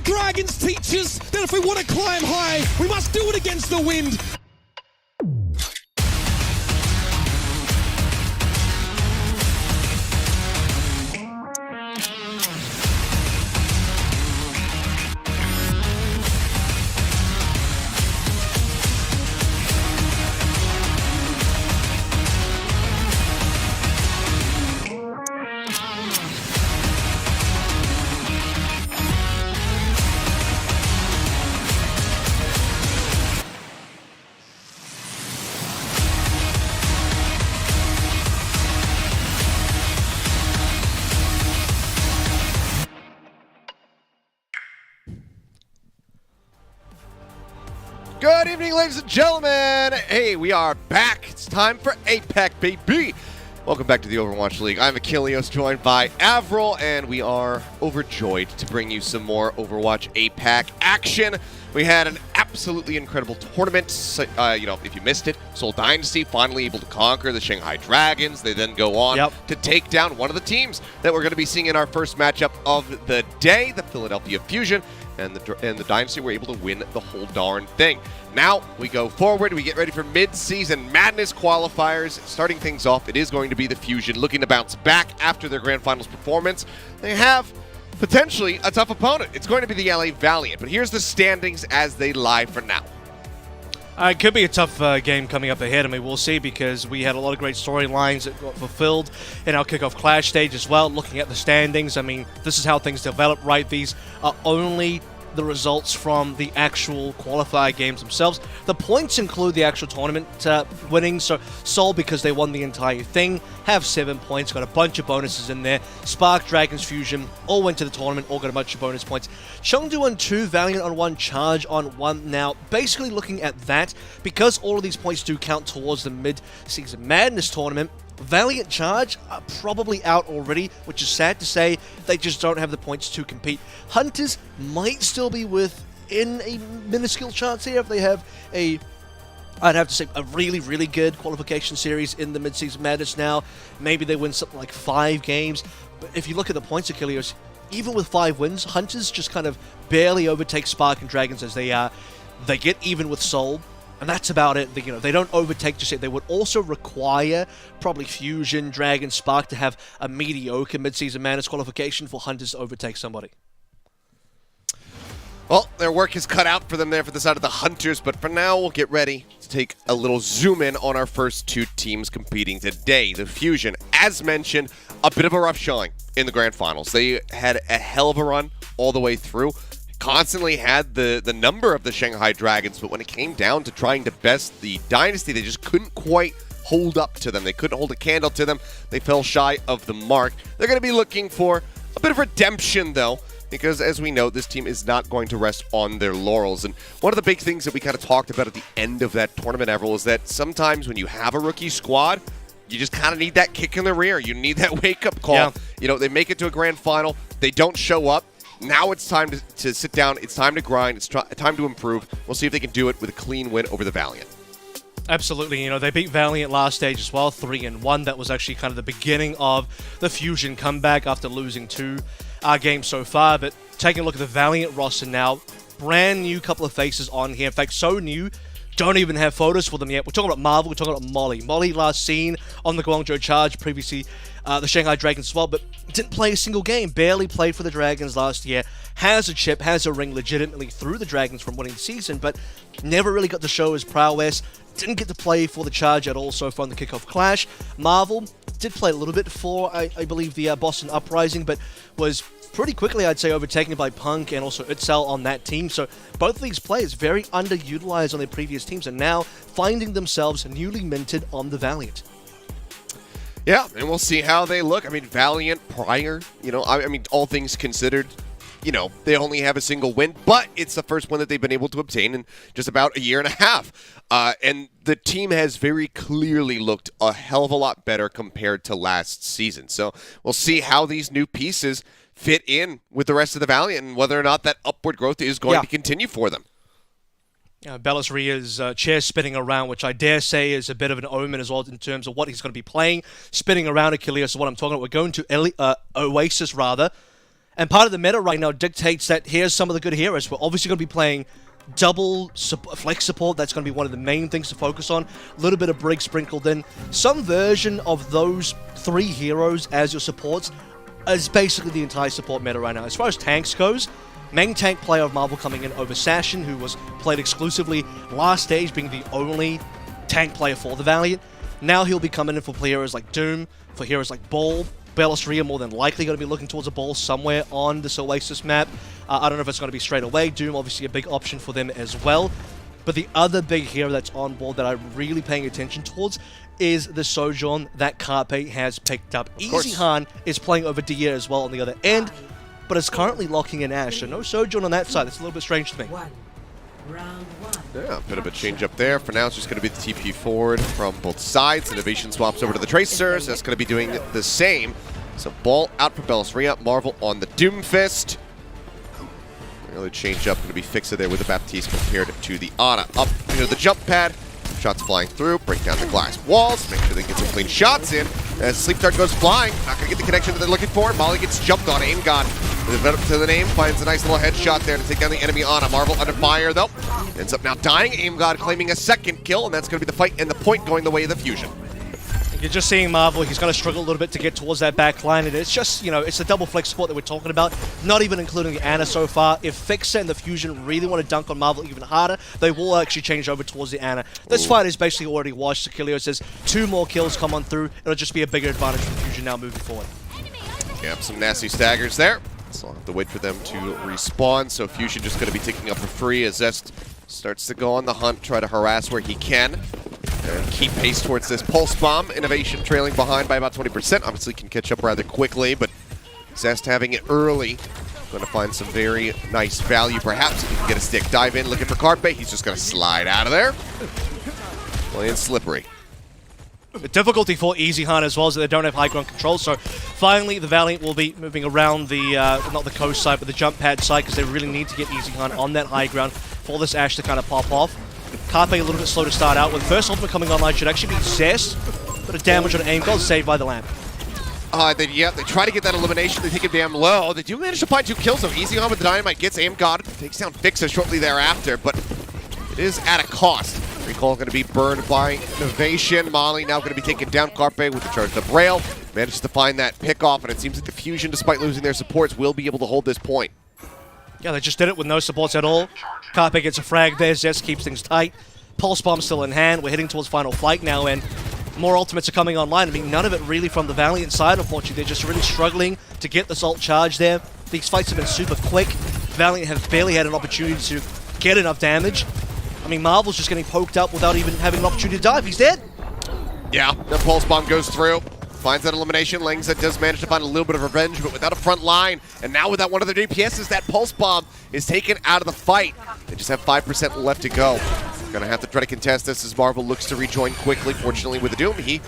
dragons teach us that if we want to climb high, we must do it against the wind. Good evening, ladies and gentlemen. Hey, we are back. It's time for APAC, baby. Welcome back to the Overwatch League. I'm Achilles, joined by Avril, and we are overjoyed to bring you some more Overwatch APAC action. We had an absolutely incredible tournament. If you missed it, Seoul Dynasty finally able to conquer the Shanghai Dragons. They then go on to take down one of the teams that we're going to be seeing in our first matchup of the day, the Philadelphia Fusion. And the Dynasty were able to win the whole darn thing. Now we go forward. We get ready for mid-season madness qualifiers. Starting things off, it is going to be the Fusion looking to bounce back after their Grand Finals performance. They have potentially a tough opponent. It's going to be the LA Valiant. But here's the standings as they lie for now. It could be a tough game coming up ahead. I mean, we'll see, because we had a lot of great storylines that got fulfilled in our kickoff clash stage as well. Looking at the standings, I mean, this is how things develop, right? These are only the results from the actual qualifier games themselves. The points include the actual tournament winnings. So Seoul, because they won the entire thing, have 7 points, got a bunch of bonuses in there. Spark, Dragons, Fusion, all went to the tournament, all got a bunch of bonus points. Chengdu on 2, Valiant on 1, Charge on 1. Now, basically looking at that, because all of these points do count towards the mid-season madness tournament, Valiant, Charge are probably out already, which is sad to say. They just don't have the points to compete. Hunters might still be within a minuscule chance here if they have I'd have to say, a really, really good qualification series in the mid-season madness now. Maybe they win something like 5 games. But if you look at the points, Achilles, even with 5 wins, Hunters just kind of barely overtake Spark and Dragons as they get even with Seoul. And that's about it. They don't overtake just yet. They would also require probably Fusion, Dragon, Spark to have a mediocre mid-season madness qualification for Hunters to overtake somebody. Well, their work is cut out for them there for the side of the Hunters, but for now, we'll get ready to take a little zoom in on our first 2 teams competing today. The Fusion, as mentioned, a bit of a rough showing in the Grand Finals. They had a hell of a run all the way through. Constantly had the number of the Shanghai Dragons, but when it came down to trying to best the Dynasty, they just couldn't quite hold up to them. They couldn't hold a candle to them. They fell shy of the mark. They're going to be looking for a bit of redemption, though, because as we know, this team is not going to rest on their laurels. And one of the big things that we kind of talked about at the end of that tournament, Avril, is that sometimes when you have a rookie squad, you just kind of need that kick in the rear. You need that wake-up call. Yeah. They make it to a grand final. They don't show up. Now it's time to sit down. It's time to grind. It's time to improve. We'll see if they can do it with a clean win over the Valiant. Absolutely. They beat Valiant last stage as well, 3-1. That was actually kind of the beginning of the Fusion comeback after losing 2 games so far. But taking a look at the Valiant roster now, brand new couple of faces on here. In fact, so new, don't even have photos for them yet. We're talking about Marvel, we're talking about Molly. Molly last seen on the Guangzhou Charge, previously the Shanghai Dragons as well, but didn't play a single game. Barely played for the Dragons last year. Has a chip, has a ring legitimately through the Dragons from winning the season, but never really got to show his prowess. Didn't get to play for the Charge at all so far in the kickoff clash. Marvel did play a little bit for, I believe, the Boston Uprising, but was pretty quickly, I'd say, overtaken by Punk and also Itzel on that team. So both of these players very underutilized on their previous teams and now finding themselves newly minted on the Valiant. Yeah, and we'll see how they look. I mean, Valiant prior, all things considered, they only have a single win, but it's the first one that they've been able to obtain in just about a year and a half. And the team has very clearly looked a hell of a lot better compared to last season. So we'll see how these new pieces fit in with the rest of the Valiant and whether or not that upward growth is going to continue for them. Bellis Ria's chair spinning around, which I dare say is a bit of an omen as well in terms of what he's going to be playing. Spinning around Achilles is what I'm talking about. We're going to Oasis, rather. And part of the meta right now dictates that here's some of the good heroes. We're obviously going to be playing double flex support. That's going to be one of the main things to focus on. A little bit of Brig sprinkled in. Some version of those 3 heroes as your supports is basically the entire support meta right now. As far as tanks goes, main tank player of Marvel coming in over Sashin, who was played exclusively last stage, being the only tank player for the Valiant. Now he'll be coming in for heroes like Doom, for heroes like Ball. Bellisria more than likely going to be looking towards a ball somewhere on this Oasis map. I don't know if it's going to be straight away. Doom, obviously a big option for them as well. But the other big hero that's on board that I'm really paying attention towards is the Sojourn that Carpe has picked up. Easy Han is playing over Dia as well on the other end, but is currently locking in Ashe. So no Sojourn on that side. It's a little bit strange to me. Yeah, a bit of a change up there. For now, it's just going to be the TP forward from both sides. Innovation swaps over to the Tracers. That's going to be doing the same. So ball out for Bellisria. Marvel on the Doomfist. Another change up going to be Fixa there with the Baptiste compared to the Ana. Up into the jump pad. Shots flying through. Break down the glass walls. Make sure they get some clean shots in. As Sleep Dart goes flying. Not going to get the connection that they're looking for. Molly gets jumped on. Aim God. Up to the name. Finds a nice little headshot there to take down the enemy Ana. Marvel under fire though. Ends up now dying. Aim God claiming a second kill. And that's going to be the fight and the point going the way of the Fusion. You're just seeing Marvel, he's going to struggle a little bit to get towards that back line, and it's just, you know, it's the double flex support that we're talking about, not even including the Ana so far. If Fixa and the Fusion really want to dunk on Marvel even harder, they will actually change over towards the Ana. This fight is basically already washed. Sakilio says 2 more kills come on through, it'll just be a bigger advantage for Fusion now moving forward. Yep, some nasty staggers there. So I'll have to wait for them to respawn, so Fusion just going to be taking up for free as Zest starts to go on the hunt, try to harass where he can. And keep pace towards this Pulse Bomb. Innovation trailing behind by about 20%. Obviously can catch up rather quickly, but Zest having it early. Going to find some very nice value, perhaps, if he can get a stick. Dive in, looking for Carpe. He's just going to slide out of there. Playing slippery. The difficulty for Easy Han as well is that they don't have high ground control, so finally the Valiant will be moving around the, not the coast side, but the jump pad side, because they really need to get Easy Han on that high ground for this Ashe to kind of pop off. Carpe a little bit slow to start out. With first ultimate coming online, should actually be Zest. Bit of damage on Aim God, saved by the lamp. They try to get that elimination. They take him damn low. They do manage to find 2 kills, though. Easy on with the Dynamite, gets Aim God, takes down Fixa shortly thereafter, but it is at a cost. Recall going to be burned by Innovation. Molly now going to be taking down Carpe with the charged up rail. Manages to find that pickoff, and it seems like the Fusion, despite losing their supports, will be able to hold this point. Yeah, they just did it with no supports at all. Carpe gets a frag there, Zest keeps things tight. Pulse Bomb still in hand, we're heading towards final flight now, and more ultimates are coming online. I mean, none of it really from the Valiant side, unfortunately. They're just really struggling to get this ult charge there. These fights have been super quick. Valiant have barely had an opportunity to get enough damage. I mean, Marvel's just getting poked up without even having an opportunity to dive. He's dead. Yeah, the Pulse Bomb goes through. Finds that elimination. Langza does manage to find a little bit of revenge, but without a front line. And now without one of their DPSs, that Pulse Bomb is taken out of the fight. They just have 5% left to go. Gonna have to try to contest this as Marvel looks to rejoin quickly. Fortunately with the Doom, he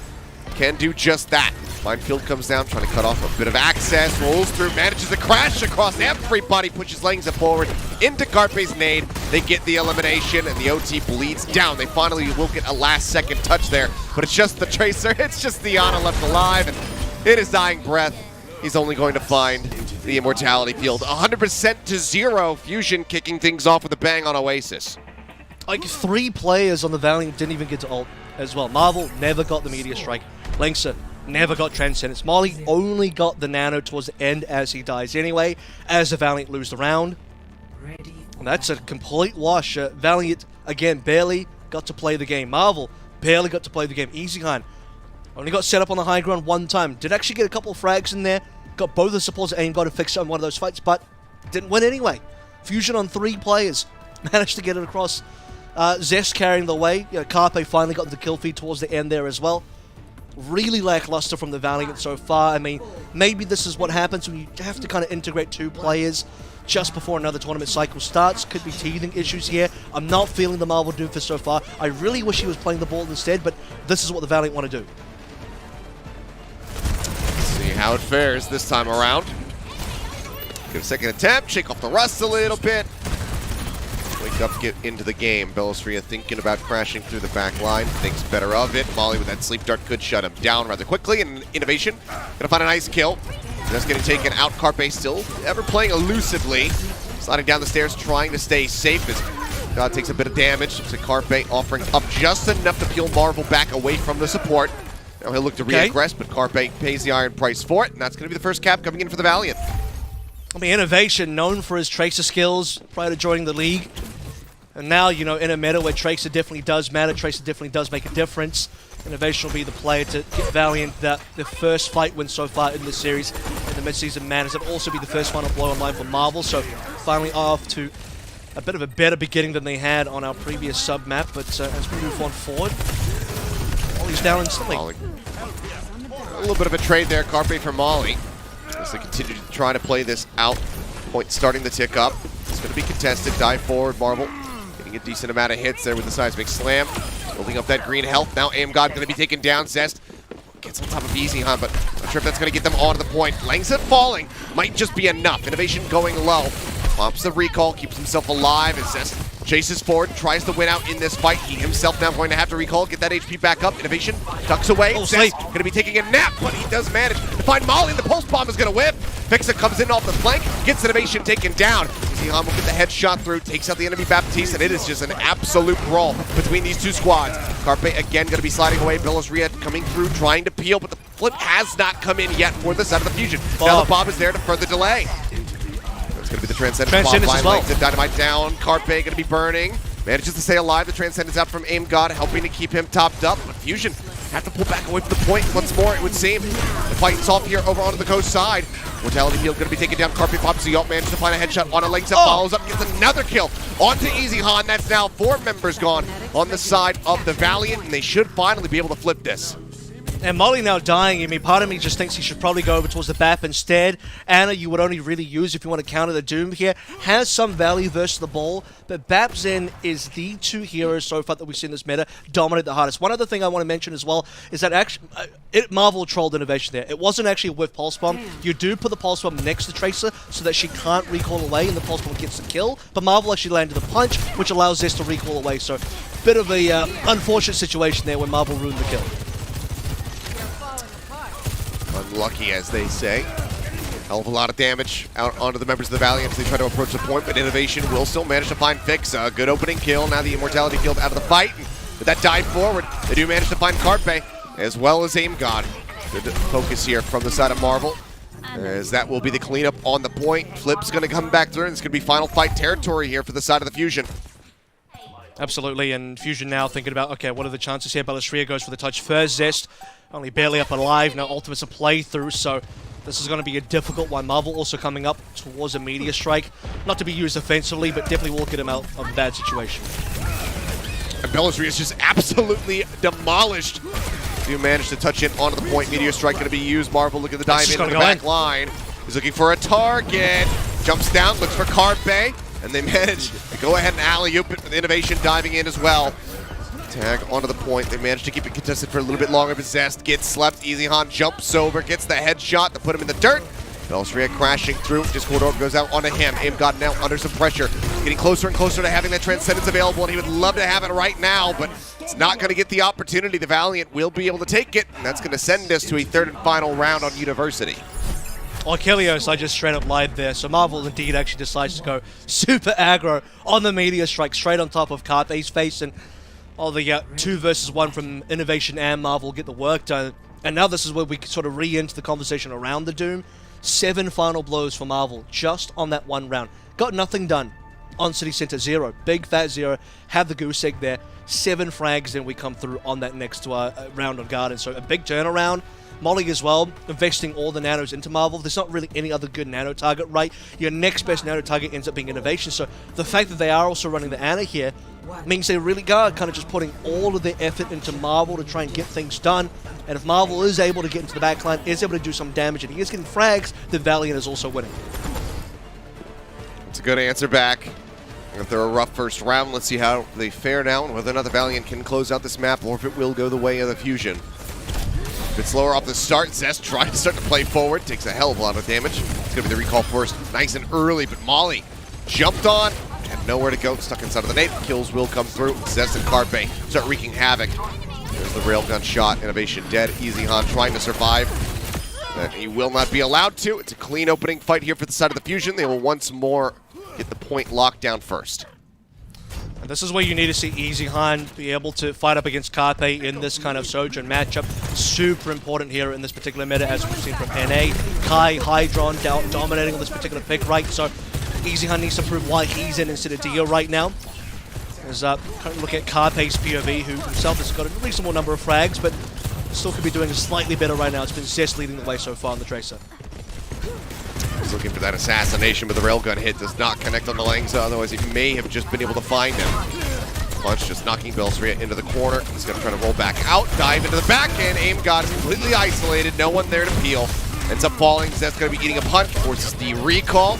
can do just that. Minefield comes down, trying to cut off a bit of access, rolls through, manages to crash across everybody, pushes Langza forward into Carpe's nade. They get the elimination, and the OT bleeds down. They finally will get a last-second touch there, but it's just the Tracer, it's just the Ana left alive, and in his dying breath, he's only going to find the Immortality Field. 100% to 0, Fusion kicking things off with a bang on Oasis. Like 3 players on the Valiant didn't even get to ult as well. Marvel never got the Meteor Strike. Langza never got Transcendence. Molly only got the Nano towards the end as he dies anyway, as the Valiant lose the round. And that's a complete wash. Valiant, again, barely got to play the game. Marvel barely got to play the game. Easy Han only got set up on the high ground 1 time. Did actually get a couple of frags in there. Got both the supports Aim God to fix it on one of those fights, but didn't win anyway. Fusion on 3 players. Managed to get it across. Zest carrying the way. You know, Carpe finally got the kill feed towards the end there as well. Really lackluster from the Valiant so far. I mean, maybe this is what happens when you have to kind of integrate 2 players just before another tournament cycle starts. Could be teething issues here. I'm not feeling the Marvel Doomfist so far. I really wish he was playing the ball instead, but this is what the Valiant want to do. See how it fares this time around. Get a second attempt, shake off the rust a little bit. Wake up, get into the game. Bellisria thinking about crashing through the back line. Thinks better of it. Molly with that sleep dart could shut him down rather quickly. And Innovation gonna find a nice kill. Just getting taken out. Carpe still ever playing elusively. Sliding down the stairs, trying to stay safe as God takes a bit of damage. Looks like Carpe offering up just enough to peel Marvel back away from the support. Now he'll look to re-aggress, but Carpe pays the iron price for it, and that's going to be the first cap coming in for the Valiant. I mean, Innovation, known for his Tracer skills prior to joining the league. And now, you know, in a meta where Tracer definitely does matter, Tracer definitely does make a difference. Innovation will be the player to get Valiant the first fight win so far in this series in the mid-season manners. It'll also be the first final blow online for Marvel, so finally off to a bit of a better beginning than they had on our previous sub-map. But as we move on forward, Molly's down instantly. Molly. A little bit of a trade there, Carpe for Molly. As they continue to try to play this out. Point starting to tick up. It's going to be contested. Dive forward, Marvel. Getting a decent amount of hits there with the seismic slam. Building up that green health. Now Aim God going to be taken down. Zest gets on top of Easy Han, but not sure if that's going to get them onto the point. Langset falling might just be enough. Innovation going low. Pops the recall, keeps himself alive as Zest chases forward, tries to win out in this fight. He himself now going to have to recall, get that HP back up. Innovation ducks away. Zest going to be taking a nap, but he does manage to find Molly. The pulse bomb is going to whip. Fixa comes in off the flank, gets Innovation taken down. Easy Han will get the headshot through, takes out the enemy Baptiste, and it is just an absolute brawl between these two squads. Carpe again going to be sliding away. Belisria coming through, trying to peel, but the flip has not come in yet for the side of the Fusion. Now the Bob is there to further delay. It's going to be the Transcendence as well. The Dynamite down. Carpe going to be burning. Manages to stay alive. The Transcendence out from Aim God, helping to keep him topped up. But Fusion have to pull back away from the point once more, it would seem. The fight's off here over onto the coast side. Mortality Field going to be taken down. Carpe pops the ult, manages to find a headshot on a leg set, follows up, gets another kill onto Easy Han. That's now 4 members gone on the side of the Valiant, and they should finally be able to flip this. And Molly now dying. I mean, part of me just thinks he should probably go over towards the BAP instead. Ana, you would only really use if you want to counter the Doom here. Has some value versus the ball, but BAP Zen is the 2 heroes so far that we've seen this meta dominate the hardest. One other thing I want to mention as well is that actually, Marvel trolled Innovation there. It wasn't actually with Pulse Bomb. You do put the Pulse Bomb next to Tracer so that she can't recall away and the Pulse Bomb gets the kill, but Marvel actually landed the punch, which allows this to recall away. So, bit of a unfortunate situation there when Marvel ruined the kill. Unlucky, as they say. Hell of a lot of damage out onto the members of the Valiant as they try to approach the point, but Innovation will still manage to find Fixa. Good opening kill. Now the Immortality Field out of the fight. And with that dive forward, they do manage to find Carpe, as well as Aim God. Good focus here from the side of Marvel, as that will be the cleanup on the point. Flip's going to come back through, and it's going to be final fight territory here for the side of the Fusion. Absolutely, and Fusion now thinking about, okay, what are the chances here? Belisria goes for the touch first. Zest only barely up alive. Now Ultimate's a playthrough, so this is going to be a difficult one. Marvel also coming up towards a Meteor Strike. Not to be used offensively, but definitely will get him out of a bad situation. And Belisria is just absolutely demolished. You managed to touch in onto the point. Meteor Strike going to be used. Marvel looking at the dive into the back line. He's looking for a target. Jumps down, looks for Carpe, and they manage to go ahead and alley-oop it with Innovation diving in as well. Tag onto the point. They managed to keep it contested for a little bit longer, but Zest gets slept. Easy Han jumps over, gets the headshot to put him in the dirt. Belisria crashing through. Discord Orb goes out onto him. Aim God now under some pressure. Getting closer and closer to having that Transcendence available, and he would love to have it right now, but it's not going to get the opportunity. The Valiant will be able to take it, and that's going to send us to a 3rd and final round on University. Achilles, I just straight up lied there. So Marvel indeed actually decides to go super aggro on the Meteor Strike straight on top of Carpe's face, and the 2 versus 1 from Innovation and Marvel get the work done. And now this is where we sort of re-enter the conversation around the Doom. 7 final blows for Marvel just on that 1 round. Got nothing done on City Center. 0. Big fat 0. Have the goose egg there. 7 frags, then we come through on that next round on Garden. So a big turnaround. Molly as well, investing all the nanos into Marvel. There's not really any other good nano target, right? Your next best nano target ends up being Innovation. So the fact that they are also running the Ana here means they really are kind of just putting all of their effort into Marvel to try and get things done. And if Marvel is able to get into the backline, is able to do some damage, and he is getting frags, then Valiant is also winning. It's a good answer back. If they're a rough first round, let's see how they fare now, and whether or not the Valiant can close out this map, or if it will go the way of the Fusion. A bit slower off the start. Zest trying to start to play forward. Takes a hell of a lot of damage. It's going to be the recall first. Nice and early, but Molly jumped on. Had nowhere to go. Stuck inside of the nade. Kills will come through. Zest and Carpe start wreaking havoc. There's the railgun shot. Innovation dead. Easy Han trying to survive. He will not be allowed to. It's a clean opening fight here for the side of the Fusion. They will once more get the point locked down first. And this is where you need to see EasyHan be able to fight up against Carpe in this kind of Sojourn matchup. Super important here in this particular meta, as we've seen from NA. Kai, Hydron dominating on this particular pick, right? So EasyHan needs to prove why he's in instead of Dio right now. As currently look at Carpe's POV, who himself has got a reasonable number of frags, but still could be doing slightly better right now. It's been Zest leading the way so far on the Tracer. He's looking for that assassination, but the railgun hit does not connect on the Langza, otherwise he may have just been able to find him. Punch just knocking Belseria into the corner. He's going to try to roll back out, dive into the back end. Aim God is completely isolated, no one there to peel. Ends up falling. Zest going to be eating a punch, forces the recall.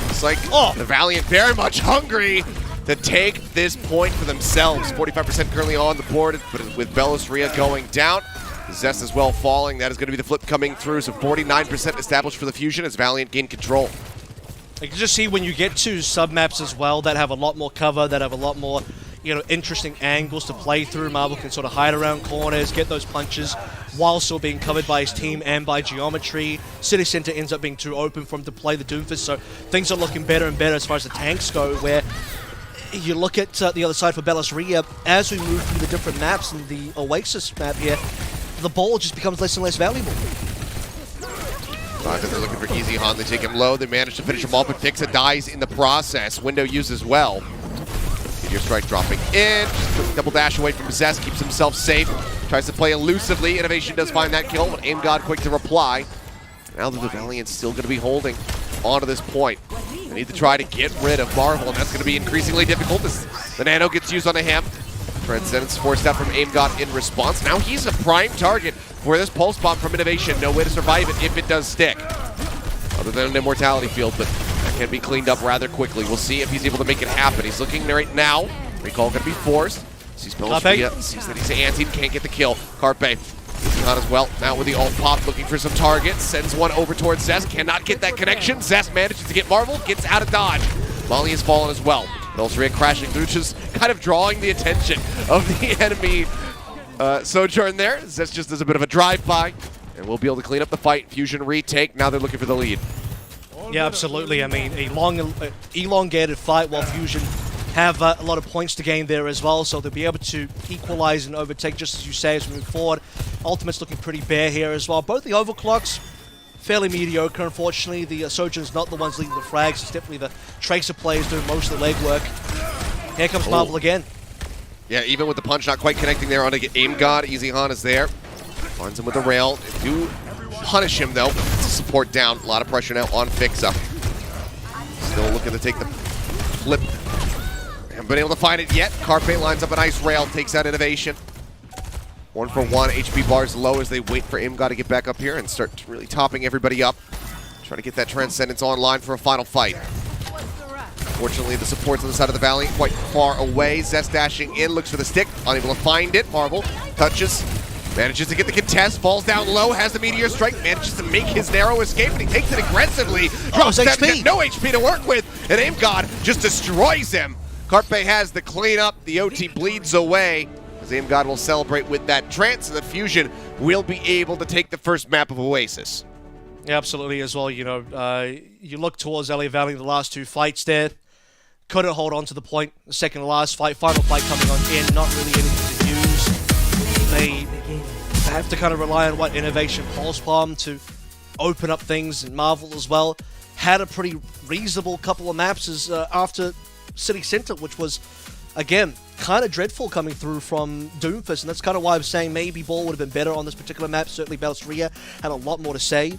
It's like, the Valiant very much hungry to take this point for themselves. 45% currently on the board, but with Belseria going down. Zest as well falling. That is going to be the flip coming through. So 49% established for the Fusion as Valiant gain control. You can just see when you get to sub-maps as well that have a lot more cover, that have a lot more, interesting angles to play through. Marvel can sort of hide around corners, get those punches while still being covered by his team and by geometry. City Center ends up being too open for him to play the Doomfist, so things are looking better and better as far as the tanks go, where you look at the other side for Belseria, as we move through the different maps and the Oasis map here, the ball just becomes less and less valuable. They're looking for EasyHan. They take him low. They manage to finish him off, but Fixa dies in the process. Window used as well. Meteor Strike dropping in. Just quick double dash away from Zest. Keeps himself safe. Tries to play elusively. Innovation does find that kill, but Aim God quick to reply. Now the Valiant's still going to be holding onto this point. They need to try to get rid of Marvel, and that's going to be increasingly difficult as the Nano gets used on a him. Transcendence forced out from Aim God in response. Now he's a prime target for this Pulse Bomb from Innovation. No way to survive it if it does stick. Other than an Immortality Field, but that can be cleaned up rather quickly. We'll see if he's able to make it happen. He's looking right now. Recall going to be forced. Sees Belseria, sees that he's anti, can't get the kill. Carpe, EasyHan as well. Now with the ult pop, looking for some targets. Sends one over towards Zest. Cannot get that connection. Zest manages to get Marvel, gets out of dodge. Molly has fallen as well. Belseria crashing through, just kind of drawing the attention of the enemy Sojourn there. Zest just does a bit of a drive-by, and we'll be able to clean up the fight. Fusion retake. Now they're looking for the lead. Yeah, absolutely. I mean, a long, elongated fight while Fusion have a lot of points to gain there as well, so they'll be able to equalize and overtake, just as you say, as we move forward. Ultimate's looking pretty bare here as well. Both the overclocks, fairly mediocre, unfortunately. The Sojourn's not the ones leading the frags. It's definitely the Tracer players doing most of the legwork. Here comes Marvel again. Yeah, even with the punch not quite connecting there on to get Aim God, EasyHan is there. Finds him with the rail. They do punish him, though. It's a support down. A lot of pressure now on Fixa. Still looking to take the flip. Haven't been able to find it yet. Carpe lines up a nice rail, takes out Innovation. 1 for 1, HP bars low as they wait for Aim God to get back up here and start really topping everybody up. Trying to get that Transcendence online for a final fight. Fortunately, the supports on the side of the Valley quite far away. Zest dashing in, looks for the stick, unable to find it. Marvel touches, manages to get the contest, falls down low, has the Meteor Strike, manages to make his narrow escape, and he takes it aggressively. Drops down, no HP to work with, and Aim God just destroys him. Carpe has the cleanup, the OT bleeds away. Aim God will celebrate with that trance, and the Fusion will be able to take the first map of Oasis. Yeah, absolutely as well. You look towards LA Valley in the last two fights there. Couldn't hold on to the point. The second to last fight, final fight coming on in, not really anything to use. They have to kind of rely on what Innovation Pulse Bomb to open up things, and Marvel as well had a pretty reasonable couple of maps as after City Center, which was, again, kind of dreadful coming through from Doomfist, and that's kind of why I'm saying maybe Ball would have been better on this particular map. Certainly Belseria had a lot more to say.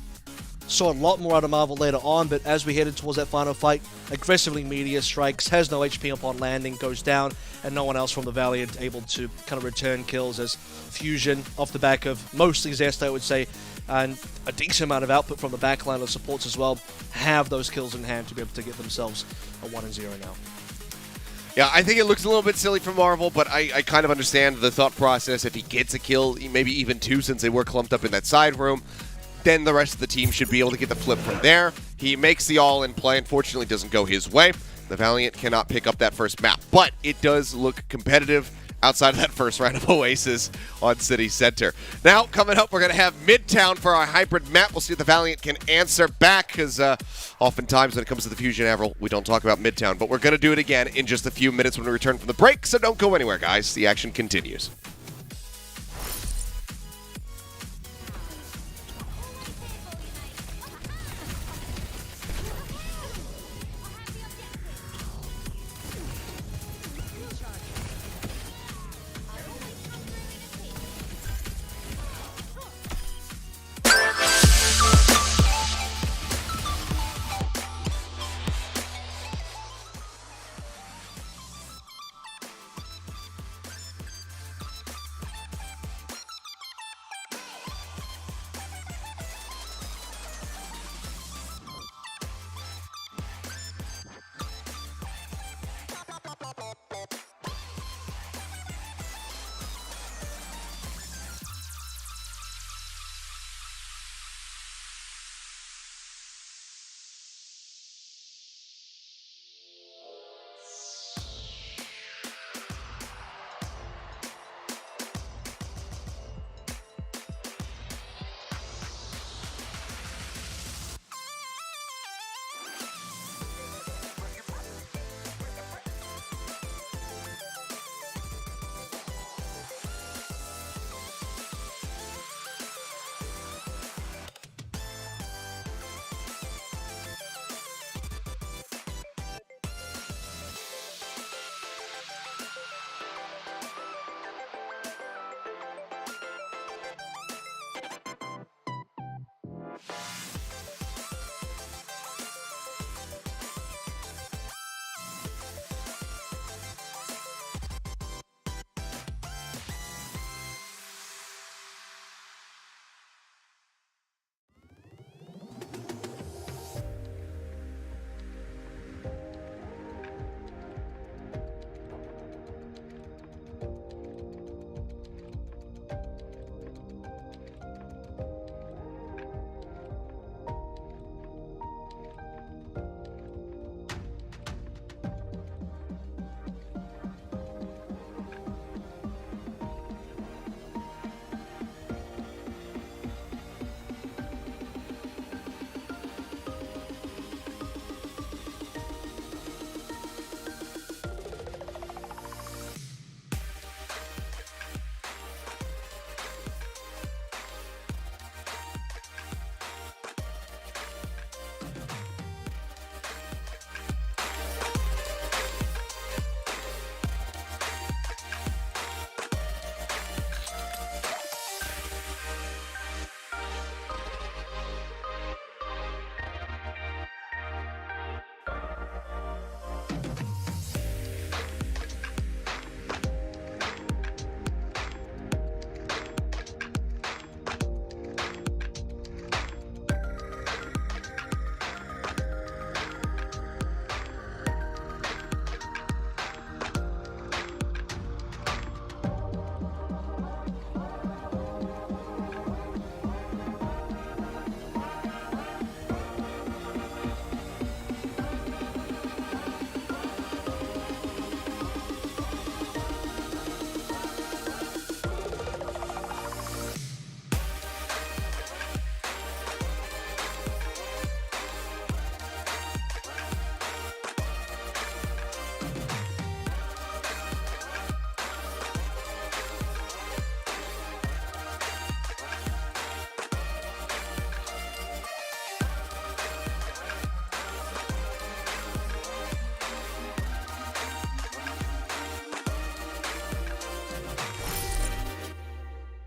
Saw a lot more out of Marvel later on, but as we headed towards that final fight, aggressively Meteor Strikes, has no HP upon landing, goes down, and no one else from the Valiant able to kind of return kills as Fusion, off the back of mostly Zest, I would say, and a decent amount of output from the backline of supports as well, have those kills in hand to be able to get themselves a 1-0 now. Yeah, I think it looks a little bit silly for Marvel, but I kind of understand the thought process. If he gets a kill, maybe even two, since they were clumped up in that side room, then the rest of the team should be able to get the flip from there. He makes the all-in play. Unfortunately, it doesn't go his way. The Valiant cannot pick up that first map, but it does look competitive outside of that first round of Oasis on City Center. Now, coming up, we're going to have Midtown for our hybrid map. We'll see if the Valiant can answer back, because oftentimes when it comes to the Fusion Avril, we don't talk about Midtown. But we're going to do it again in just a few minutes when we return from the break, so don't go anywhere, guys. The action continues.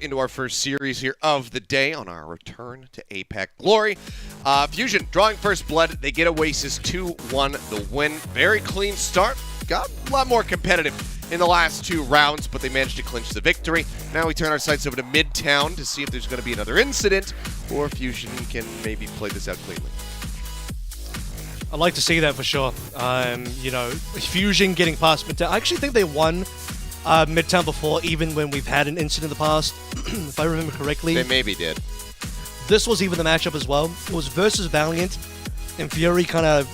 Into our first series here of the day on our return to APAC Glory. Fusion drawing first blood. They get Oasis 2-1 the win. Very clean start. Got a lot more competitive in the last two rounds, but they managed to clinch the victory. Now we turn our sights over to Midtown to see if there's going to be another incident or Fusion can maybe play this out cleanly. I'd like to see that for sure. You know, Fusion getting past Midtown. I actually think they won Midtown before, even when we've had an incident in the past, if I remember correctly. They maybe did. This was even the matchup as well. It was versus Valiant, and Fury kind of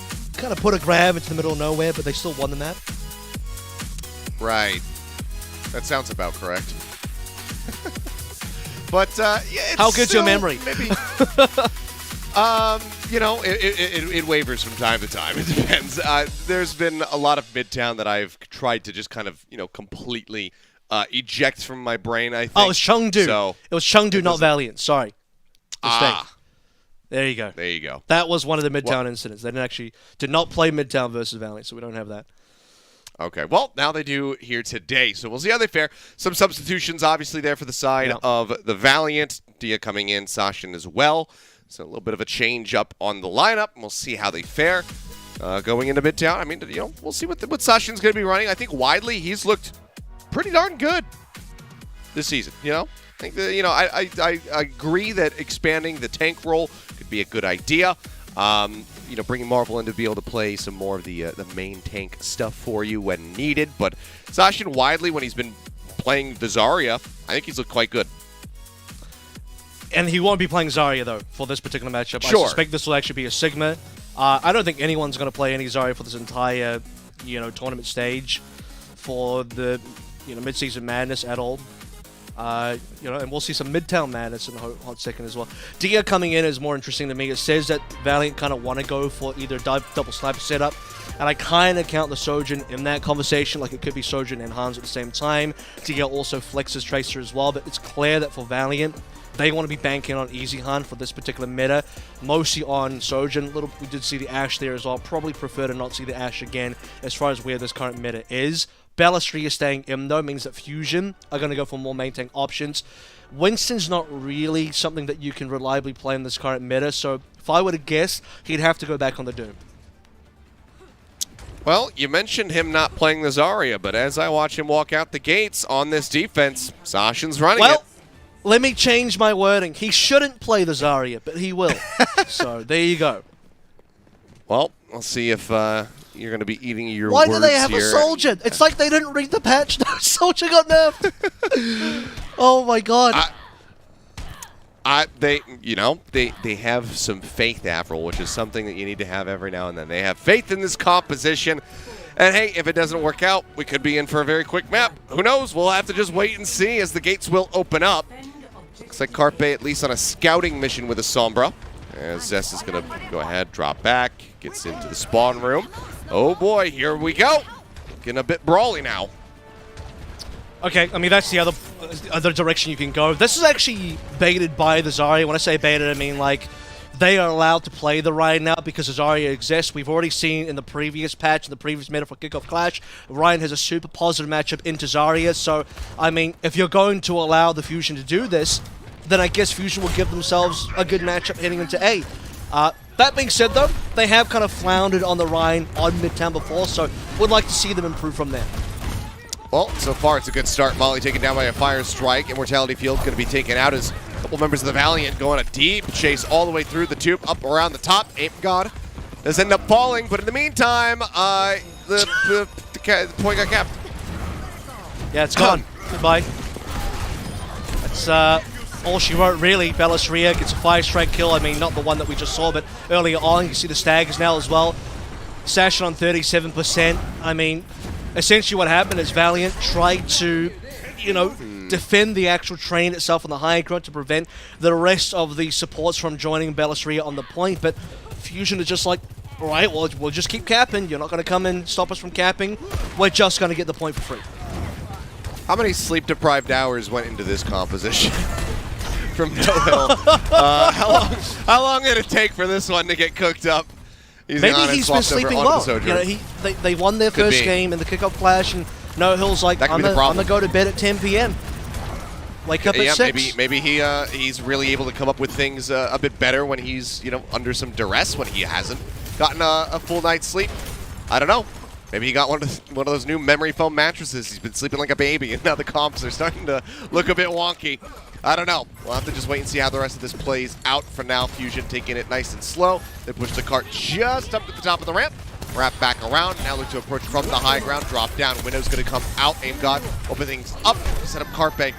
put a grab into the middle of nowhere, but they still won the map. Right. That sounds about correct. But yeah, it's How good's your memory? Maybe. You know, it wavers from time to time. It depends. There's been a lot of Midtown that I've tried to just kind of, you know, completely eject from my brain, I think. Oh, it was Chengdu. So, it was Chengdu, not Valiant. Sorry. Mistake. There you go. There you go. That was one of the Midtown incidents. They did not play Midtown versus Valiant, so we don't have that. Okay, well, now they do here today, so we'll see how they fare. Some substitutions, obviously, there for the side of the Valiant. Dia coming in, Sashin as well. So a little bit of a change up on the lineup, and we'll see how they fare going into Midtown. I mean, you know, we'll see what Sashin's going to be running. I think widely he's looked pretty darn good this season, you know? I think that, you know, I agree that expanding the tank role could be a good idea. You know, bringing Marvel in to be able to play some more of the main tank stuff for you when needed. But Sashin widely, when he's been playing the Zarya, I think he's looked quite good. And he won't be playing Zarya, though, for this particular matchup. Sure. I suspect this will actually be a Sigma. I don't think anyone's going to play any Zarya for this entire, you know, tournament stage for the, you know, mid-season madness at all. You know, and we'll see some Midtown madness in a hot second as well. Dia coming in is more interesting to me. It says that Valiant kind of want to go for either double sniper setup, and I kind of count the Sojin in that conversation. Like, it could be Sojin and Hans at the same time. Dia also flexes Tracer as well, but it's clear that for Valiant, they want to be banking on Easy Han for this particular meta, mostly on Sojin. We did see the Ashe there as well. Probably prefer to not see the Ashe again as far as where this current meta is. Balestria staying in, though, means that Fusion are going to go for more main tank options. Winston's not really something that you can reliably play in this current meta, so if I were to guess, he'd have to go back on the Doom. Well, you mentioned him not playing the Zarya, but as I watch him walk out the gates on this defense, Sashin's running it. Let me change my wording. He shouldn't play the Zarya, but he will. So, there you go. Well, we'll see if you're going to be eating your Why words do they have here. a soldier? It's like they didn't read the patch. No soldier got nerfed. Oh my god. They have some faith, Avril, which is something that you need to have every now and then. They have faith in this composition. And hey, if it doesn't work out, we could be in for a very quick map. Who knows? We'll have to just wait and see as the gates will open up. Looks like Carpe at least on a scouting mission with a Sombra. As Zest is going to go ahead, drop back, gets into the spawn room. Oh boy, here we go. Getting a bit brawly now. Okay, I mean, that's the other direction you can go. This is actually baited by the Zarya. When I say baited, I mean, like, they are allowed to play the Ryan now because the Zarya exists. We've already seen in the previous patch, in the previous meta for Kickoff Clash, Ryan has a super positive matchup into Zarya. So, I mean, if you're going to allow the Fusion to do this, then I guess Fusion will give themselves a good matchup heading into A. That being said, though, they have kind of floundered on the Ryan on Midtown before, so would like to see them improve from there. Well, so far it's a good start. Molly taken down by a fire strike. Immortality Field going to be taken out as a couple members of the Valiant go on a deep chase all the way through the tube, up around the top. Ape God does end up falling, but in the meantime, the point got capped. Yeah, it's gone. Goodbye. That's all she wrote, really. Balestria gets a 5-strike kill. I mean, not the one that we just saw, but earlier on, you see the Staggers now as well. Sashin on 37%. I mean, essentially what happened is Valiant tried to, you know, defend the actual train itself on the high ground to prevent the rest of the supports from joining Balestria on the point, but Fusion is just like, all right, well, we'll just keep capping. You're not going to come and stop us from capping. We're just going to get the point for free. How many sleep-deprived hours went into this composition? From No Hill. How long did it take for this one to get cooked up? Maybe he's been sleeping well. You know, they won their first game in the Kickoff Clash, and No Hill's like, I'm gonna go to bed at 10 p.m. Wake up at 6. Maybe he's really able to come up with things a bit better when he's, you know, under some duress, when he hasn't gotten a full night's sleep. I don't know. Maybe he got one of those new memory foam mattresses. He's been sleeping like a baby, and now the comps are starting to look a bit wonky. I don't know. We'll have to just wait and see how the rest of this plays out. For now, Fusion taking it nice and slow. They push the cart just up to the top of the ramp. Wrap back around. Now look to approach from the high ground. Drop down. Window's going to come out. Aim God. Open things up. Set up Carpe.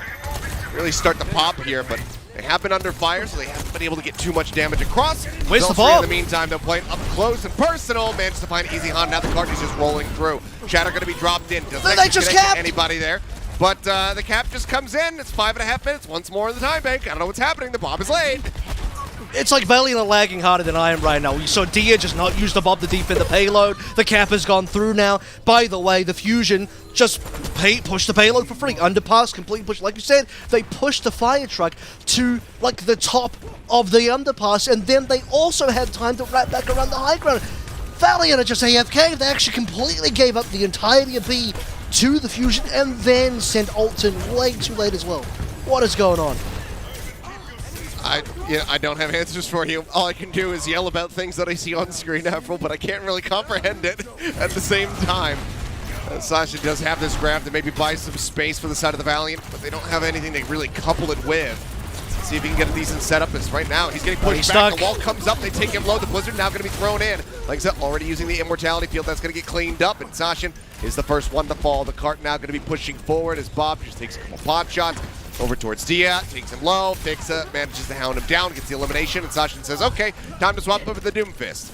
Really start to pop here, but they have been under fire, so they haven't been able to get too much damage across. Where's the ball? In the meantime, they're playing up close and personal. Managed to find Easy Han. Now the cart is just rolling through. Shatter going to be dropped in. Doesn't they just capped. Anybody there? But the cap just comes in. It's 5.5 minutes. Once more in the time bank. I don't know what's happening. The bomb is laid. It's like Valiant are lagging harder than I am right now. You saw Dia just not use the bomb to defend the payload. The cap has gone through now. By the way, the Fusion just push the payload for free. Underpass, complete push. Like you said, they pushed the fire truck to like the top of the underpass, and then they also had time to wrap back around the high ground. Valiant are just AFK. They actually completely gave up the entirety of B to the Fusion and then sent ult in way too late as well. What is going on? I don't have answers for you. All I can do is yell about things that I see on screen, Avril, but I can't really comprehend it at the same time. Sasha does have this grab to maybe buy some space for the side of the Valiant, but they don't have anything to really couple it with. Let's see if he can get a decent setup. As right now, he's getting pushed back. The wall comes up. They take him low. The Blizzard now going to be thrown in. Like I said, already using the Immortality Field. That's going to get cleaned up, and Sasha is the first one to fall. The cart now going to be pushing forward as Bob just takes a couple pot shots. Over towards Dia, takes him low, Fixa manages to hound him down, gets the elimination, and Sasha says, okay, time to swap over the Doomfist.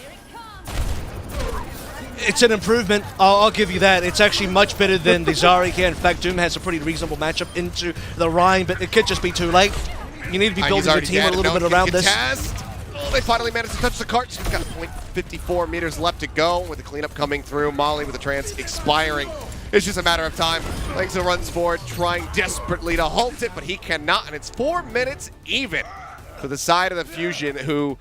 It's an improvement, I'll give you that. It's actually much better than the Zarya here. In fact, Doom has a pretty reasonable matchup into the Rhine, but it could just be too late. You need to be building your team a little bit around this. Oh, they finally managed to touch the cart. She's got 0.54 meters left to go with the cleanup coming through. Molly with the trance expiring. It's just a matter of time. Langsa runs forward, trying desperately to halt it, but he cannot, and it's 4 minutes even for the side of the Fusion, who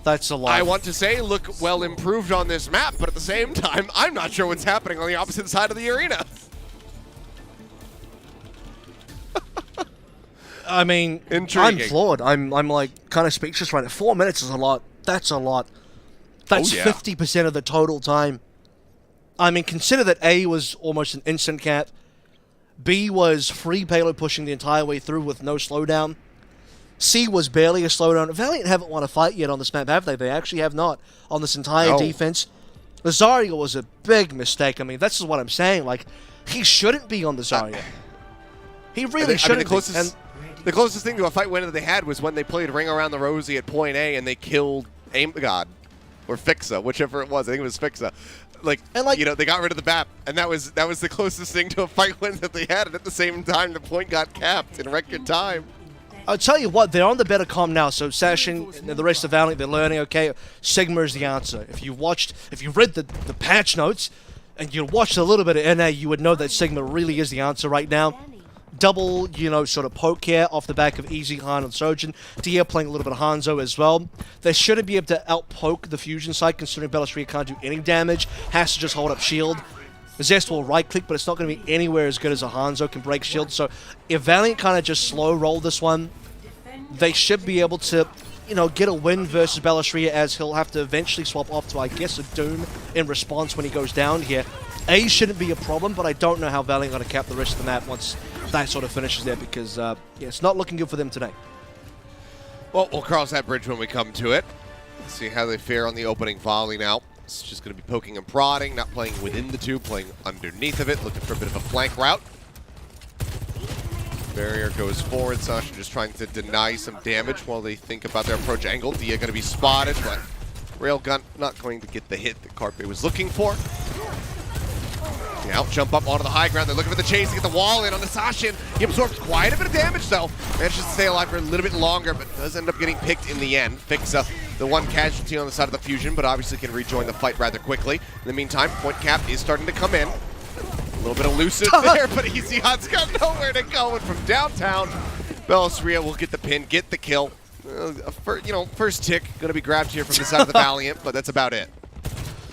that's a lot. I want to say look well improved on this map, but at the same time, I'm not sure what's happening on the opposite side of the arena. I mean, intriguing. I'm floored. I'm like kind of speechless right now. 4 minutes is a lot. That's a lot. That's 50% of the total time. I mean, consider that A was almost an instant cap. B was free payload pushing the entire way through with no slowdown. C was barely a slowdown. Valiant haven't won a fight yet on this map, have they? They actually have not on this entire defense. The Zarya was a big mistake. I mean, this is what I'm saying. Like, he shouldn't be on the Zarya. He really shouldn't be. The closest thing to a fight win that they had was when they played Ring Around the Rosie at point A and they killed Aim God or Fixa, whichever it was. I think it was Fixa. Like, you know, they got rid of the BAP, and that was the closest thing to a fight win that they had, and at the same time, the point got capped in record time. I'll tell you what, they're on the better comm now, so Sashin and the rest of Valiant, they're learning, okay, Sigma is the answer. If you read the patch notes, and you watched a little bit of NA, you would know that Sigma really is the answer right now. Double, you know, sort of poke here off the back of Easy Han and Sojourn. Dia playing a little bit of Hanzo as well. They shouldn't be able to out-poke the Fusion side, considering Belastria can't do any damage. Has to just hold up shield. Zest will right-click, but it's not going to be anywhere as good as a Hanzo can break shield. So if Valiant kind of just slow-roll this one, they should be able to, you know, get a win versus Belastria, as he'll have to eventually swap off to, I guess, a Doom in response when he goes down here. A shouldn't be a problem, but I don't know how Valiant are going to cap the rest of the map once that sort of finishes there, because yeah, it's not looking good for them today. Well, we'll cross that bridge when we come to it. Let's see how they fare on the opening volley now. It's just going to be poking and prodding, not playing within the tube, playing underneath of it, looking for a bit of a flank route. Barrier goes forward. Sasha just trying to deny some damage while they think about their approach angle. Dia going to be spotted, but Railgun not going to get the hit that Carpe was looking for. Now jump up onto the high ground. They're looking for the chase to get the wall in on the Sashin. He absorbs quite a bit of damage, though. Manages to stay alive for a little bit longer, but does end up getting picked in the end. Fixa the one casualty on the side of the Fusion, but obviously can rejoin the fight rather quickly. In the meantime, point cap is starting to come in. A little bit elusive there, but Easy Hot's got nowhere to go. And from downtown, Belastria will get the pin, get the kill. First tick going to be grabbed here from the side of the Valiant, but that's about it.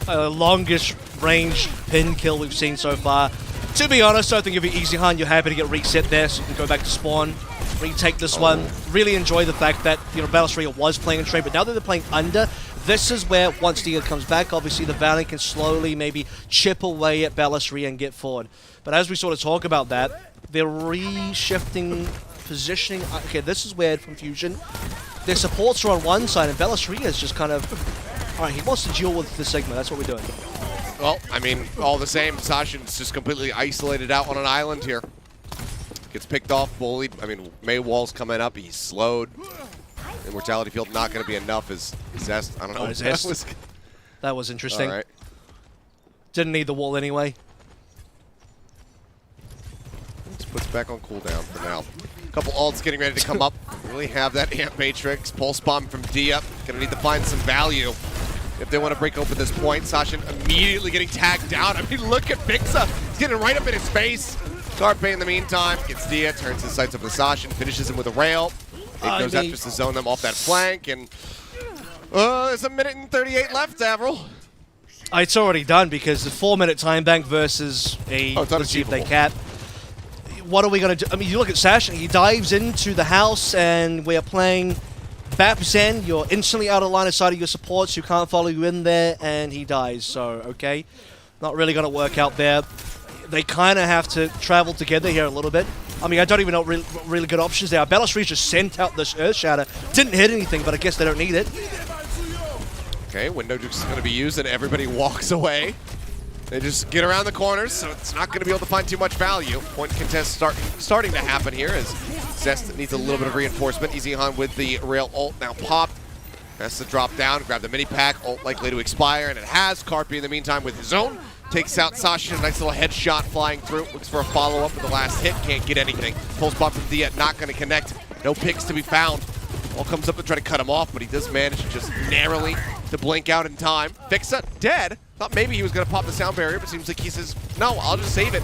Longest range pin kill we've seen so far. To be honest, I think if you're Easy Han, you're happy to get reset there, so you can go back to spawn, retake this one. Really enjoy the fact that, you know, Belastria was playing in trade, but now that they're playing under, this is where, once Dia comes back, obviously the Valiant can slowly maybe chip away at Belastria and get forward. But as we sort of talk about that, they're re-shifting positioning. Okay, this is weird from Fusion. Their supports are on one side, and Belastria is just kind of... Alright, he wants to duel with the Sigma. That's what we're doing. Well, I mean, all the same, Sashin's just completely isolated out on an island here. Gets picked off, bullied. I mean, Maywall's coming up. He's slowed. Immortality Field not going to be enough as Zest. I don't know. That was interesting. All right. Didn't need the wall anyway. Let's back on cooldown for now. A couple ults getting ready to come up. Really have that Amp Matrix. Pulse Bomb from Dia. Gonna need to find some value if they want to break open this point. Sashin immediately getting tagged down. I mean, look at Fixa. He's getting right up in his face. Carpe in the meantime gets Dia, turns his sights over to Sashin, finishes him with a rail. It goes out just to zone them off that flank, and there's 1 minute and 38 left, Avril. It's already done because the 4-minute time bank versus a, let's see if they cap. What are we going to do? I mean, you look at Sashin, he dives into the house, and we are playing BAP Zen. You're instantly out of line of sight of your supports who can't follow you in there, and he dies. So, okay, not really going to work out there. They kind of have to travel together here a little bit. I mean, I don't even know really good options there. Bellatrix just sent out this Earth Shatter. Didn't hit anything, but I guess they don't need it. Okay, window juke is going to be used, and everybody walks away. They just get around the corners, so it's not going to be able to find too much value. Point contest starting to happen here as Zest needs a little bit of reinforcement. EasyHan with the rail ult now popped. Has to drop down, grab the mini pack. Ult likely to expire, and it has. Carpe in the meantime with his own. Takes out Sasha, a nice little headshot flying through. Looks for a follow-up with the last hit. Can't get anything. Pulse bomb from Dia, not going to connect. No picks to be found. All comes up to try to cut him off, but he does manage just narrowly to blink out in time. Fixa dead. Thought maybe he was going to pop the sound barrier, but seems like he says, no, I'll just save it.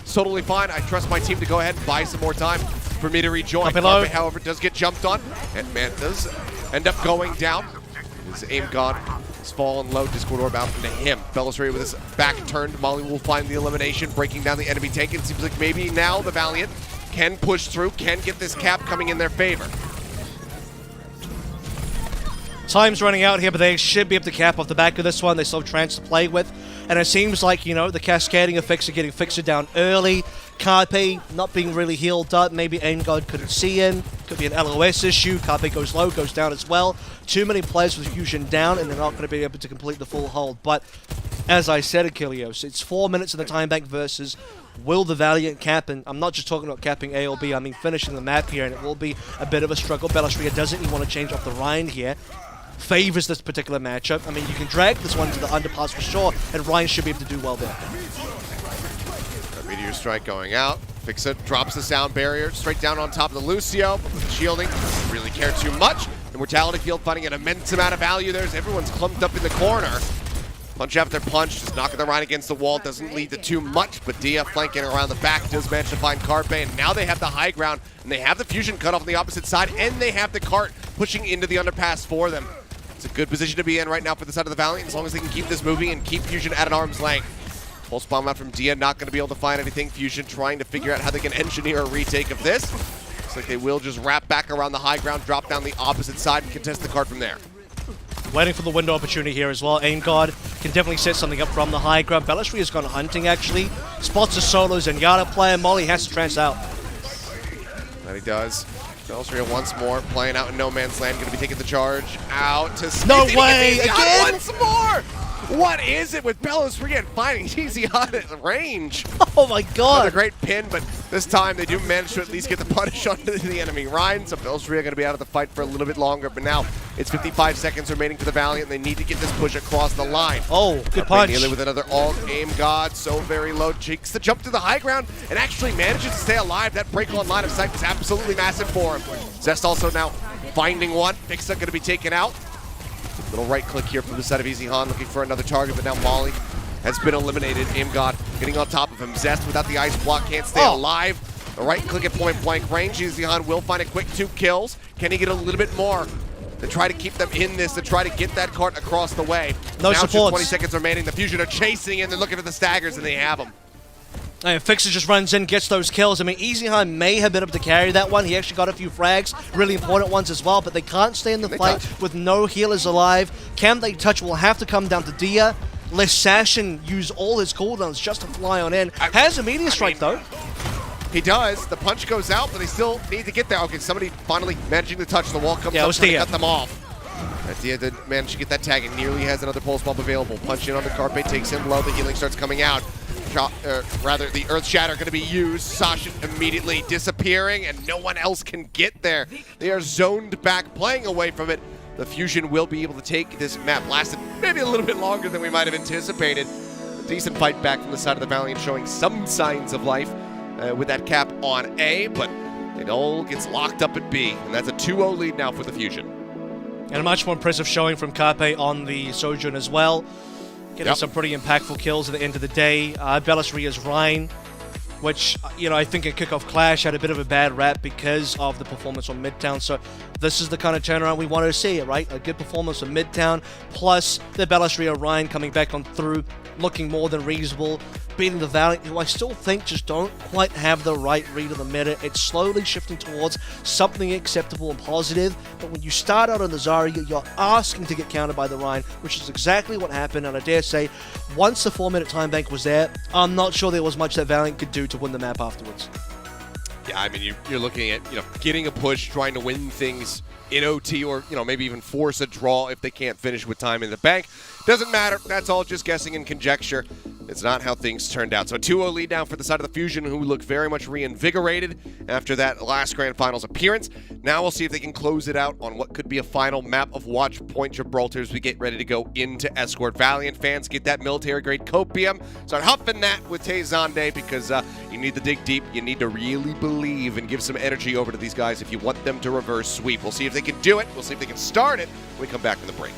It's totally fine. I trust my team to go ahead and buy some more time for me to rejoin. Carpe, however, does get jumped on, and man does end up going down. His aim god is fallen low. Discord orb out into him. Bellatrix with his back turned. Molly will find the elimination, breaking down the enemy tank. It seems like maybe now the Valiant can push through, can get this cap coming in their favor. Time's running out here, but they should be able to cap off the back of this one. They still have Trance to play with. And it seems like, you know, the cascading effects are getting Fixa down early. Carpe not being really healed up. Maybe Aim God couldn't see in. Could be an LOS issue. Carpe goes low, goes down as well. Too many players with Fusion down, and they're not going to be able to complete the full hold. But as I said, Achilleos, it's 4 minutes in the time bank versus will the Valiant cap, and I'm not just talking about capping A or B, I mean finishing the map here, and it will be a bit of a struggle. Bellatrix doesn't even want to change off the Rhine here. Favors this particular matchup. I mean, you can drag this one to the underpass for sure, and Ryan should be able to do well there. Meteor Strike going out. Fixa drops the sound barrier straight down on top of the Lucio. But with the shielding, doesn't really care too much. The Mortality Field finding an immense amount of value there as everyone's clumped up in the corner. Punch after punch, just knocking the Rhine against the wall. Doesn't lead to too much, but Dia flanking around the back does manage to find Carpe, and now they have the high ground, and they have the Fusion cut off on the opposite side, and they have the cart pushing into the underpass for them. It's a good position to be in right now for the side of the Valiant, as long as they can keep this moving and keep Fusion at an arm's length. Pulse bomb out from Dia, not going to be able to find anything. Fusion trying to figure out how they can engineer a retake of this. Looks like they will just wrap back around the high ground, drop down the opposite side, and contest the cart from there. Waiting for the window opportunity here as well. Aim God can definitely set something up from the high ground. Bellatrix has gone hunting, actually. Spots the solos, and Yada player Molly has to trance out. That he does. Bellatrix once more, playing out in no man's land, going to be taking the charge out to... No way! Again? Once more! What is it with Bellatrix finding Easy on at range? Oh my god! Another great pin, but this time they do manage to at least get the punish onto the enemy Rhine, so Bellatrix are going to be out of the fight for a little bit longer, but now it's 55 seconds remaining for the Valiant. They need to get this push across the line. Oh, good punch. Nearly with another alt. Aim God, so very low. Cheeks the jump to the high ground and actually manages to stay alive. That break on line of sight was absolutely massive for him. Zest also now finding one. Fixa going to be taken out. Little right click here from the side of EasyHan, looking for another target, but now Molly has been eliminated. Aim God getting on top of him. Zest without the ice block can't stay alive. The right click at point blank range. EasyHan will find a quick 2 kills. Can he get a little bit more to try to keep them in this, to try to get that cart across the way? No now supports. Just 20 seconds remaining. The Fusion are chasing and they're looking for the staggers, and they have them. And Fixa just runs in, gets those kills. I mean, EasyHan may have been able to carry that one. He actually got a few frags, really important ones as well, but they can't stay in the fight with no healers alive. Can they touch will have to come down to Dia. Let Sashin use all his cooldowns just to fly on in. Has a meteor strike, though. He does. The punch goes out, but they still need to get there. Okay, somebody finally managing to touch. The wall comes up, trying to cut them off. Dia did manage to get that tag and nearly has another pulse bomb available. Punch in on the Carpe, takes him low. The healing starts coming out. Rather, the Earth Shatter going to be used. Sasha immediately disappearing, and no one else can get there. They are zoned back, playing away from it. The Fusion will be able to take this map. Lasted maybe a little bit longer than we might have anticipated. A decent fight back from the side of the Valiant, showing some signs of life. with that cap on A, but it all gets locked up at B, and that's a 2-0 lead now for the Fusion. And a much more impressive showing from Carpe on the Sojourn as well. Getting some pretty impactful kills at the end of the day. Bellasria's Rhine, which, I think a kickoff clash had a bit of a bad rap because of the performance on Midtown. So this is the kind of turnaround we wanted to see, right? A good performance on Midtown, plus the Bellasria Rhine coming back on through, looking more than reasonable, beating the Valiant, who I still think just don't quite have the right read of the meta. It's slowly shifting towards something acceptable and positive, but when you start out on the Zarya, you're asking to get countered by the Rhine, which is exactly what happened, and I dare say, once the 4-minute time bank was there, I'm not sure there was much that Valiant could do to win the map afterwards. Yeah, I mean, you're looking at, getting a push, trying to win things in OT, or, maybe even force a draw if they can't finish with time in the bank. Doesn't matter. That's all just guessing and conjecture. It's not how things turned out. So a 2-0 lead now for the side of the Fusion, who look very much reinvigorated after that last Grand Finals appearance. Now we'll see if they can close it out on what could be a final map of Watch Point Gibraltar as we get ready to go into Escort. Valiant fans, get that military-grade copium. Start huffing that with Tezande, because you need to dig deep. You need to really believe and give some energy over to these guys if you want them to reverse sweep. We'll see if they can do it. We'll see if they can start it when we come back from the break.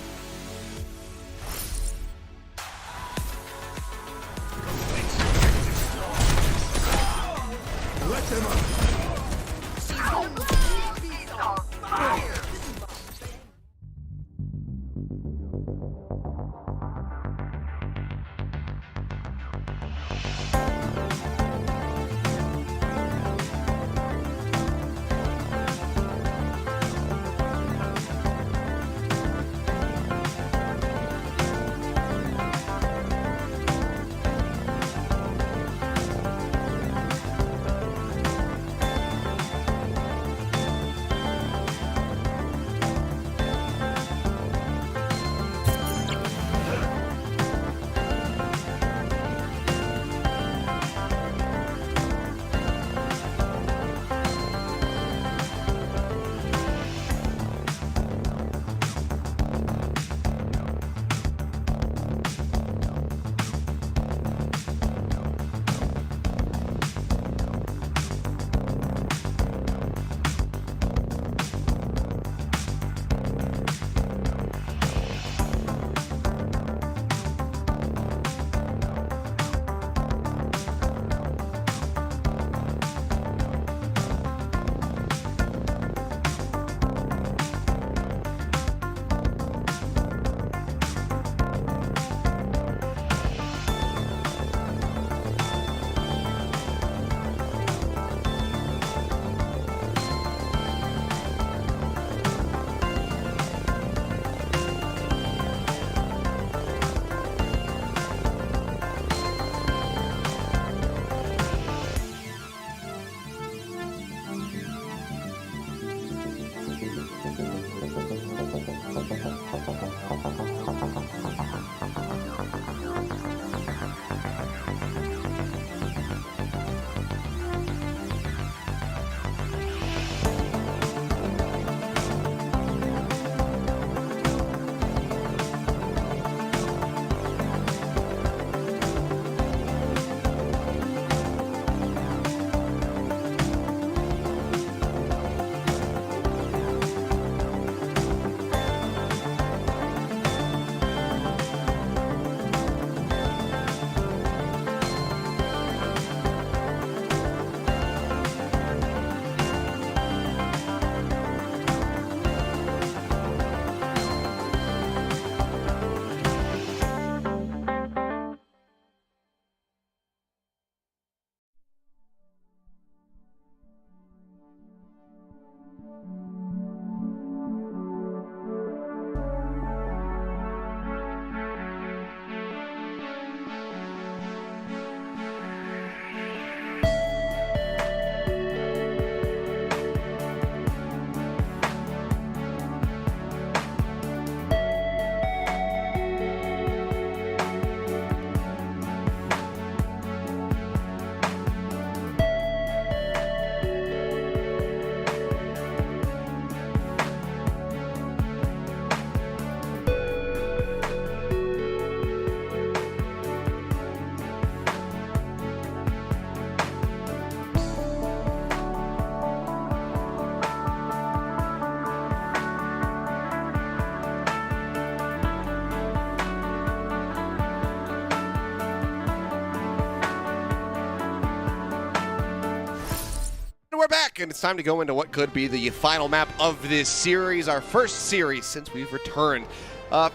we're back, and it's time to go into what could be the final map of this series, our first series since we've returned.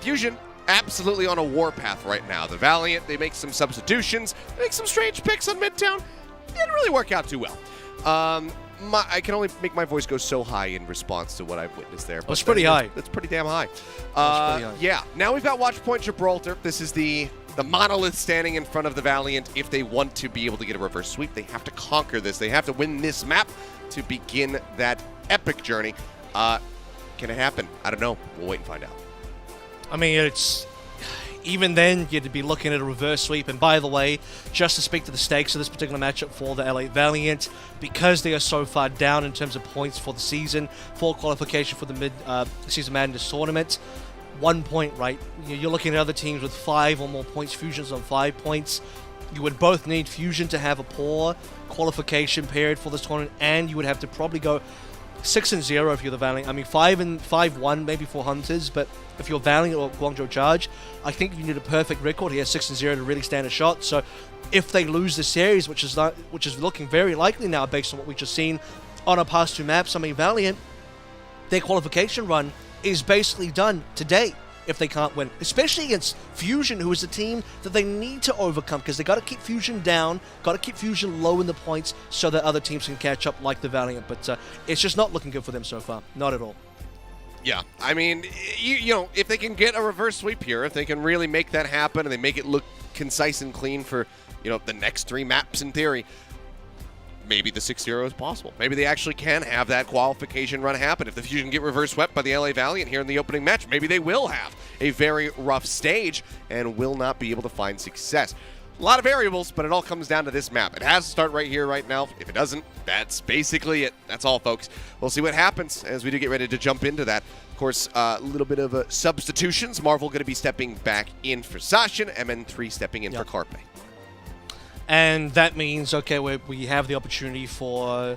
Fusion, absolutely on a warpath right now. The Valiant, they make some substitutions, they make some strange picks on Midtown. Didn't really work out too well. I can only make my voice go so high in response to what I've witnessed there. It's pretty high. That's pretty damn high. Pretty high. Yeah, now we've got Watchpoint Gibraltar. This is the monolith standing in front of the Valiant. If they want to be able to get a reverse sweep, they have to conquer this. They have to win this map to begin that epic journey. Can it happen? I don't know. We'll wait and find out. I mean, even then, you'd be looking at a reverse sweep. And by the way, just to speak to the stakes of this particular matchup for the LA Valiant, because they are so far down in terms of points for the season, for qualification for the Mid-Season Madness tournament, 1 point, right? You're looking at other teams with 5 or more points. Fusion's on 5 points. You would both need Fusion to have a poor qualification period for this tournament, and you would have to probably go 6-0 if you're the Valiant. I mean, 5-1 maybe for Hunters, but if you're Valiant or Guangzhou Charge, I think you need a perfect record here, 6-0, to really stand a shot. So if they lose the series, which is looking very likely now based on what we've just seen on our past 2 maps, I mean, Valiant, their qualification run is basically done today if they can't win, especially against Fusion, who is a team that they need to overcome, because they got to keep Fusion down, got to keep Fusion low in the points so that other teams can catch up like the Valiant. But it's just not looking good for them so far, not at all. Yeah, I mean, you know, if they can get a reverse sweep here, if they can really make that happen and they make it look concise and clean for, you know, the next 3 maps in theory, maybe the 6-0 is possible. Maybe they actually can have that qualification run happen. If the Fusion get reverse swept by the LA Valiant here in the opening match, maybe they will have a very rough stage and will not be able to find success. A lot of variables, but it all comes down to this map. It has to start right here, right now. If it doesn't, that's basically it. That's all, folks. We'll see what happens as we do get ready to jump into that. Of course, a little bit of substitutions. Marvel going to be stepping back in for Sashin, MN3 stepping in for Carpe. And that means, okay, we have the opportunity for...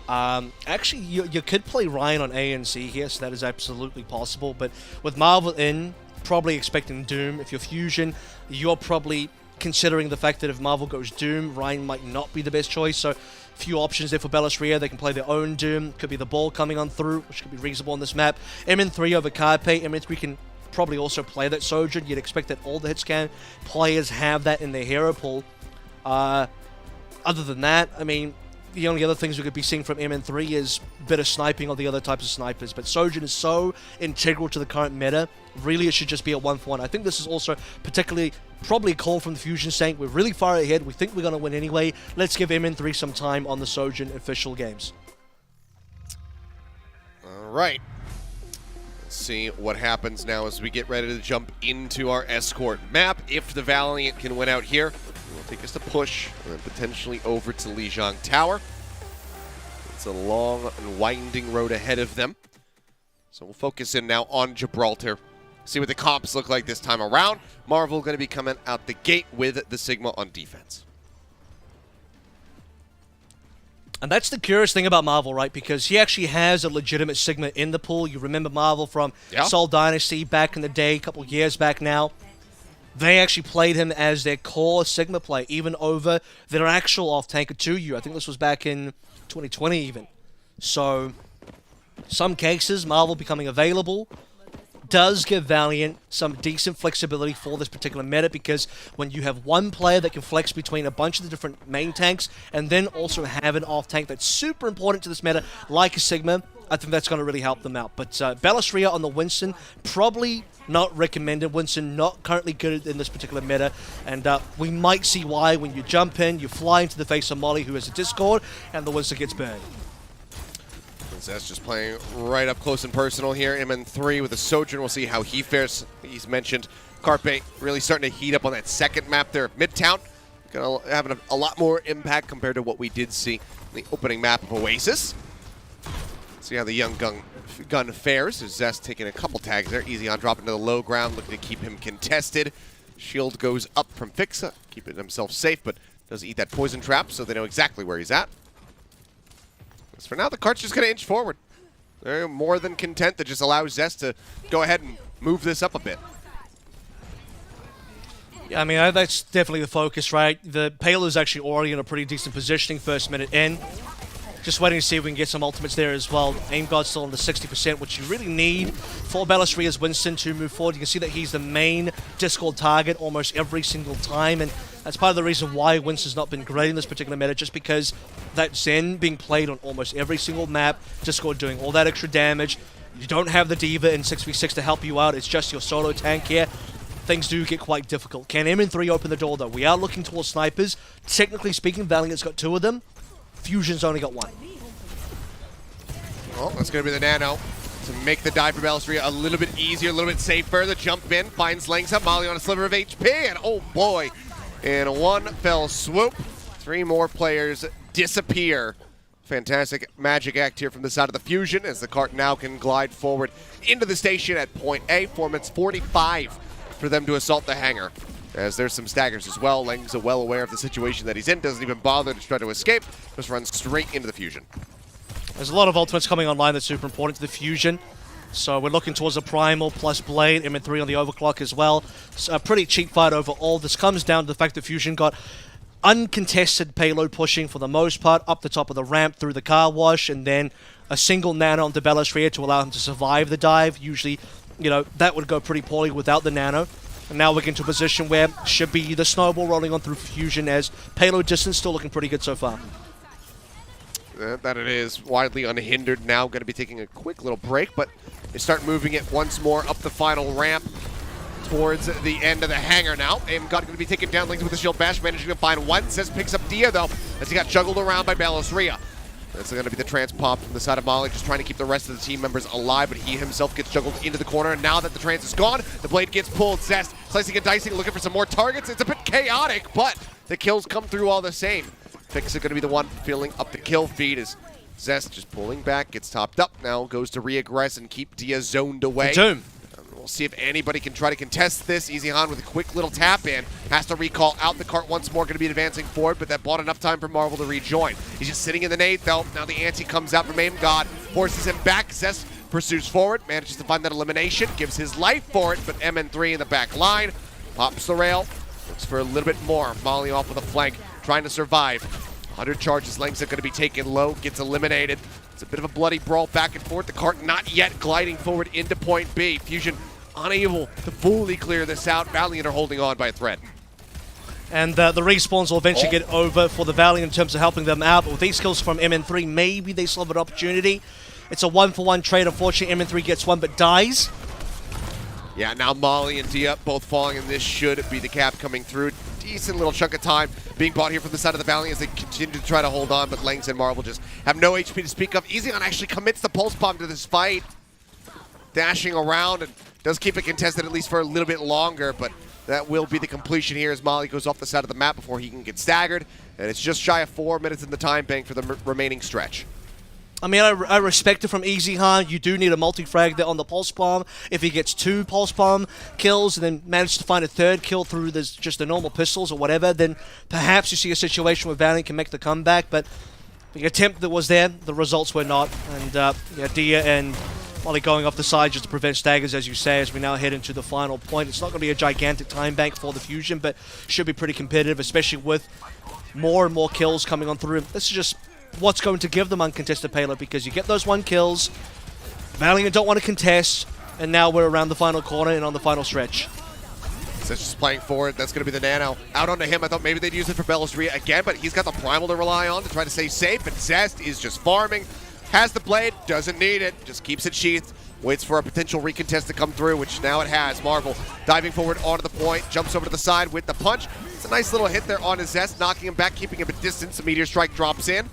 actually, you could play Ryan on A and C here, so that is absolutely possible. But with Marvel in, probably expecting Doom. If you're Fusion, you're probably considering the fact that if Marvel goes Doom, Ryan might not be the best choice. So few options there for Bellisria. They can play their own Doom. Could be the ball coming on through, which could be reasonable on this map. MN3 over Carpe. MN3 can probably also play that Sojourn. You'd expect that all the hitscan players have that in their hero pool. Other than that, I mean, the only other things we could be seeing from MN3 is a bit of sniping or the other types of snipers. But Sojourn is so integral to the current meta. Really, it should just be a 1-for-1. I think this is also particularly probably a call from the Fusion saying we're really far ahead. We think we're going to win anyway. Let's give MN3 some time on the Sojourn official games. All right. Let's see what happens now as we get ready to jump into our escort map. If the Valiant can win out here, it will take us to push and then potentially over to Lijiang Tower. It's a long and winding road ahead of them. So we'll focus in now on Gibraltar. See what the comps look like this time around. Marvel going to be coming out the gate with the Sigma on defense. And that's the curious thing about Marvel, right? Because he actually has a legitimate Sigma in the pool. You remember Marvel from Seoul Dynasty back in the day, a couple years back now. They actually played him as their core Sigma play, even over their actual off-tanker 2U. I think this was back in 2020 even. So, some cases, Marvel becoming available does give Valiant some decent flexibility for this particular meta, because when you have one player that can flex between a bunch of the different main tanks and then also have an off-tank that's super important to this meta, like a Sigma, I think that's going to really help them out. But Bellisria on the Winston, probably not recommended. Winston not currently good in this particular meta, and we might see why when you jump in, you fly into the face of Molly, who has a Discord, and the Winston gets burned. That's just playing right up close and personal here. MN3 with a Sojourn. We'll see how he fares. He's mentioned Carpe really starting to heat up on that second map there. Midtown going to have a lot more impact compared to what we did see in the opening map of Oasis. See how the young gun fares. Zest taking a couple tags there. Easy on dropping to the low ground, looking to keep him contested. Shield goes up from Fixa, keeping himself safe, but does eat that poison trap, so they know exactly where he's at. As for now, the cart's just going to inch forward. They're more than content to just allow Zest to go ahead and move this up a bit. Yeah, I mean, that's definitely the focus, right? The payload's actually already in a pretty decent positioning first minute in. Just waiting to see if we can get some ultimates there as well. Aim guard's still on the 60%, which you really need for Ballasria's Winston to move forward. You can see that he's the main Discord target almost every single time, and that's part of the reason why Winston's not been great in this particular meta, just because that Zen being played on almost every single map, Discord doing all that extra damage. You don't have the Diva in 6v6 to help you out, it's just your solo tank here. Things do get quite difficult. Can MN3 open the door though? We are looking towards snipers. Technically speaking, Valiant's got 2 of them. Fusion's only got 1. Well, that's going to be the Nano to make the dive for Ballasria a little bit easier, a little bit safer. The jump in finds Langsa, Molly on a sliver of HP, and oh boy, in one fell swoop, 3 more players disappear. Fantastic magic act here from the side of the Fusion as the cart now can glide forward into the station at point A. 4 minutes 45 for them to assault the hangar. As there's some staggers as well. Langsa well aware of the situation that he's in, doesn't even bother to try to escape, just runs straight into the Fusion. There's a lot of ultimates coming online that's super important to the Fusion. So we're looking towards a Primal plus Blade, MN3 on the overclock as well. It's a pretty cheap fight overall. This comes down to the fact that Fusion got uncontested payload pushing for the most part, up the top of the ramp through the car wash, and then a single nano onto Ballasria to allow him to survive the dive. Usually, you know, that would go pretty poorly without the nano. And now we're into a position where should be the snowball rolling on through Fusion as payload distance still looking pretty good so far. That it is widely unhindered now. Going to be taking a quick little break, but they start moving it once more up the final ramp towards the end of the hangar now. Aim God going to be taken down, Links with the shield bash, managing to find one. Says picks up Dia though, as he got juggled around by Ballasria. That's going to be the trance pop from the side of Molly, just trying to keep the rest of the team members alive, but he himself gets juggled into the corner, and now that the trance is gone, the blade gets pulled. Zest slicing and dicing, looking for some more targets. It's a bit chaotic, but the kills come through all the same. Fix is going to be the one filling up the kill feed as Zest just pulling back, gets topped up, now goes to re-aggress and keep Dia zoned away. Doom. We'll see if anybody can try to contest this. Easy Han with a quick little tap in. Has to recall out the cart once more. Going to be advancing forward, but that bought enough time for Marvel to rejoin. He's just sitting in the nade though. Now the ante comes out from Aim God. Forces him back. Zest pursues forward. Manages to find that elimination. Gives his life for it, but MN3 in the back line. Pops the rail. Looks for a little bit more. Molly off with a flank. Trying to survive. 100 charges. Langsa going to be taken low. Gets eliminated. It's a bit of a bloody brawl back and forth. The cart not yet gliding forward into point B. Fusion unable to fully clear this out. Valiant are holding on by a thread. And the respawns will eventually get over for the Valiant in terms of helping them out. But with these kills from MN3, maybe they still have an opportunity. It's a 1-for-1 trade. Unfortunately, MN3 gets one but dies. Yeah, now Molly and Dia both falling, and this should be the cap coming through. Decent little chunk of time being bought here from the side of the Valiant as they continue to try to hold on, but Langs and Marvel just have no HP to speak of. Easyon actually commits the pulse bomb to this fight. Dashing around and does keep it contested at least for a little bit longer, but that will be the completion here as Molly goes off the side of the map before he can get staggered. And it's just shy of 4 minutes in the time bank for the remaining stretch. I mean, I respect it from Easy Han. You do need a multi-frag there on the Pulse Bomb. If he gets 2 Pulse Bomb kills and then manages to find a 3rd kill through just the normal pistols or whatever, then perhaps you see a situation where Valiant can make the comeback. But the attempt that was there, the results were not. And yeah, Dia and Molly going off the side just to prevent staggers, as you say, as we now head into the final point. It's not going to be a gigantic time bank for the Fusion, but should be pretty competitive, especially with more and more kills coming on through. This is just what's going to give them uncontested payload, because you get those 1 kills, Valiant don't want to contest, and now we're around the final corner and on the final stretch. So just playing forward, that's going to be the Nano. Out onto him, I thought maybe they'd use it for Ballasria again, but he's got the Primal to rely on to try to stay safe, and Zest is just farming. Has the blade, doesn't need it, just keeps it sheathed, waits for a potential recontest to come through, which now it has. Marvel diving forward onto the point, jumps over to the side with the punch. It's a nice little hit there on his Zest, knocking him back, keeping him at distance. A Meteor Strike drops in.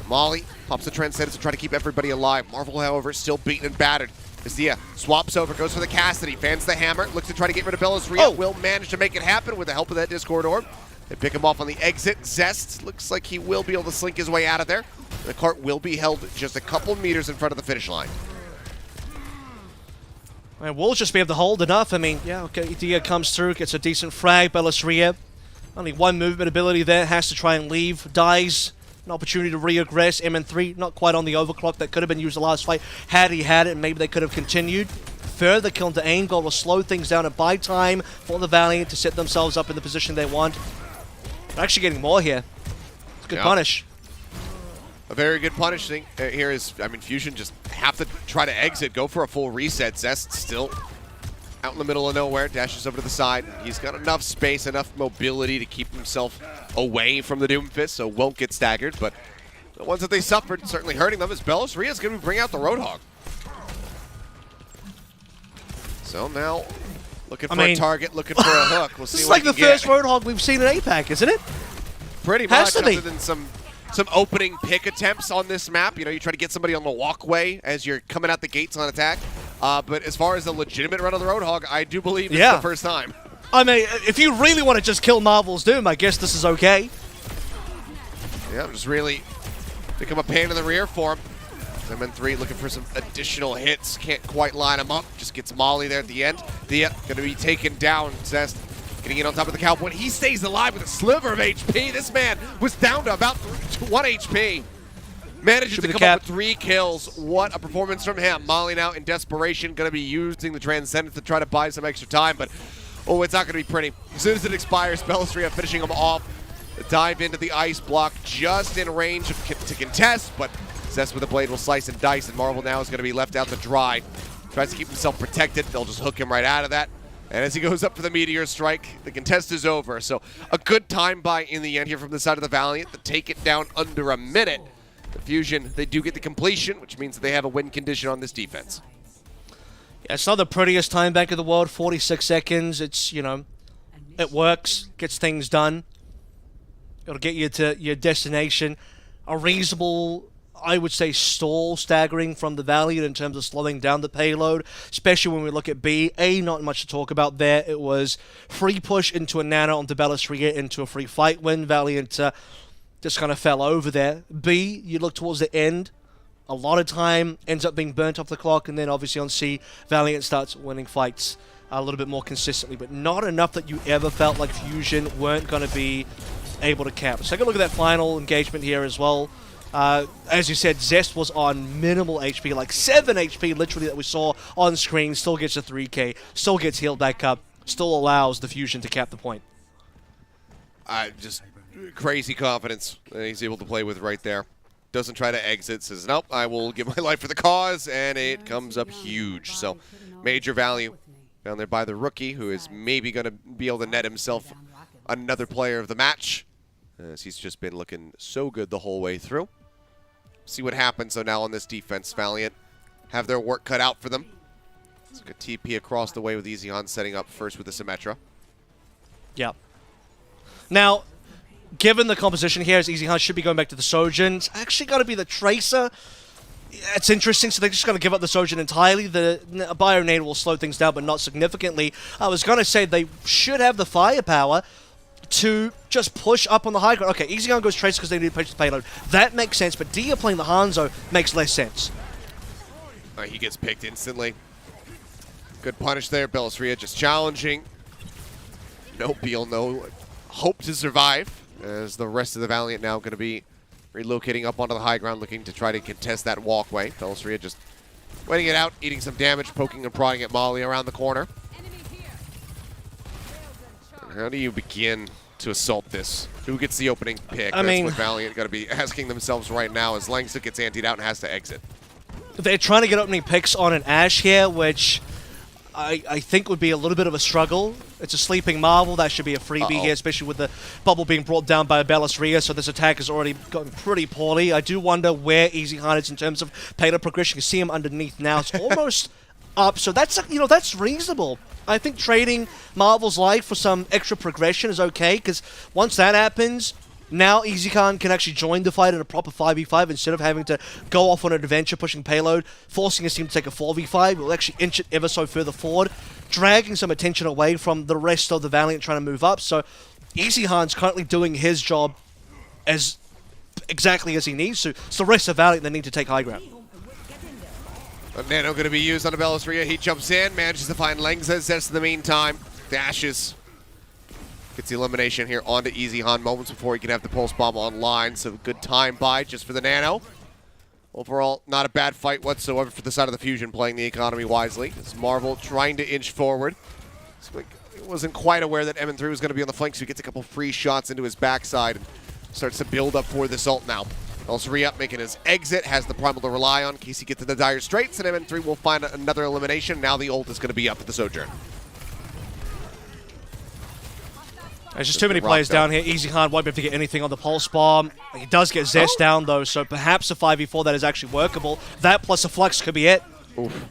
Molly pops the Transcendence to try to keep everybody alive. Marvel, however, is still beaten and battered. Dia swaps over, goes for the Cassidy, fans the hammer, looks to try to get rid of Ballasria. Will manage to make it happen with the help of that Discord Orb. They pick him off on the exit. Zest looks like he will be able to slink his way out of there. The cart will be held just a couple meters in front of the finish line. And we'll just be able to hold enough. I mean, yeah, okay, Dia comes through, gets a decent frag. Ballasria, only 1 movement ability there, has to try and leave, dies. An opportunity to re-aggress. MN3 not quite on the overclock that could have been used the last fight. Had he had it, maybe they could have continued. Further kill into aim goal will slow things down and buy time for the Valiant to set themselves up in the position they want. They're actually getting more here. It's a good punish. A very good punishing here is, I mean, Fusion just have to try to exit, go for a full reset. Zest still out in the middle of nowhere, dashes over to the side. He's got enough space, enough mobility to keep himself away from the Doomfist, so won't get staggered. But the ones that they suffered, certainly hurting them, is Bellis Ria's going to bring out the Roadhog. So now, looking for a target, looking for a hook. We'll see this is what like the first Roadhog we've seen in APAC, isn't it? Pretty much, other than some opening pick attempts on this map. You know, you try to get somebody on the walkway as you're coming out the gates on attack. But as far as a legitimate run of the Roadhog, I do believe it's the first time. I mean, if you really want to just kill Marvel's Doom, I guess this is okay. Yeah, just really become a pain in the rear for him. MN3 looking for some additional hits. Can't quite line him up. Just gets Molly there at the end. Thea going to be taken down. Zest getting in on top of the Cowboy. He stays alive with a sliver of HP. This man was down to about 1 HP. Manages to come up with 3 kills. What a performance from him. Molly now in desperation, going to be using the Transcendence to try to buy some extra time, but oh, it's not going to be pretty. As soon as it expires, Bellis Ria finishing him off. The dive into the ice block, just in range to contest, but Zest with the blade will slice and dice, and Marvel now is going to be left out to dry. Tries to keep himself protected. They'll just hook him right out of that. And as he goes up for the Meteor Strike, the contest is over. So a good time buy in the end here from the side of the Valiant to take it down under a minute. The Fusion, they do get the completion, which means that they have a win condition on this defense. Yeah, it's not the prettiest time back in the world, 46 seconds. It's, you know, it works, gets things done. It'll get you to your destination. A reasonable, I would say, stall staggering from the Valiant in terms of slowing down the payload, especially when we look at B. A, not much to talk about there. It was free push into a nano onto Bellis Ria into a free fight win. Valiant just kind of fell over there. B, you look towards the end, a lot of time ends up being burnt off the clock, and then obviously on C, Valiant starts winning fights a little bit more consistently, but not enough that you ever felt like Fusion weren't going to be able to cap. So take a look at that final engagement here as well. As you said, Zest was on minimal HP, like 7 HP literally that we saw on screen, still gets a 3K, still gets healed back up, still allows the Fusion to cap the point. Just crazy confidence that he's able to play with right there. Doesn't try to exit, says, nope, I will give my life for the cause, and it comes up huge. So major value down there by the rookie, who is maybe going to be able to net himself another player of the match, as he's just been looking so good the whole way through. See what happens, though, now on this defense. Valiant have their work cut out for them. It's like a TP across the way with EasyHan setting up first with the Symmetra. Yeah. Now, given the composition here, as EasyHan should be going back to the Sojourn, it's actually got to be the Tracer. It's interesting, so they're just going to give up the Sojourn entirely. The Bionade will slow things down, but not significantly. I was going to say they should have the firepower to just push up on the high ground. Okay, EasyHan goes Tracer because they need to push the payload. That makes sense, but Dia playing the Hanzo makes less sense. He gets picked instantly. Good punish there. Bellis Ria just challenging. No Beal, no hope to survive, as the rest of the Valiant now going to be relocating up onto the high ground, looking to try to contest that walkway. Bellis Ria just waiting it out, eating some damage, poking and prodding at Molly around the corner. And how do you begin to assault this? Who gets the opening pick? That's what Valiant got to be asking themselves right now, as Langston gets antied out and has to exit. They're trying to get opening picks on an Ashe here, which I think would be a little bit of a struggle. It's a sleeping Marvel. That should be a freebie here, especially with the bubble being brought down by Bellis Ria, so this attack has already gotten pretty poorly. I do wonder where EasyHan is in terms of payload progression. You can see him underneath now. It's almost up, so that's, you know, that's reasonable. I think trading Marvel's life for some extra progression is okay, because once that happens, now EasyHan can actually join the fight in a proper 5v5 instead of having to go off on an adventure pushing payload, forcing his team to take a 4v5. Will actually inch it ever so further forward, dragging some attention away from the rest of the Valiant trying to move up. So EasyHan's currently doing his job as exactly as he needs to. It's the rest of Valiant that need to take high ground. A nano going to be used on the Bellis Ria. He jumps in, manages to find Lengza. Zest in the meantime dashes. Gets the elimination here onto EasyHan moments before he can have the pulse bomb online. So good time buy just for the nano. Overall, not a bad fight whatsoever for the side of the Fusion, playing the economy wisely. It's Marvel trying to inch forward. He wasn't quite aware that MN3 was going to be on the flank, so he gets a couple free shots into his backside and starts to build up for this ult now. Belseria making his exit, has the Primal to rely on in case he gets to the dire straits, and MN3 will find another elimination. Now the ult is going to be up for the Sojourn. There's just too many players down here. Easy Khan won't be able to get anything on the Pulse Bomb. He does get Zest down, though, so perhaps a 5v4 that is actually workable. That plus a Flux could be it. Oof.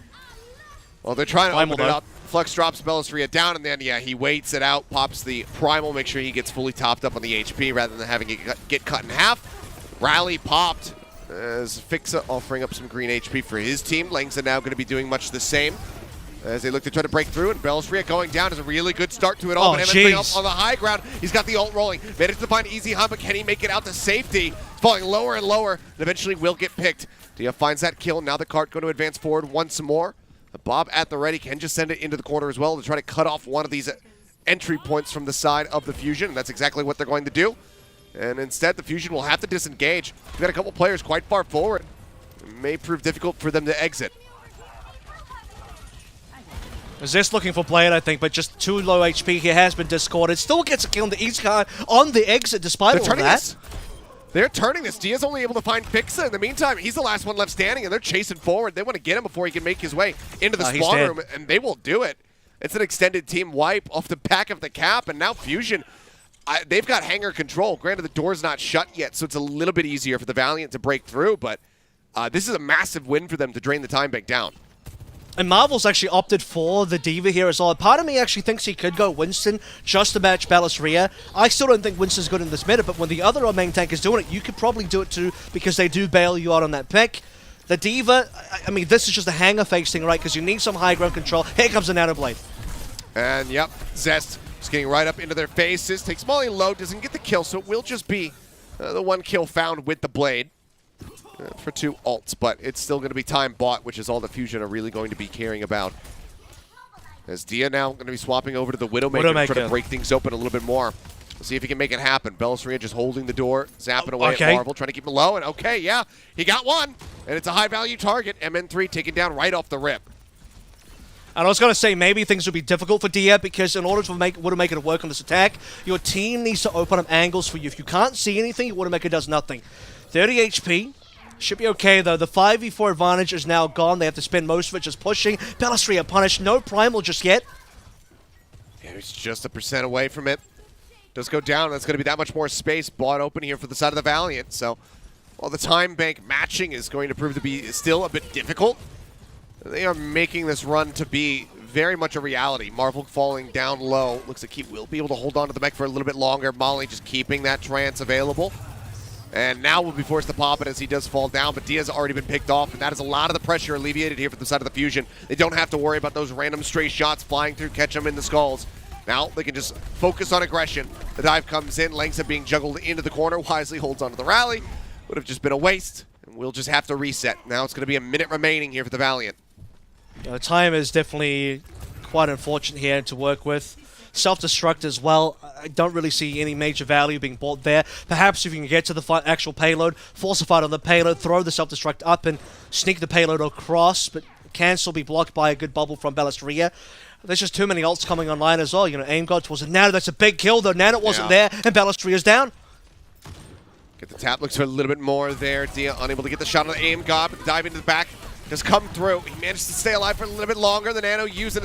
Well, they're trying to open it up. Flux drops Belseria down, and then, yeah, he waits it out, pops the Primal, make sure he gets fully topped up on the HP rather than having it get cut in half. Rally popped as Fixa offering up some green HP for his team. Langsa now going to be doing much the same as they look to try to break through, and Belseria going down is a really good start to it all. Oh, but MN3 up on the high ground. He's got the ult rolling. Managed to find Easy Hunt, but can he make it out to safety? Falling lower and lower, and eventually will get picked. Dia finds that kill. Now the cart going to advance forward once more. Bob at the ready can just send it into the corner as well to try to cut off one of these entry points from the side of the Fusion, and that's exactly what they're going to do. And instead, the Fusion will have to disengage. We've got a couple players quite far forward. It may prove difficult for them to exit. Zest looking for Blade, I think, but just too low HP. He has been discorded. Still gets a kill on the East Card on the exit despite all of that. They're turning this. Dia's only able to find Fixa. In the meantime, he's the last one left standing, and they're chasing forward. They want to get him before he can make his way into the spawn room, and they will do it. It's an extended team wipe off the back of the cap, and now Fusion, they've got hangar control. Granted, the door's not shut yet, so it's a little bit easier for the Valiant to break through, but this is a massive win for them to drain the time bank down. And Marvel's actually opted for the D.Va here as well. Part of me actually thinks he could go Winston just to match Belseria. I still don't think Winston's good in this meta, but when the other main tank is doing it, you could probably do it too because they do bail you out on that pick. The D.Va, I mean, this is just a hanger face thing, right? Because you need some high ground control. Here comes the Nano Blade. And yep, Zest just getting right up into their faces. Takes Molly low, doesn't get the kill, so it will just be the one kill found with the Blade. For 2 ults, but it's still going to be time bought, which is all the Fusion are really going to be caring about. As Dia now going to be swapping over to the Widowmaker to try to break things open a little bit more. We'll see if he can make it happen. Belseria just holding the door, zapping away at Marvel, trying to keep him low, and okay, yeah, he got one, and it's a high-value target. MN3 taken down right off the rip. And I was going to say, maybe things would be difficult for Dia because in order to make Widowmaker work on this attack, your team needs to open up angles for you. If you can't see anything, Widowmaker does nothing. 30 HP. Should be okay, though. The 5v4 advantage is now gone. They have to spend most of it just pushing. Belseria punished. No Primal just yet. Yeah, he's just 1% away from it. Does go down. That's going to be that much more space bought open here for the side of the Valiant. So, while the time bank matching is going to prove to be still a bit difficult, they are making this run to be very much a reality. Marvel falling down low. Looks like he will be able to hold on to the mech for a little bit longer. Molly just keeping that trance available. And now will be forced to pop it as he does fall down, but Dia's already been picked off, and that is a lot of the pressure alleviated here for the side of the Fusion. They don't have to worry about those random stray shots flying through, catch them in the skulls. Now they can just focus on aggression. The dive comes in, Langsa being juggled into the corner, wisely holds onto the rally. Would have just been a waste, and we'll just have to reset. Now it's going to be a minute remaining here for the Valiant. The time is definitely quite unfortunate here to work with. Self-destruct as well. I don't really see any major value being bought there. Perhaps if you can get to the actual payload, force a fight on the payload, throw the self-destruct up and sneak the payload across, but can still be blocked by a good bubble from Belseria. There's just too many ults coming online as well. You know, aim god towards it. Nano, that's a big kill though. Nano wasn't there, and Beleseria's down. Get the tap, looks for a little bit more there. Dia unable to get the shot on the aim god, but dive into the back. Just come through. He managed to stay alive for a little bit longer. The Nano using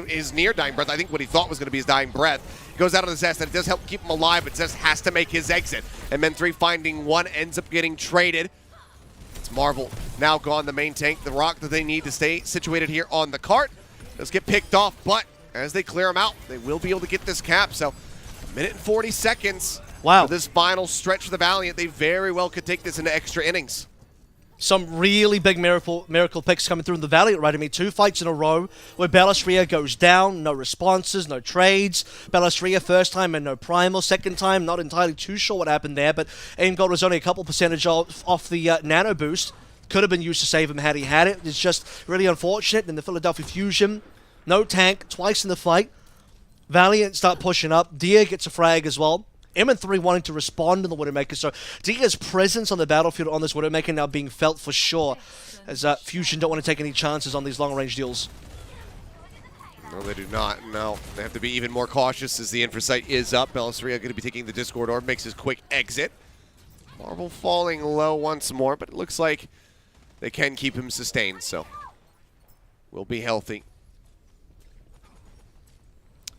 his near dying breath. I think what he thought was going to be his dying breath. He goes out on the Zest, and it does help keep him alive, but Zest has to make his exit. And MN3 finding one ends up getting traded. It's Marvel now gone, the main tank, the rock that they need to stay situated here on the cart. Does get picked off, but as they clear him out, they will be able to get this cap. So, a minute and 40 seconds for this final stretch for the Valiant. They very well could take this into extra innings. Some really big miracle picks coming through in the Valiant, right? I mean, 2 fights in a row where Belseria goes down, no responses, no trades. Belseria first time and no Primal. Second time, not entirely too sure what happened there, but aim god was only a couple percentage off the Nano boost. Could have been used to save him had he had it. It's just really unfortunate. In the Philadelphia Fusion, no tank, twice in the fight. Valiant start pushing up. Dia gets a frag as well. MN3 wanting to respond to the Widowmaker, so Dia's presence on the battlefield on this Widowmaker now being felt for sure, as Fusion don't want to take any chances on these long-range deals. No, they do not. No, they have to be even more cautious as the Infrasight is up. Belseria going to be taking the Discord Orb, makes his quick exit. Marvel falling low once more, but it looks like they can keep him sustained, so we'll be healthy.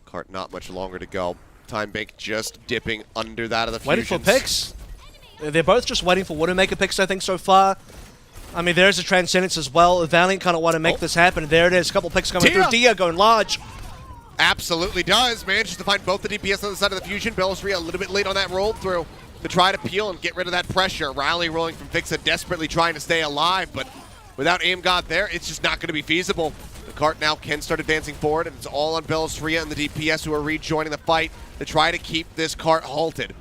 Cart not much longer to go. Time bank just dipping under that of the Waiting Fusions. for picks. They're both just waiting for Widowmaker picks, I think, so far. I mean, there's a Transcendence as well. Valiant kind of want to make this happen. There it is. A couple picks coming through. Dia going large. Absolutely does. Manages to find both the DPS on the side of the Fusion. Bellisria a little bit late on that roll through to try to peel and get rid of that pressure. Rally rolling from Fixa, desperately trying to stay alive, but without Aim God there, it's just not going to be feasible. The cart now can start advancing forward, and it's all on Bellisria and the DPS who are rejoining the fight to try to keep this cart halted.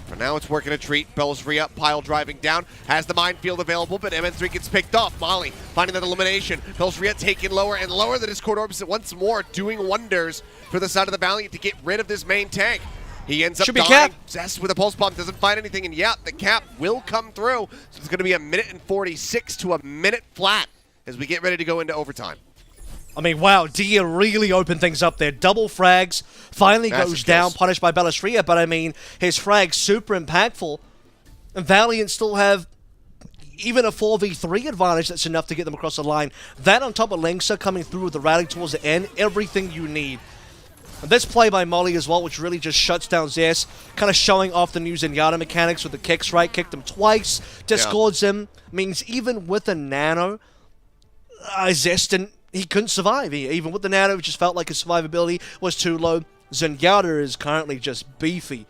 For now, it's working a treat. Bellisria pile driving down, has the minefield available, but MN3 gets picked off. Molly finding that elimination. Bellisria taking lower and lower. The Discord Orbs once more doing wonders for the side of the Valiant to get rid of this main tank. He ends up dying. Zest with a pulse bomb, doesn't find anything, and yeah, the cap will come through. So it's going to be 1:46 to a minute flat as we get ready to go into overtime. I mean, wow, Dia really opened things up there. Double frags, finally goes down, punished by Bellisria, but I mean, his frag's super impactful. And Valiant still have even a 4v3 advantage that's enough to get them across the line. That on top of Lengsa coming through with the rally towards the end, everything you need. And this play by Molly as well, which really just shuts down Zest, kind of showing off the new Zenyatta mechanics with the kicks, right? Kicked him twice, discords him. Means even with a nano, Zest he couldn't survive. Even with the nano, it just felt like his survivability was too low. Zenyatta is currently just beefy.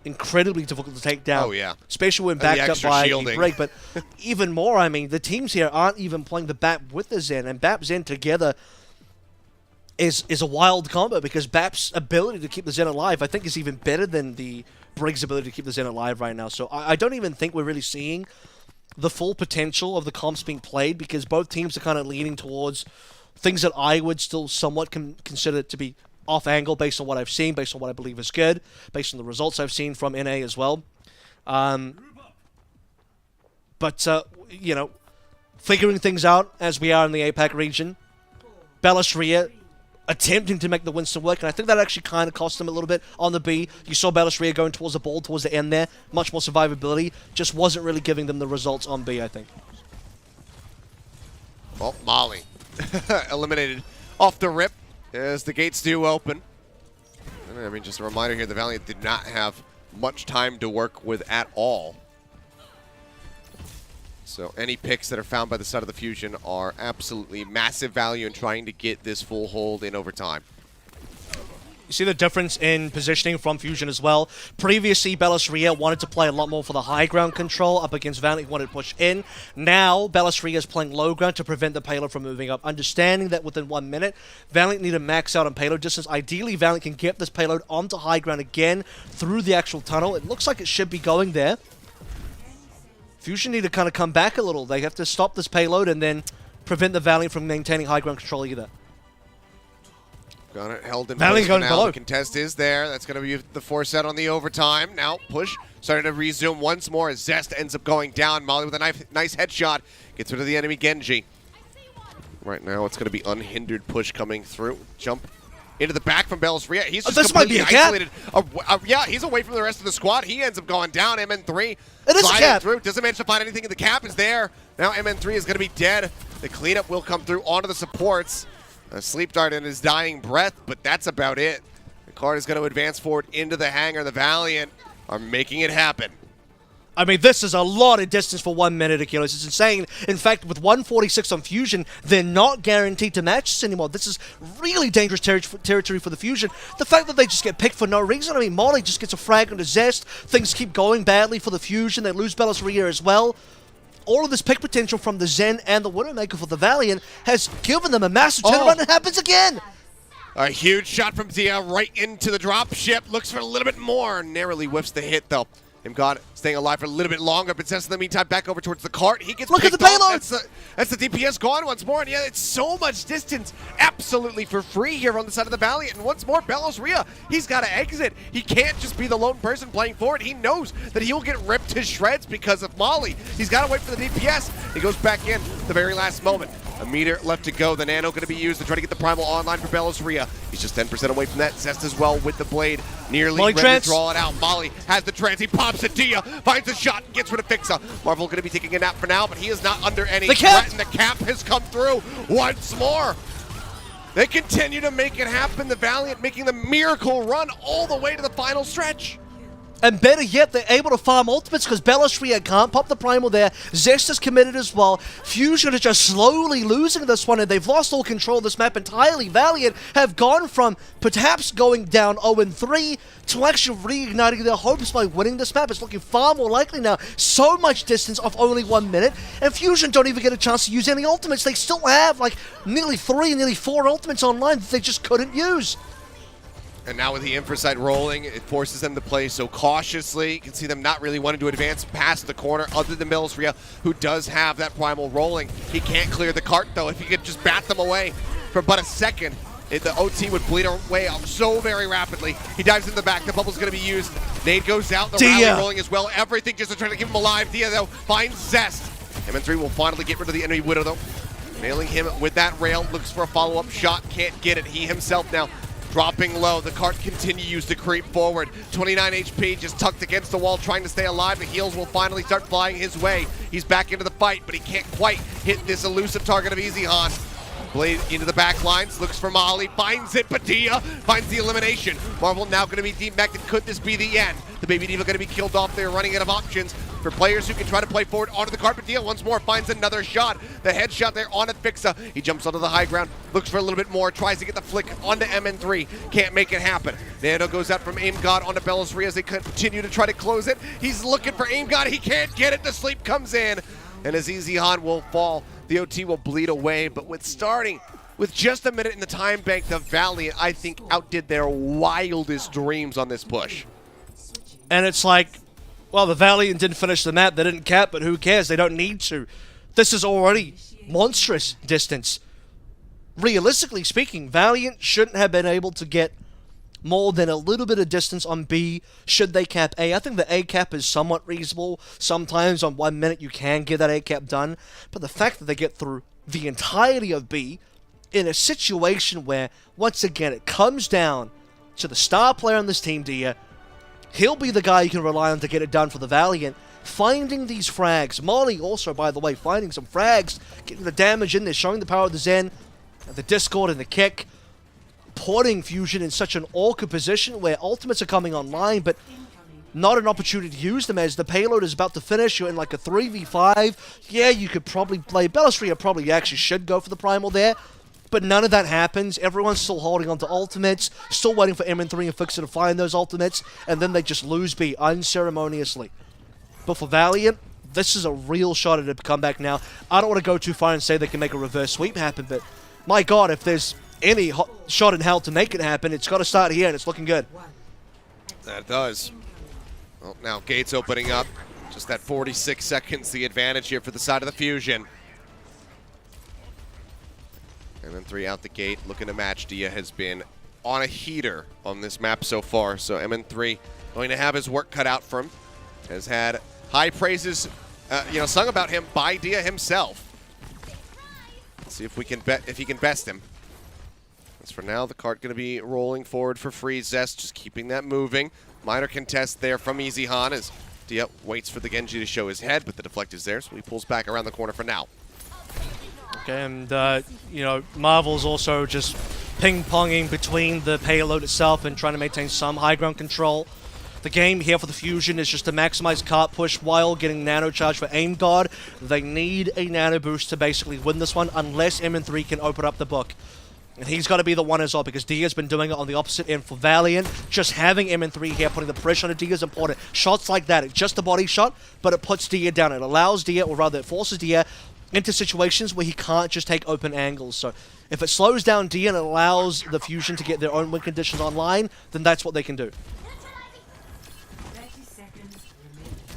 Incredibly difficult to take down. Oh, yeah. Especially when backed up by shielding. a break. But even more, I mean, the teams here aren't even playing the BAP with the Zen. And BAP Zen together is a wild combo because BAP's ability to keep the Zen alive, I think, is even better than the Briggs' ability to keep the Zen alive right now. So I don't even think we're really seeing the full potential of the comps being played because both teams are kind of leaning towards things that I would still somewhat consider to be off-angle based on what I've seen, based on what I believe is good, based on the results I've seen from NA as well. You know, figuring things out as we are in the APAC region. Bellisria attempting to make the Winston work, and I think that actually kind of cost them a little bit on the B. You saw Bellisria going towards the ball, towards the end there. Much more survivability. Just wasn't really giving them the results on B, I think. Well, Molly eliminated off the rip as the gates do open. I mean, just a reminder here, the Valiant did not have much time to work with at all. So any picks that are found by the side of the Fusion are absolutely massive value in trying to get this full hold in overtime. You see the difference in positioning from Fusion as well. Previously, Bellisria wanted to play a lot more for the high ground control up against Valiant, wanted to push in. Now, Bellisria is playing low ground to prevent the payload from moving up. Understanding that within 1 minute, Valiant need to max out on payload distance. Ideally, Valiant can get this payload onto high ground again through the actual tunnel. It looks like it should be going there. Fusion need to kind of come back a little. They have to stop this payload and then prevent the Valiant from maintaining high ground control either. Got it held in Valiant place going now. below. The contest is there. That's going to be the force set on the overtime. Now, push. Starting to resume once more as Zest ends up going down. Molly with a nice headshot. Gets rid of the enemy Genji. Right now, it's going to be unhindered push coming through. Jump into the back from Bellisria. He's just completely isolated. Yeah, he's away from the rest of the squad. He ends up going down. MN3 it is a cap. Through. Doesn't manage to find anything, and the cap is there. Now MN3 is going to be dead. The cleanup will come through onto the supports. A sleep dart in his dying breath, but that's about it. The card is going to advance forward into the hangar. The Valiant are making it happen. I mean, this is a lot of distance for 1 minute, Achilles. It's insane. In fact, with 146 on Fusion, they're not guaranteed to match this anymore. This is really dangerous territory for the Fusion. The fact that they just get picked for no reason. I mean, Molly just gets a frag into Zest. Things keep going badly for the Fusion. They lose Bellisria as well. All of this pick potential from the Zen and the Widowmaker for the Valiant has given them a massive turnaround. It happens again. A huge shot from Dia right into the drop ship. Looks for a little bit more. Narrowly whiffs the hit, though. God staying alive for a little bit longer, but Zest in the meantime back over towards the cart. He gets Look at the payload. That's the DPS gone once more, and yeah, it's so much distance absolutely for free here on the side of the Valiant. And once more, Bellisria, he's got to exit. He can't just be the lone person playing forward. He knows that he will get ripped to shreds because of Molly. He's got to wait for the DPS. He goes back in the very last moment. A meter left to go. The Nano going to be used to try to get the Primal online for Bellisria. He's just 10% away from that. Zest as well with the blade. Nearly Molly ready trans. to draw it out. Molly has the trans. He pops it. Dia finds a shot and gets rid of Fixa. Marvel going to be taking a nap for now, but he is not under any threat, and the cap has come through once more. They continue to make it happen. The Valiant making the miracle run all the way to the final stretch. And better yet, they're able to farm ultimates because Bellisria can't pop the Primal there. Zest is committed as well. Fusion is just slowly losing this one, and they've lost all control of this map entirely. Valiant have gone from perhaps going down 0-3 to actually reigniting their hopes by winning this map. It's looking far more likely now. So much distance off only 1 minute, and Fusion don't even get a chance to use any ultimates. They still have like nearly 4 ultimates online that they just couldn't use. And now with the Infrasight rolling, it forces them to play so cautiously. You can see them not really wanting to advance past the corner other than Bellisria, who does have that Primal rolling. He can't clear the cart, though. If he could just bat them away for but a second, the OT would bleed away so very rapidly. He dives in the back. The bubble's going to be used. Nade goes out. The rally rolling as well. Everything just to try to keep him alive. Dia, though, finds Zest. MN3 will finally get rid of the enemy Widow, though. Nailing him with that rail. Looks for a follow-up shot. Can't get it. He himself now dropping low. The cart continues to creep forward. 29 HP just tucked against the wall, trying to stay alive. The heals will finally start flying his way. He's back into the fight, but he can't quite hit this elusive target of Easyhan. Blade into the back lines, looks for Molly, finds it, but Dia finds the elimination. Marvel now going to be demected. Could this be the end? The Baby Diva going to be killed off. They're running out of options for players who can try to play forward onto the carpet. Dia once more finds another shot. The headshot there on Fixa. He jumps onto the high ground, looks for a little bit more, tries to get the flick onto MN3. Can't make it happen. Nano goes out from Aim God onto Bellisria as they continue to try to close it. He's looking for Aim God. He can't get it. The sleep comes in. And as Easyhan will fall, the OT will bleed away. But with just a minute in the time bank, the Valiant, I think, outdid their wildest dreams on this push. And it's like, well, the Valiant didn't finish the map, they didn't cap, but who cares? They don't need to. This is already monstrous distance. Realistically speaking, Valiant shouldn't have been able to get more than a little bit of distance on B should they cap A. I think the A cap is somewhat reasonable. Sometimes on 1 minute you can get that A cap done, but the fact that they get through the entirety of B in a situation where, once again, it comes down to the star player on this team, Dia. He'll be the guy you can rely on to get it done for the Valiant. Finding these frags. Molly also, by the way, finding some frags, getting the damage in there, showing the power of the Zen, the Discord and the kick, putting Fusion in such an awkward position where ultimates are coming online, but not an opportunity to use them as the payload is about to finish. You're in like a 3v5. Yeah, you could probably play Bellisria, probably actually should go for the Primal there. But none of that happens. Everyone's still holding on to ultimates, still waiting for MN3 and Fixer to find those ultimates, and then they just lose B unceremoniously. But for Valiant, this is a real shot at a comeback now. I don't want to go too far and say they can make a reverse sweep happen, but my God, if there's any shot in hell to make it happen, it's got to start here, and it's looking good. That does. Well, now gates opening up. Just that 46 seconds, the advantage here for the side of the Fusion. MN3 out the gate, looking to match. Dia has been on a heater on this map so far, so MN3 going to have his work cut out for him. Has had high praises, sung about him by Dia himself. Let's see if we can if he can best him. As for now, the cart going to be rolling forward for free. Zest just keeping that moving. Minor contest there from Easyhan as Dia waits for the Genji to show his head, but the deflect is there, so he pulls back around the corner for now. Okay, and, Marvel's also just ping-ponging between the payload itself and trying to maintain some high ground control. The game here for the Fusion is just to maximize cart push while getting nano charge for Aim God. They need a nano boost to basically win this one unless MN3 can open up the book. And he's got to be the one as well because Dia's been doing it on the opposite end for Valiant. Just having MN3 here, putting the pressure on Dia is important. Shots like that, it's just a body shot, but it puts Dia down. It allows Dia, or rather it forces Dia into situations where he can't just take open angles. So if it slows down Dia and allows the Fusion to get their own win conditions online, then that's what they can do.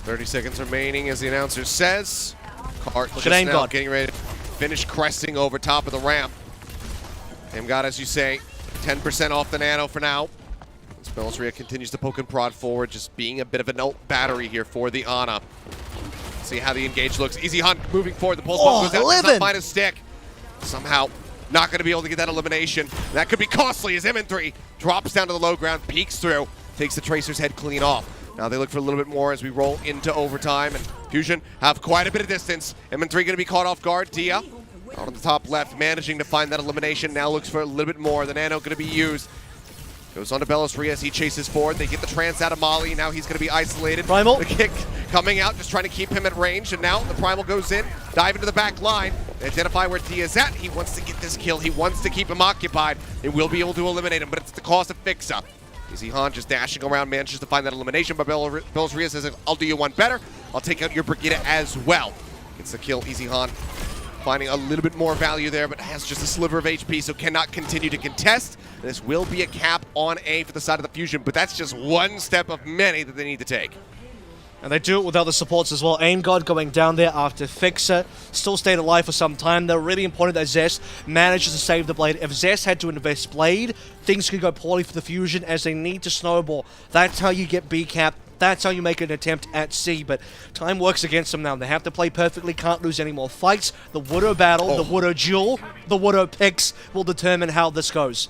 30 seconds remaining as the announcer says. Cart just Aim now God getting ready to finish cresting over top of the ramp. Aim God, as you say, 10% off the nano for now. Bellisria continues to poke and prod forward, just being a bit of an ult battery here for the Ana. See how the engage looks. Easyhan moving forward. The pulse bomb goes out. Does not find a stick. somehow not going to be able to get that elimination. That could be costly as MN3 drops down to the low ground, peeks through, takes the Tracer's head clean off. Now they look for a little bit more as we roll into overtime, and Fusion have quite a bit of distance. MN3 going to be caught off guard. Dia out on the top left, managing to find that elimination. Now looks for a little bit more. The nano going to be used. Goes on to Bellisri as he chases forward. They get the trance out of Molly. Now he's going to be isolated. Primal. The kick coming out, just trying to keep him at range. And now the Primal goes in, dive into the back line. They identify where Dia's at. He wants to get this kill. He wants to keep him occupied. They will be able to eliminate him, but it's at the cost of Fix-Up. Easy Han just dashing around, manages to find that elimination, but Bellisri says, I'll do you one better. I'll take out your Brigitte as well. Gets the kill, Easy Han. Finding a little bit more value there, but has just a sliver of HP, so cannot continue to contest. This will be a cap on A for the side of the Fusion, but that's just one step of many that they need to take. And they do it without the supports as well. Aim God going down there after Fixer. Still stayed alive for some time. They're really important that Zest manages to save the Blade. If Zest had to invest Blade, things could go poorly for the Fusion as they need to snowball. That's how you get B cap. That's how you make an attempt at C, but time works against them now. They have to play perfectly, can't lose any more fights. The Widow battle, the Widow duel, the Widow picks will determine how this goes.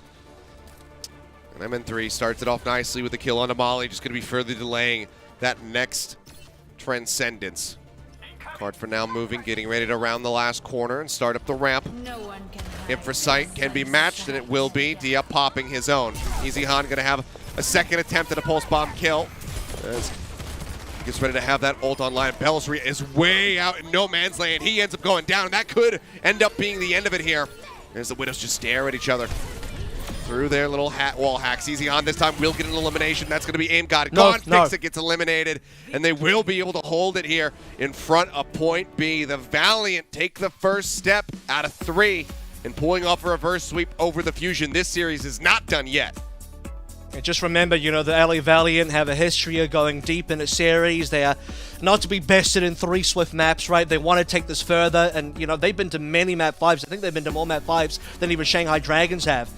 And MN3 starts it off nicely with the kill on Molly, just going to be further delaying that next Transcendence. Card for now moving, getting ready to round the last corner and start up the ramp. No one can Infrasight can be matched, and it will be. Dia popping his own. Easy Han going to have a second attempt at a pulse bomb kill. As he gets ready to have that ult online. Bellisri is way out in no man's land. He ends up going down, and that could end up being the end of it here. As the Widows just stare at each other through their little wall hacks. Easy On this time will get an elimination. That's going to be Aim God. Fix-It gets eliminated, and they will be able to hold it here in front of point B. The Valiant take the first step out of 3 in pulling off a reverse sweep over the Fusion. This series is not done yet. And just remember, you know, the LA Valiant have a history of going deep in a series. They are not to be bested in 3 Swift maps, right? They want to take this further, and, you know, they've been to many map 5s. I think they've been to more map 5s than even Shanghai Dragons have.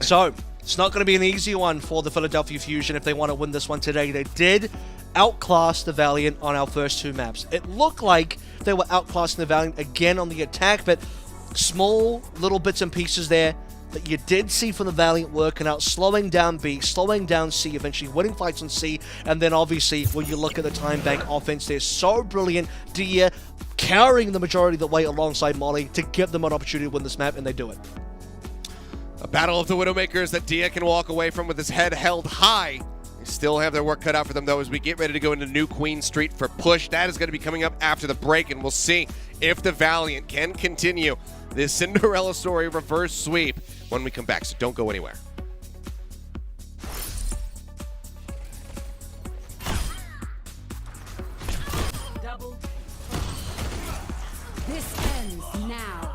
So, it's not going to be an easy one for the Philadelphia Fusion if they want to win this one today. They did outclass the Valiant on our first 2 maps. It looked like they were outclassing the Valiant again on the attack, but small little bits and pieces there that you did see from the Valiant working out, slowing down B, slowing down C, eventually winning fights on C, and then obviously when you look at the time bank offense, they're so brilliant. Dia carrying the majority of the way alongside Molly to give them an opportunity to win this map, and they do it. A battle of the Widowmakers that Dia can walk away from with his head held high. They still have their work cut out for them, though, as we get ready to go into New Queen Street for push. That is going to be coming up after the break, and we'll see if the Valiant can continue this Cinderella story reverse sweep when we come back, so don't go anywhere. This ends now.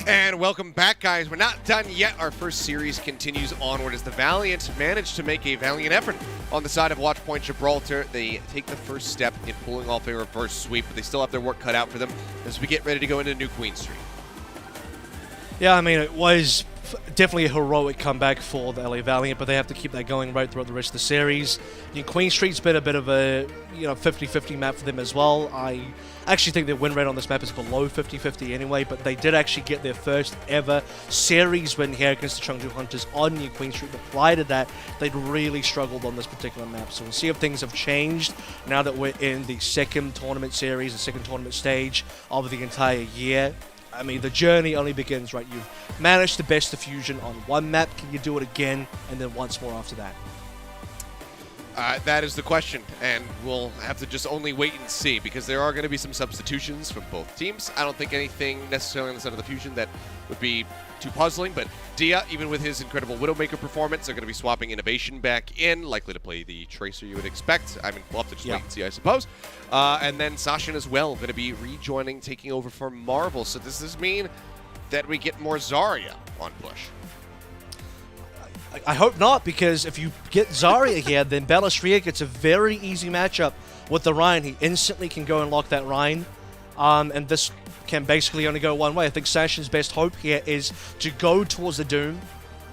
And welcome back, guys. We're not done yet. Our first series continues onward as the Valiant managed to make a valiant effort on the side of Watchpoint Gibraltar. They take the first step in pulling off a reverse sweep, but they still have their work cut out for them as we get ready to go into New Queen Street. Yeah, I mean, it was definitely a heroic comeback for the LA Valiant, but they have to keep that going right throughout the rest of the series. Queen Street's been a bit of a 50-50 map for them as well. I actually think their win rate on this map is below 50-50 anyway, but they did actually get their first ever series win here against the Chengdu Hunters on New Queen Street, but prior to that, they'd really struggled on this particular map. So we'll see if things have changed now that we're in the second tournament series, the second tournament stage of the entire year. I mean, the journey only begins, right? You've managed to best the Fusion on one map. Can you do it again, and then once more after that? That is the question, and we'll have to just only wait and see, because there are going to be some substitutions from both teams. I don't think anything necessarily on the side of the Fusion that would be too puzzling, but Dia, even with his incredible Widowmaker performance, are going to be swapping Innovation back in, likely to play the Tracer you would expect. I mean, we'll have to just wait and see, I suppose. And then Sashin as well, going to be rejoining, taking over for Marvel. So does this mean that we get more Zarya on push? I hope not, because if you get Zarya here, then Bellastria gets a very easy matchup with the Rhine. He instantly can go and lock that Rhine, and this can basically only go one way. I think Sashin's best hope here is to go towards the Doom,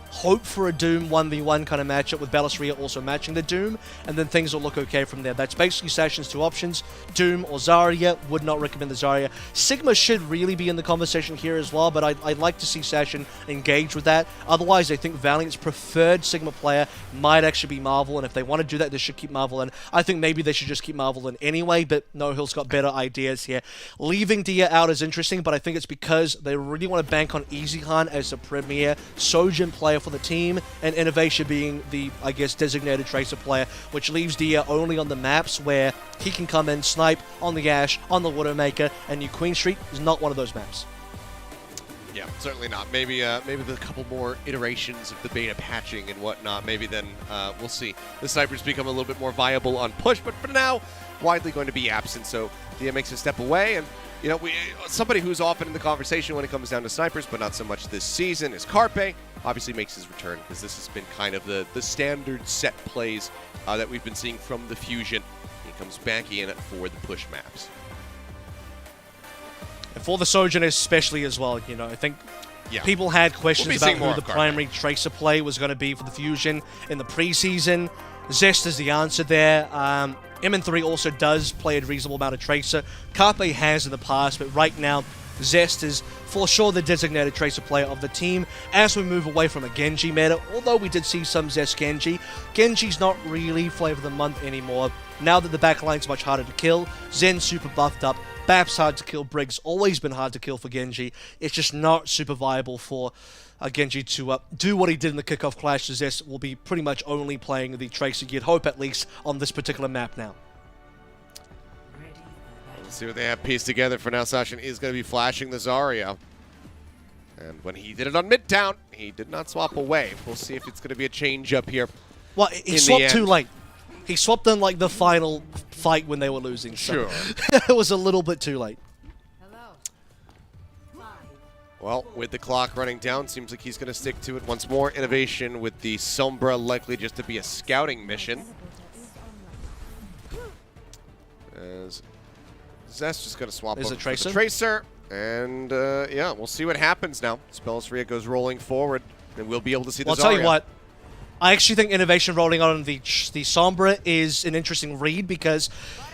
hope for a Doom 1v1 kind of matchup with Bellastria also matching the Doom, and then things will look okay from there. That's basically Sashin's two options, Doom or Zarya. Would not recommend the Zarya. Sigma should really be in the conversation here as well, but I'd like to see Sashin engage with that. Otherwise, I think Valiant's preferred Sigma player might actually be Marvel, and if they want to do that, they should keep Marvel in. I think maybe they should just keep Marvel in anyway, but No Hill's got better ideas here. Leaving Dia out is interesting, but I think it's because they really want to bank on EasyHan as the premier Sojin player for the team, and Innovation being the, I guess, designated Tracer player, which leaves Dia only on the maps where he can come in, snipe on the Ashe, on the Widowmaker, and New Queen Street is not one of those maps. Yeah, certainly not. Maybe with a couple more iterations of the beta patching and whatnot, maybe then we'll see the snipers become a little bit more viable on push, but for now, widely going to be absent, so Dia makes a step away, and somebody who's often in the conversation when it comes down to snipers, but not so much this season, is Carpe. Obviously makes his return, because this has been kind of the standard set plays that we've been seeing from the Fusion. He comes back in for the push maps. And for the Sojin especially as well, I think people had questions about who the primary Tracer play was going to be for the Fusion in the preseason. Zest is the answer there. MN3 also does play a reasonable amount of Tracer. Carpe has in the past, but right now, Zest is for sure the designated Tracer player of the team as we move away from a Genji meta, although we did see some Zest Genji. Genji's not really flavor of the month anymore. Now that the backline's much harder to kill, Zen's super buffed up, Bap's hard to kill, Briggs always been hard to kill for Genji. It's just not super viable for Genji to do what he did in the kickoff clash. Zest will be pretty much only playing the Tracer, you'd hope at least, on this particular map now. Let's see what they have pieced together. For now, Sashin is going to be flashing the Zarya. And when he did it on Midtown, he did not swap away. We'll see if it's going to be a change up here. Well, he swapped too late. He swapped in like the final fight when they were losing. So it was a little bit too late. Well, with the clock running down, seems like he's going to stick to it once more. Innovation with the Sombra, likely just to be a scouting mission. As Zest just going to swap over to the Tracer. And, yeah, we'll see what happens now. Bellastria goes rolling forward, and we'll be able to see the Zarya. I'll tell you what. I actually think Innovation rolling on the Sombra is an interesting read, because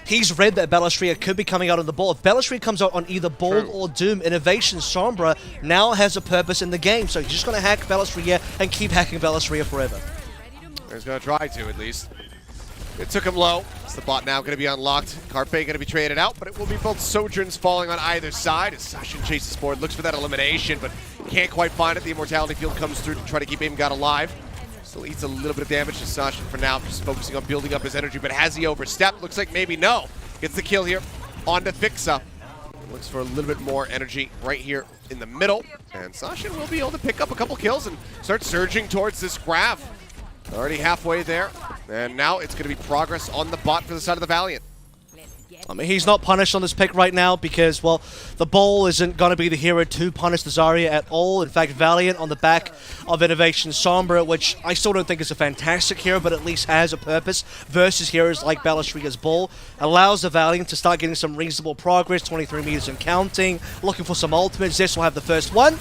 he's read that Bellastria could be coming out on the ball. If Bellastria comes out on either Ball or Doom, Innovation Sombra now has a purpose in the game. So he's just going to hack Bellastria and keep hacking Bellastria forever. He's going to try to, at least. It took him low. It's the bot now going to be unlocked. Carpe going to be traded out, but it will be both Sojourns falling on either side as Sashin chases forward, looks for that elimination, but can't quite find it. The Immortality Field comes through to try to keep Aimgod alive. Still eats a little bit of damage to Sashin for now, just focusing on building up his energy, but has he overstepped? Looks like maybe no. Gets the kill here on to Fixa. Looks for a little bit more energy right here in the middle, and Sashin will be able to pick up a couple kills and start surging towards this graph. Already halfway there, and now it's going to be progress on the bot for the side of the Valiant. I mean, he's not punished on this pick right now because, well, the Ball isn't going to be the hero to punish the Zarya at all. In fact, Valiant on the back of Innovation Sombra, which I still don't think is a fantastic hero, but at least has a purpose versus heroes like Balestria's Ball, allows the Valiant to start getting some reasonable progress, 23 meters and counting, looking for some ultimates. Zest will have the first one.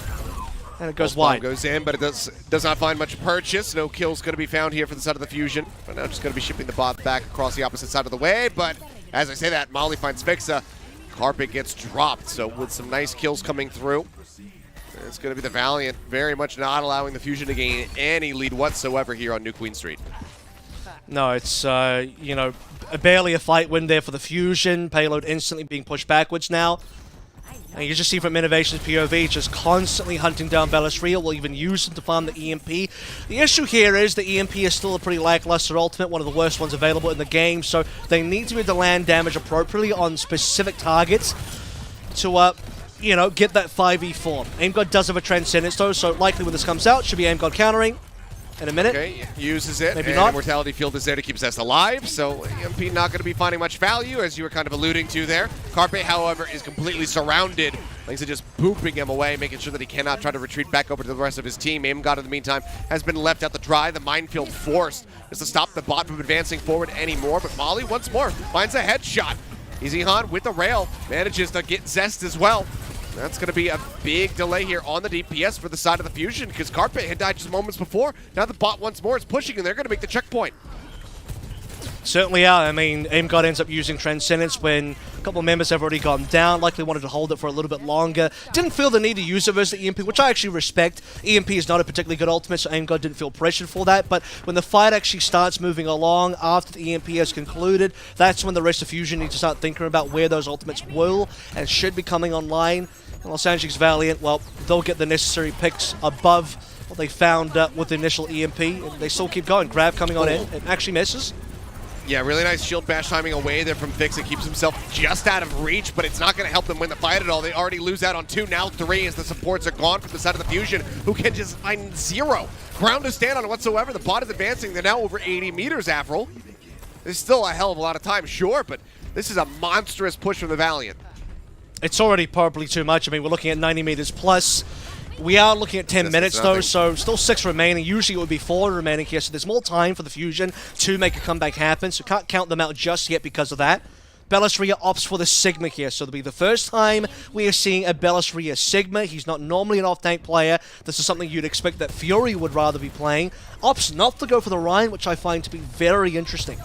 And it goes wide. Goes in, but it does not find much purchase. No kills going to be found here for the side of the Fusion. But now just going to be shipping the bot back across the opposite side of the way. But as I say that, Molly finds Fixa. Carpet gets dropped. So with some nice kills coming through, it's going to be the Valiant very much not allowing the Fusion to gain any lead whatsoever here on New Queen Street. No, it's, you know, barely a fight win there for the Fusion. Payload instantly being pushed backwards now. And you just see from Innovation's POV, just constantly hunting down Bellistria, will even use him to farm the EMP. The issue here is the EMP is still a pretty lackluster ultimate, one of the worst ones available in the game, so they need to be able to land damage appropriately on specific targets to, you know, get that 5v4. AimGod does have a Transcendence though, so likely when this comes out, should be AimGod countering in a minute. Okay, uses it, Maybe and not. Immortality Field is there to keep Zest alive, so EMP not going to be finding much value, as you were kind of alluding to there. Carpe, however, is completely surrounded. Like just booping him away, making sure that he cannot try to retreat back over to the rest of his team. AimGod, in the meantime, has been left out to dry. The minefield forced is to stop the bot from advancing forward anymore, but Molly, once more, finds a headshot. EasyHan with the rail, manages to get Zest as well. That's going to be a big delay here on the DPS for the side of the Fusion because Carpe had died just moments before. Now the bot once more is pushing and they're going to make the checkpoint. Certainly are. I mean, AimGod ends up using Transcendence when a couple of members have already gone down, likely wanted to hold it for a little bit longer. Didn't feel the need to use it versus the EMP, which I actually respect. EMP is not a particularly good ultimate, so AimGod didn't feel pressured for that. But when the fight actually starts moving along after the EMP has concluded, that's when the rest of Fusion need to start thinking about where those ultimates will and should be coming online. And Los Angeles Valiant, well, they'll get the necessary picks above what they found with the initial EMP, and they still keep going. Grab coming on in, it actually misses. Yeah, really nice shield bash timing away there from Fix. It keeps himself just out of reach, but it's not going to help them win the fight at all. They already lose out on 2, now 3 as the supports are gone from the side of the Fusion, who can just find 0 ground to stand on whatsoever. The bot is advancing. They're now over 80 meters, Avril. There's still a hell of a lot of time, sure, but this is a monstrous push from the Valiant. It's already probably too much. I mean, we're looking at 90 meters plus. We are looking at 10 minutes, though, so still 6 remaining. Usually it would be 4 remaining here, so there's more time for the Fusion to make a comeback happen, so can't count them out just yet because of that. Bellistria opts for the Sigma here, so it'll be the first time we are seeing a Bellistria Sigma. He's not normally an off-tank player. This is something you'd expect that Fury would rather be playing. Opts not to go for the Ryan, which I find to be very interesting.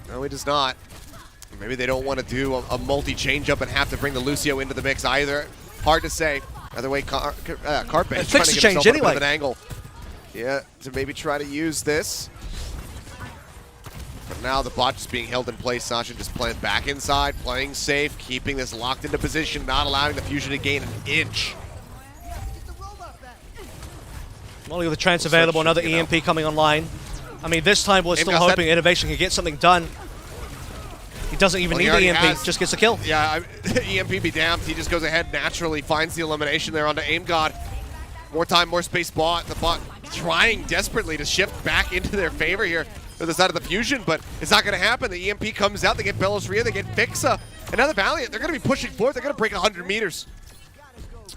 No, he does not. Maybe they don't want to do a multi-change-up and have to bring the Lucio into the mix either. Hard to say. Either way, Carpe is trying to get himself a bit of an angle. Yeah, to maybe try to use this. But now the bot just being held in place. Sasha just playing back inside, playing safe, keeping this locked into position, not allowing the Fusion to gain an inch. Well, with the trance available, another EMP coming online. I mean, this time we're still hoping Innovation can get something done. He doesn't even need the EMP, just gets a kill. Yeah, EMP be damned. He just goes ahead naturally, finds the elimination there onto AimGod. More time, more space bot. The bot trying desperately to shift back into their favor here for the side of the Fusion, but it's not going to happen. The EMP comes out, they get Bellistria, they get Fixa. And now the Valiant, they're going to be pushing forward. They're going to break 100 meters.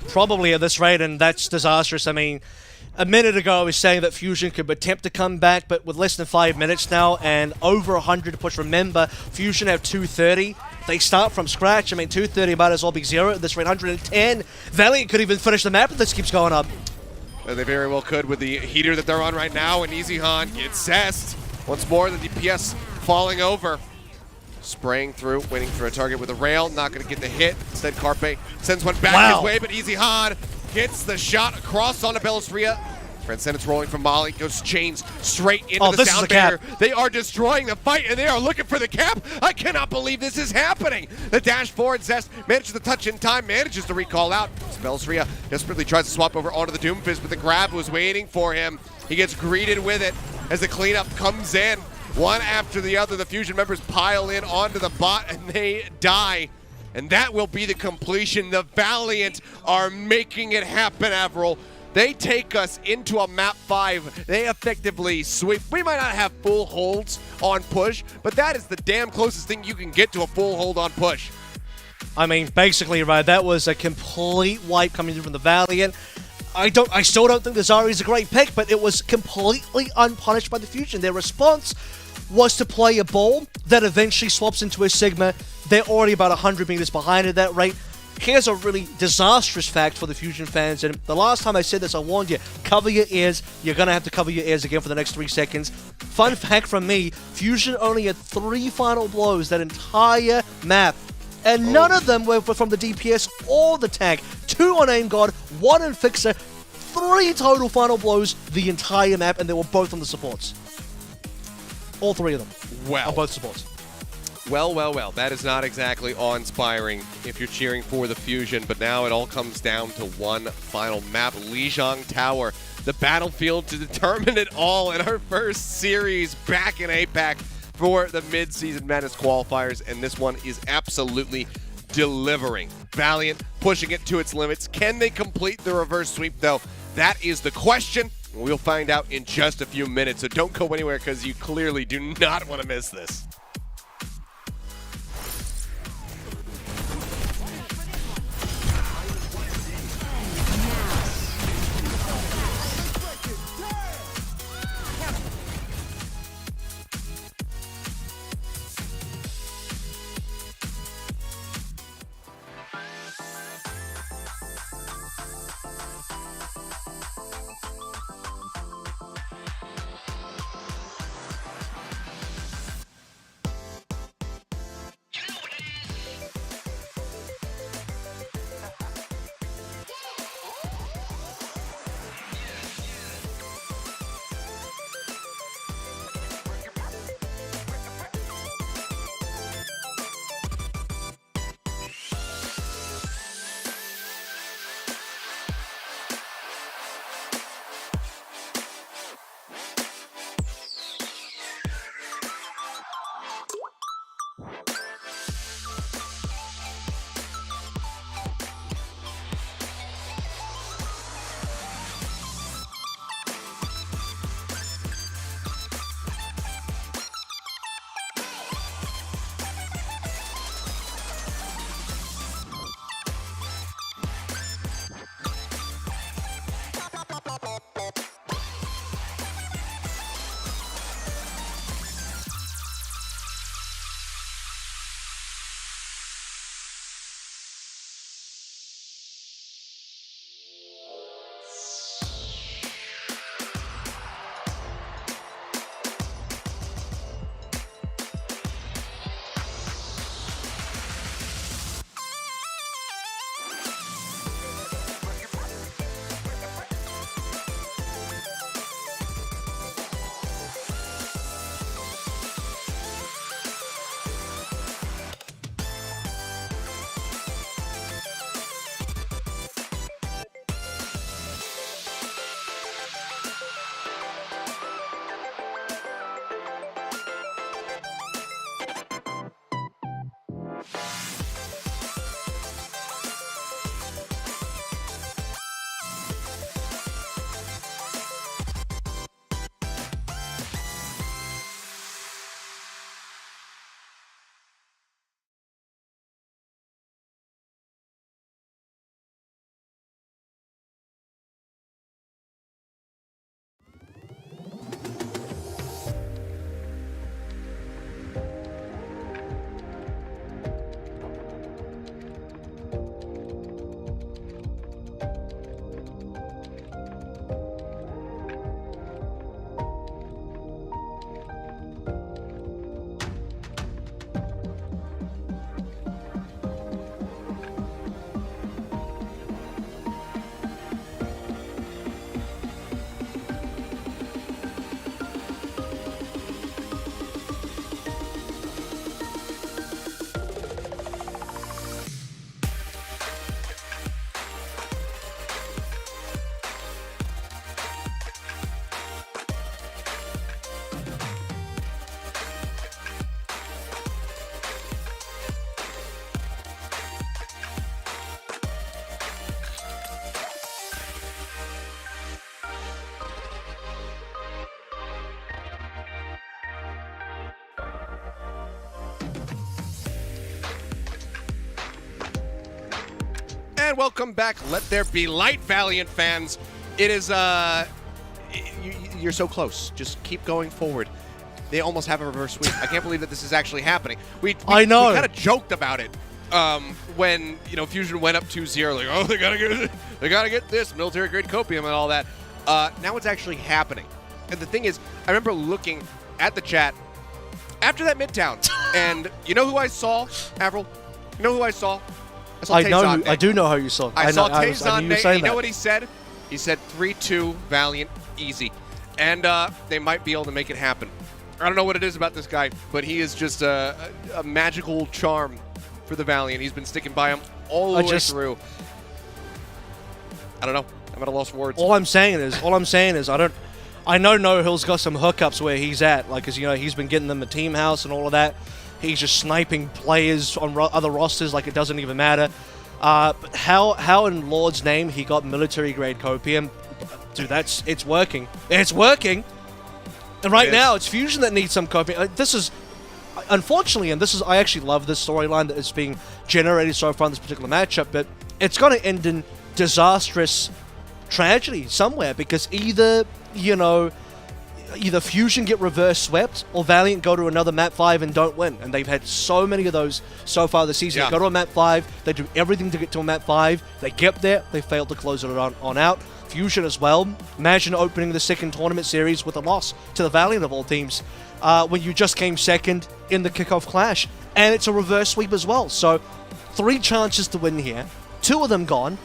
Probably at this rate, and that's disastrous. I mean, a minute ago I was saying that Fusion could attempt to come back, but with less than 5 minutes now and over 100 to push. Remember, Fusion have 230. They start from scratch. I mean, 230 might as well be 0 at this rate. 110. Valiant could even finish the map if this keeps going up. Well, they very well could with the heater that they're on right now, and EasyHan gets Zest. Once more, the DPS falling over. Spraying through, waiting for a target with a rail. Not going to get the hit. Instead, Carpe sends one back his way, but EasyHan gets the shot across onto Bellistria. Transcendence rolling from Molly, goes chains straight into the sound barrier. They are destroying the fight, and they are looking for the cap. I cannot believe this is happening. The dash forward, Zest manages to touch in time, manages to recall out. Bellistria desperately tries to swap over onto the Doomfist, but the grab was waiting for him. He gets greeted with it as the cleanup comes in. One after the other, the Fusion members pile in onto the bot, and they die. And that will be the completion. The Valiant are making it happen, Avril. They take us into a map 5. They effectively sweep. We might not have full holds on push, but that is the damn closest thing you can get to a full hold on push. I mean, basically, right, that was a complete wipe coming through from the Valiant. I still don't think the Zarya is a great pick, but it was completely unpunished by the Fusion. Their response was to play a ball that eventually swaps into a Sigma. They're already about 100 meters behind at that rate. Here's a really disastrous fact for the Fusion fans, and the last time I said this, I warned you, cover your ears. You're going to have to cover your ears again for the next 3 seconds. Fun fact from me, Fusion only had 3 final blows that entire map, and none of them were from the DPS or the tank. 2 on Aim God, 1 on Fixer, 3 total final blows the entire map, and they were both on the supports. All 3 of them. Well. On both supports. Well, well, well. That is not exactly awe-inspiring if you're cheering for the Fusion, but now it all comes down to one final map, Lijiang Tower, the battlefield to determine it all in our first series back in APAC for the Mid-Season Madness qualifiers, and this one is absolutely delivering. Valiant pushing it to its limits. Can they complete the reverse sweep, though? That is the question. We'll find out in just a few minutes, so don't go anywhere because you clearly do not want to miss this. And welcome back. Let there be light, Valiant fans. It is, you're so close. Just keep going forward. They almost have a reverse sweep. I can't believe that this is actually happening. I know. We kind of joked about it when Fusion went up 2-0. Like, oh, they gotta get this military grade copium and all that. Now it's actually happening. And the thing is, I remember looking at the chat after that Midtown, and you know who I saw, Avril? You know who I saw? I saw Tezan. I do know how you saw. I saw Tezan. You know that. what he said? He said 3-2 Valiant easy, and they might be able to make it happen. I don't know what it is about this guy, but he is just a magical charm for the Valiant. He's been sticking by him all the way through. I don't know. I'm at a loss for words. All I'm saying is, I know No Hill's got some hookups where he's at, like, 'cause he's been getting them a team house and all of that. He's just sniping players on other rosters like it doesn't even matter. But how in Lord's name he got military grade copium? Dude, it's working. It's working. And right now, it's Fusion that needs some copium. This is, unfortunately, I actually love this storyline that is being generated so far in this particular matchup, but it's going to end in disastrous tragedy somewhere, because either Fusion get reverse swept or Valiant go to another map 5 and don't win. And they've had so many of those so far this season. Yeah. They go to a map 5, they do everything to get to a map 5, they get there, they fail to close it on out. Fusion as well. Imagine opening the second tournament series with a loss to the Valiant of all teams when you just came second in the kickoff clash. And it's a reverse sweep as well. So 3 chances to win here, 2 of them gone.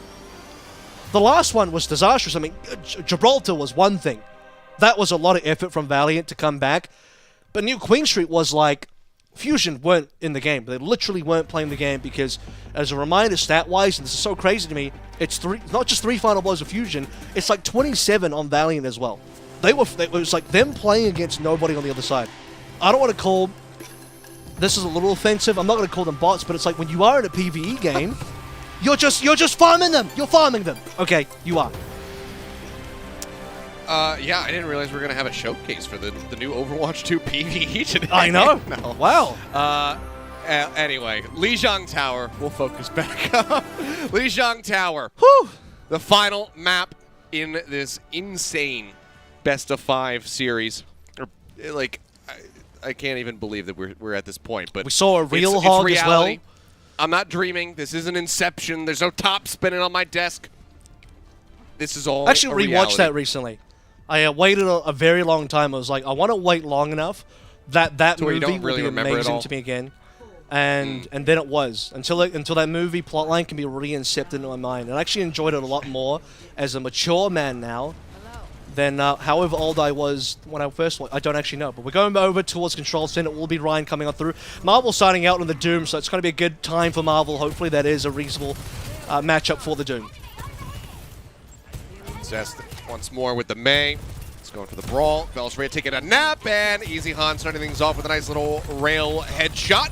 The last one was disastrous. I mean, Gibraltar was one thing. That was a lot of effort from Valiant to come back. But New Queen Street was like, Fusion weren't in the game. They literally weren't playing the game because, as a reminder, stat-wise, and this is so crazy to me, it's not just 3 final blows of Fusion, it's like 27 on Valiant as well. It was like them playing against nobody on the other side. I don't want to call, this is a little offensive, I'm not going to call them bots, but it's like when you are in a PvE game, you're just farming them. You're farming them. Okay, you are. Yeah, I didn't realize we were going to have a showcase for the new Overwatch 2 PvE today. I know. No. Wow. Anyway, Lijiang Tower. We'll focus back up. Lijiang Tower. Whew. The final map in this insane best of 5 series. I can't even believe that we're at this point. But we saw a real hog as well. I'm not dreaming. This isn't Inception. There's no top spinning on my desk. This is all actually a rewatched reality. that recently. I waited a very long time. I was like, I want to wait long enough that movie don't really will be remember it amazing all? to me again. And then it was until that movie plotline can be re-incepted into my mind. And I actually enjoyed it a lot more as a mature man now than however old I was when I first watched. I don't actually know. But we're going over towards Control Center. It will be Ryan coming on through. Marvel starting out in the Doom, so it's going to be a good time for Marvel. Hopefully that is a reasonable matchup for the Doom. Zest once more with the May. He's going for the brawl. Belshray taking a nap, and Easy Han starting things off with a nice little rail headshot.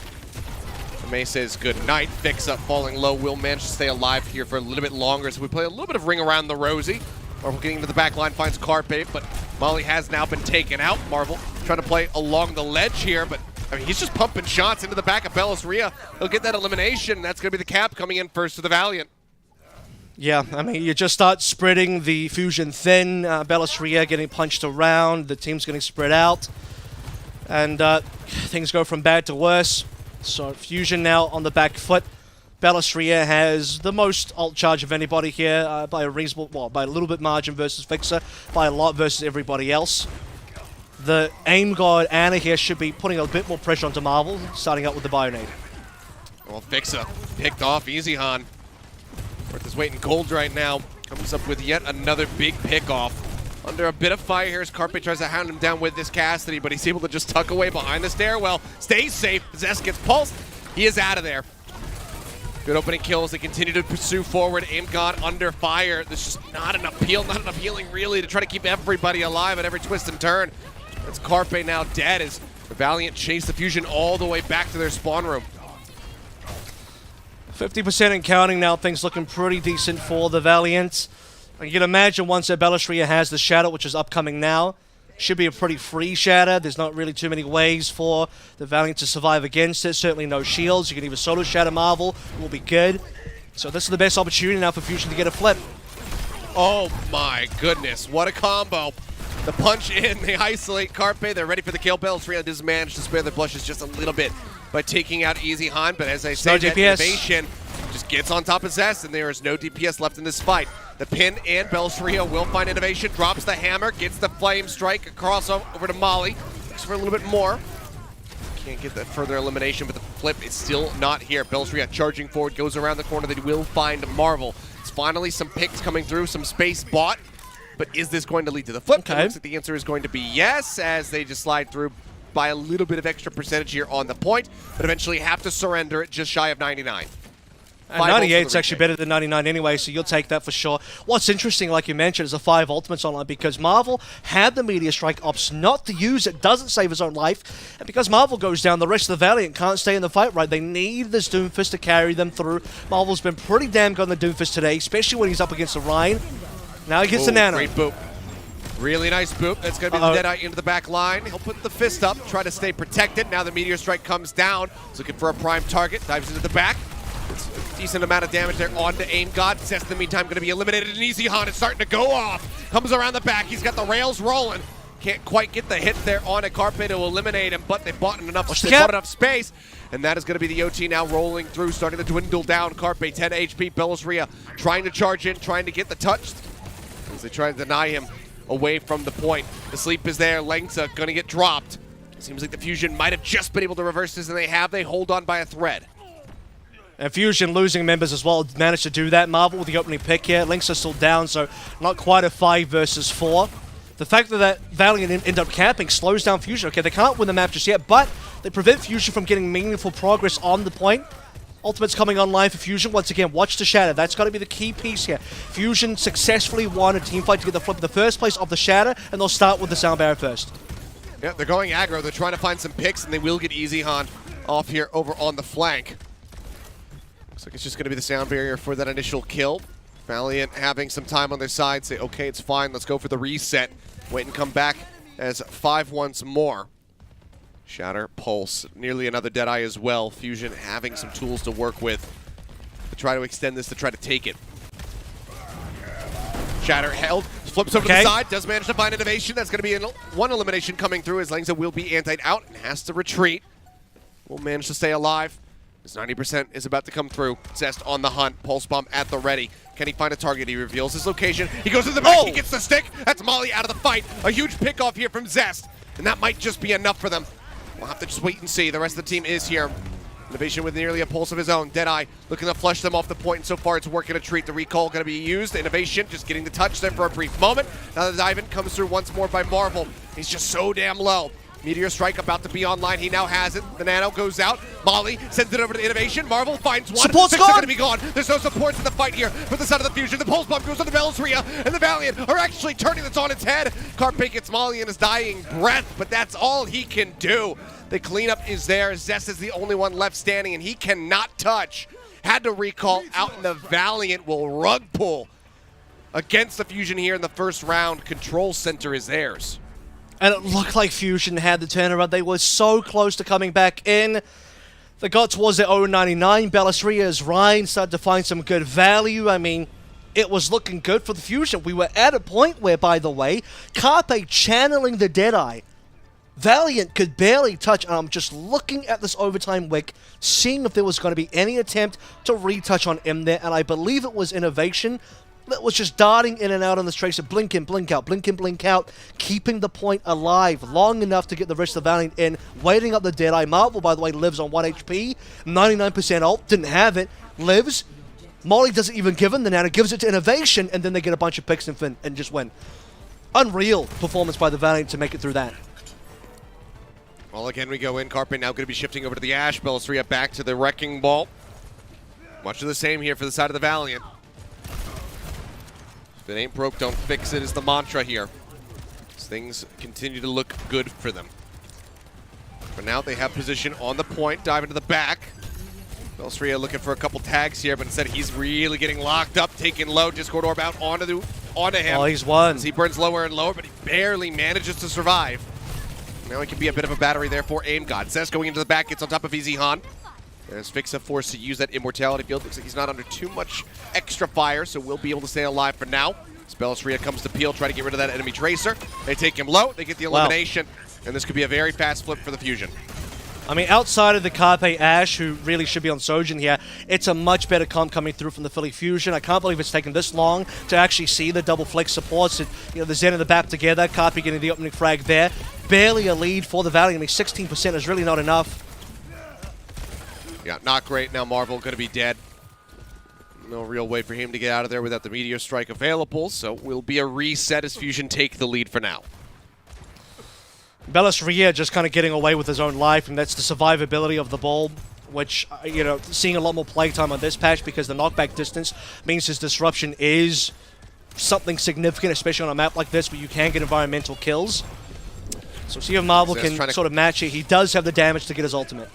The May says good night. Fix up falling low. Will manage to stay alive here for a little bit longer, so we play a little bit of ring around the Rosie. Marvel getting into the back line, finds Carpe, but Molly has now been taken out. Marvel trying to play along the ledge here, but I mean, he's just pumping shots into the back of Bellisria. He'll get that elimination, and that's going to be the cap coming in first to the Valiant. Yeah, I mean, you just start spreading the Fusion thin, Bellisria getting punched around, the team's getting spread out, and things go from bad to worse. So Fusion now on the back foot. Bellisria has the most ult charge of anybody here by a reasonable, well, by a little bit margin versus Fixer, by a lot versus everybody else. The aim god Anna here should be putting a bit more pressure onto Marvel, starting out with the Bionade. Well, Fixer picked off Easy Han. Worth is waiting gold right now. Comes up with yet another big pick-off. Under a bit of fire here as Carpe tries to hound him down with this Cassidy, but he's able to just tuck away behind the stairwell. Stays safe. Zest gets pulsed. He is out of there. Good opening kills. They continue to pursue forward. Aim God under fire. There's just not enough healing really to try to keep everybody alive at every twist and turn. It's Carpe now dead as the Valiant chase the Fusion all the way back to their spawn room. 50% and counting now, things looking pretty decent for the Valiant. You can imagine once that Bellisria has the Shatter, which is upcoming now, should be a pretty free Shatter. There's not really too many ways for the Valiant to survive against it. Certainly no shields. You can either solo Shatter Marvel, will be good. So this is the best opportunity now for Fusion to get a flip. Oh my goodness, what a combo. The punch in, they isolate Carpe, they're ready for the kill. Beltria does manage to spare their blushes just a little bit by taking out Easy Han, but as I said, that innovation just gets on top of Zest, and there is no DPS left in this fight. The pin and Beltria will find innovation, drops the hammer, gets the flame strike across over to Molly. Looks for a little bit more. Can't get that further elimination, but the flip is still not here. Beltria charging forward, goes around the corner, they will find Marvel. It's finally some picks coming through, some space bought. But is this going to lead to the flip? Okay. It looks like the answer is going to be yes, as they just slide through by a little bit of extra percentage here on the point, but eventually have to surrender it just shy of 99. And 98 is actually better than 99 anyway, so you'll take that for sure. What's interesting, like you mentioned, is the 5 ultimates online, because Marvel had the Meteor Strike, opts not to use it, doesn't save his own life, and because Marvel goes down, the rest of the Valiant can't stay in the fight, right? They need this Doomfist to carry them through. Marvel's been pretty damn good on the Doomfist today, especially when he's up against the Ryan. Now he gets the Nano. Great boop. Really nice boop. That's going to be the Deadeye into the back line. He'll put the fist up, try to stay protected. Now the Meteor Strike comes down. He's looking for a prime target. Dives into the back. It's a decent amount of damage there onto Aim God. Zest in the meantime going to be eliminated. And Easy Han is starting to go off. Comes around the back. He's got the rails rolling. Can't quite get the hit there on a Carpe to eliminate him, but they bought enough space. And that is going to be the OT now rolling through, starting to dwindle down. Carpe, 10 HP. Beltria trying to charge in, trying to get the touch. As they try to deny him away from the point. The sleep is there. Lengsa going to get dropped. Seems like the Fusion might have just been able to reverse this, and they have. They hold on by a thread. And Fusion losing members as well managed to do that. Marvel with the opening pick here. Lynx are still down, so not quite a 5 versus 4. The fact that Valiant end up camping slows down Fusion. Okay, they can't win the map just yet, but they prevent Fusion from getting meaningful progress on the point. Ultimate's coming online for Fusion. Once again, watch the Shatter. That's got to be the key piece here. Fusion successfully won a teamfight to get the flip in the first place of the Shatter, and they'll start with the Sound Barrier first. Yeah, they're going aggro. They're trying to find some picks, and they will get Easy Han off here over on the flank. Looks like it's just going to be the Sound Barrier for that initial kill. Valiant having some time on their side. Say, okay, it's fine. Let's go for the reset. Wait and come back as 5 once more. Shatter, Pulse, nearly another Deadeye as well. Fusion having some tools to work with to try to extend this, to try to take it. Shatter held, flips over to the side, does manage to find innovation. That's going to be one elimination coming through as Langza will be antied out and has to retreat. Will manage to stay alive. His 90% is about to come through. Zest on the hunt, Pulse Bomb at the ready. Can he find a target? He reveals his location. He goes to the back, he gets the stick. That's Molly out of the fight. A huge pick off here from Zest, and that might just be enough for them. We'll have to just wait and see. The rest of the team is here. Innovation with nearly a pulse of his own. Deadeye looking to flush them off the point, and so far it's working a treat. The recall going to be used. Innovation just getting the touch there for a brief moment. Now the dive in comes through once more by Marvel. He's just so damn low. Meteor Strike about to be online. He now has it. The Nano goes out. Molly sends it over to Innovation. Marvel finds one. Support's gone. Going to be gone. There's no supports in the fight here for the side of the Fusion. The Pulse Bomb goes on the Beltria, and the Valiant are actually turning this on its head. Carpe gets Molly in his dying breath, but that's all he can do. The cleanup is there. Zest is the only one left standing, and he cannot touch. Had to recall out, and the Valiant will rug pull against the Fusion here in the first round. Control center is theirs. And it looked like Fusion had the turnaround. They were so close to coming back in. They got towards their own 99. Bellistria's Ryan started to find some good value. I mean, it was looking good for the Fusion. We were at a point where, by the way, Carpe channeling the Deadeye. Valiant could barely touch, and I'm just looking at this overtime wick, seeing if there was going to be any attempt to retouch on him there, and I believe it was Innovation that was just darting in and out on the tracer, blink in, blink out, blink in, blink out, keeping the point alive long enough to get the rest of the Valiant in, waiting up the Deadeye. Marvel, by the way, lives on 1 HP, 99% ult, didn't have it, lives. Molly doesn't even give him the Nano, gives it to Innovation, and then they get a bunch of picks and just win. Unreal performance by the Valiant to make it through that. Well, again, we go in. Carpe now going to be shifting over to the Ash. Beltria back to the Wrecking Ball. Much of the same here for the side of the Valiant. If it ain't broke, don't fix it is the mantra here. As things continue to look good for them. For now, they have position on the point. Dive into the back. Beltria looking for a couple tags here, but instead he's really getting locked up, taking low. Discord Orb out onto him. Oh, he's won. As he burns lower and lower, but he barely manages to survive. Now he can be a bit of a battery there for Aim God. Zest going into the back, gets on top of Easy Han. As Fixa forced to use that immortality field. Looks like he's not under too much extra fire, so we'll be able to stay alive for now. Spellsria comes to peel, try to get rid of that enemy Tracer. They take him low, they get the elimination, and this could be a very fast flip for the Fusion. I mean, outside of the Carpe Ash, who really should be on Sojin here, it's a much better comp coming through from the Philly Fusion. I can't believe it's taken this long to actually see the double flex supports. The Zen and the BAP together, Carpe getting the opening frag there. Barely a lead for the Valiant. I mean, 16% is really not enough. Yeah, not great. Now Marvel going to be dead. No real way for him to get out of there without the Meteor Strike available, so will be a reset as Fusion take the lead for now. Bellis just kind of getting away with his own life, and that's the survivability of the ball, which, seeing a lot more playtime on this patch because the knockback distance means his disruption is something significant, especially on a map like this where you can get environmental kills. So see if Marvel can sort of match it. He does have the damage to get his ultimate.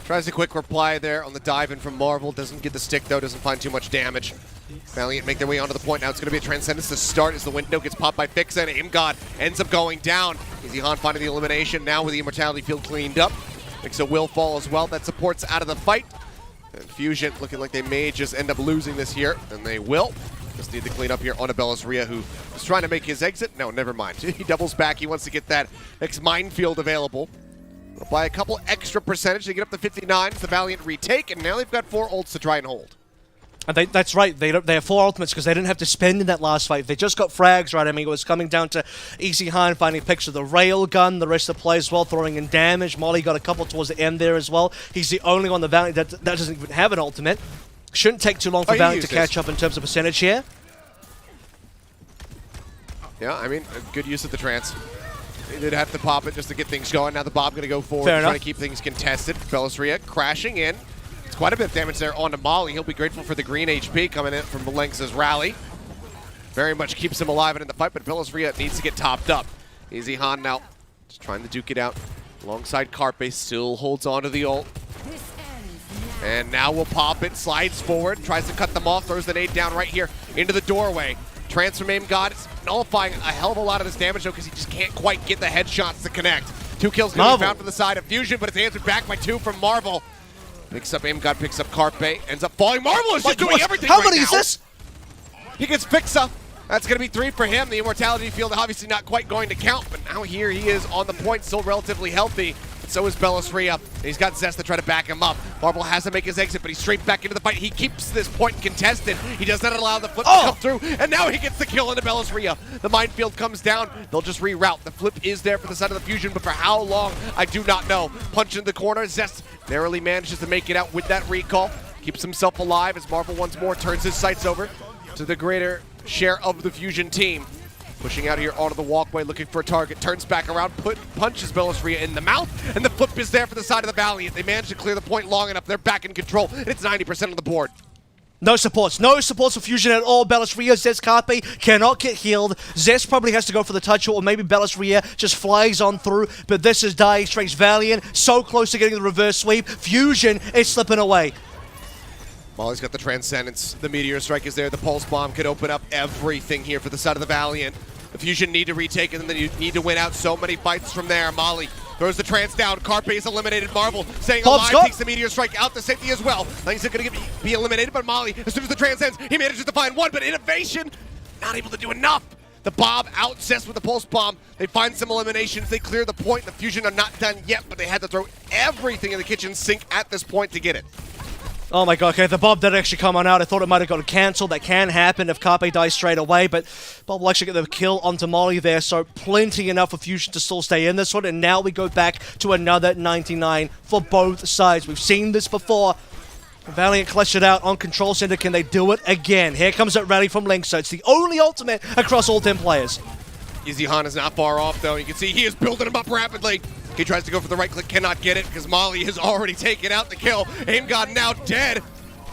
Tries a quick reply there on the dive in from Marvel. Doesn't get the stick, though. Doesn't find too much damage. Valiant make their way onto the point. Now it's going to be a Transcendence to start as the window gets popped by Fixa, and Imgod ends up going down. Easy Han finding the elimination now with the Immortality field cleaned up. Fixa will fall as well. That supports out of the fight. And Fusion looking like they may just end up losing this here, and they will. Just need to clean up here on Abellis Rhea, who is trying to make his exit. No, never mind. He doubles back. He wants to get that next minefield available. By a couple extra percentage, they get up to 59. The Valiant retake, and now they've got 4 ults to try and hold. And that's right. They have 4 ultimates because they didn't have to spend in that last fight. They just got frags, right? I mean, it was coming down to Easy Han finding picks of the rail gun. The rest of the players as well throwing in damage. Molly got a couple towards the end there as well. He's the only one on the Valiant that doesn't even have an ultimate. Shouldn't take too long for Valiant to catch up in terms of percentage here. Yeah, I mean, a good use of the trance. They did have to pop it just to get things going. Now the Bob going to go forward, trying to keep things contested. Bellis crashing in. It's quite a bit of damage there onto Molly. He'll be grateful for the green HP coming in from Malenx's rally. Very much keeps him alive and in the fight, but Bellis needs to get topped up. Easy Han now just trying to duke it out. Alongside Carpe, still holds on to the ult. And now we'll pop it, slides forward, tries to cut them off, throws the nade down right here into the doorway. Transfer Mame God is nullifying a hell of a lot of this damage though because he just can't quite get the headshots to connect. 2 kills going to be found from the side of Fusion, but it's answered back by 2 from Marvel. Picks up Mame God, picks up Carpe, ends up falling. Marvel is just doing everything How right many now. is this? He gets Fixa. That's going to be 3 for him. The Immortality field obviously not quite going to count, but now here he is on the point, still relatively healthy. So is Bellis Rhea. He's got Zest to try to back him up. Marvel has to make his exit, but he's straight back into the fight. He keeps this point contested. He does not allow the flip to come through, and now he gets the kill into Bellis Rhea. The minefield comes down. They'll just reroute. The flip is there for the side of the Fusion, but for how long, I do not know. Punch in the corner. Zest narrowly manages to make it out with that recall. Keeps himself alive as Marvel once more turns his sights over to the greater share of the Fusion team. Pushing out here onto the walkway, looking for a target, turns back around, punches Bellis in the mouth, and the flip is there for the side of the Valiant. They managed to clear the point long enough. They're back in control, and it's 90% of the board. No supports for Fusion at all. Bellis Zest Carpe cannot get healed. Zest probably has to go for the touch, or maybe Bellis just flies on through, but this is Dire Straits Valiant, so close to getting the reverse sweep. Fusion is slipping away. Molly's got the Transcendence. The Meteor Strike is there. The Pulse Bomb could open up everything here for the side of the Valiant. The Fusion need to retake it, and then you need to win out so many fights from there. Molly throws the Trance down. Carpe is eliminated. Marvel staying alive, takes the Meteor Strike out to safety as well. He's going to be eliminated, but Molly, as soon as the Trance ends, he manages to find one, but Innovation not able to do enough. The Bob outzests with the Pulse Bomb. They find some eliminations. They clear the point. The Fusion are not done yet, but they had to throw everything in the kitchen sink at this point to get it. Oh my god, okay, the Bob did actually come on out. I thought it might have got cancelled. That can happen if Carpe dies straight away, but Bob will actually get the kill onto Molly there, so plenty enough for Fusion to still stay in this one, and now we go back to another 99 for both sides. We've seen this before. Valiant clutched it out on Control Center. Can they do it again? Here comes that rally from Link, so it's the only ultimate across all 10 players. Easy Han is not far off, though. You can see he is building him up rapidly. He tries to go for the right click, cannot get it because Molly has already taken out the kill. Aim God now dead.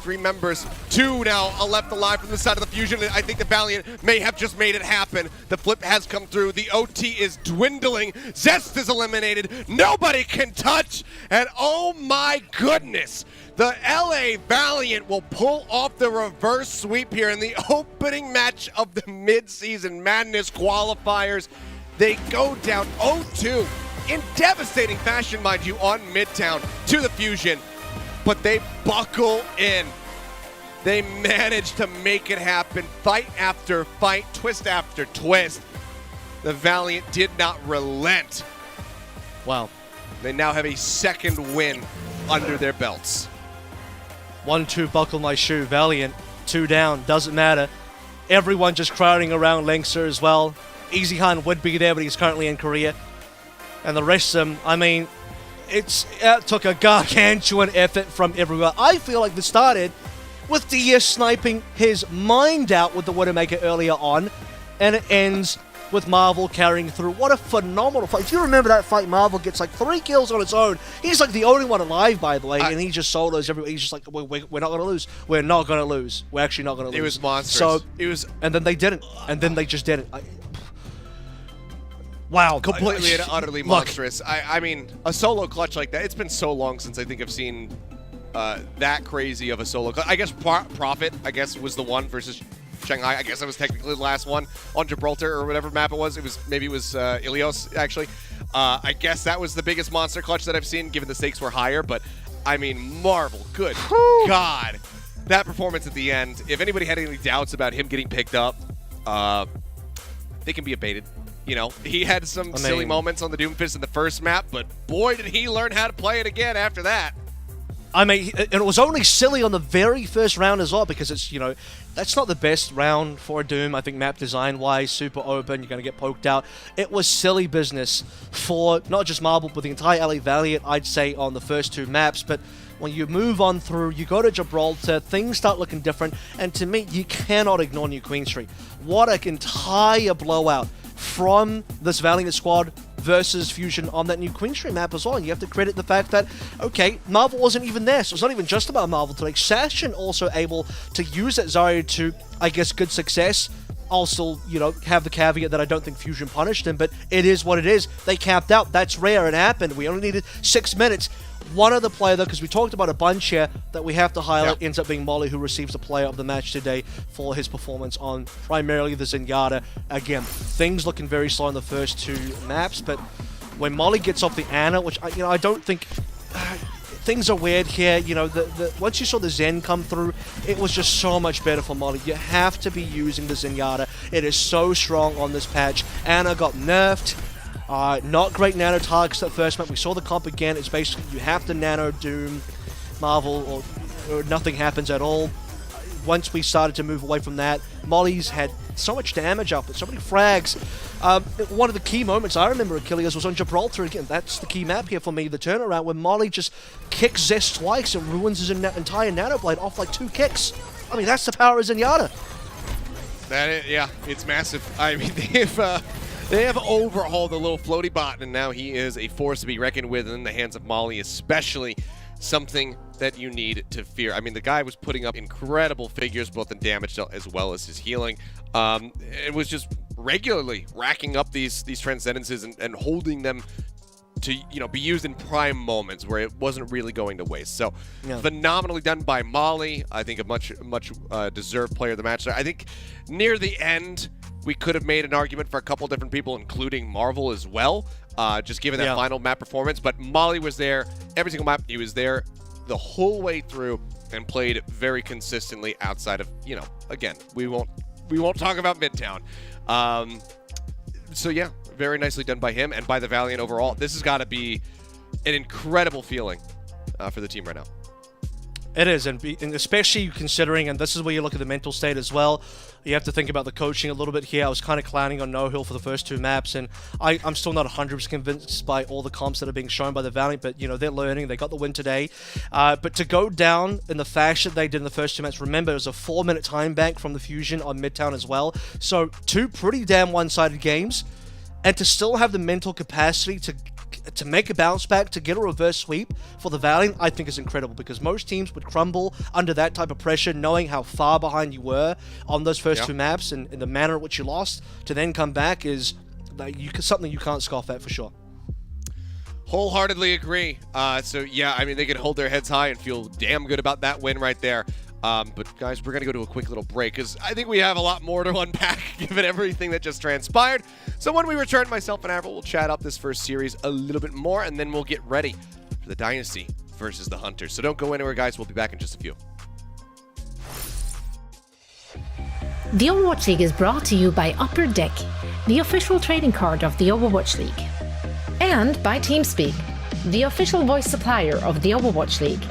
3 members, 2 now left alive from the side of the Fusion. I think the Valiant may have just made it happen. The flip has come through. The OT is dwindling. Zest is eliminated. Nobody can touch. And oh my goodness, the LA Valiant will pull off the reverse sweep here in the opening match of the Midseason Madness qualifiers. They go down 0-2 in devastating fashion, mind you, on Midtown to the Fusion. but they buckle in. They manage to make it happen. Fight after fight, twist after twist. The Valiant did not relent. Wow. They now have a second win under their belts. 1-2, buckle my shoe. Valiant, 2 down, doesn't matter. Everyone just crowding around Linkser as well. Easy Han would be there, but he's currently in Korea. And the rest of them, I mean, it took a gargantuan effort from everywhere. I feel like this started with DS sniping his mind out with the Widowmaker earlier on, and it ends with Marvel carrying through. What a phenomenal fight. If you remember that fight, Marvel gets like 3 kills on its own. He's like the only one alive, by the way, and he just solos everywhere. He's just like, we're not going to lose. We're not going to lose. We're actually not going to lose. It was monstrous. So, it was, and then they didn't. And then they just didn't. Wow. completely and utterly monstrous. I mean, a solo clutch like that, it's been so long since I think I've seen that crazy of a solo clutch. I guess Prophet, I guess, was the one versus Shanghai. I guess that was technically the last one on Gibraltar or whatever map it was. Maybe it was Ilios, actually. I guess that was the biggest monster clutch that I've seen, given the stakes were higher. But, I mean, Marvel, good God. That performance at the end, if anybody had any doubts about him getting picked up, they can be abated. You know, he had some silly moments on the Doomfist in the first map, but boy, did he learn how to play it again after that. I mean, it was only silly on the very first round as well, because it's, you know, that's not the best round for Doom. I think map design-wise, super open, you're going to get poked out. It was silly business for not just Marvel, but the entire LA Valiant, I'd say, on the first 2 maps. But when you move on through, you go to Gibraltar, things start looking different, and to me, you cannot ignore New Queen Street. What an entire blowout from this Valiant squad versus Fusion on that New Queen Street map as well. And you have to credit the fact that, okay, Marvel wasn't even there, so it's not even just about Marvel today. Sashin also able to use that Zarya to, I guess, good success. I'll still, you know, have the caveat that I don't think Fusion punished him, but it is what it is. They capped out. That's rare. It happened. We only needed 6 minutes. One other player, though, because we talked about a bunch here that we have to highlight, ends up being Molly, who receives the player of the match today for his performance on primarily the Zenyatta. Again, things looking very slow in the first 2 maps, but when Molly gets off the Ana, which, I don't think... things are weird here, you know, once you saw the Zen come through, it was just so much better for Molly. You have to be using the Zenyatta. It is so strong on this patch. Ana got nerfed. Not great nano targets that first map. We saw the comp again. It's basically you have to nano Doom Marvel or nothing happens at all. Once we started to move away from that, Molly's had so much damage up, so many frags. One of the key moments I remember Achilles was on Gibraltar again. That's the key map here for me, the turnaround, when Molly just kicks Zest twice and ruins his entire nano blade off like 2 kicks. I mean, that's the power of Zenyatta. Yeah, it's massive. I mean, they have overhauled the little floaty bot, and now he is a force to be reckoned with in the hands of Molly, especially something that you need to fear. I mean, the guy was putting up incredible figures, both in damage as well as his healing. It was just regularly racking up these transcendences and holding them to, you know, be used in prime moments where it wasn't really going to waste. So phenomenally done by Molly. I think a much deserved player of the match. I think near the end, we could have made an argument for a couple different people, including Marvel as well, just given that final map performance. But Molly was there every single map. He was there the whole way through and played very consistently outside of, you know, again, we won't talk about Midtown. So yeah, very nicely done by him and by the Valiant overall. This has got to be an incredible feeling for the team right now. It is, and especially considering, and this is where you look at the mental state as well, you have to think about the coaching a little bit here. I was kind of clowning on No Hill for the first 2 maps, and I'm still not 100% convinced by all the comps that are being shown by the Valiant, but, you know, they're learning. They got the win today. But to go down in the fashion they did in the first 2 maps, remember, it was a 4-minute time bank from the Fusion on Midtown as well. So 2 pretty damn one-sided games, and to still have the mental capacity to make a bounce back, to get a reverse sweep for the Valiant, I think is incredible, because most teams would crumble under that type of pressure, knowing how far behind you were on those first 2 maps and the manner in which you lost. To then come back is something you can't scoff at for sure. Wholeheartedly agree. So yeah, I mean, they can hold their heads high and feel damn good about that win right there. But guys, we're going to go to a quick little break because I think we have a lot more to unpack given everything that just transpired. So when we return, myself and Avril will chat up this first series a little bit more, and then we'll get ready for the Dynasty versus the Hunters. So don't go anywhere, guys. We'll be back in just a few. The Overwatch League is brought to you by Upper Deck, the official trading card of the Overwatch League. And by TeamSpeak, the official voice supplier of the Overwatch League.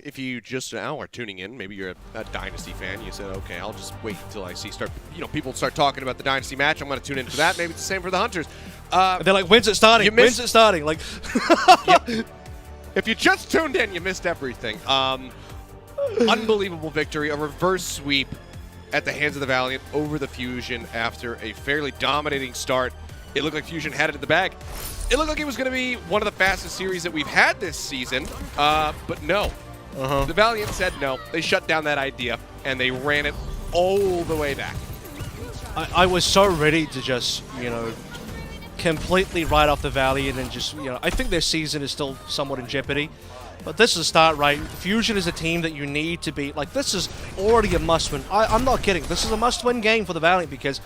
if you just now are tuning in, maybe you're a Dynasty fan, you said, okay, I'll just wait until I see people start talking about the Dynasty match. I'm going to tune in for that. Maybe it's the same for the Hunters. They're like, when's it starting? When's it starting? Like, if you just tuned in, you missed everything. Unbelievable victory, a reverse sweep at the hands of the Valiant over the Fusion after a fairly dominating start. It looked like Fusion had it in the bag. It looked like it was going to be one of the fastest series that we've had this season, but no. The Valiant said no. They shut down that idea, and they ran it all the way back. I was so ready to just, completely write off the Valiant and just, I think their season is still somewhat in jeopardy. But this is a start, right? Fusion is a team that you need to beat. Like, this is already a must-win. I'm not kidding. This is a must-win game for the Valiant because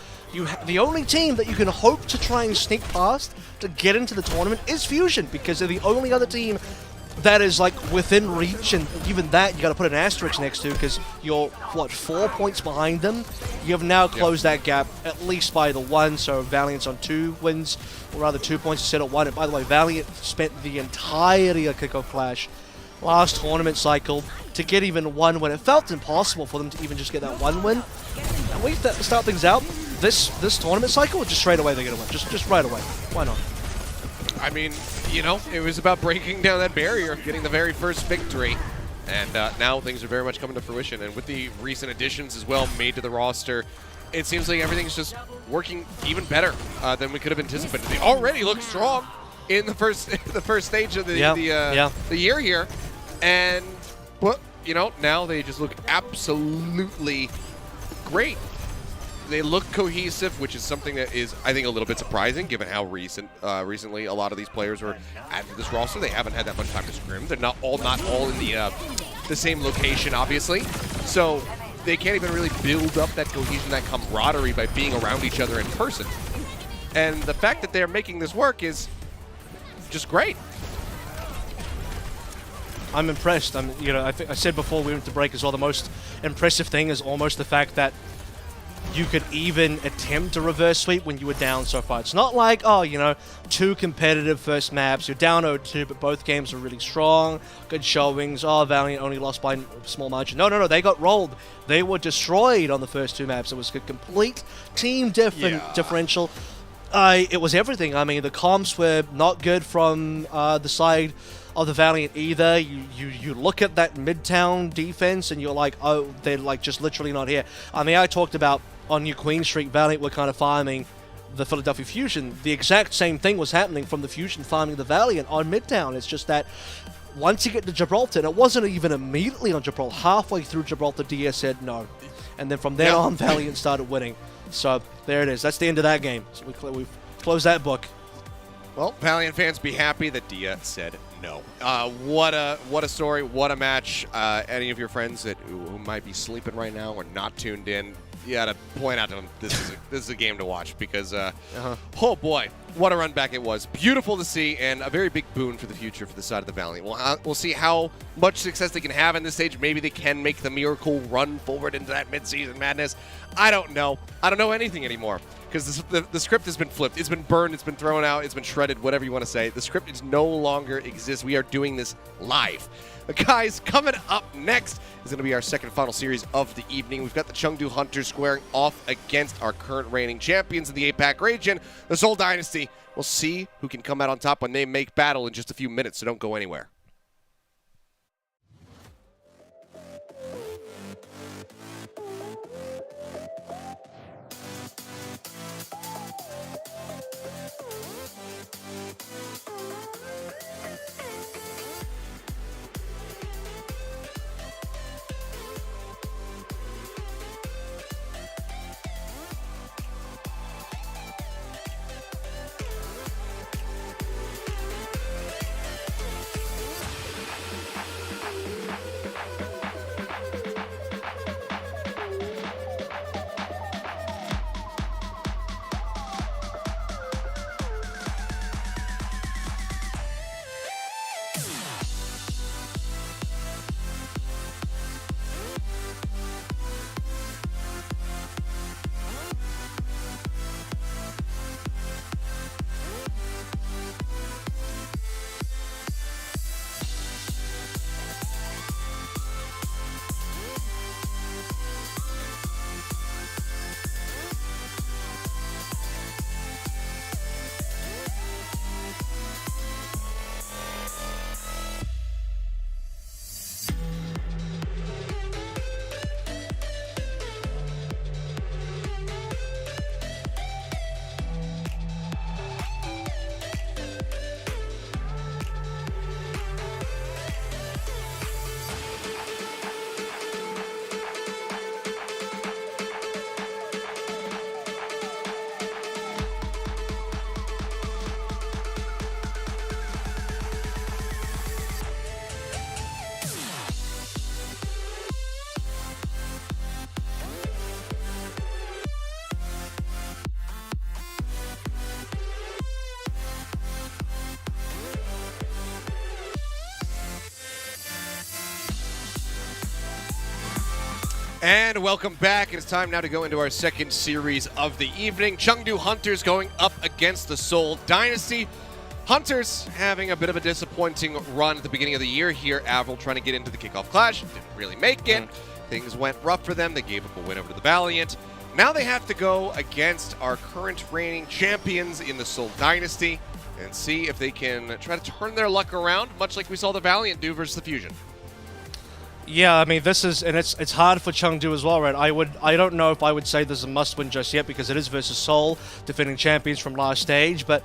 the only team that you can hope to try and sneak past to get into the tournament is Fusion because they're the only other team that is, like, within reach, and even that you got to put an asterisk next to because you're, 4 points behind them? You have now closed that gap at least by the 1, so Valiant's on 2 wins, or rather 2 points instead of 1. And by the way, Valiant spent the entirety of Kickoff Clash last tournament cycle to get even 1 win. It felt impossible for them to even just get that 1 win. And we start things out, this tournament cycle, just straight away they're going to win. Just right away. Why not? I mean, it was about breaking down that barrier, getting the very first victory. And now things are very much coming to fruition. And with the recent additions as well made to the roster, it seems like everything's just working even better than we could have anticipated. They already look strong in the first stage of the year here. And, now they just look absolutely great. They look cohesive, which is something that is, I think, a little bit surprising given how recently a lot of these players were added to this roster. They haven't had that much time to scrim. They're not all in the same location, obviously. So they can't even really build up that cohesion, that camaraderie by being around each other in person. And the fact that they're making this work is just great. I'm impressed. I said before we went to break as well, the most impressive thing is almost the fact that you could even attempt a reverse sweep when you were down so far. It's not like, 2 competitive first maps, you're down 0-2, but both games are really strong, good showings. Valiant only lost by a small margin. No, they got rolled. They were destroyed on the first 2 maps. It was a complete team differential. It was everything. I mean, the comps were not good from the side of the Valiant either. You look at that Midtown defense and you're like, oh, they're like just literally not here. I mean, I talked about on New Queen Street, Valiant were kind of farming the Philadelphia Fusion. The exact same thing was happening from the Fusion farming the Valiant on Midtown. It's just that once you get to Gibraltar, and it wasn't even immediately on Gibraltar, halfway through Gibraltar, DS said no. And then from there on, Valiant started winning. So there it is. That's the end of that game. So we've closed that book. Well, Valiant fans, be happy that Dia said no. What a story, what a match. Any of your friends who might be sleeping right now or not tuned in, you got to point out to them this is a game to watch because, oh boy, what a run back it was. Beautiful to see and a very big boon for the future for the side of the Valiant. We'll see how much success they can have in this stage. Maybe they can make the miracle run forward into that mid-season madness. I don't know. I don't know anything anymore because the script has been flipped. It's been burned. It's been thrown out. It's been shredded, whatever you want to say. The script is no longer exists. We are doing this live. But guys, coming up next is going to be our second final series of the evening. We've got the Chengdu Hunters squaring off against our current reigning champions in the APAC region, the Seoul Dynasty. We'll see who can come out on top when they make battle in just a few minutes, so don't go anywhere. And welcome back. It's time now to go into our second series of the evening. Chengdu Hunters going up against the Seoul Dynasty. Hunters having a bit of a disappointing run at the beginning of the year here. Avril trying to get into the kickoff clash. Didn't really make it. Things went rough for them. They gave up a win over to the Valiant. Now they have to go against our current reigning champions in the Seoul Dynasty and see if they can try to turn their luck around, much like we saw the Valiant do versus the Fusion. Yeah, I mean, this is, and it's hard for Chengdu as well, right? I don't know if I would say this is a must-win just yet because it is versus Seoul, defending champions from last stage, but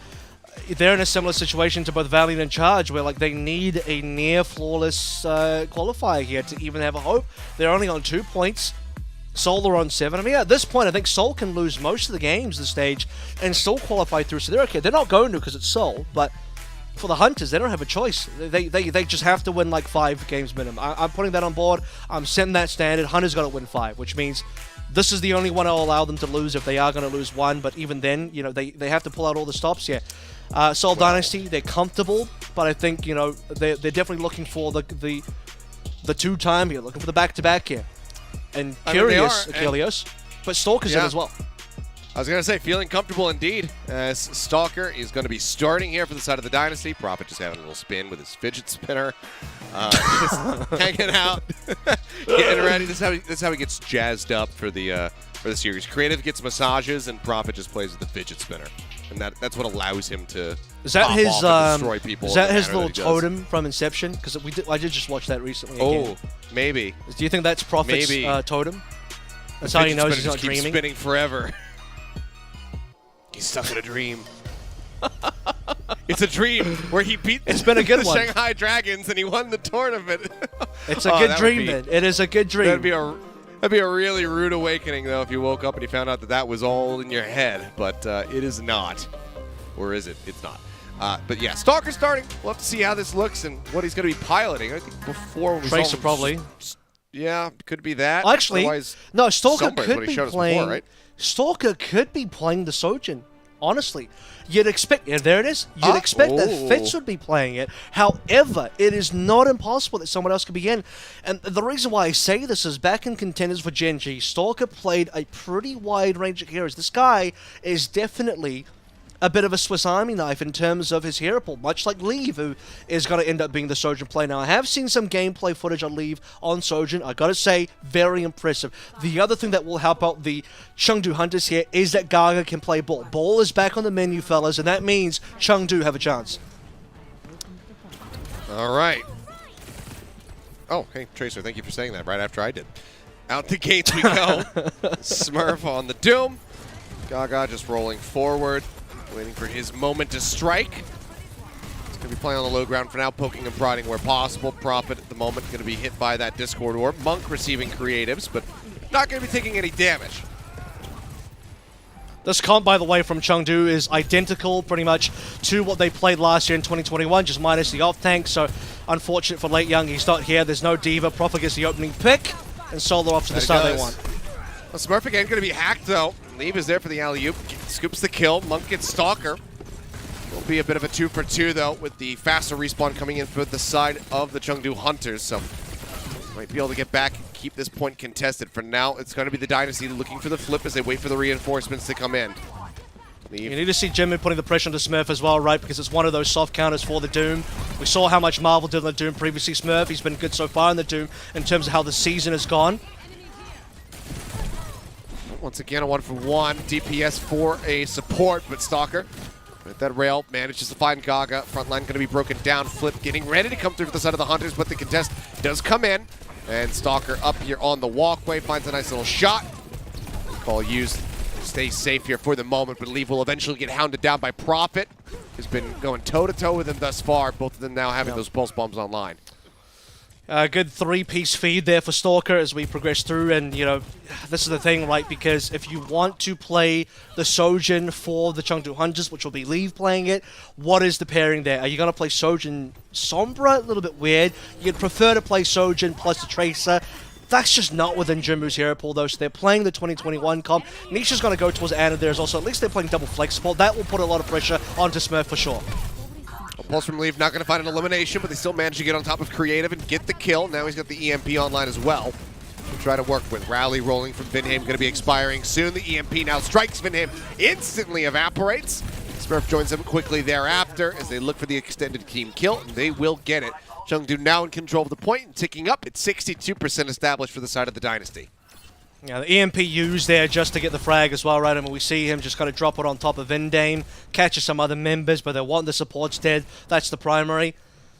they're in a similar situation to both Valiant and Charge, where like they need a near-flawless qualifier here to even have a hope. They're only on 2 points. Seoul are on 7. I mean, at this point, I think Seoul can lose most of the games this stage and still qualify through, so they're okay. They're not going to because it's Seoul, but for the Hunters, they don't have a choice. They just have to win like 5 games minimum. I'm putting that on board. I'm setting that standard. Hunters got to win 5, which means this is the only one I'll allow them to lose if they are going to lose 1. But even then, you know, they have to pull out all the stops here. Seoul Dynasty, they're comfortable, but I think, you know, they're definitely looking for the 2-time here, looking for the back-to-back here. And curious, Achilles, but Stalker's in as well. I was going to say, feeling comfortable indeed, as Stalker is going to be starting here for the side of the Dynasty. Prophet just having a little spin with his fidget spinner. Just hanging out, getting ready. This is how he gets jazzed up for the series. Creative gets massages, and Prophet just plays with the fidget spinner. And that's what allows him to is that his destroy people. Is that his little totem from Inception? Because I did just watch that recently. Oh, maybe. Do you think that's Prophet's totem? That's how he knows he's not dreaming. Spinning forever. He's stuck in a dream. It's a dream where he beat it's been a good the one. Shanghai Dragons and he won the tournament. It's a good dream, man. It is a good dream. That'd be a really rude awakening, though, if you woke up and you found out that was all in your head. But it is not. Or is it? It's not. But yeah, Stalker starting. We'll have to see how this looks and what he's going to be piloting. I think before we Tracer probably. Yeah, could be that. Actually, otherwise, no, Stalker could what he be showed us playing. before, right? Stalker could be playing the Sojin. Honestly, you'd expect. Yeah, there it is. You'd expect that Fitz would be playing it. However, it is not impossible that someone else could be in. And the reason why I say this is back in Contenders for Gen G, Stalker played a pretty wide range of heroes. This guy is definitely a bit of a Swiss Army knife in terms of his hero pool, much like Leave, who is going to end up being the Sojin play. Now, I have seen some gameplay footage on Leave on Sojin. I got to say, very impressive. The other thing that will help out the Chengdu Hunters here is that Gaga can play ball. Ball is back on the menu, fellas, and that means Chengdu have a chance. All right. Oh, hey, Tracer, thank you for saying that right after I did. Out the gates we go. Smurf on the Doom. Gaga just rolling forward. Waiting for his moment to strike. He's going to be playing on the low ground for now, poking and prodding where possible. Prophet at the moment going to be hit by that Discord Orb. Monk receiving creatives, but not going to be taking any damage. This comp, by the way, from Chengdu is identical pretty much to what they played last year in 2021, just minus the off tank. So unfortunate for Late Young, he's not here. There's no Diva. Prophet gets the opening pick, and Solo off to the start they want. Well, Smurf again going to be hacked, though. Leave is there for the alley-oop. Scoops the kill. Monk gets Stalker. Will be a bit of a 2-for-2, though, with the faster respawn coming in for the side of the Chengdu Hunters. So might be able to get back and keep this point contested. For now, it's going to be the Dynasty looking for the flip as they wait for the reinforcements to come in. Leave. You need to see Jimmy putting the pressure on the Smurf as well, right? Because it's one of those soft counters for the Doom. We saw how much Marvel did on the Doom previously. Smurf, he's been good so far in the Doom in terms of how the season has gone. Once again, a 1-for-1 DPS for a support, but Stalker with that rail manages to find Gaga. Front line going to be broken down. Flip getting ready to come through for the side of the Hunters, but the contest does come in. And Stalker up here on the walkway finds a nice little shot. Call used. Stay safe here for the moment, but Leave will eventually get hounded down by Prophet, who's been going toe-to-toe with him thus far. Both of them now having those pulse bombs online. Good 3-piece feed there for Stalker as we progress through, and you know, this is the thing, right? Because if you want to play the Sojin for the Chengdu Hunters, which will be Leave playing it, what is the pairing there? Are you going to play Sojin Sombra? A little bit weird. You'd prefer to play Sojin plus the Tracer. That's just not within Jimbo's hero pool, though, so they're playing the 2021 comp. Nisha's going to go towards Anna there as also. At least they're playing double flex support. That will put a lot of pressure onto Smurf for sure. A pulse from Leave, not going to find an elimination, but they still manage to get on top of Creative and get the kill. Now he's got the EMP online as well. to try to work with. Rally rolling from Vinham, going to be expiring soon. The EMP now strikes Vinham, instantly evaporates. Smurf joins them quickly thereafter as they look for the extended team kill, and they will get it. Chengdu now in control of the point and ticking up. It's 62% established for the side of the Dynasty. Yeah, the EMP used there just to get the frag as well, right? I mean, we see him just kind of drop it on top of Vindane, catches some other members, but they want the supports dead. That's the primary.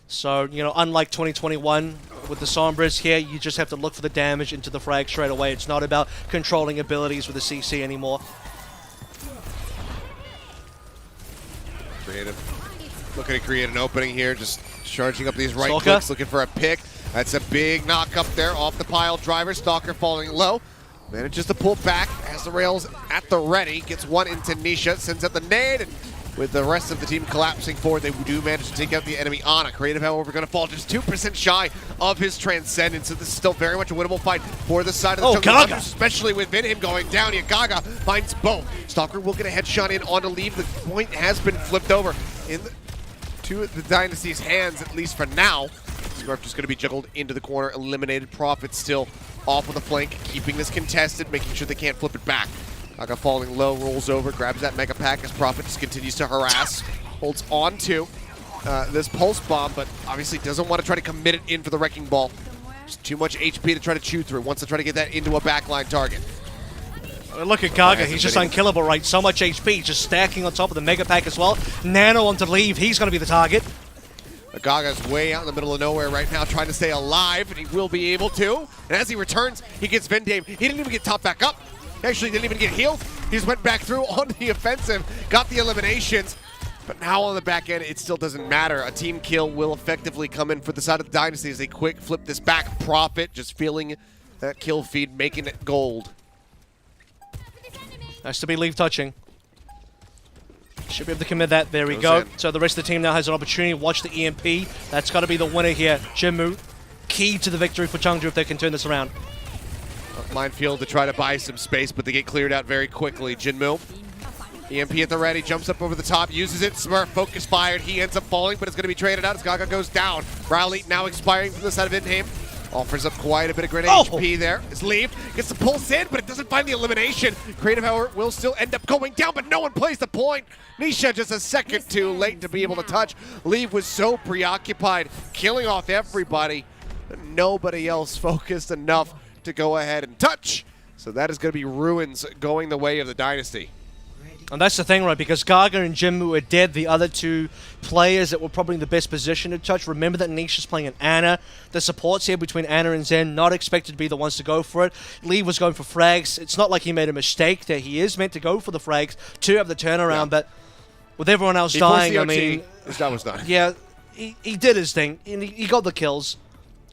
So, you know, unlike 2021 with the Sombras here, you just have to look for the damage into the frag straight away. It's not about controlling abilities with the CC anymore. Creative. Looking to create an opening here, just charging up these right Stalker. clicks, looking for a pick. That's a big knock up there off the pile driver. Stalker falling low. Manages to pull back, has the rails at the ready, gets one into Nisha, sends out the nade, and with the rest of the team collapsing forward, they do manage to take out the enemy Ana. Creative, however, going to fall just 2% shy of his Transcendence, so this is still very much a winnable fight for the side of the jungle Gaga. Hunters, especially with Vinham going down here. Gaga finds both. Stalker will get a headshot in on to leave. The point has been flipped over to the Dynasty's hands, at least for now. Smurf just going to be juggled into the corner, eliminated. Prophet still off with the flank, keeping this contested, making sure they can't flip it back. Gaga falling low, rolls over, grabs that Mega Pack as Prophet just continues to harass, holds on to this Pulse Bomb, but obviously doesn't want to try to commit it in for the Wrecking Ball. Just too much HP to try to chew through, wants to try to get that into a backline target. Look at Gaga, he's just unkillable, right? So much HP, just stacking on top of the Mega Pack as well. Nano on to leave, he's going to be the target. Gaga's way out in the middle of nowhere right now, trying to stay alive, and he will be able to. And as he returns, he gets Vindame. He didn't even get topped back up. He actually didn't even get healed. He just went back through on the offensive, got the eliminations. But now on the back end, it still doesn't matter. A team kill will effectively come in for the side of the Dynasty as they quick flip this back. Prophet just feeling that kill feed, making it gold. Has to be leave touching. Should be able to commit that. There we Goes go. in. So the rest of the team now has an opportunity to watch the EMP. That's got to be the winner here. Jinmu, key to the victory for Chengdu if they can turn this around. Minefield to try to buy some space, but they get cleared out very quickly. Jinmu, EMP at the ready, jumps up over the top, uses it. Smurf, focus fired. He ends up falling, but it's going to be traded out as Gaga goes down. Rally now expiring from the side of Vindham. Offers up quite a bit of grenade HP there. His leave gets the pulse in, but it doesn't find the elimination. Creative, however, will still end up going down, but no one plays the point. Nisha just a second too late to be able to touch. Leave was so preoccupied, killing off everybody, that nobody else focused enough to go ahead and touch. So that is going to be ruins going the way of the Dynasty. And that's the thing, right? Because Gaga and Jinmu are dead. The other two players that were probably in the best position to touch. Remember that Nisha's playing an Ana. The supports here between Ana and Zen, not expected to be the ones to go for it. Lee was going for frags. It's not like he made a mistake there. He is meant to go for the frags to have the turnaround, but with everyone else dying, I mean... his job was done. Yeah, he did his thing. And he got the kills.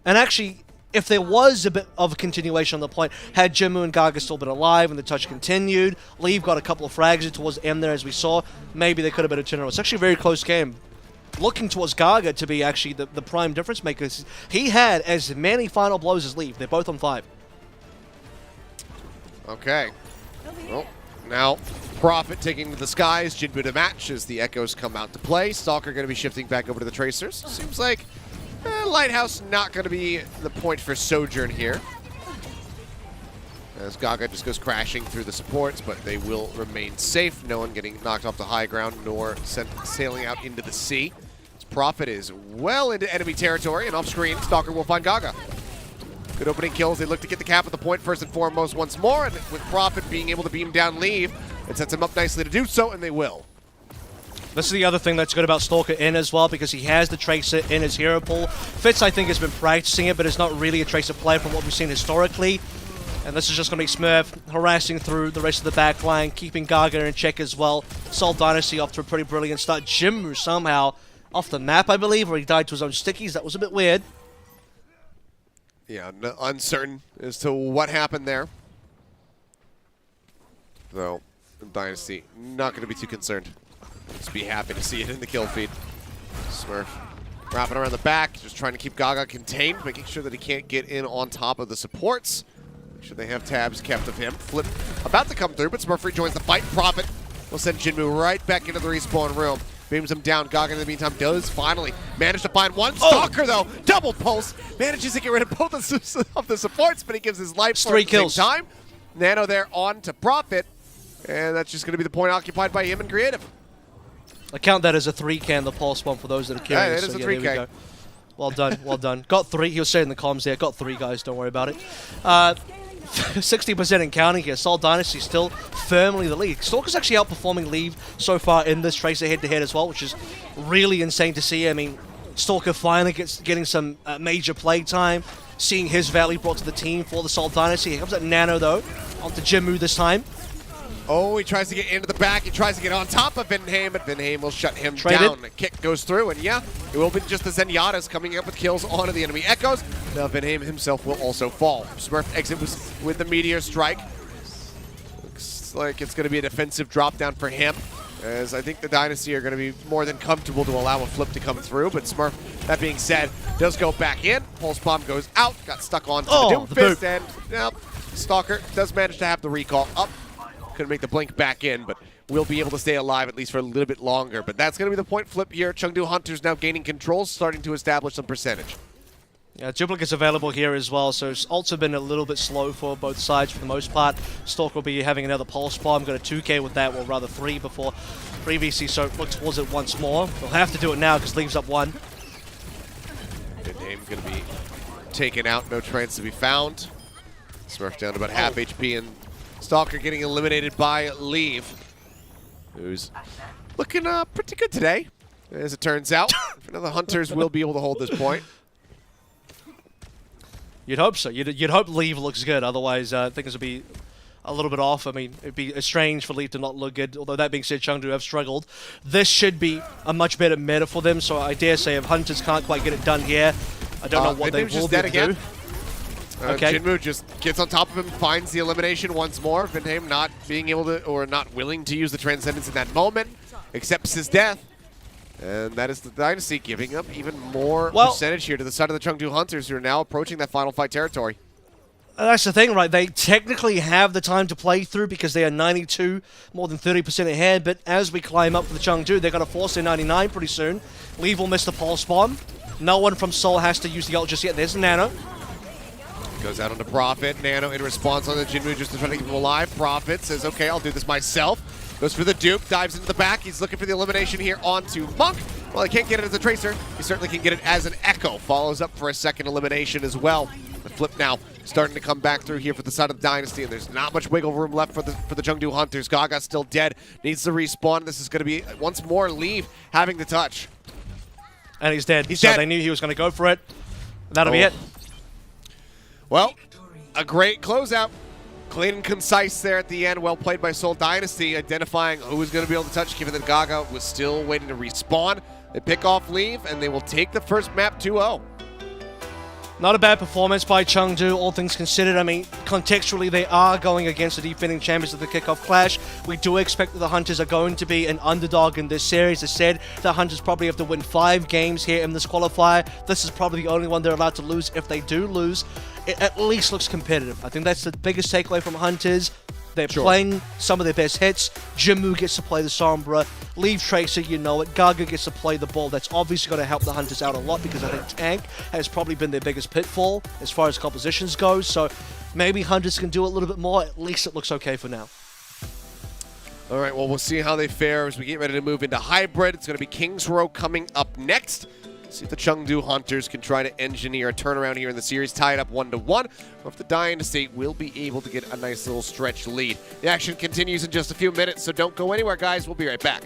And actually, if there was a bit of a continuation on the point, had Jinmu and Gaga still been alive and the touch continued, Leave got a couple of frags towards the end there as we saw, maybe they could have been a turnaround. It's actually a very close game. Looking towards Gaga to be actually the prime difference maker. He had as many final blows as Leave. They're both on 5. Okay. Well, now Prophet taking to the skies, Jinmu to match as the Echoes come out to play. Stalker going to be shifting back over to the Tracers. Seems like Lighthouse not going to be the point for Sojourn here, as Gaga just goes crashing through the supports, but they will remain safe. No one getting knocked off the high ground nor sent sailing out into the sea. As Prophet is well into enemy territory, and off screen, Stalker will find Gaga. Good opening kills. They look to get the cap at the point first and foremost once more, and with Prophet being able to beam down Leave, it sets him up nicely to do so, and they will. This is the other thing that's good about Stalker in as well, because he has the Tracer in his hero pool. Fitz, I think, has been practicing it, but it's not really a Tracer play from what we've seen historically. And this is just going to be Smurf harassing through the rest of the back line, keeping Gaga in check as well. Seoul Dynasty off to a pretty brilliant start. Jinmu somehow off the map, I believe, or he died to his own stickies. That was a bit weird. Yeah, uncertain as to what happened there. Though, Dynasty not going to be too concerned. Just be happy to see it in the kill feed. Smurf wrapping around the back, just trying to keep Gaga contained, making sure that he can't get in on top of the supports. Make sure they have tabs kept of him. Flip about to come through, but Smurf rejoins the fight. Prophet will send Jinmu right back into the respawn room. beams him down. Gaga in the meantime does finally manage to find one. Stalker though, double pulse, manages to get rid of both of the supports, but he gives his life for 3 at the kills. same time. Nano there on to Profit, and that's just going to be the point occupied by him and Creative. I count that as a 3K, the pulse bomb for those that are curious. Yeah, it is a there we 3K. go. Well done, well done. Got 3. He was saying in the comms there. Got 3 guys. Don't worry about it. 60% in counting here. Seoul Dynasty still firmly the lead. Stalker's actually outperforming Leave so far in this Tracer head-to-head as well, which is really insane to see. I mean, Stalker finally getting some major play time, seeing his value brought to the team for the Seoul Dynasty. Here comes that Nano, though, onto Jimmu this time. Oh, he tries to get into the back. He tries to get on top of Vinheim, but Vinheim will shut him Traded. down. The kick goes through, and yeah, it will be just the Zenyatta's coming up with kills onto the enemy Echoes. Now Vinheim himself will also fall. Smurf exit with the Meteor Strike. Looks like it's going to be a defensive drop down for him, as I think the Dynasty are going to be more than comfortable to allow a flip to come through. But Smurf, that being said, does go back in. Pulse Bomb goes out, got stuck onto the Doomfist, and Stalker does manage to have the recall up. Couldn't make the blink back in, but will be able to stay alive at least for a little bit longer. But that's going to be the point flip here. Chengdu Hunters now gaining control, starting to establish some percentage. Yeah, duplicates available here as well, so ults have been a little bit slow for both sides for the most part. Stalker will be having another pulse bomb, got a 2K with that, well rather 3 before previously, so look towards it once more. They'll have to do it now because Leaves up 1. Midheim going to be taken out, no trance to be found. Smurf down to about half HP, and Stalker getting eliminated by Leave, who's looking pretty good today, as it turns out. Another Hunters will be able to hold this point. You'd hope so. You'd hope Leave looks good, otherwise things would be a little bit off. I mean, it'd be strange for Leave to not look good, although that being said, Chengdu have struggled. This should be a much better meta for them, so I dare say if Hunters can't quite get it done here, I don't know what they will do. Okay. Jinmu just gets on top of him, finds the elimination once more. Vinheim not being able to, or not willing to use the Transcendence in that moment, accepts his death. And that is the Dynasty giving up even more percentage here to the side of the Chengdu Hunters, who are now approaching that final fight territory. That's the thing, right? They technically have the time to play through because they are 92, more than 30% ahead, but as we climb up for the Chengdu, they're going to force their 99 pretty soon. Leave will miss the pulse bomb. No one from Seoul has to use the ult just yet. There's Nano. Goes out onto Profit. Nano in response on the Jinmu just to try to keep him alive. Profit says, okay, I'll do this myself. Goes for the dupe, dives into the back. He's looking for the elimination here onto Monk. Well, he can't get it as a Tracer. He certainly can get it as an Echo. Follows up for a second elimination as well. The flip now starting to come back through here for the side of the Dynasty, and there's not much wiggle room left for the Chengdu Hunters. Gaga's still dead. Needs to respawn. This is going to be, once more, Leave having the touch. And he's dead. He's so dead. They knew he was going to go for it. That'll be it. Well, a great closeout. Clean and concise there at the end. Well played by Seoul Dynasty, identifying who was going to be able to touch, given that Gaga was still waiting to respawn. They pick off Leave, and they will take the first map 2-0. Not a bad performance by Chengdu, all things considered. I mean, contextually, they are going against the defending champions of the kickoff clash. We do expect that the Hunters are going to be an underdog in this series. As said, the Hunters probably have to win 5 games here in this qualifier. This is probably the only one they're allowed to lose. If they do lose, it at least looks competitive. I think that's the biggest takeaway from Hunters. They're playing some of their best hits. Jimmu gets to play the Sombra. Leave Tracer, you know it. Gaga gets to play the ball. That's obviously going to help the Hunters out a lot because I think Tank has probably been their biggest pitfall as far as compositions go. So maybe Hunters can do a little bit more. At least it looks okay for now. All right, well, we'll see how they fare as we get ready to move into Hybrid. It's going to be Kings Row coming up next. See if the Chengdu Hunters can try to engineer a turnaround here in the series, tie it up 1-1, or if the Dynasty will be able to get a nice little stretch lead. The action continues in just a few minutes, so don't go anywhere, guys. We'll be right back.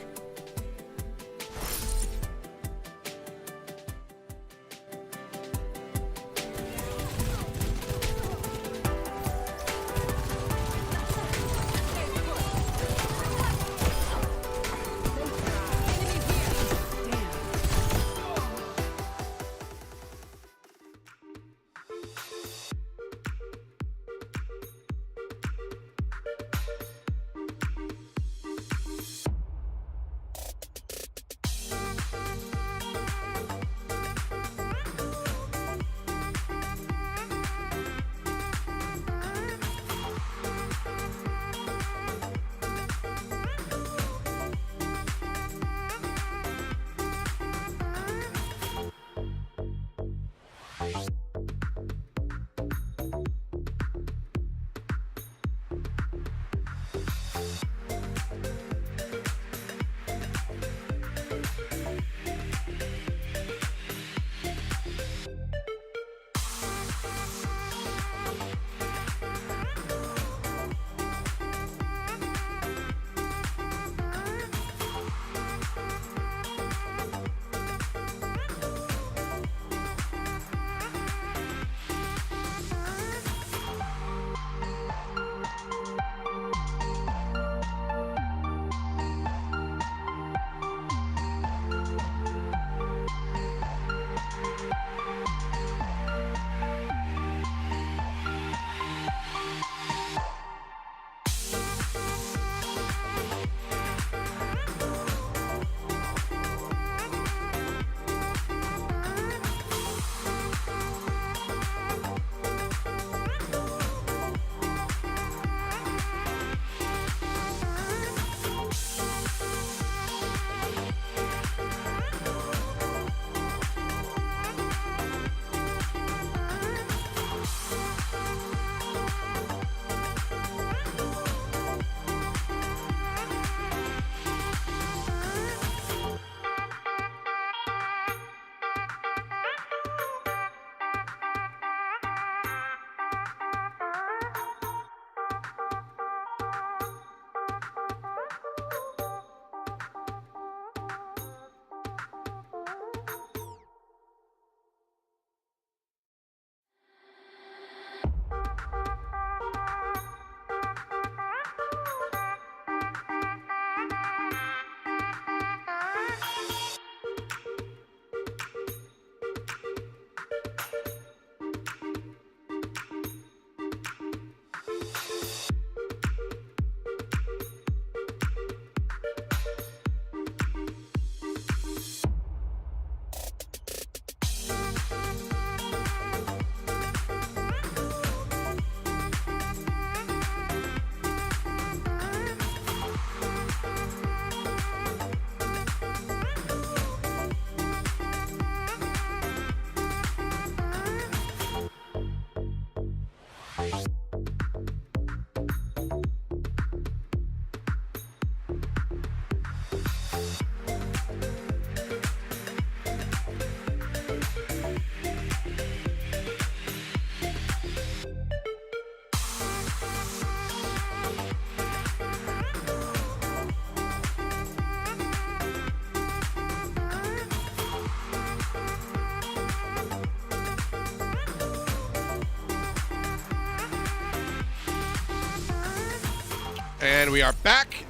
And we are back,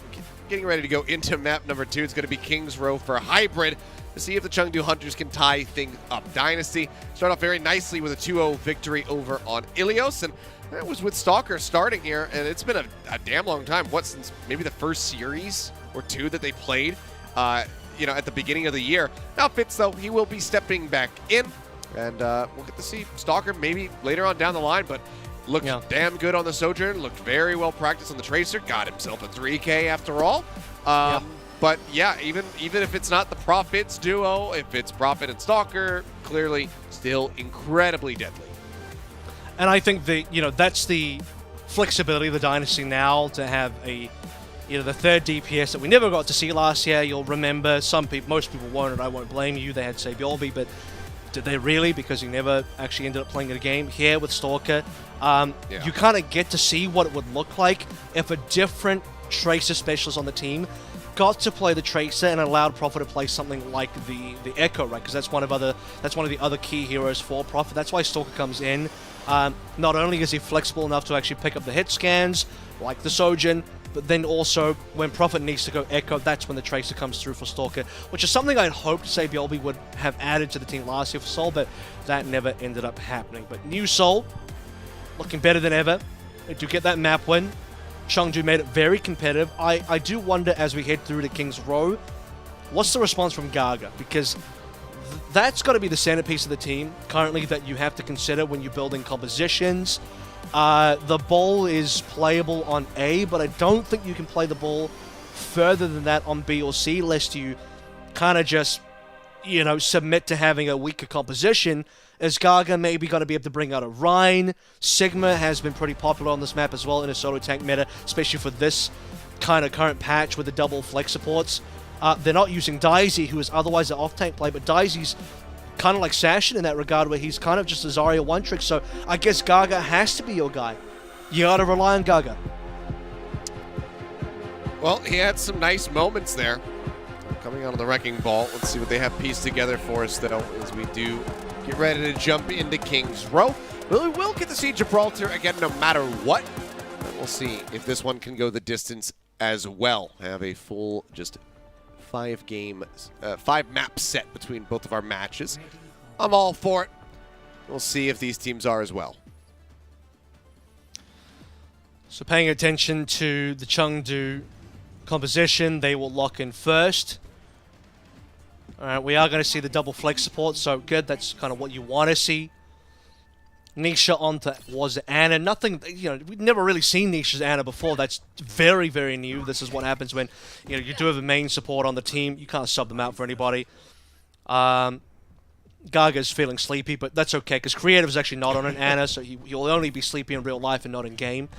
getting ready to go into map number 2. It's going to be King's Row for Hybrid to see if the Chengdu Hunters can tie things up. Dynasty start off very nicely with a 2-0 victory over on Ilios, and that was with Stalker starting here, and it's been a damn long time. What, since maybe the first series or two that they played, at the beginning of the year. Now Fitz, though, he will be stepping back in, and we'll get to see Stalker maybe later on down the line, but looked damn good on the Sojourn, looked very well practiced on the Tracer, got himself a 3K after all. But yeah, even if it's not the Profits duo, if it's Prophet and Stalker, clearly still incredibly deadly. And I think that's the flexibility of the Dynasty now to have the third DPS that we never got to see last year. You'll remember, most people won't, and I won't blame you. They had Sabiolbi, but did they really? Because he never actually ended up playing a game. Here with Stalker, you kind of get to see what it would look like if a different Tracer specialist on the team got to play the Tracer and allowed Prophet to play something like the Echo, right? Because that's one of the other key heroes for Prophet. That's why Stalker comes in. Not only is he flexible enough to actually pick up the hit scans, like the Sojourn, but then also when Prophet needs to go Echo, that's when the Tracer comes through for Stalker, which is something I'd hoped Sabiolbi would have added to the team last year for Seoul, but that never ended up happening. But new Seoul, looking better than ever. They do get that map win. Chengdu made it very competitive. I do wonder, as we head through to King's Row, what's the response from Gaga? Because that's got to be the centerpiece of the team currently that you have to consider when you're building compositions. The ball is playable on A, but I don't think you can play the ball further than that on B or C, lest you kind of just, submit to having a weaker composition Is Gaga maybe going to be able to bring out a Rhine? Sigma has been pretty popular on this map as well in a solo tank meta, especially for this kind of current patch with the double flex supports. They're not using Daisy, who is otherwise an off-tank play, but Daisy's kind of like Sashin in that regard, where he's kind of just a Zarya one-trick, so I guess Gaga has to be your guy. You gotta rely on Gaga. Well, he had some nice moments there. Coming out of the Wrecking Ball. Let's see what they have pieced together for us, though, as we do get ready to jump into King's Row. We will get to see Gibraltar again no matter what. And we'll see if this one can go the distance as well. Have a full, just 5 map set between both of our matches. I'm all for it. We'll see if these teams are as well. So paying attention to the Chengdu composition, they will lock in first. Alright, we are going to see the double flex support, so good, that's kind of what you want to see. Nisha onto was Anna. Nothing, we've never really seen Nisha's Anna before. That's very, very new. This is what happens when, you do have a main support on the team. You can't sub them out for anybody. Gaga's feeling sleepy, but that's okay, because Creative is actually not on an Anna, so he'll only be sleepy in real life and not in game.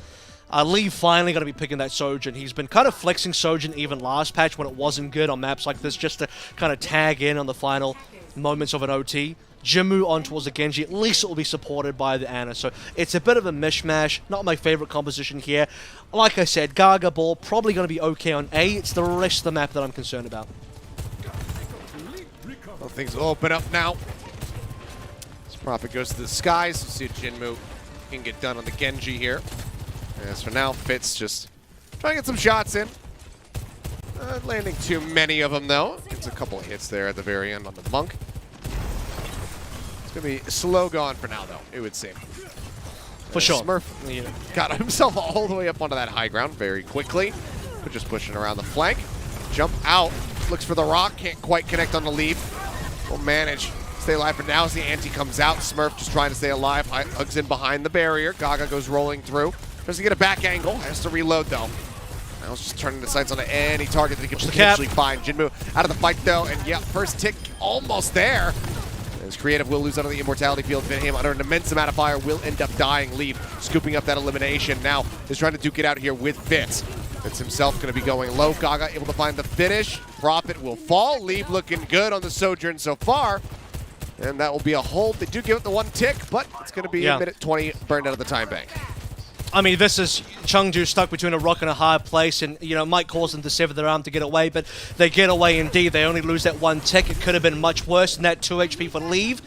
Lee finally going to be picking that Sojourn. He's been kind of flexing Sojourn even last patch when it wasn't good on maps like this, just to kind of tag in on the final moments of an OT. Jimmu on towards the Genji, at least it will be supported by the Anna. So it's a bit of a mishmash, not my favorite composition here. Like I said, Gaga Ball probably going to be okay on A. It's the rest of the map that I'm concerned about. Well, things will open up now. This Prophet goes to the skies. We'll see if Jinmu can get done on the Genji here. As for now, Fitz just trying to get some shots in. Landing too many of them, though. Gets a couple of hits there at the very end on the Monk. It's going to be slow gone for now, though, it would seem. For sure. Smurf got himself all the way up onto that high ground very quickly. But just pushing around the flank. Jump out. Looks for the rock. Can't quite connect on the leap. Will manage. Stay alive for now as the anti comes out. Smurf just trying to stay alive. Hugs in behind the barrier. Gaga goes rolling through. Doesn't get a back angle. Has to reload, though. Now it's just turning the sights on any target that he can potentially find. Jinmu out of the fight, though. And yeah, first tick almost there. As Creative will lose out of the immortality field. Him under an immense amount of fire will end up dying. Leave scooping up that elimination. Now is trying to duke it out here with Fitz. Fitz himself going to be going low. Gaga able to find the finish. Prophet will fall. Leave looking good on the Sojourn so far. And that will be a hold. They do give it the 1 tick, but it's going to be a minute 20 burned out of the time bank. I mean, this is Chengdu stuck between a rock and a hard place, and, it might cause them to sever their arm to get away, but they get away indeed. They only lose that 1 tick. It could have been much worse than that 2 HP for Leave.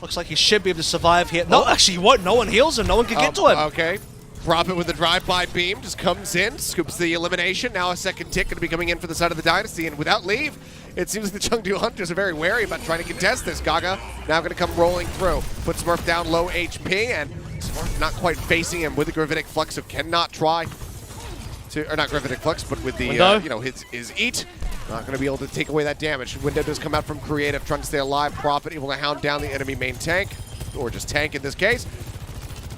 Looks like he should be able to survive here. No, actually, he won't. No one heals him. No one can get to him. Okay. Prophet with the drive-by beam just comes in, scoops the elimination. Now a second tick going to be coming in for the side of the Dynasty, and without Leave, it seems like the Chengdu Hunters are very wary about trying to contest this. Gaga now going to come rolling through. Put Smurf down low HP, and Smurf not quite facing him with the Gravitic Flux, so cannot try to, or not Gravitic Flux, but with the, his Eat. Not going to be able to take away that damage. Window does come out from Creative, trying to stay alive. Prophet able to hound down the enemy main tank, or just tank in this case.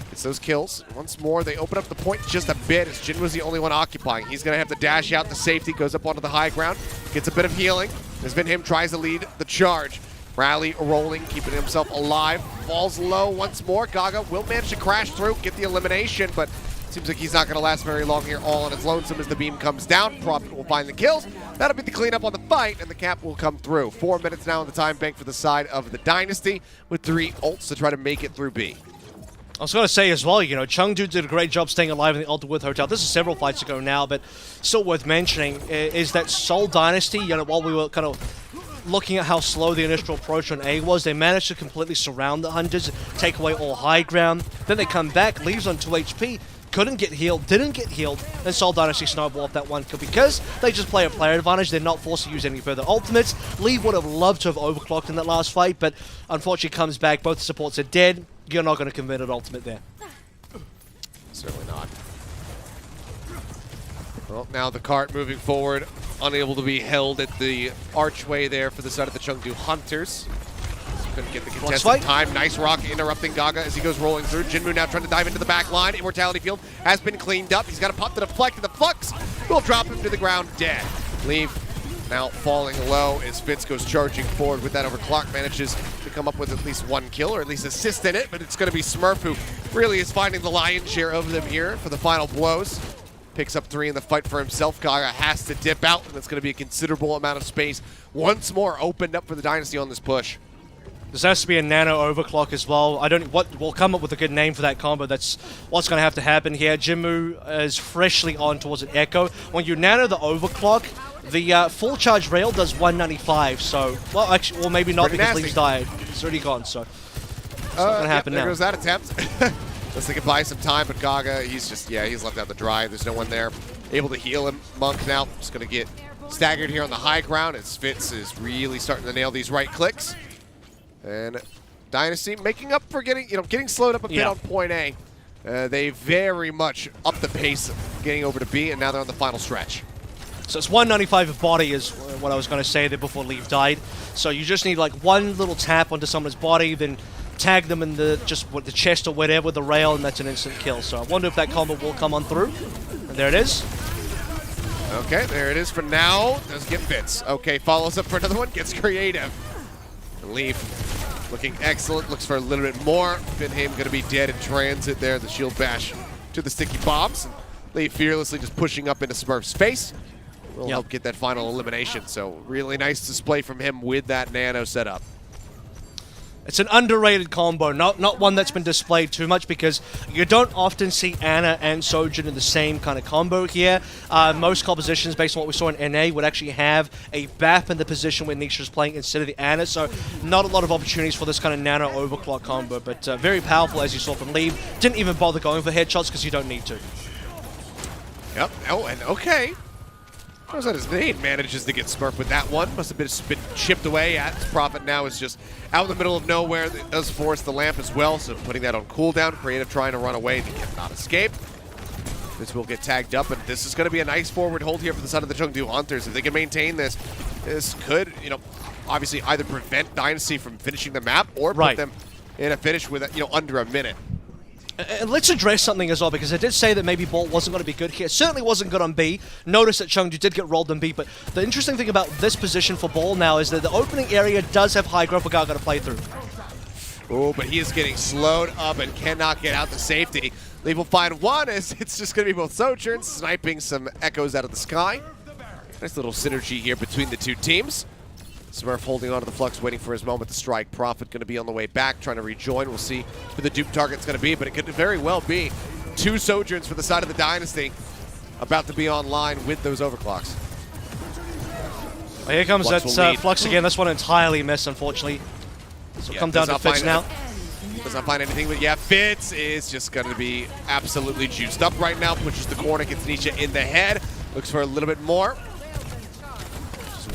It's those kills. Once more, they open up the point just a bit as Jin was the only one occupying. He's going to have to dash out to safety, goes up onto the high ground, gets a bit of healing. Has been him, tries to lead the charge. Rally rolling, keeping himself alive. Falls low once more. Gaga will manage to crash through, get the elimination, but seems like he's not going to last very long here all on his lonesome as the beam comes down. Prophet will find the kills. That'll be the cleanup on the fight, and the cap will come through. 4 minutes now on the time bank for the side of the Dynasty with 3 ults to try to make it through B. I was going to say as well, Chengdu did a great job staying alive in the Ultimate Hotel. This is several fights ago now, but still worth mentioning is that Seoul Dynasty, while we were kind of looking at how slow the initial approach on A was, they managed to completely surround the Hunters, take away all high ground. Then they come back, Leaves on 2 HP, couldn't get healed, didn't get healed, and Seoul Dynasty snowball off that 1 kill because they just play a player advantage. They're not forced to use any further ultimates. Lee would have loved to have overclocked in that last fight, but unfortunately comes back, both supports are dead. You're not going to convert an ultimate there. Certainly not. Well, now the cart moving forward, unable to be held at the archway there for the side of the Chengdu Hunters. Couldn't get the contested time. Nice rock interrupting Gaga as he goes rolling through. Jinmu now trying to dive into the back line. Immortality field has been cleaned up. He's got to pop to deflect, and the Flux will drop him to the ground dead. Leave now falling low as Fitz goes charging forward with that overclock, manages to come up with at least one kill, or at least assist in it, but it's going to be Smurf who really is finding the lion's share of them here for the final blows. Picks up 3 in the fight for himself. Gaga has to dip out, and that's going to be a considerable amount of space once more opened up for the Dynasty on this push. This has to be a nano overclock as well. I don't. What we'll come up with a good name for that combo. That's what's going to have to happen here. Jinmu is freshly on towards an Echo. When you nano the overclock, the full charge rail does 195. So, well, actually, well, maybe not because Leaf's died. It's already gone. So, it's not going to happen there now. There goes that attempt. Let's think buy some time, but Gaga, he's just, he's left out the dry. There's no one there able to heal him. Monk now just going to get staggered here on the high ground as Fitz is really starting to nail these right clicks. And Dynasty making up for getting slowed up a bit on point A. They very much upped the pace getting over to B, and now they're on the final stretch. So it's 195 of body is what I was going to say there before Leaf died. So you just need like one little tap onto someone's body, then tag them in the the chest or whatever with the rail, and that's an instant kill. So I wonder if that combo will come on through. And there it is. Okay, there it is for now. Does get Fitz. Okay, follows up for another one, gets creative. And Leaf looking excellent, looks for a little bit more. Finham going to be dead in transit there. The shield bash to the sticky bombs. And Leaf fearlessly just pushing up into Smurf's face. Will help get that final elimination. So really nice display from him with that nano setup. It's an underrated combo, not one that's been displayed too much because you don't often see Ana and Sojin in the same kind of combo here. Most compositions, based on what we saw in NA, would actually have a BAP in the position where Nisha's playing instead of the Ana, so not a lot of opportunities for this kind of nano overclock combo, but very powerful as you saw from Leave. Didn't even bother going for headshots because you don't need to. Yep, oh, and okay. How's that his name manages to get Smurf with that one? Must have been chipped away at. Prophet now is just out in the middle of nowhere. It does force the lamp as well, so putting that on cooldown. Creative trying to run away, and he cannot escape. This will get tagged up, and this is going to be a nice forward hold here for the side of the Chengdu Hunters. If they can maintain this, this could, obviously either prevent Dynasty from finishing the map or put them in a finish with, under a minute. And let's address something as well, because I did say that maybe Bolt wasn't going to be good here. It certainly wasn't good on B. Notice that Chengdu did get rolled on B, but the interesting thing about this position for Ball now is that the opening area does have high ground for Gaga to play through. Oh, but he is getting slowed up and cannot get out to safety. Leaf will find one as it's just going to be both Sojourn sniping some echoes out of the sky. Nice little synergy here between the two teams. Smurf holding on to the flux, waiting for his moment to strike. Prophet going to be on the way back, trying to rejoin. We'll see who the dupe target's going to be, but it could very well be 2 Sojourns for the side of the Dynasty about to be online with those overclocks. Well, here comes that flux again. This one entirely missed, unfortunately. So come down to Fitz now. Does not find anything, but Fitz is just going to be absolutely juiced up right now. Pushes the corner, gets Nisha in the head. Looks for a little bit more.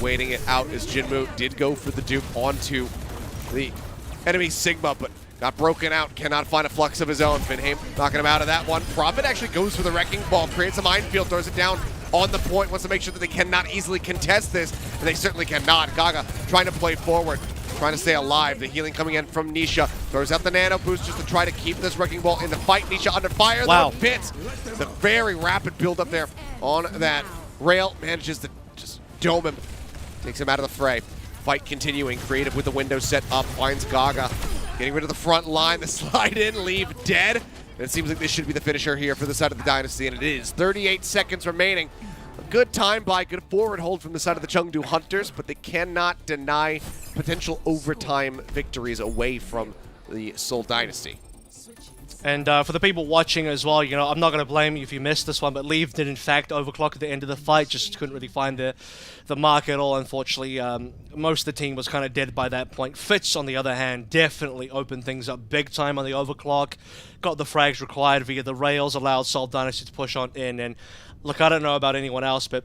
Waiting it out as Jinmu did go for the dupe onto the enemy Sigma, but got broken out, cannot find a flux of his own. Finham knocking him out of that one. Prophet actually goes for the wrecking ball, creates a minefield, throws it down on the point, wants to make sure that they cannot easily contest this, and they certainly cannot. Gaga trying to play forward, trying to stay alive. The healing coming in from Nisha, throws out the nano boost just to try to keep this wrecking ball in the fight. Nisha under fire, though. Fitz, the very rapid build up there on that rail, manages to just dome him. Takes him out of the fray. Fight continuing. Creative with the window set up. Finds Gaga. Getting rid of the front line. The slide in. Leave dead. And it seems like this should be the finisher here for the side of the Dynasty. And it is. 38 seconds remaining. A good time by. Good forward hold from the side of the Chengdu Hunters. But they cannot deny potential overtime victories away from the Seoul Dynasty. And for the people watching as well, I'm not going to blame you if you missed this one, but Leave did in fact overclock at the end of the fight, just couldn't really find the mark at all, unfortunately. Most of the team was kind of dead by that point. Fitz, on the other hand, definitely opened things up big time on the overclock, got the frags required via the rails, allowed Seoul Dynasty to push on in, and look, I don't know about anyone else, but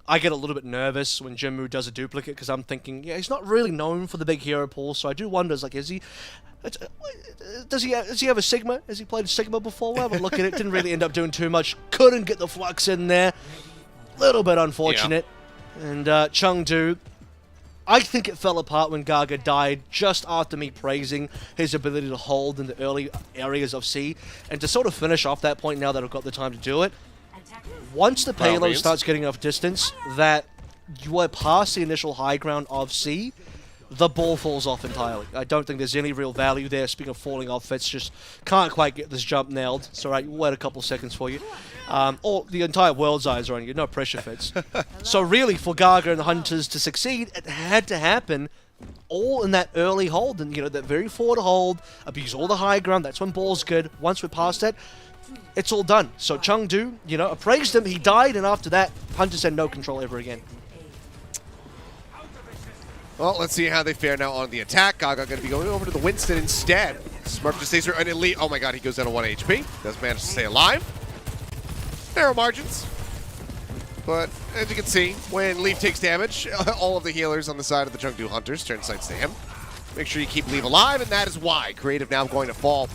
I get a little bit nervous when Jinmu does a duplicate, because I'm thinking, he's not really known for the big hero pool, so I do wonder, is he... Does he have a Sigma? Has he played a Sigma before? Well, but look at it, didn't really end up doing too much. Couldn't get the flux in there. Little bit unfortunate. Yeah. And Chengdu, I think it fell apart when Gaga died just after me praising his ability to hold in the early areas of C. And to sort of finish off that point now that I've got the time to do it, once the payload starts getting enough distance, that you are past the initial high ground of C, the ball falls off entirely. I don't think there's any real value there. Speaking of falling off, Fitz just can't quite get this jump nailed. It's alright, we'll wait a couple seconds for you. Or the entire world's eyes are on you. No pressure, Fitz. So really, for Gaga and the Hunters to succeed, it had to happen all in that early hold. And, you know, that very forward hold, abuse all the high ground. That's when ball's good. Once we're past that, it's all done. So Chengdu, you know, appraised him. He died, and after that, Hunters had no control ever again. Well, let's see how they fare now on the attack. Gaga going to be going over to the Winston instead. Smurf just stays there and elite. Oh my god, he goes down to 1 HP. Does manage to stay alive. Narrow margins. But as you can see, when Leaf takes damage, all of the healers on the side of the Chengdu Hunters turn sights to him. Make sure you keep Leaf alive, and that is why Creative now going to fall.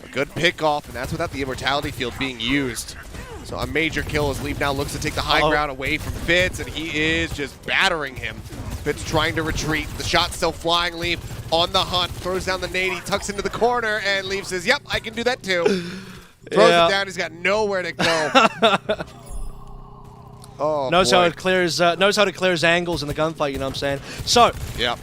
A good pick off, and that's without the immortality field being used. So a major kill as Leaf now looks to take the high ground away from Fitz, and he is just battering him. Fitz trying to retreat. The shot's still flying. Leaf on the hunt. Throws down the nade. He tucks into the corner, and Leaf says, yep, I can do that too. Throws it down. He's got nowhere to go. Oh, knows how to clear his angles in the gunfight, you know what I'm saying? So, yep.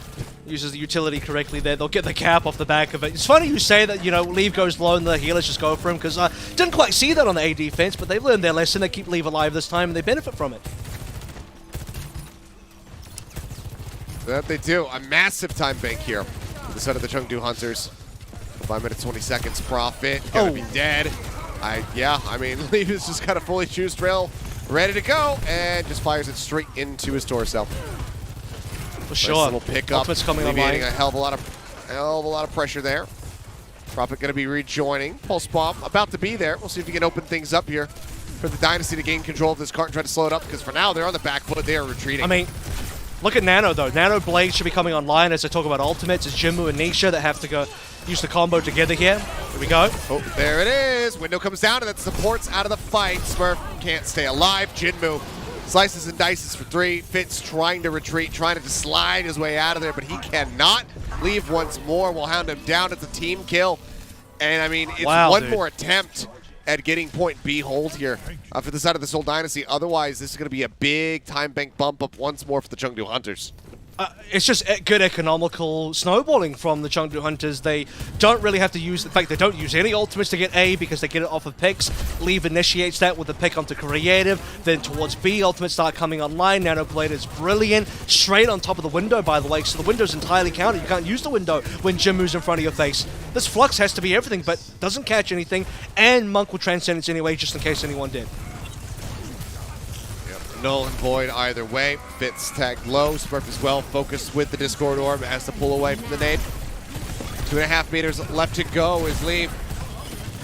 Uses the utility correctly there. They'll get the cap off the back of it. It's funny you say that, you know, Leave goes low and the healers just go for him, because I didn't quite see that on the A defense, but they've learned their lesson. They keep Leave alive this time, and they benefit from it. That they do. A massive time bank here on the side of the Chengdu Hunters. 5 minutes, 20 seconds. Profit. Gonna be dead. I mean, Leave is just kind of fully choose trail, ready to go, and just fires it straight into his torso. For sure. Nice little pickup. Ultimate's coming alleviating online. a hell of a lot of pressure there. Profit going to be rejoining. Pulse bomb about to be there. We'll see if we can open things up here for the Dynasty to gain control of this cart and try to slow it up, because for now they're on the back foot. They are retreating. I mean, look at Nano, though. Nano Blade should be coming online as I talk about ultimates. It's Jinmu and Nisha that have to go use the combo together here. Here we go. Oh, there it is. Window comes down, and that support's out of the fight. Smurf can't stay alive. Jinmu slices and dices for 3. Fitz trying to retreat, trying to just slide his way out of there, but he cannot. Leave once more. We'll hound him down. It's a team kill. And, I mean, it's one more attempt at getting point B hold here for the side of the Seoul Dynasty. Otherwise, this is going to be a big time bank bump up once more for the Chengdu Hunters. It's just good economical snowballing from the Chengdu Hunters. They don't really have to use, in fact, they don't use any ultimates to get A because they get it off of picks. Leave initiates that with the pick onto Creative. Then towards B, ultimates start coming online. Nanoblade is brilliant. Straight on top of the window, by the way, so the window's entirely counted. You can't use the window when Jinmu's in front of your face. This Flux has to be everything, but doesn't catch anything. And Monk will Transcendence anyway, just in case anyone did. Null and void either way. Fitz tagged low. Smurf as well. Focused with the Discord Orb. Has to pull away from the nade. 2.5 meters left to go as Leave.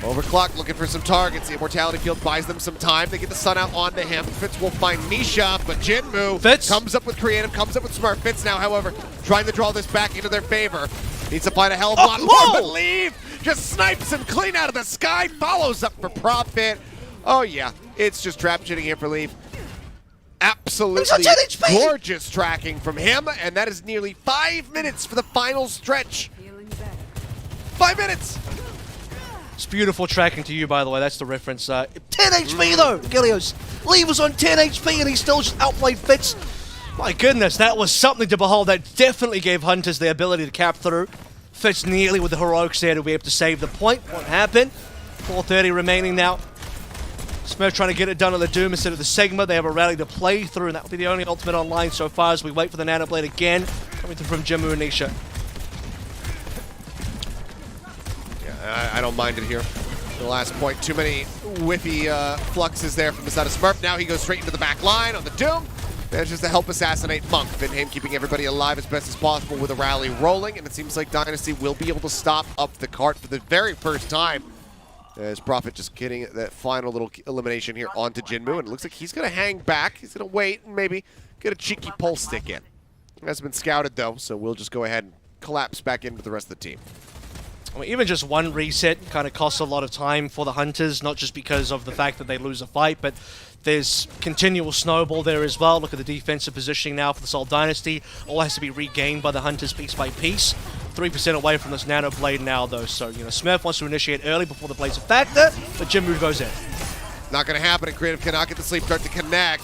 Overclock looking for some targets. The Immortality Field buys them some time. They get the sun out onto him. Fitz will find Nisha, but Jinmu comes up with Creative, comes up with Smurf. Fitz now, however, trying to draw this back into their favor. Needs to find a hell of a lot more, but Leave just snipes him clean out of the sky. Follows up for Profit. Oh yeah, it's just trap shitting here for Leave. Absolutely gorgeous tracking from him, and that is nearly 5 minutes for the final stretch. 5 minutes! It's beautiful tracking to you, by the way. That's the reference. 10 HP, though, Gilios. Leave was on 10 HP, and he still just outplayed Fitz. My goodness, that was something to behold. That definitely gave Hunters the ability to cap through. Fitz nearly with the heroics there to be able to save the point. What happened? 4:30 remaining now. Smurf trying to get it done on the Doom instead of the Sigma. They have a rally to play through, and that will be the only ultimate online so far as we wait for the Nanoblade again. Coming through from Jinmu and Nisha. Yeah, I don't mind it here. The last point, too many whiffy fluxes there from the side of Smurf. Now he goes straight into the back line on the Doom. Manages to help assassinate Monk. Vinham keeping everybody alive as best as possible with a rally rolling, and it seems like Dynasty will be able to stop up the cart for the very first time. As Profit just getting that final little elimination here onto Jinmu, and it looks like he's going to hang back. He's going to wait and maybe get a cheeky pulse stick in. It hasn't been scouted, though, so we'll just go ahead and collapse back into the rest of the team. I mean, even just one reset kind of costs a lot of time for the Hunters, not just because of the fact that they lose a fight, but there's continual snowball there as well. Look at the defensive positioning now for the Seoul Dynasty. All has to be regained by the Hunters piece by piece. 3% away from this Nano Blade now, though. So, you know, Smurf wants to initiate early before the Blade's a factor, but Jinmu goes in. Not going to happen, and Creative cannot get the sleep start to connect.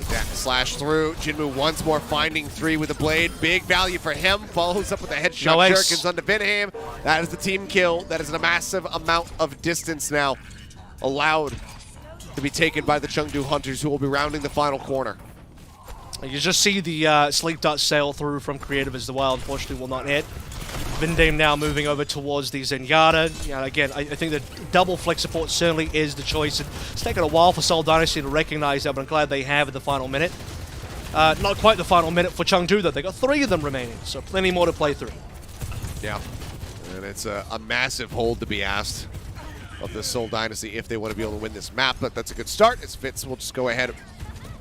Slash through. Jinmu once more finding 3 with a blade. Big value for him. Follows up with a headshot. No ace. Shurikens onto Vinham. That is the team kill. That is a massive amount of distance now allowed to be taken by the Chengdu Hunters, who will be rounding the final corner. You just see the sleep dart sail through from Creative as well. Unfortunately, will not hit. Vindame now moving over towards the Zenyatta. Yeah, again, I think the double flex support certainly is the choice. It's taken a while for Seoul Dynasty to recognize that, but I'm glad they have at the final minute. Not quite the final minute for Chengdu, though. They got 3 of them remaining, so plenty more to play through. Yeah, and it's a massive hold to be asked of the Seoul Dynasty if they want to be able to win this map, but that's a good start. As Fitz will just go ahead,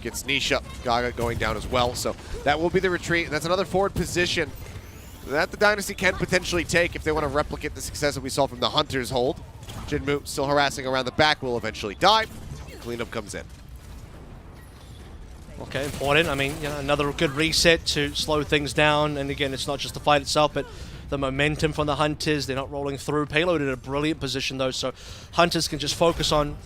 gets niche up, Gaga going down as well, so that will be the retreat, and that's another forward position that the Dynasty can potentially take if they want to replicate the success that we saw from the Hunters hold. Jinmu still harassing around the back, will eventually die. Cleanup comes in. Okay, important. I mean, you know, another good reset to slow things down, and again, it's not just the fight itself, but the momentum from the Hunters. They're not rolling through. Payload in a brilliant position, though, so Hunters can just focus on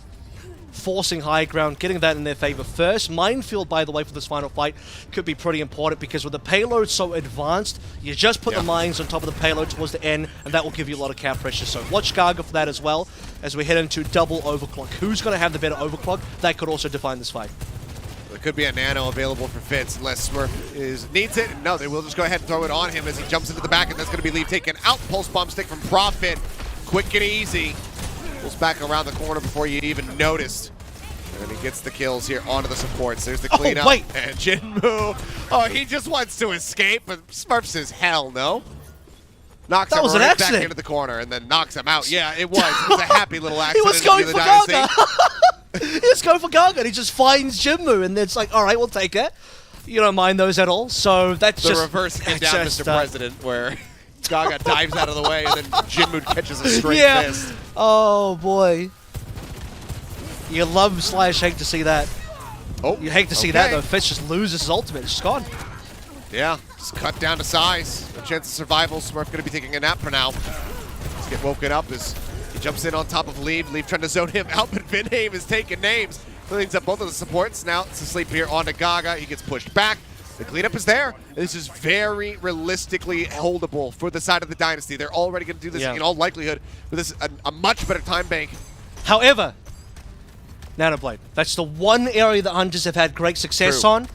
forcing high ground, getting that in their favor first. Minefield, by the way, for this final fight could be pretty important because with the payload so advanced, you just put the mines on top of the payload towards the end, and that will give you a lot of cap pressure. So watch Gaga for that as well as we head into double overclock. Who's going to have the better overclock? That could also define this fight. There could be a nano available for Fitz unless Smurf needs it. No, they will just go ahead and throw it on him as he jumps into the back, and that's going to be Leave taken out. Pulse bomb stick from Profit. Quick and easy. Pulls back around the corner before you even noticed. And he gets the kills here onto the supports. There's the cleanup. wait. And Jinmu. Oh, he just wants to escape, but Smurf says, hell no. Knocks That him was an right back accident. into the corner and then knocks him out. Yeah, it was. It was a happy little He accident. was going the for Dynasty. Gaga. He was going for Gaga, and he just finds Jinmu, and it's like, all right, we'll take it. You don't mind those at all, so that's The just... reverse came that's down, just, Mr. President, where Gaga dives out of the way and then Jinmu catches a straight Yeah. fist. Oh, boy. You love slash hate to see that. Oh, You hate to see that, though. Fitz just loses his ultimate. It's just gone. Yeah, just cut down to size. No chance of survival. Smurf going to be taking a nap for now. Let's get woken up as he jumps in on top of Leave. Leave trying to zone him out, but Vinhame is taking names. Cleans up both of the supports. Now it's asleep here onto Gaga. He gets pushed back. The cleanup is there. This is very realistically holdable for the side of the Dynasty. They're already going to do this in all likelihood with this a much better time bank. However, Nanoblade. That's the one area that Hunters have had great success True. on.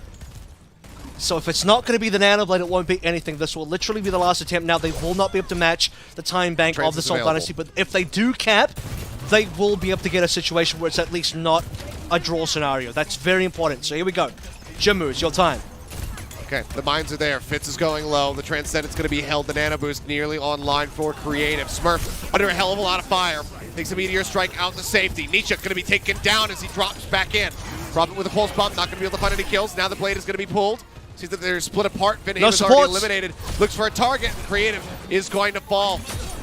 So if it's not going to be the Nanoblade, it won't be anything. This will literally be the last attempt. Now, they will not be able to match the time bank Trance of the is Seoul available. Dynasty, but if they do cap, they will be able to get a situation where it's at least not a draw scenario. That's very important. So here we go. Jinmu, it's your time. Okay, the mines are there. Fitz is going low. The Transcendent's going to be held. The Nano Boost nearly online for Creative. Smurf under a hell of a lot of fire. Takes a Meteor Strike out to safety. Nietzsche going to be taken down as he drops back in. Profit with a Pulse Bomb. Not going to be able to find any kills. Now the Blade is going to be pulled. Sees that they're split apart. Vinhame No is already supports. eliminated. Looks for a target. Creative is going to fall.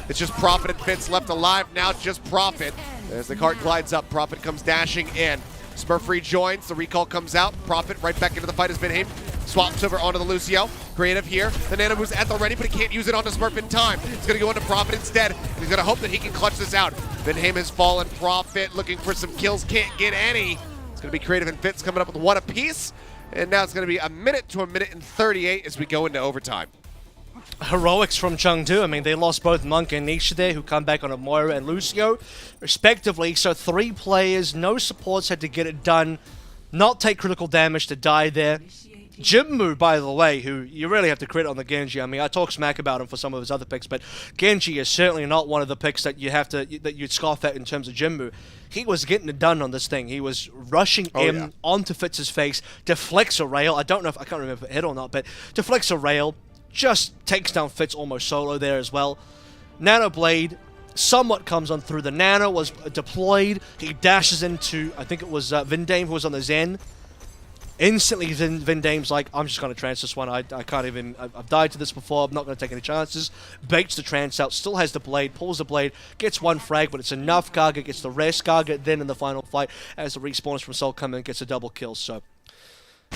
It's just Profit and Fitz left alive. Now just Profit. As the cart glides up, Profit comes dashing in. Smurf rejoins. The recall comes out. Profit right back into the fight as Vinhame swaps over onto the Lucio. Creative here. The Nano Boost at the ready, but he can't use it onto Smurf in time. He's going to go into Profit instead. And he's going to hope that he can clutch this out. Vinhame has fallen. Profit looking for some kills. Can't get any. It's going to be Creative and Fitz coming up with one apiece. And now it's going to be a minute to a minute and 38 as we go into overtime. Heroics from Chengdu. I mean, they lost both Monk and Nisha there, who come back on a Moira and Lucio, respectively. So 3 players, no supports, had to get it done, not take critical damage to die there. Jinmu, by the way, who you really have to credit on the Genji. I mean, I talk smack about him for some of his other picks, but Genji is certainly not one of the picks that you'd scoff at in terms of Jinmu. He was getting it done on this thing. He was rushing in onto Fitz's face, deflects a rail. I can't remember if it hit or not, but deflects a rail, just takes down Fitz almost solo there as well. Nano Blade somewhat comes on through. The Nano was deployed. He dashes into, I think it was Vindame who was on the Zen. Instantly, Vindame's like, I'm just going to trance this one. I can't even... I've died to this before. I'm not going to take any chances. Baits the trance out. Still has the blade. Pulls the blade. Gets one frag, but it's enough. Gaga gets the rest. Gaga then in the final fight, as the respawners from Seoul come in, gets a double kill. So,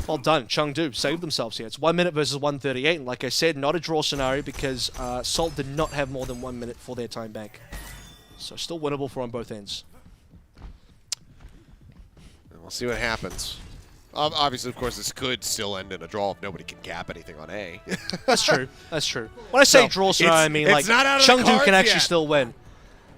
well done. Chengdu saved themselves here. It's 1 minute versus 138. And like I said, not a draw scenario because Seoul did not have more than 1 minute for their time bank. So, still winnable for on both ends. And we'll see what happens. Obviously, of course, this could still end in a draw if nobody can cap anything on A. That's true. That's true. When I say So, draw scenario, I mean it's like not out of the Chengdu cards can actually yet. still win.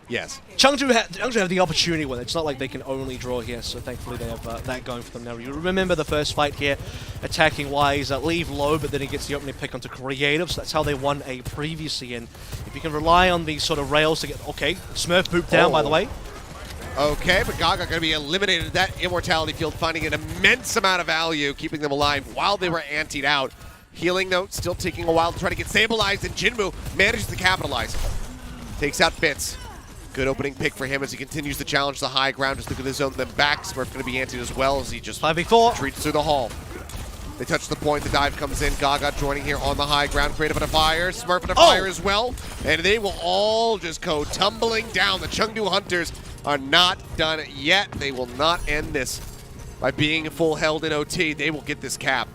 Yes. Chengdu have the opportunity with it. It's not like they can only draw here, so thankfully they have that going for them now. You remember the first fight here, attacking Wise, leave low, but then he gets the opening pick onto Creative, so that's how they won A previously. And if you can rely on these sort of rails to get... Okay, Smurf booped down, by the way. Okay, but Gaga going to be eliminated at that Immortality Field, finding an immense amount of value, keeping them alive while they were antied out. Healing note still taking a while to try to get stabilized, and Jinmu manages to capitalize. Takes out Fitz. Good opening pick for him as he continues to challenge the high ground. Just look at his zone, then back. Smurf going to be antied as well as he just 5v4. retreats through the hall. They touch the point, the dive comes in. Gaga joining here on the high ground. Creative on a fire, Smurf on a fire as well. And they will all just go tumbling down. The Chengdu Hunters are not done yet. They will not end this by being full held in OT. They will get this cap.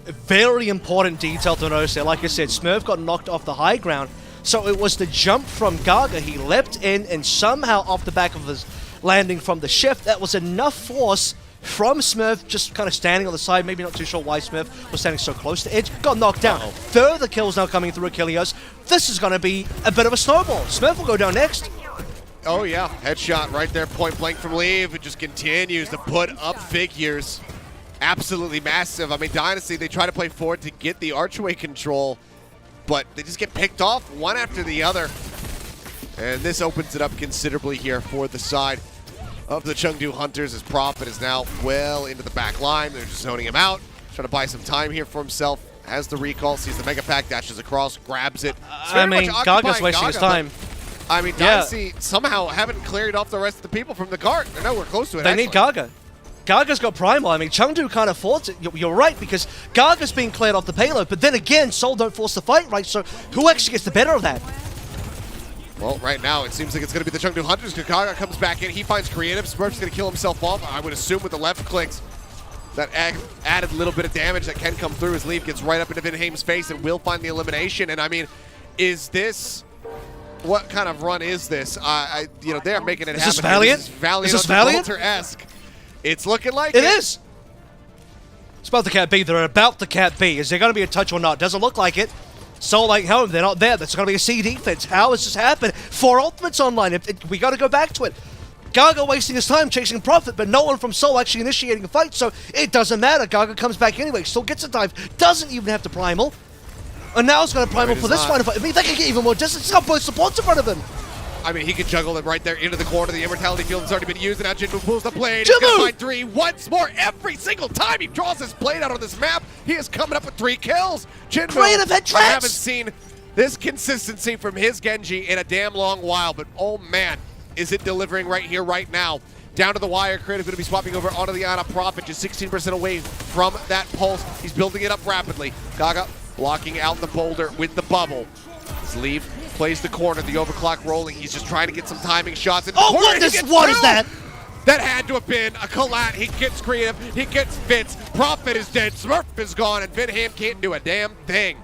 A very important detail to notice there. Like I said, Smurf got knocked off the high ground, so it was the jump from Gaga. He leapt in, and somehow off the back of his landing from the shift, that was enough force from Smurf just kind of standing on the side. Maybe not too sure why Smurf was standing so close to Edge. Got knocked down. Further kills now coming through Achilles. This is going to be a bit of a snowball. Smurf will go down next. Oh yeah, headshot right there, point blank from Leave. It just continues to put up figures. Absolutely massive. I mean, Dynasty, they try to play forward to get the archway control, but they just get picked off one after the other. And this opens it up considerably here for the side of the Chengdu Hunters, as Prophet is now well into the back line. They're just zoning him out, trying to buy some time here for himself. Has the recall, sees the Mega Pack, dashes across, grabs it. I mean, Gaga's wasting his time. I mean, Dynasty somehow haven't cleared off the rest of the people from the cart. They're nowhere close to it, They need Gaga. Gaga's got Primal. I mean, Chengdu can't afford it. You're right, because Gaga's being cleared off the payload, but then again, Seoul don't force the fight, right? So who actually gets the better of that? Well, right now, it seems like it's going to be the Chengdu Hunters. Gaga comes back in. He finds Creative. Smurf's going to kill himself off, I would assume, with the left clicks. That added little bit of damage that can come through as Leaf gets right up into Vinhame's face and will find the elimination. And, I mean, is this... What kind of run is this? You know, they're making it happen. Is this Valiant? Is this Valiant? Gibraltar-esque. It's looking like it. It is. It's about the Cat B. They're about the Cat B. Is there going to be a touch or not? Doesn't look like it. So, like, hell, they're not there. That's going to be a C defense. How has this happened? 4 ultimates online. We got to go back to it. Gaga wasting his time chasing Prophet, but no one from Seoul actually initiating a fight, so it doesn't matter. Gaga comes back anyway, still gets a dive, doesn't even have to Primal. And now he's going to Primal for this final fight. I mean, they can get even more distance. He's got both supports in front of him. I mean, he can juggle them right there into the corner. The Immortality Field has already been used, and now Jinmu pulls the blade. He's going to find 3 once more. Every single time he draws his blade out on this map, he is coming up with 3 kills. Jinmu, Creative head I haven't traps. seen this consistency from his Genji in a damn long while, but oh man, is it delivering right here, right now. Down to the wire, Creative going to be swapping over onto the Ana Prophet, just 16% away from that pulse. He's building it up rapidly. Gaga blocking out the boulder with the bubble. Sleeve plays the corner, the overclock rolling. He's just trying to get some timing shots. And what is that? That had to have been a collat. He gets Creative, he gets Fitz. Prophet is dead, Smurf is gone, and Vinham can't do a damn thing.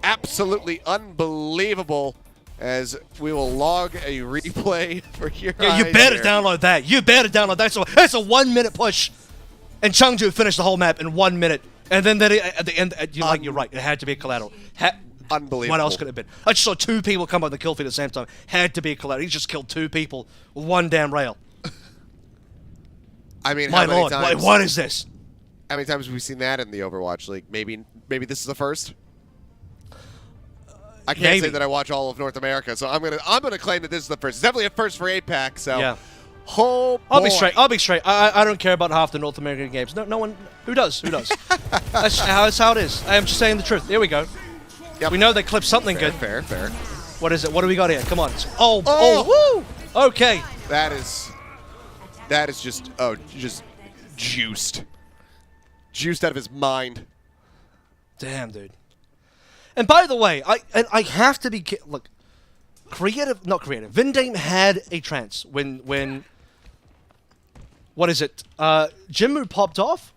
Absolutely unbelievable. As we will log a replay for your eyes. You better download that. You better download that. So that's a 1-minute push. And Chengdu finished the whole map in 1 minute. And then at the end, you're right. It had to be a collateral. Unbelievable. What else could it have been? I just saw 2 people come on the kill feed at the same time. Had to be a collateral. He just killed 2 people with 1 damn rail. I mean, my lord, what is this? How many times have we seen that in the Overwatch League? Maybe this is the first. I can't say that I watch all of North America, so I'm gonna claim that this is the first. It's definitely a first for APAC. So yeah. Oh boy. I'll be straight. I don't care about half the North American games. No one. Who does? That's how it is. I am just saying the truth. Here we go. Yep. We know they clipped something good. Fair. What is it? What do we got here? Come on. Oh, woo! Okay. That is just juiced out of his mind. Damn, dude. And by the way, I have to be look. Not creative. Vindame had a trance when what is it? Jinmu popped off?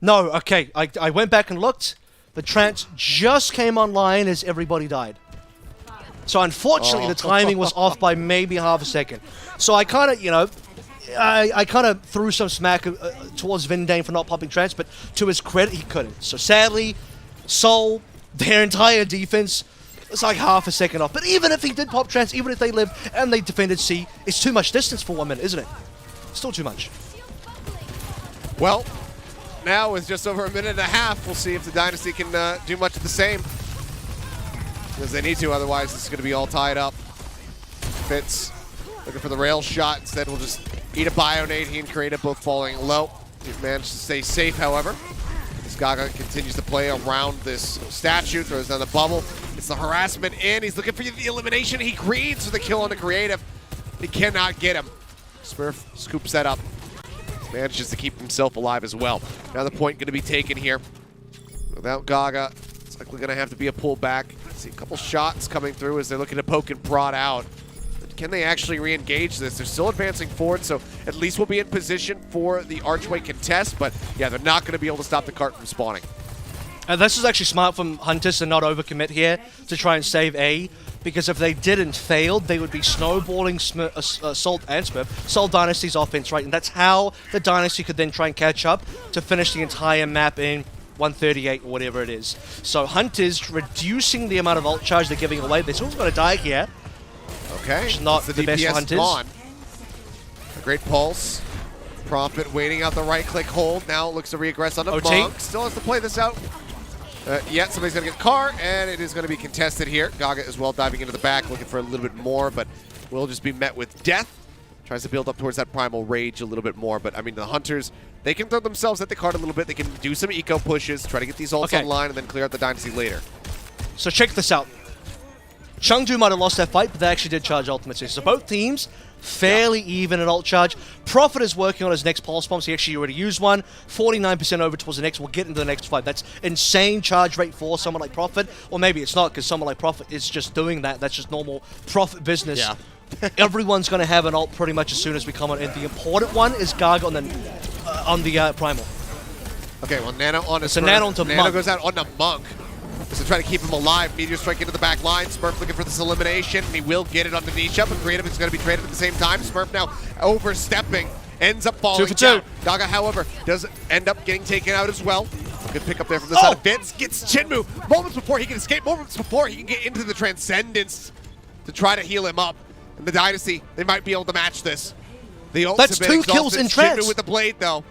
No, okay. I went back and looked. The trance just came online as everybody died. So unfortunately the timing was off by maybe half a second. So I kind of, I kind of threw some smack towards Vindane for not popping trance, but to his credit, he couldn't. So sadly, Seoul, their entire defense, it's like half a second off. But even if he did pop trance, even if they lived and they defended C, it's too much distance for 1 minute, isn't it? Still too much. Well, now with just over a minute and a half, we'll see if the Dynasty can do much of the same. Because they need to, otherwise this is going to be all tied up. Fitz looking for the rail shot. Instead, we'll just eat a Bionade. He and Creative both falling low. He's managed to stay safe, however. As Gaga continues to play around this statue, throws down the bubble. It's the harassment in. He's looking for the elimination. He greens for the kill on the Creative. He cannot get him. Smurf scoops that up. Manages to keep himself alive as well. Another point going to be taken here. Without Gaga, it's likely going to have to be a pullback. See a couple shots coming through as they're looking to poke and prod out. But can they actually re-engage this? They're still advancing forward, so at least we'll be in position for the Archway contest. But yeah, they're not going to be able to stop the cart from spawning. This is actually smart from Hunters to not overcommit here to try and save A, because if they didn't fail, they would be snowballing Salt and Smurf, Seoul Dynasty's offense, right? And that's how the Dynasty could then try and catch up to finish the entire map in 138 or whatever it is. So Hunters reducing the amount of ult charge they're giving away. They're still going to die here. Okay. Which is not the best for Hunters. Gone. A great pulse. Prophet waiting out the right-click hold. Now looks to re-aggress on the OT. Monk. Still has to play this out. Yeah, somebody's going to get Car, and it is going to be contested here. Gaga as well diving into the back, looking for a little bit more, but will just be met with death. Tries to build up towards that Primal Rage a little bit more, but I mean, the Hunters, they can throw themselves at the card a little bit. They can do some eco pushes, try to get these ults online, and then clear out the Dynasty later. So check this out. Chengdu might have lost that fight, but they actually did charge ultimates. So both teams fairly even in ult charge. Prophet is working on his next pulse bombs. He actually already used one. 49% over towards the next. We'll get into the next fight. That's insane charge rate for someone like Prophet. Or maybe it's not, because someone like Prophet is just doing that. That's just normal Prophet business. Yeah. Everyone's going to have an ult pretty much as soon as we come on. And the important one is Gaga on the Primal. Okay, well, Nano on a So Nano onto Nano Monk. goes out on the Monk. So try to keep him alive. Meteor Strike into the back line. Smurf looking for this elimination. He will get it on the niche up, and Creative is going to be traded at the same time. Smurf now overstepping. Ends up falling 2 for 2. down. Gaga, however, does end up getting taken out as well. Good pick up there from the side of Vince. Gets Chengdu. Moments before he can escape. Moments before he can get into the Transcendence to try to heal him up. And the Dynasty, they might be able to match this. The ults That's have been 2 kills exhausted. in trance. Chengdu with the blade, though.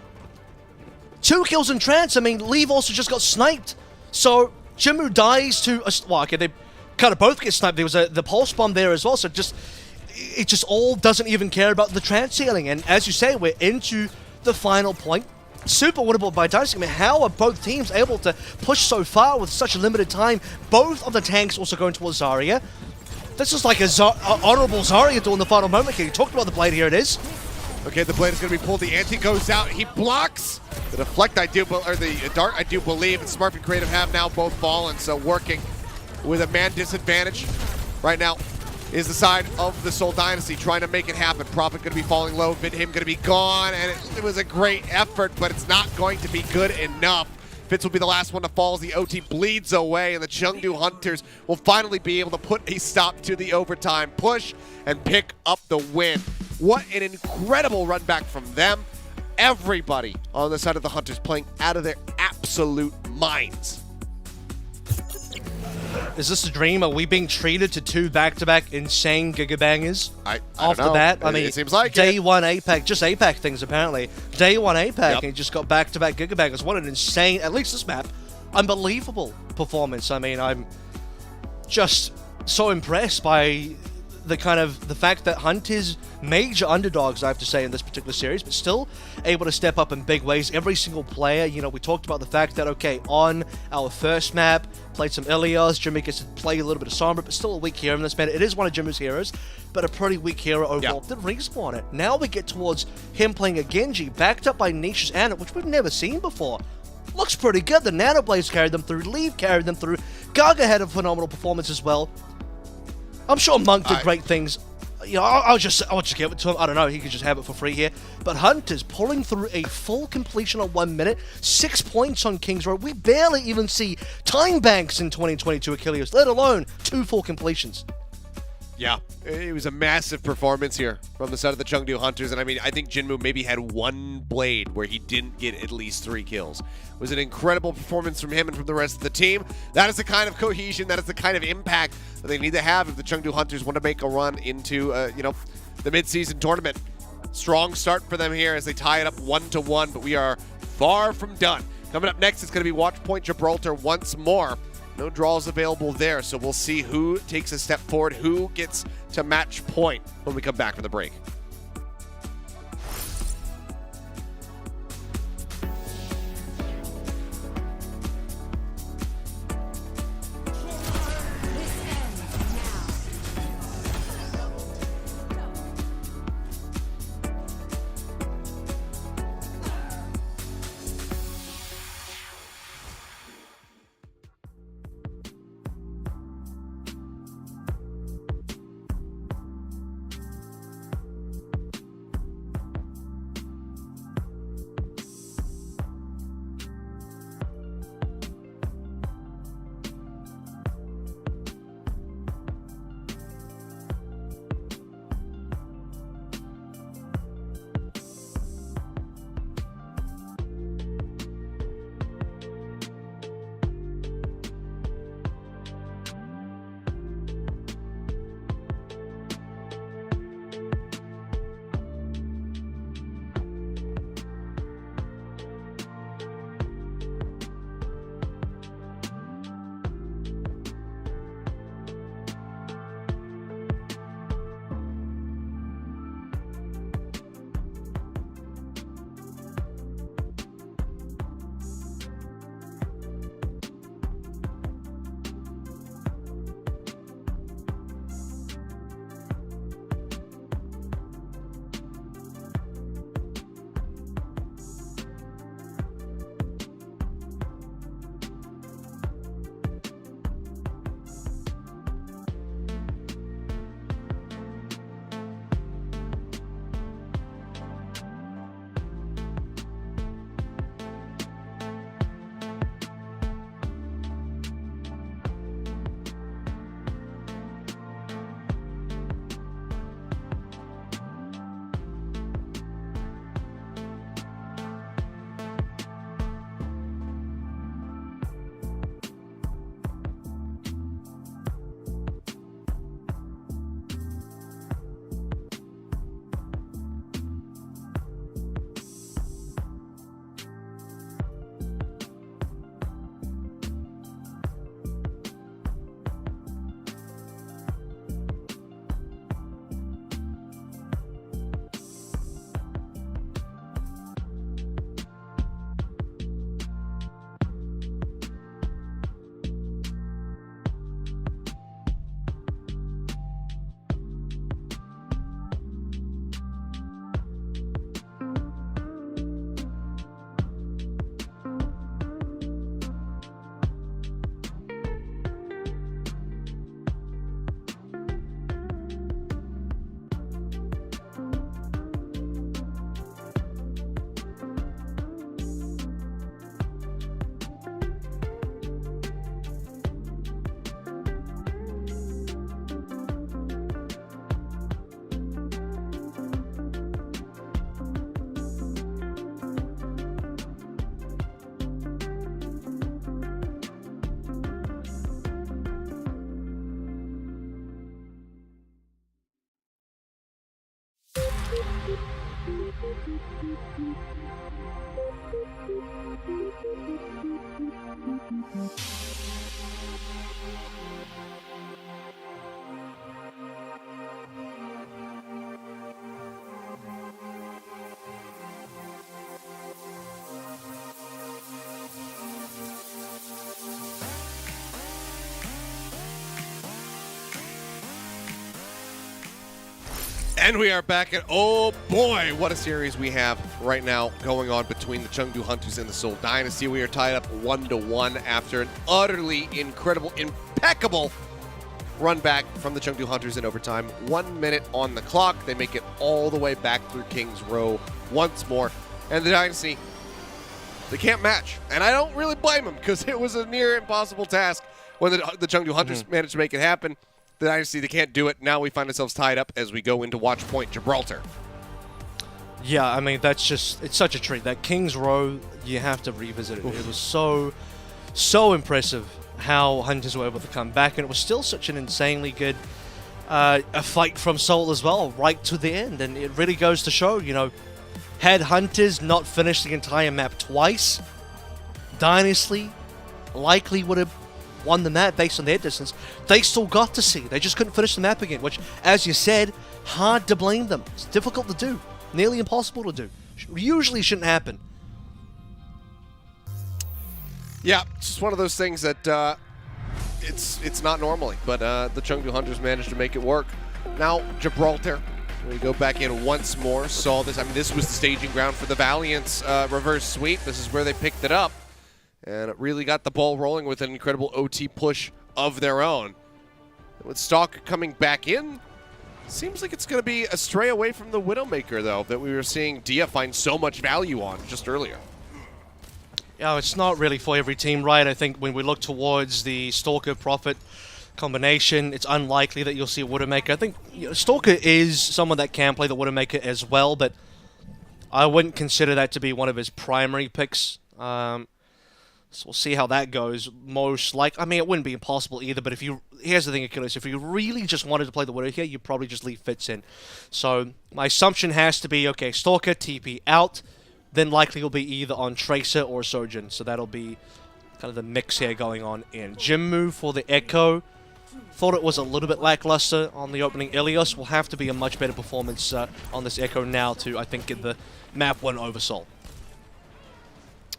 2 kills in trance. I mean, Leave also just got sniped. So Jimu dies to well, okay, they kind of both get sniped. There was the pulse bomb there as well. So it just all doesn't even care about the trance healing. And as you say, we're into the final point. Super winnable by Dynasty. I mean, how are both teams able to push so far with such a limited time? Both of the tanks also going towards Zarya. This is like a honorable Zarya duel in the final moment here. You talked about the blade. Here it is. Okay, the blade is going to be pulled. The anti goes out. He blocks the deflect, or the dart, I do believe. And Smurf and Creative have now both fallen. So working with a man disadvantage right now is the side of the Seoul Dynasty trying to make it happen. Prophet going to be falling low. Vidhim going to be gone. And it was a great effort, but it's not going to be good enough. Fitz will be the last one to fall as the OT bleeds away, and the Chengdu Hunters will finally be able to put a stop to the overtime push and pick up the win. What an incredible run back from them. Everybody on the side of the Hunters playing out of their absolute minds. Is this a dream? Are we being treated to 2 back-to-back insane gigabangers? I off don't know. the bat? I mean, it seems like day it. 1 APAC, just APAC things apparently. Day 1 APAC, Yep. and he just got back-to-back gigabangers. What an insane, at least this map, unbelievable performance. I mean, I'm just so impressed by the fact that Hunt is major underdogs, I have to say, in this particular series, but still able to step up in big ways. Every single player, you know, we talked about the fact that, okay, on our first map, played some Ilios, Jimmy gets to play a little bit of Sombra, but still a weak hero in this meta. It is one of Jimmy's heroes, but a pretty weak hero overall. Didn't respawn it. Now we get towards him playing a Genji, backed up by Nisha's Ana, which we've never seen before. Looks pretty good. The Nano Blades carried them through, Leave carried them through, Gaga had a phenomenal performance as well. I'm sure Monk did great things. You know, I'll just give it to him. I don't know. He could just have it for free here. But Hunt is pulling through a full completion on 1 minute. 6 points on King's Road. We barely even see time banks in 2022 Achilles, let alone 2 full completions. Yeah, it was a massive performance here from the side of the Chengdu Hunters, and I mean, I think Jinmu maybe had one blade where he didn't get at least 3 kills. It was an incredible performance from him and from the rest of the team. That is the kind of cohesion, that is the kind of impact that they need to have if the Chengdu Hunters want to make a run into, the mid-season tournament. Strong start for them here as they tie it up 1-1, but we are far from done. Coming up next, it's going to be Watch Point Gibraltar once more. No draws available there, so we'll see who takes a step forward, who gets to match point when we come back from the break. This ends now. And we are back, and oh boy, what a series we have right now going on between the Chengdu Hunters and the Seoul Dynasty. We are tied up 1-1 after an utterly incredible, impeccable run back from the Chengdu Hunters in overtime. 1 minute on the clock. They make it all the way back through King's Row once more. And the Dynasty, they can't match. And I don't really blame them, because it was a near impossible task when the Chengdu Hunters managed to make it happen. the Dynasty, they can't do it. Now we find ourselves tied up as we go into Watch Point Gibraltar. Yeah, I mean, that's just, it's such a treat. That King's Row, you have to revisit it. It was so impressive how Hunters were able to come back, and it was still such an insanely good a fight from Seoul as well, right to the end. And it really goes to show, you know, had Hunters not finished the entire map twice, Dynasty likely would have won the map based on their distance. They still got to see. They just couldn't finish the map again, which, as you said, hard to blame them. It's difficult to do. Nearly impossible to do. Usually shouldn't happen. Yeah, it's just one of those things that it's not normally, but the Chengdu Hunters managed to make it work. Now, Gibraltar, we go back in once more, saw this. I mean, this was the staging ground for the Valiant's reverse sweep. This is where they picked it up, and it really got the ball rolling with an incredible OT push of their own. With Stalker coming back in, seems like it's going to be a stray away from the Widowmaker, though, that we were seeing Dia find so much value on just earlier. Yeah, it's not really for every team, right? I think when we look towards the Stalker Prophet combination, it's unlikely that you'll see a Widowmaker. I think Stalker is someone that can play the Widowmaker as well, but I wouldn't consider that to be one of his primary picks. So we'll see how that goes. Most like, I mean, it wouldn't be impossible either, but here's the thing, Achilles, if you really just wanted to play the Widow here, you'd probably just leave Fitz in. So my assumption has to be, okay, Stalker, TP out, then likely will be either on Tracer or Sojourn. So that'll be kind of the mix here going on in. Jimmu for the Echo. Thought it was a little bit lackluster on the opening Ilios. Will have to be a much better performance on this Echo now to, I think, get the map one over Seoul.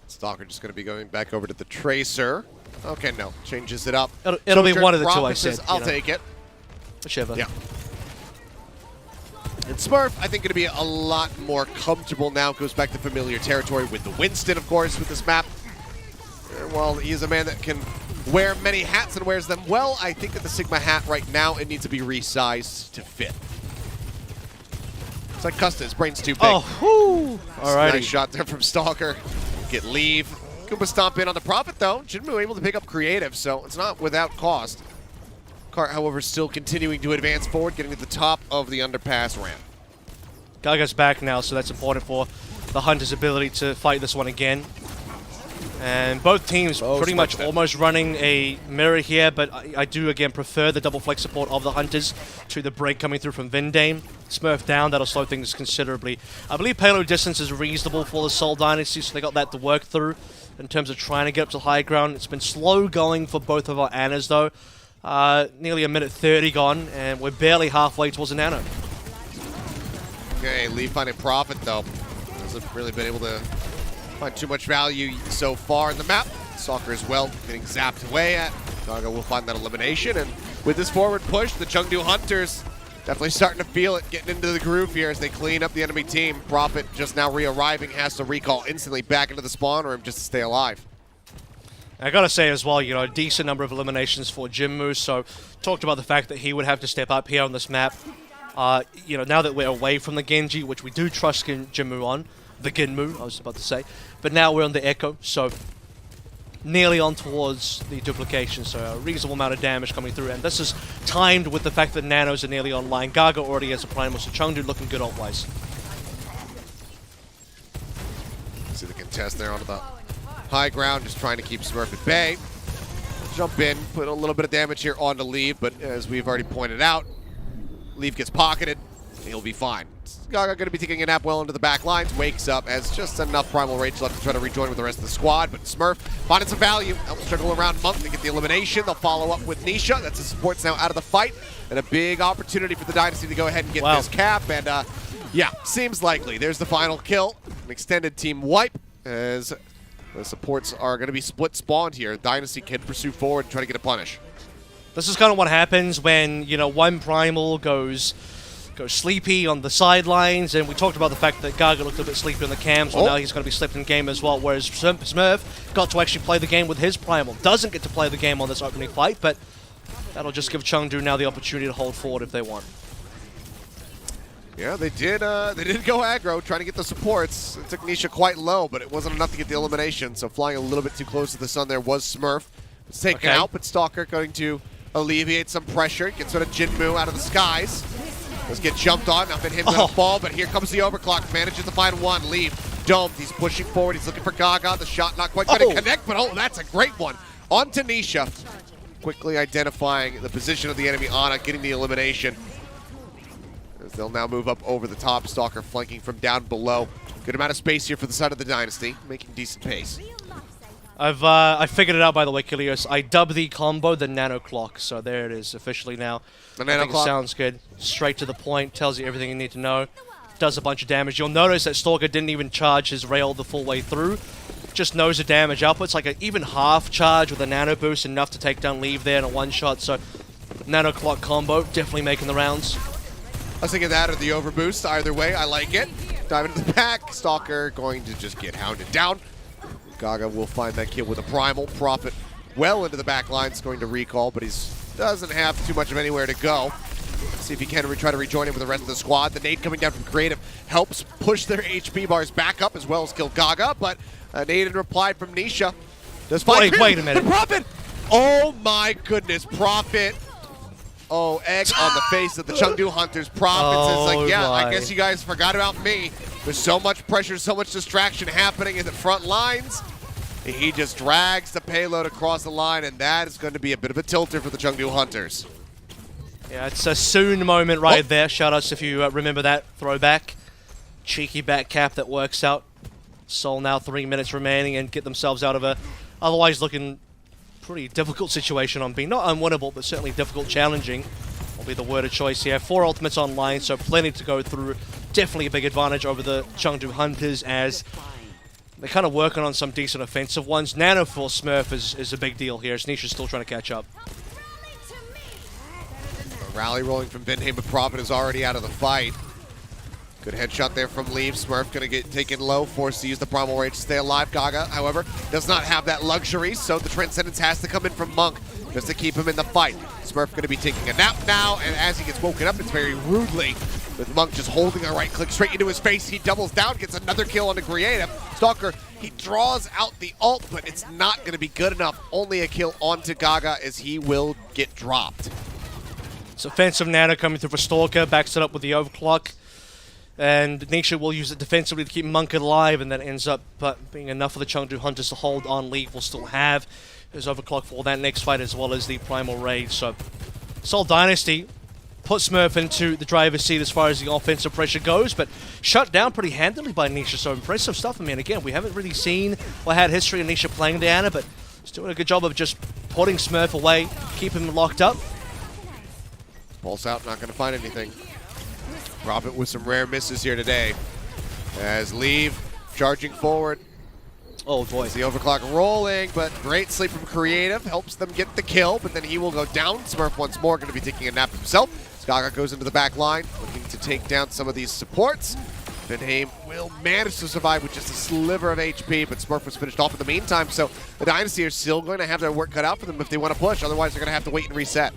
Stalker just going to be going back over to the Tracer. Okay, no, changes it up. It'll be one of the two I said. I'll take it. Whichever. Yeah. And Smurf, I think, going to be a lot more comfortable now. Goes back to familiar territory with the Winston, of course, with this map. And while he is a man that can wear many hats and wears them well, I think that the Sigma hat right now, it needs to be resized to fit. It's like Custa, his brain's too big. Oh, alrighty. Nice shot there from Stalker. Get leave. Goomba stomp in on the Prophet, though. Jinmu able to pick up creative, so it's not without cost. Cart, however, still continuing to advance forward, getting to the top of the underpass ramp. Gaga's back now, so that's important for the Hunter's ability to fight this one again. And both teams pretty much almost running a mirror here, but I do, again, prefer the double flex support of the Hunters to the break coming through from Vindame. Smurf down, that'll slow things considerably. I believe payload distance is reasonable for the Seoul Dynasty, so they got that to work through in terms of trying to get up to high ground. It's been slow going for both of our Annas, though. Nearly a minute 30 gone, and we're barely halfway towards a Nano. Okay, leave finding Prophet, though. Hasn't really been able to find too much value so far in the map. Stalker as well, getting zapped away at. Gaga will find that elimination, and with this forward push, the Chengdu Hunters definitely starting to feel it, getting into the groove here as they clean up the enemy team. Prophet just now re-arriving, has to recall instantly back into the spawn room just to stay alive. I gotta say as well, you know, a decent number of eliminations for Jimmu, so talked about the fact that he would have to step up here on this map. You know, now that we're away from the Genji, which we do trust Jimmu on, the Ginmu, I was about to say, but now we're on the Echo, so nearly on towards the duplication, so a reasonable amount of damage coming through, and this is timed with the fact that Nanos are nearly online. Gaga already has a Primal, so Chengdu looking good ult-wise. See the contest there onto the high ground, just trying to keep Smurf at bay. Jump in, put a little bit of damage here onto Leave, but as we've already pointed out, Leave gets pocketed, he'll be fine. Gaga going to be taking a nap well into the back lines, wakes up, has just enough Primal Rage left to try to rejoin with the rest of the squad, but Smurf finding some value, helps struggle around Monk to get the elimination. They'll follow up with Nisha, that's the supports now out of the fight, and a big opportunity for the Dynasty to go ahead and get this cap, and yeah, seems likely. There's the final kill, an extended team wipe, as the supports are going to be split spawned here. Dynasty can pursue forward and try to get a punish. This is kind of what happens when, you know, one Primal goes sleepy on the sidelines, and we talked about the fact that Gaga looked a bit sleepy on the cam, so now he's going to be slept in game as well, whereas Smurf got to actually play the game with his Primal. Doesn't get to play the game on this opening fight, but that'll just give Chengdu now the opportunity to hold forward if they want. Yeah, they did go aggro, trying to get the supports. It took Nisha quite low, but it wasn't enough to get the elimination, so flying a little bit too close to the sun there was Smurf. It's taken out, but Stalker going to alleviate some pressure. Gets sort of Jinmu out of the skies. Let's get jumped on. Now him gonna fall, but here comes the overclock. Manages to find one. Leave. Domed. He's pushing forward. He's looking for Gaga. The shot not quite going to connect, but that's a great one. On to Nisha. Quickly identifying the position of the enemy Ana, getting the elimination. As they'll now move up over the top. Stalker flanking from down below. Good amount of space here for the side of the Dynasty, making decent pace. I figured it out, by the way, Kilios. I dubbed the combo the Nano Clock, so there it is officially now. The Nano I think Clock it sounds good. Straight to the point, tells you everything you need to know. Does a bunch of damage. You'll notice that Stalker didn't even charge his rail the full way through. Just knows the damage output's like an even half charge with a Nano Boost, enough to take down Leave there in a one-shot. So Nano Clock combo, definitely making the rounds. I was thinking that or the overboost. Either way, I like it. Dive into the back. Stalker going to just get hounded down. Gaga will find that kill with a primal. Prophet well into the back line. Is going to recall, but he doesn't have too much of anywhere to go. See if he can try to rejoin him with the rest of the squad. The nade coming down from Creative helps push their HP bars back up as well as kill Gaga, but a nade in reply from Nisha. Does find Wait a minute. The Prophet! Oh my goodness, Prophet. Oh, egg on the face of the Chengdu Hunters. Prophet says like, yeah, I guess you guys forgot about me. There's so much pressure, so much distraction happening in the front lines. He just drags the payload across the line, and that is going to be a bit of a tilter for the Chengdu Hunters. Yeah, it's a soon moment right there. Shoutouts if you remember that throwback. Cheeky back cap that works out. Seoul now 3 minutes remaining and get themselves out of a otherwise looking pretty difficult situation on being not unwinnable, but certainly difficult, challenging will be the word of choice here. 4 ultimates online, so plenty to go through. Definitely a big advantage over the Chengdu Hunters as they're kind of working on some decent offensive ones. Nano full Smurf is a big deal here. Nisha's still trying to catch up. A rally rolling from Benheim, but Prophet is already out of the fight. Good headshot there from Leave. Smurf going to get taken low, forced to use the Primal Rage to stay alive. Gaga, however, does not have that luxury, so the Transcendence has to come in from Monk just to keep him in the fight. Smurf going to be taking a nap now, and as he gets woken up, it's very rudely, with Monk just holding a right click straight into his face. He doubles down, gets another kill on the Creative. Stalker, he draws out the ult, but it's not going to be good enough. Only a kill onto Gaga as he will get dropped. It's offensive Nano coming through for Stalker, backs it up with the overclock. And Nisha will use it defensively to keep Monk alive, and that ends up being enough for the Chengdu Hunters to hold on. League will still have his overclock for that next fight as well as the Primal Rage. So Seoul Dynasty put Smurf into the driver's seat as far as the offensive pressure goes, but shut down pretty handily by Nisha. So impressive stuff. I mean, again, we haven't really seen or had history of Nisha playing Diana, but he's doing a good job of just putting Smurf away, keep him locked up. Pulse out, not going to find anything. Prophet with some rare misses here today. As Leave charging forward. Oh boy. The overclock rolling, but great sleep from Creative. Helps them get the kill, but then he will go down. Smurf once more going to be taking a nap himself. Gaga goes into the back line, looking to take down some of these supports. Benheim will manage to survive with just a sliver of HP, but Smurf was finished off in the meantime, so the Dynasty are still going to have their work cut out for them if they want to push. Otherwise, they're going to have to wait and reset.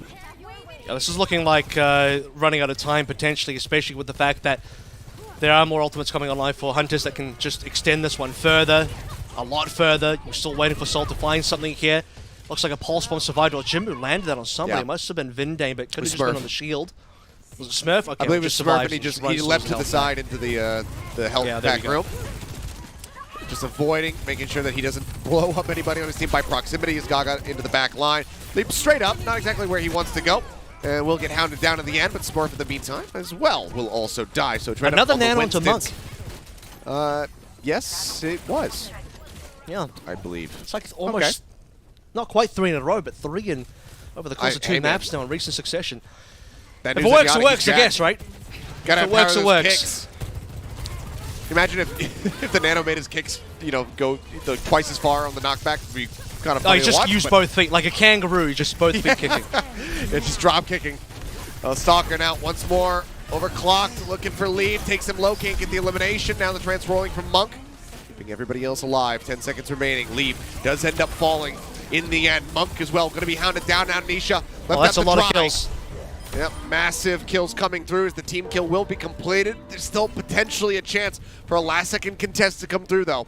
Yeah, this is looking like running out of time potentially, especially with the fact that there are more ultimates coming online for Hunters that can just extend this one further, a lot further. We're still waiting for Seoul to find something here. Looks like a Pulse Bomb survived, or Jinmu landed that on somebody. Yeah. It must have been Vindane, but could have just Smurf. been on the shield. Was it Smurf? Okay, I believe it was Smurf, and he runs leapt to the health side into the health Yeah, there pack you go. room. Just avoiding, making sure that he doesn't blow up anybody on his team by proximity as Gaga into the back line. Leaps straight up, not exactly where he wants to go. Will get hounded down in the end, but Smurf in the meantime as well will also die. So Another Nano into Monk. Yes, it was, Yeah, I believe. it's like almost not quite 3 in a row, but 3 in over the course of 2 hey, man. maps now in recent succession. That If news it works, that it works, I Yannick's guess, jacked. right? Gotta If have it works, power it those works. kicks. Imagine if the Nano made his kicks, go twice as far on the knockback. It'd be kind of Oh, funny you to just watch, use but- both feet like a kangaroo. You just both feet kicking. Yeah, just drop kicking. Stalker now once more overclocked, looking for lead, takes him low, can't get the elimination. Now the trance rolling from Monk, keeping everybody else alive. 10 seconds remaining. Leave does end up falling in the end. Monk as well, going to be hounded down now. Nisha left Oh, that's a out lot to of dry. kills. Yep, massive kills coming through as the team kill will be completed. There's still potentially a chance for a last-second contest to come through, though.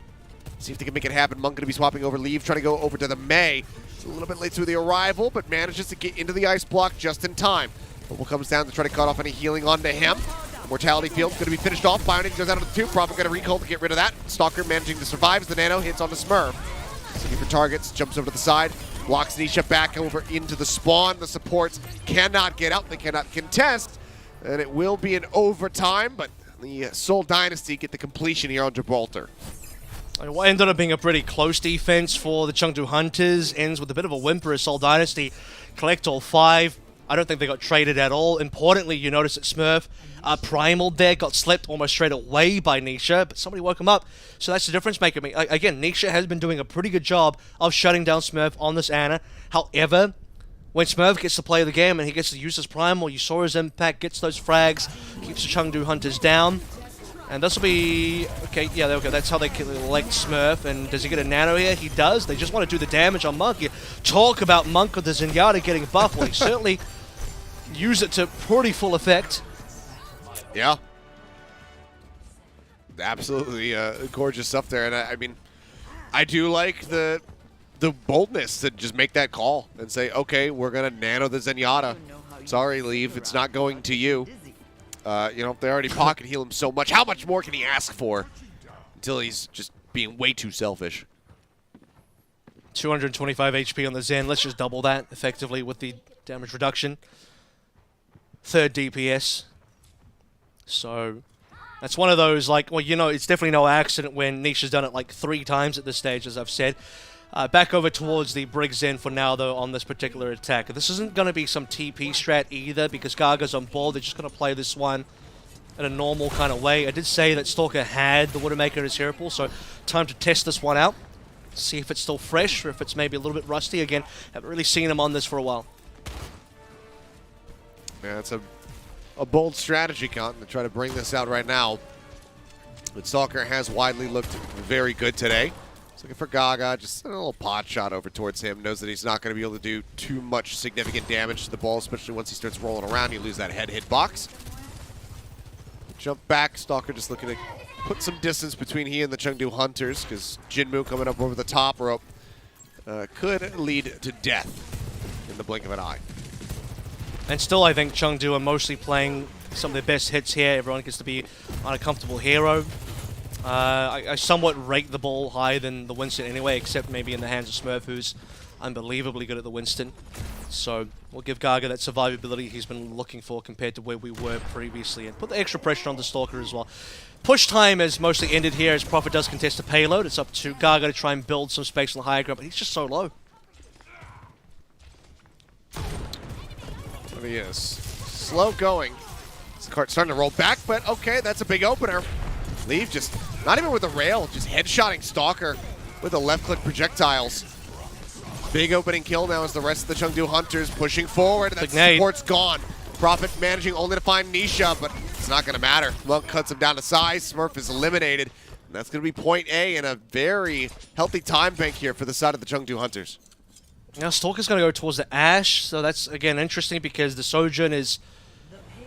See if they can make it happen. Monk going to be swapping over Leave, trying to go over to the Mei. a little bit late to the arrival, but manages to get into the ice block just in time. Bubble comes down to try to cut off any healing onto him. Mortality Field's going to be finished off. Bioning goes out of the 2. Prophet going to recall to get rid of that. Stalker managing to survive as the Nano hits on the Smurf. Looking for targets, jumps over to the side, blocks Nisha back over into the spawn. The supports cannot get out, they cannot contest, and it will be an overtime, but the Seoul Dynasty get the completion here on Gibraltar. What ended up being a pretty close defense for the Chengdu Hunters ends with a bit of a whimper as Seoul Dynasty collect all 5. I don't think they got traded at all. Importantly, you notice that Smurf Primal there got slept almost straight away by Nisha, but somebody woke him up. So that's the difference maker. Again, Nisha has been doing a pretty good job of shutting down Smurf on this Ana. However, when Smurf gets to play the game and he gets to use his Primal, you saw his impact, gets those frags, keeps the Chengdu Hunters down. And this will be... Okay, yeah, okay, that's how they elect Smurf. And does he get a Nano here? He does. They just want to do the damage on Monk. You talk about Monk with the Zenyatta getting buff. Well, he certainly used it to pretty full effect. Yeah. Absolutely gorgeous stuff there. And I mean, I do like the boldness to just make that call and say, okay, we're going to Nano the Zenyatta. Sorry, Leave. It's not going to you. You know, if they already pocket heal him so much, how much more can he ask for until he's just being way too selfish? 225 HP on the Zen. Let's just double that effectively with the damage reduction. 3rd DPS. So that's one of those, like, well, you know, it's definitely no accident when Nisha's done it like 3 times at this stage, as I've said. Back over towards the Brig Zen for now, though, on this particular attack. This isn't going to be some TP strat either, because Gaga's on board. They're just going to play this one in a normal kind of way. I did say that Stalker had the Widowmaker in his hero pool, so time to test this one out. See if it's still fresh, or if it's maybe a little bit rusty. Again, haven't really seen him on this for a while. Yeah, it's a bold strategy, Con, to try to bring this out right now. But Stalker has widely looked very good today. Looking for Gaga, just a little pot shot over towards him. Knows that he's not going to be able to do too much significant damage to the ball, especially once he starts rolling around. You lose that head hitbox. Jump back. Stalker just looking to put some distance between he and the Chengdu Hunters, because Jinmu coming up over the top rope could lead to death in the blink of an eye. And still, I think Chengdu are mostly playing some of their best hits here. Everyone gets to be on a comfortable hero. I somewhat rate the ball higher than the Winston anyway, except maybe in the hands of Smurf, who's unbelievably good at the Winston. So we'll give Gaga that survivability he's been looking for compared to where we were previously, and put the extra pressure on the Stalker as well. Push time is mostly ended here as Prophet does contest the payload. It's up to Gaga to try and build some space on the higher ground, but he's just so low. There he is. Slow going. This cart's starting to roll back, but okay, that's a big opener. Leave just, not even with a rail, just headshotting Stalker with the left-click projectiles. Big opening kill now as the rest of the Chengdu Hunters pushing forward. That support's gone. Prophet managing only to find Nisha, but it's not going to matter. Monk cuts him down to size. Smurf is eliminated. And that's going to be point A and a very healthy time bank here for the side of the Chengdu Hunters. Now Stalker's going to go towards the Ashe, so that's, again, interesting because the Sojourn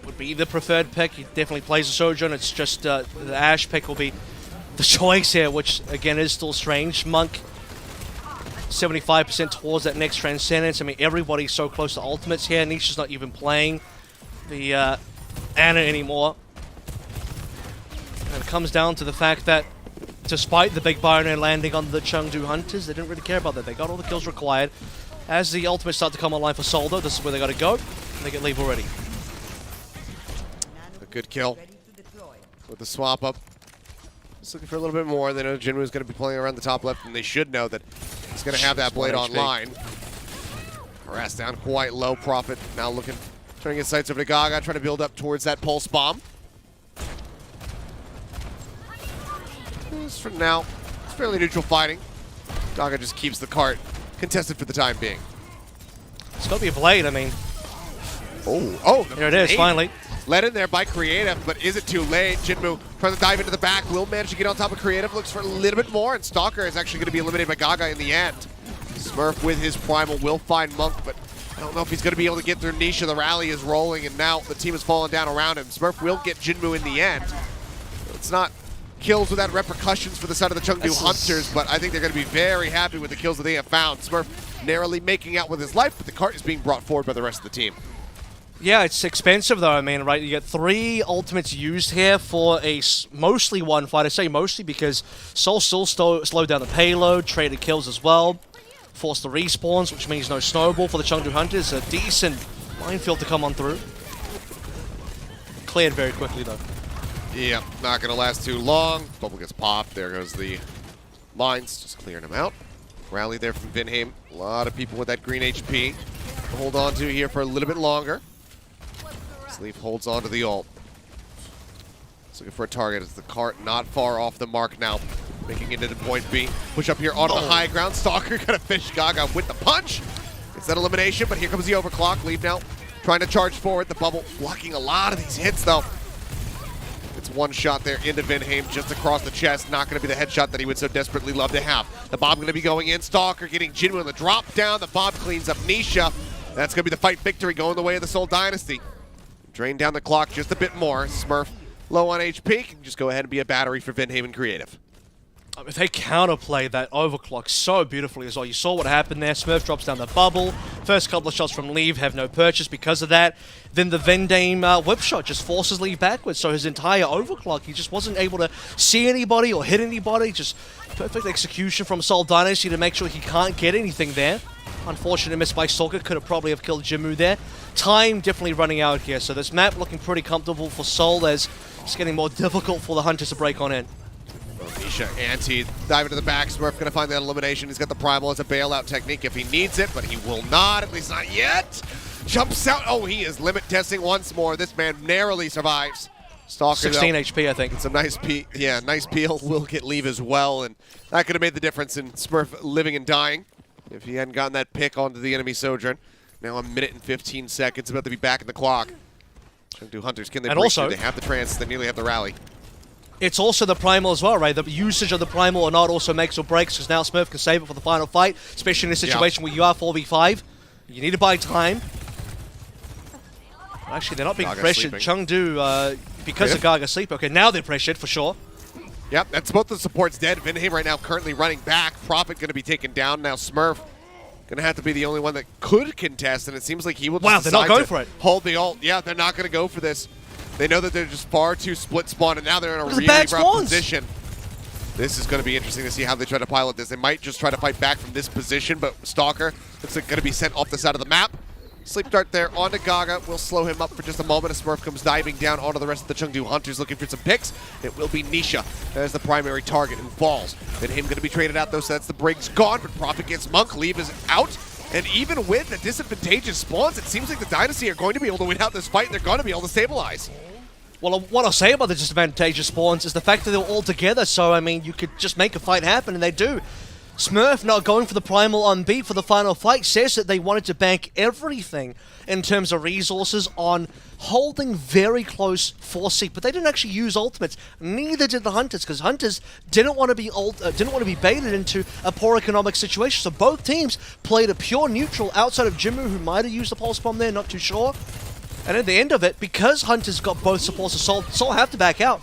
would be the preferred pick. He definitely plays the Sojourn. It's just the Ashe pick will be the choice here, which again is still strange. Monk 75% towards that next Transcendence. I mean, everybody's so close to ultimates here. Nisha's not even playing the Ana anymore. And it comes down to the fact that despite the big Byron landing on the Chengdu Hunters, they didn't really care about that. They got all the kills required. As the ultimates start to come online for Soldo, this is where they got to go. And they get leave already. Good kill with the swap up. Just looking for a little bit more. They know Jinwoo is going to be playing around the top left, and they should know that he's going to have that blade online. Harass down quite low. Prophet now looking, trying to get sights over to Gaga, trying to build up towards that pulse bomb. Just for now, it's fairly neutral fighting. Gaga just keeps the cart contested for the time being. It's got to be a blade, I mean. Oh, there it is, finally. Led in there by Creative, but is it too late? Jinmu trying to dive into the back, will manage to get on top of Creative, looks for a little bit more, and Stalker is actually going to be eliminated by Gaga in the end. Smurf with his Primal will find Monk, but I don't know if he's going to be able to get through Nisha. The rally is rolling, and now the team is falling down around him. Smurf will get Jinmu in the end. It's not kills without repercussions for the side of the Chengdu Hunters, but I think they're going to be very happy with the kills that they have found. Smurf narrowly making out with his life, but the cart is being brought forward by the rest of the team. Yeah, it's expensive though, I mean, right? You get 3 ultimates used here for a mostly one fight. I say mostly because Seoul still slowed down the payload, traded kills as well, forced the respawns, which means no snowball for the Chengdu Hunters. A decent minefield to come on through. Cleared very quickly though. Yeah, not going to last too long. Bubble gets popped. There goes the mines, just clearing them out. Rally there from Vinheim. A lot of people with that green HP to hold on to here for a little bit longer. Sleeve holds on to the ult. He's looking for a target. It's the cart not far off the mark now. Making it into point B. Push up here onto the high ground. Stalker gonna fish Gaga with the punch. It's that elimination, but here comes the overclock. Leave now. Trying to charge forward. The bubble blocking a lot of these hits though. It's one shot there into Vinheim just across the chest. Not going to be the headshot that he would so desperately love to have. The bomb going to be going in. Stalker getting Jinwoo in the drop down. The bomb cleans up Nisha. That's going to be the fight victory going the way of the Seoul Dynasty. Drain down the clock just a bit more. Smurf low on HP. Can just go ahead and be a battery for Vinheim and Creative. They counterplayed that overclock so beautifully as well. You saw what happened there. Smurf drops down the bubble. First couple of shots from Leave have no purchase because of that. Then the Vinheim whip shot just forces Leave backwards. So his entire overclock, he just wasn't able to see anybody or hit anybody. Just perfect execution from Seoul Dynasty to make sure he can't get anything there. Unfortunate miss by Stalker. Could have probably have killed Jinwoo there. Time definitely running out here. So this map looking pretty comfortable for Seoul as it's getting more difficult for the Hunters to break on in. Nisha anti, diving to the back. Smurf going to find that elimination. He's got the primal as a bailout technique if he needs it, but he will not, at least not yet. Jumps out. Oh, he is limit testing once more. This man narrowly survives. Stalker 16 though, HP, I think. it's a nice nice peel. Will get Leave as well, and that could have made the difference in Smurf living and dying if he hadn't gotten that pick onto the enemy Sojourn. Now a minute and 15 seconds, about to be back in the clock. Chengdu Hunters, can they break through? They have the trance, they nearly have the rally. It's also the primal as well, right? The usage of the primal or not also makes or breaks because now Smurf can save it for the final fight, especially in a situation where you are 4v5. You need to buy time. Actually, they're not being Gaga pressured. sleeping. Chengdu, because of Gaga sleep. Okay, now they're pressured for sure. Yep, that's both the supports dead. Vinheim right now currently running back. Prophet going to be taken down. Now Smurf going to have to be the only one that could contest, and it seems like he will just They're not decide going to for it. hold the ult. Yeah, they're not going to go for this. They know that they're just far too split spawn, and now they're in a really rough position. This is going to be interesting to see how they try to pilot this. They might just try to fight back from this position, but Stalker looks like going to be sent off the side of the map. Sleep dart there onto Gaga. We'll slow him up for just a moment as Smurf comes diving down onto the rest of the Chengdu Hunters looking for some picks. It will be Nisha as the primary target who falls. Then him going to be traded out though, so that's the Briggs gone, but Prophet gets Monk. Leave is out. And even with the disadvantageous spawns, it seems like the Dynasty are going to be able to win out this fight. They're going to be able to stabilize. Well, what I'll say about the disadvantageous spawns is the fact that they're all together, so, I mean, you could just make a fight happen, and they do. Smurf not going for the primal on B for the final fight says that they wanted to bank everything in terms of resources on holding very close 4C, but they didn't actually use ultimates. Neither did the Hunters, because Hunters didn't want to be baited into a poor economic situation. So both teams played a pure neutral outside of Jinwoo, who might have used the pulse bomb there, not too sure. And at the end of it, because Hunters got both supports of Seoul have to back out.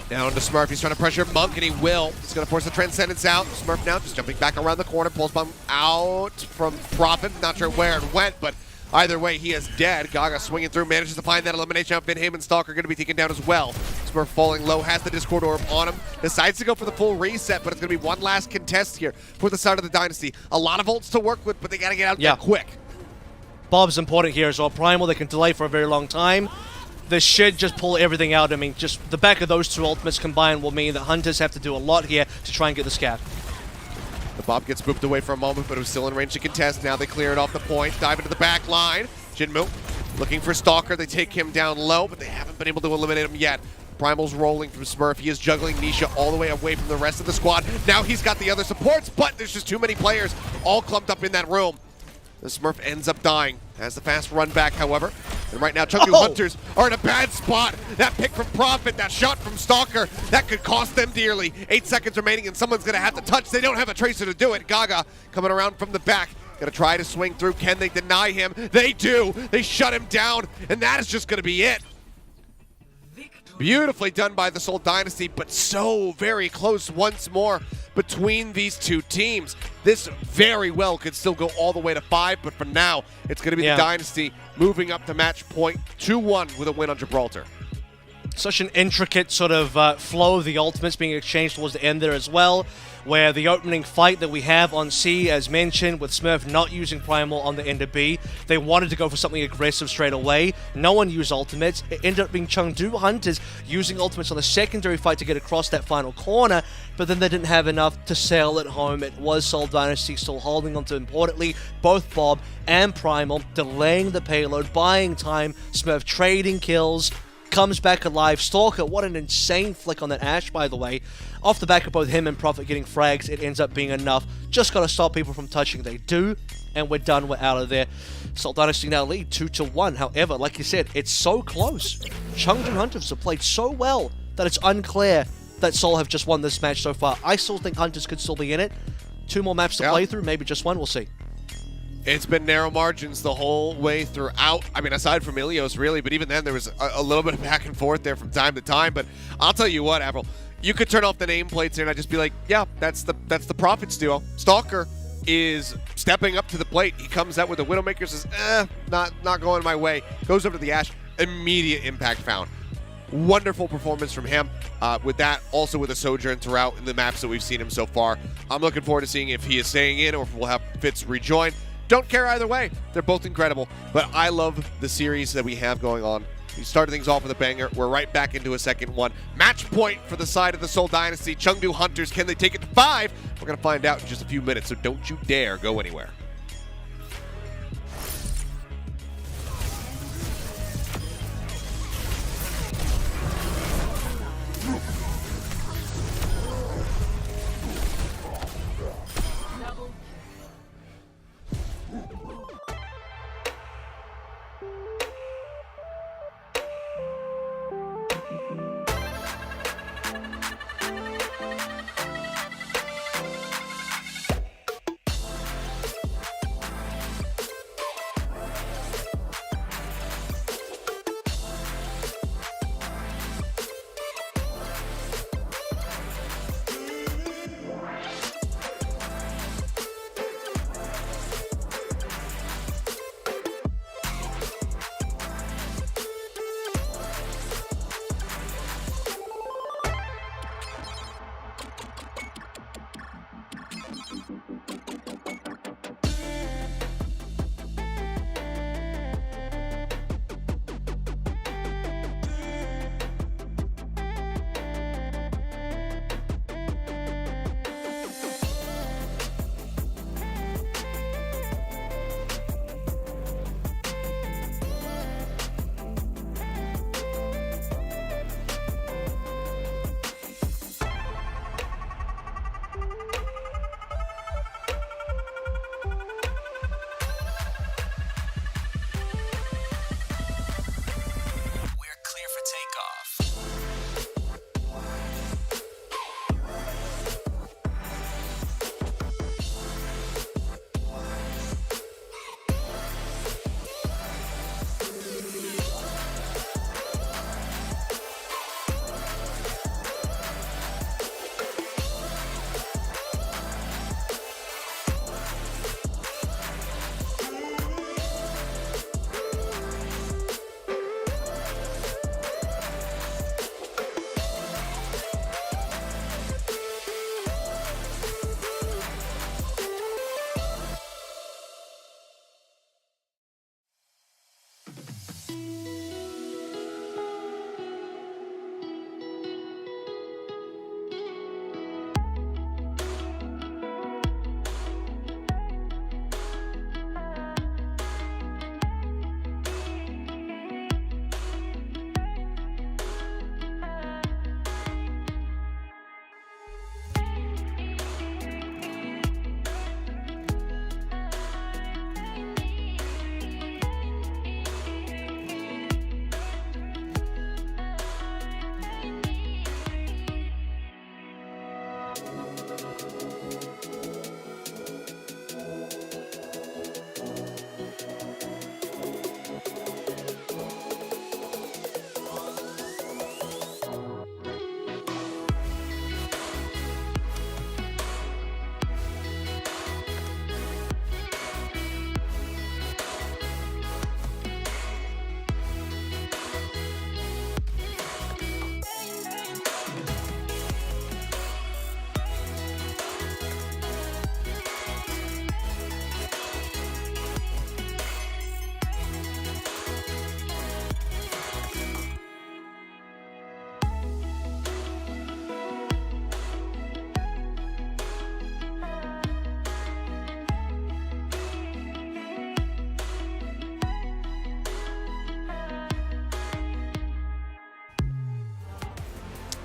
Down to Smurf, he's trying to pressure Monk, and he will. He's going to force the Transcendence out. Smurf now just jumping back around the corner, pulls bomb out from Prophet. Not sure where it went, but either way, he is dead. Gaga swinging through, manages to find that elimination out. Vinheim and Stalker going to be taken down as well. Smurf falling low, has the Discord Orb on him. Decides to go for the full reset, but it's going to be one last contest here for the side of the Dynasty. A lot of ults to work with, but they got to get out there quick. Bob's important here as well. Primal, they can delay for a very long time. This should just pull everything out. I mean, just the back of those two ultimates combined will mean that Hunters have to do a lot here to try and get the scav. The Bob gets booped away for a moment, but it was still in range to contest. Now they clear it off the point, dive into the back line. Jinwoo looking for Stalker. They take him down low, but they haven't been able to eliminate him yet. Primal's rolling from Smurf. He is juggling Nisha all the way away from the rest of the squad. Now he's got the other supports, but there's just too many players all clumped up in that room. The Smurf ends up dying. Has the fast run back, however. And right now, Chengdu Hunters are in a bad spot. That pick from Prophet, that shot from Stalker, that could cost them dearly. 8 seconds remaining, and someone's going to have to touch. They don't have a Tracer to do it. Gaga coming around from the back. Going to try to swing through. Can they deny him? They do. They shut him down, and that is just going to be it. Beautifully done by the Seoul Dynasty, but so very close once more between these two teams. This very well could still go all the way to 5, but for now, it's going to be the Dynasty moving up to match point 2-1 with a win on Gibraltar. Such an intricate sort of flow of the ultimates being exchanged towards the end there as well, where the opening fight that we have on C, as mentioned, with Smurf not using Primal on the end of B, they wanted to go for something aggressive straight away. No one used ultimates. It ended up being Chengdu Hunters using ultimates on the secondary fight to get across that final corner, but then they didn't have enough to sail it home. It was Seoul Dynasty still holding on to, importantly, both Bob and Primal, delaying the payload, buying time, Smurf trading kills, comes back alive. Stalker, what an insane flick on that Ashe, by the way. Off the back of both him and Prophet getting frags, it ends up being enough. Just got to stop people from touching. They do, and we're done. We're out of there. Seoul Dynasty now lead 2-1. However, like you said, it's so close. Chengdu Hunters have played so well that it's unclear that Seoul have just won this match so far. I still think Hunters could still be in it. 2 more maps to play through, maybe just 1. We'll see. It's been narrow margins the whole way throughout. I mean, aside from Ilios, really, but even then there was a little bit of back and forth there from time to time. But I'll tell you what, Avril, you could turn off the nameplates here and I'd just be like, yeah, that's the Prophets duo. Stalker is stepping up to the plate. He comes out with the Widowmaker, says, not going my way. Goes over to the Ashe, immediate impact found. Wonderful performance from him. With that, also with a Sojourn throughout in the maps that we've seen him so far. I'm looking forward to seeing if he is staying in or if we'll have Fitz rejoin. Don't care either way. They're both incredible. But I love the series that we have going on. We started things off with a banger. We're right back into a second one. Match point for the side of the Seoul Dynasty. Chengdu Hunters, can they take it to 5? We're going to find out in just a few minutes, so don't you dare go anywhere.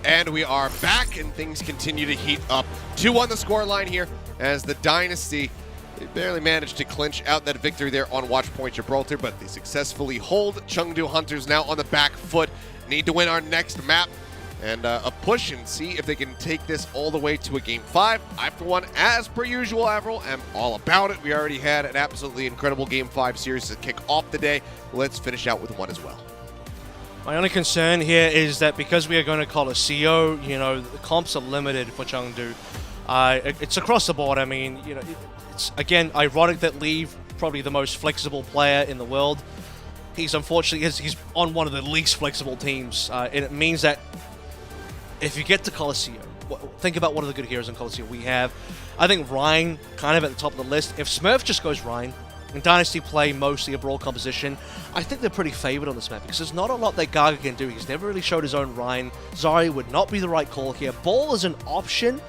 And we are back, and things continue to heat up. 2-1 the scoreline here as the Dynasty, they barely managed to clinch out that victory there on Watch Point Gibraltar, but they successfully hold. Chengdu Hunters now on the back foot. Need to win our next map and a push and see if they can take this all the way to a Game 5. I, for one, as per usual, Avril, am all about it. We already had an absolutely incredible Game 5 series to kick off the day. Let's finish out with one as well. My only concern here is that because we are going to call a CO, you know, the comps are limited for Chengdu. It's across the board. I mean, you know, it's again ironic that Leave, probably the most flexible player in the world, he's unfortunately he's on one of the least flexible teams, and it means that if you get to Coliseum, think about what are the good heroes in Coliseum we have. I think Rhine kind of at the top of the list. If Smurf just goes Rhine, and Dynasty play mostly a brawl composition, I think they're pretty favored on this map because there's not a lot that Gaga can do. He's never really showed his own Rhine. Zari would not be the right call here. Ball is an option,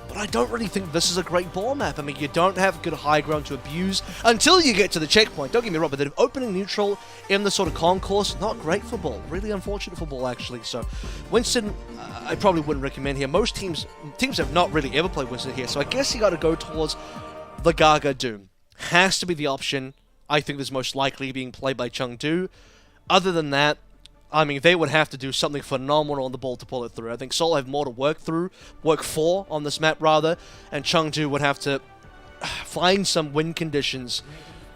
but I don't really think this is a great ball map. I mean, you don't have good high ground to abuse until you get to the checkpoint. Don't get me wrong, but the opening neutral in the sort of concourse, not great for ball. Really unfortunate for ball, actually. So Winston, I probably wouldn't recommend here. Most teams have not really ever played Winston here, so I guess you got to go towards the Gaga Doom. Has to be the option I think is most likely being played by Chengdu. Other than that, I mean, they would have to do something phenomenal on the ball to pull it through. I think Seoul have more to work for on this map rather, and Chengdu would have to find some win conditions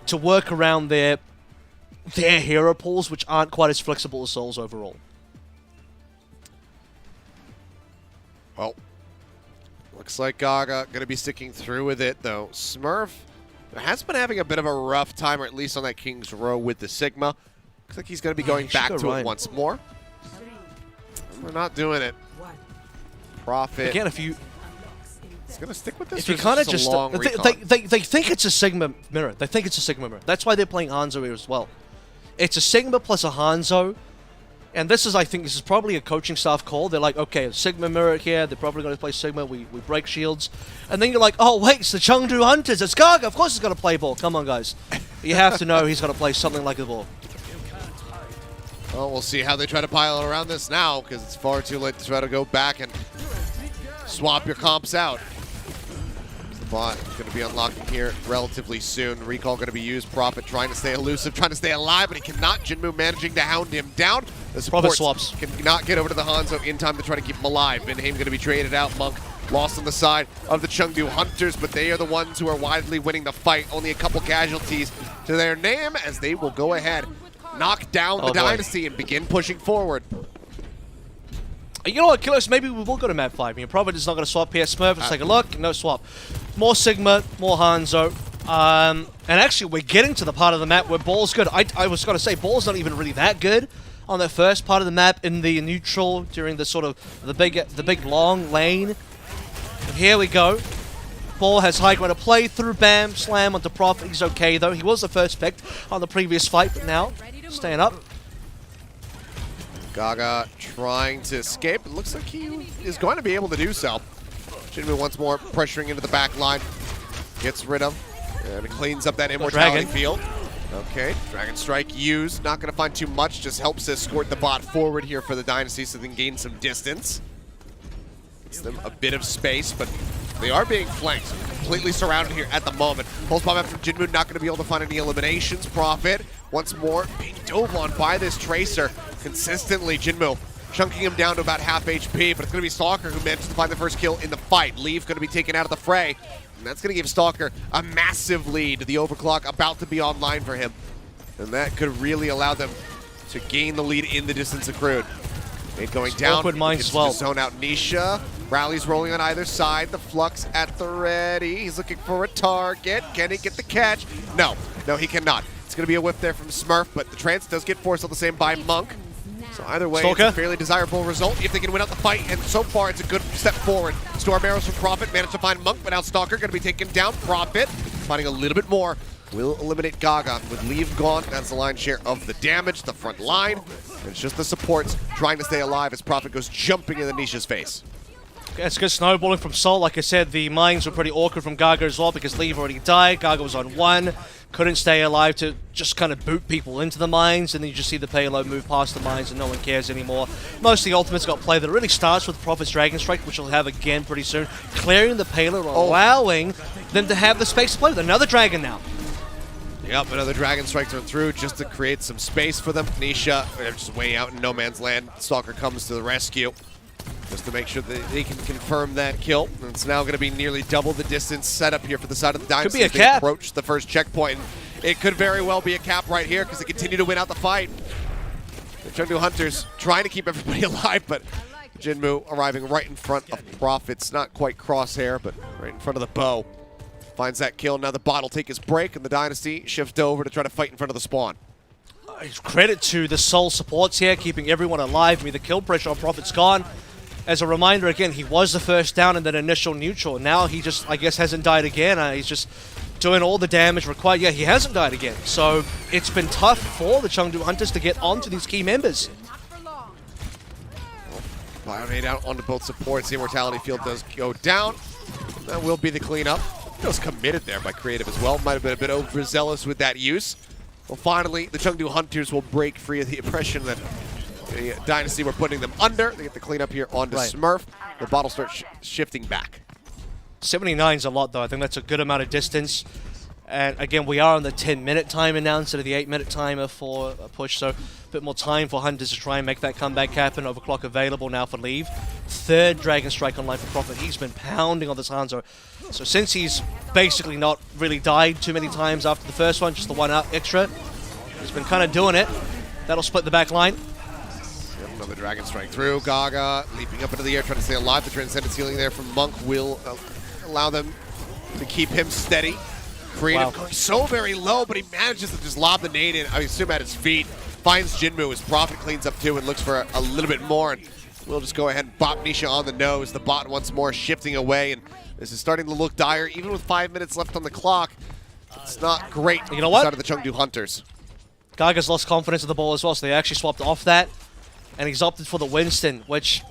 to work around their hero pools, which aren't quite as flexible as Seoul's overall. Well, looks like Gaga going to be sticking through with it, though. Smurf has been having a bit of a rough time, or at least on that King's Row with the Sigma. Looks like he's going to be going back to it once more. We're not doing it. Profit. Again, if you... It's going to stick with this. If you kind of just... They think it's a Sigma mirror. They think it's a Sigma mirror. That's why they're playing Hanzo here as well. It's a Sigma plus a Hanzo. And this is, I think, this is probably a coaching staff call. They're like, okay, Sigma mirror here. They're probably going to play Sigma. We break shields. And then you're like, oh, wait, it's the Chengdu Hunters. It's Gaga. Of course he's going to play ball. Come on, guys. You have to know he's going to play something like the ball. Well, we'll see how they try to pile around this now, because it's far too late to try to go back and swap your comps out. The bot going to be unlocking here relatively soon. Recall going to be used. Prophet trying to stay elusive, trying to stay alive, but he cannot. Jinmu managing to hound him down. The support swaps. Cannot get over to the Hanzo in time to try to keep him alive. Binheim going to be traded out. Monk lost on the side of the Chengdu Hunters, but they are the ones who are widely winning the fight. Only a couple casualties to their name as they will go ahead, knock down the Dynasty and begin pushing forward. You know what, Killers, maybe we will go to map 5. I mean, Prophet is not going to swap here. Smurf, let's take a look. No swap. More Sigma, more Hanzo. And actually, we're getting to the part of the map where Ball's good. I was going to say, Ball's not even really that good on the first part of the map in the neutral during the sort of the big long lane. And here we go. Ball has high ground to play through. Bam, slam onto Prophet. He's okay, though. He was the first picked on the previous fight, but now staying up. Gaga trying to escape. It looks like he is going to be able to do so. Jinmu once more pressuring into the back line. Gets rid of and cleans up that immortality field. Okay, Dragon Strike used. Not going to find too much. Just helps escort the bot forward here for the Dynasty so they can gain some distance. Gives them a bit of space, but they are being flanked. Completely surrounded here at the moment. Pulse bomb after Jinmu, not going to be able to find any eliminations. Prophet once more being dove on by this Tracer consistently. Jinmu chunking him down to about half HP, but it's going to be Stalker who manages to find the first kill in the fight. Leave going to be taken out of the fray, and that's going to give Stalker a massive lead. The overclock about to be online for him, and that could really allow them to gain the lead in the distance accrued. Nade going down. Awkward mines as well. Zone out Nisha. Rally's rolling on either side. The Flux at the ready. He's looking for a target. Can he get the catch? No, he cannot. It's going to be a whip there from Smurf, but the trance does get forced all the same by Monk. So either way, Stalker. It's a fairly desirable result if they can win out the fight, and so far it's a good step forward. Storm arrows from Prophet, managed to find Monk, but now Stalker going to be taken down. Prophet finding a little bit more. Will eliminate Gaga. With Leave gone, that's the lion's share of the damage, the front line. And it's just the supports trying to stay alive as Prophet goes jumping in the Nisha's face. It's good snowballing from Seoul. Like I said, the mines were pretty awkward from Gaga as well because Leave already died. Gaga was on 1. Couldn't stay alive to just kind of boot people into the mines, and then you just see the payload move past the mines and no one cares anymore. Most of the ultimates got played that really starts with Prophet's Dragon Strike, which we'll have again pretty soon, clearing the payload, allowing them to have the space to play with another dragon now. Yep, another Dragon Strike through just to create some space for them. Nisha, they're just way out in no man's land. Stalker comes to the rescue just to make sure that they can confirm that kill. And it's now going to be nearly double the distance set up here for the side of the Dynasty. Could be a as they cap. approach the first checkpoint. It could very well be a cap right here because they continue to win out the fight. The Chengdu Hunters trying to keep everybody alive, but Jinmu arriving right in front of Profits. Not quite crosshair, but right in front of the bow. Finds that kill. Now the bot will take his break, and the Dynasty shift over to try to fight in front of the spawn. Credit to the Seoul supports here, keeping everyone alive. I mean, the kill pressure on Prophet's gone. As a reminder, again, he was the first down in that initial neutral. Now he just, I guess, hasn't died again. He's just doing all the damage required. Yeah, he hasn't died again. So it's been tough for the Chengdu Hunters to get onto these key members. Bionade out onto both supports. The Immortality Field does go down. That will be the cleanup. It was committed there by Creative as well. Might have been a bit overzealous with that use. Well, finally, the Chengdu Hunters will break free of the oppression that the Dynasty were putting them under. They get the cleanup here onto Smurf. The bottle starts shifting back. 79's a lot, though. I think that's a good amount of distance. And again, we are on the 10-minute timer now instead of the 8-minute timer for a push, so a bit more time for Hunters to try and make that comeback happen. Overclock available now for Leave. 3rd Dragon Strike online for Prophet. He's been pounding on this Hanzo. So since he's basically not really died too many times after the first one, just the one up extra, he's been kind of doing it. That'll split the back line. Yep, another Dragon Strike through. Gaga leaping up into the air, trying to stay alive. The Transcendence healing there from Monk will allow them to keep him steady. Creative going so very low, but he manages to just lob the nade in, I assume at his feet. Finds Jinmu, his Prophet cleans up too and looks for a little bit more. And we'll just go ahead and bop Nisha on the nose. The bot once more shifting away, and this is starting to look dire. Even with 5 minutes left on the clock, it's not great. You know what? Side of the Chengdu Hunters. Gaga's lost confidence in the ball as well, so they actually swapped off that. And he's opted for the Winston, which,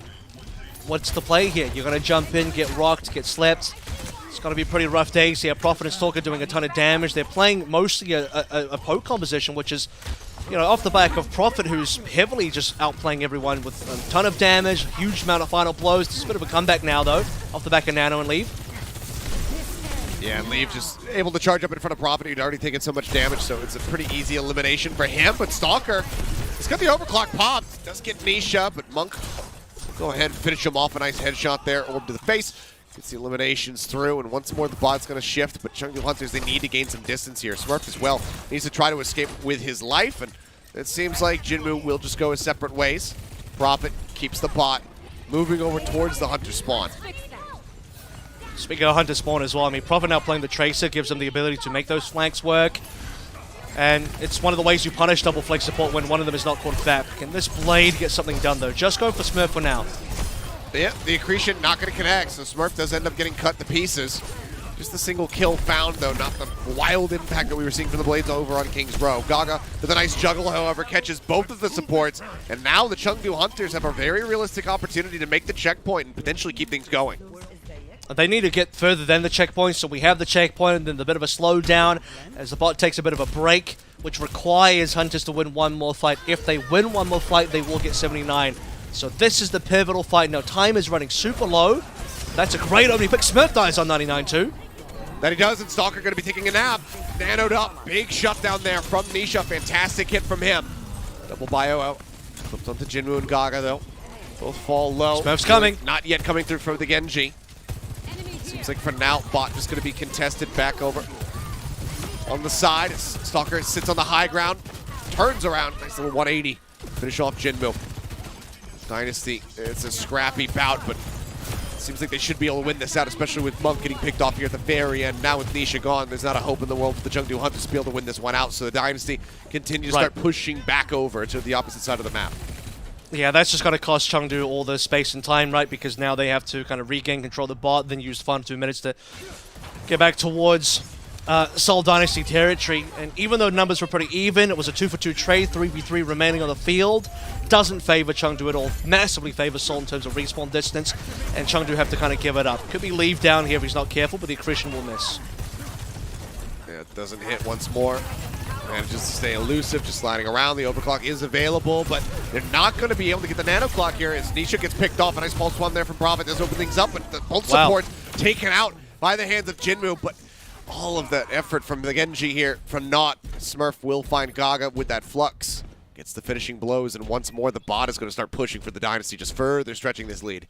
what's the play here? You're going to jump in, get rocked, get slapped. It's going to be pretty rough days here. Prophet and Stalker doing a ton of damage. They're playing mostly a poke composition, which is, you know, off the back of Prophet, who's heavily just outplaying everyone with a ton of damage, a huge amount of final blows. It's a bit of a comeback now, though, off the back of Nano and Leave. Yeah, and Leave just able to charge up in front of Prophet. He'd already taken so much damage, so it's a pretty easy elimination for him. But Stalker, he's got the overclock popped. Does get Nisha, but Monk go ahead and finish him off. A nice headshot there, orb to the face. Gets the eliminations through, and once more the bot's going to shift, but Chengdu Hunters, they need to gain some distance here. Smurf as well needs to try to escape with his life, and it seems like Jinmu will just go his separate ways. Prophet keeps the bot moving over towards the Hunter spawn. Speaking of Hunter spawn as well, I mean, Prophet now playing the Tracer gives him the ability to make those flanks work. And it's one of the ways you punish double flank support when one of them is not caught back. Can this Blade get something done, though? Just go for Smurf for now. Yeah, the accretion not going to connect, so Smurf does end up getting cut to pieces. Just the single kill found, though, not the wild impact that we were seeing from the Blades over on King's Row. Gaga with a nice juggle, however, catches both of the supports, and now the Chengdu Hunters have a very realistic opportunity to make the checkpoint and potentially keep things going. They need to get further than the checkpoint, so we have the checkpoint and then a bit of a slowdown as the bot takes a bit of a break, which requires Hunters to win one more fight. If they win one more fight, they will get 79. So this is the pivotal fight. Now, time is running super low. That's a great opening pick. Smurf dies on 99 too. That he does, and Stalker going to be taking a nap. Nanoed up. Big shutdown there from Nisha. Fantastic hit from him. Double bio out. Flipped onto Jinmu and Gaga, though. Both fall low. Smurf's coming. Not yet coming through for the Genji. Seems like for now, bot just going to be contested back over on the side. Stalker sits on the high ground. Turns around. Nice little 180. Finish off Jinmu. Dynasty, it's a scrappy bout, but it seems like they should be able to win this out, especially with Monk getting picked off here at the very end. Now with Nisha gone, there's not a hope in the world for the Chengdu Hunters to be able to win this one out, so the Dynasty continue to start pushing back over to the opposite side of the map. Yeah, that's just going to cost Chengdu all the space and time, right? Because now they have to kind of regain control of the bot, then use the final 2 minutes to get back towards Seoul Dynasty territory, and even though numbers were pretty even, it was a 2-for-2 trade, 3v3 remaining on the field. Doesn't favor Chengdu at all. Massively favors Seoul in terms of respawn distance, and Chengdu have to kind of give it up. Could be leave down here if he's not careful, but the accretion will miss. Yeah, it doesn't hit once more. Manages to stay elusive, just sliding around. The overclock is available, but they're not going to be able to get the nano clock here as Nisha gets picked off. A nice pulse one there from Prophet does open things up, but the both supports taken out by the hands of Jinmu. But all of that effort from the Genji here from Not. Smurf will find Gaga with that flux. Gets the finishing blows, and once more the bot is going to start pushing for the Dynasty, just further stretching this lead.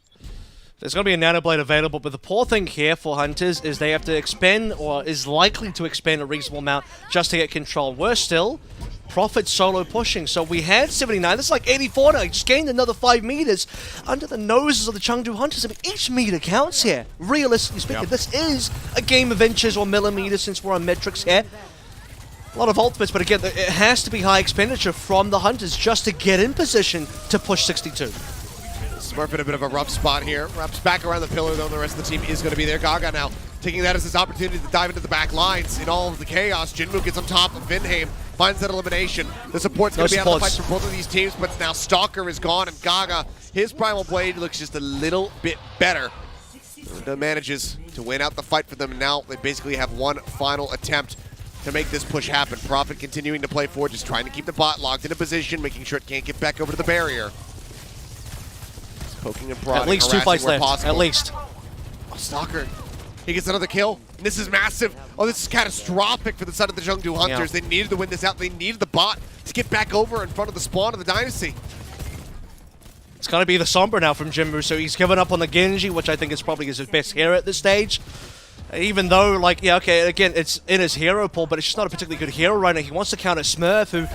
There's going to be a Nano Blade available, but the poor thing here for Hunters is they have to expend, or is likely to expend a reasonable amount just to get control. Worse still, Prophet solo pushing. So we had 79, this is like 84 now, he just gained another 5 meters under the noses of the Chengdu Hunters. I mean, each meter counts here, realistically speaking. This is a game of inches or millimeters since we're on metrics here. A lot of ultimates, but again, it has to be high expenditure from the Hunters just to get in position to push 62. Smurf in a bit of a rough spot here. Wraps back around the pillar, though. The rest of the team is going to be there. Gaga now taking that as his opportunity to dive into the back lines. In all of the chaos, Jinmu gets on top of Vinheim, finds that elimination. The support's going to be out of the fight for both of these teams, but now Stalker is gone, and Gaga, his Primal Blade looks just a little bit better. Manages to win out the fight for them, and now they basically have one final attempt to make this push happen. Prophet continuing to play forward, just trying to keep the bot locked into position, making sure it can't get back over to the barrier. Poking and prodding, at least 2 fights left, possible. at least. Oh, Stalker, he gets another kill. And this is massive. Oh, this is catastrophic for the side of the Chengdu Hunters. They needed to win this out. They needed the bot to get back over in front of the spawn of the Dynasty. It's going to be the Sombra now from Jinmu, so he's given up on the Genji, which I think is probably his best hero at this stage. Even though, like, yeah, okay, again, it's in his hero pool, but it's just not a particularly good hero right now. He wants to counter Smurf, who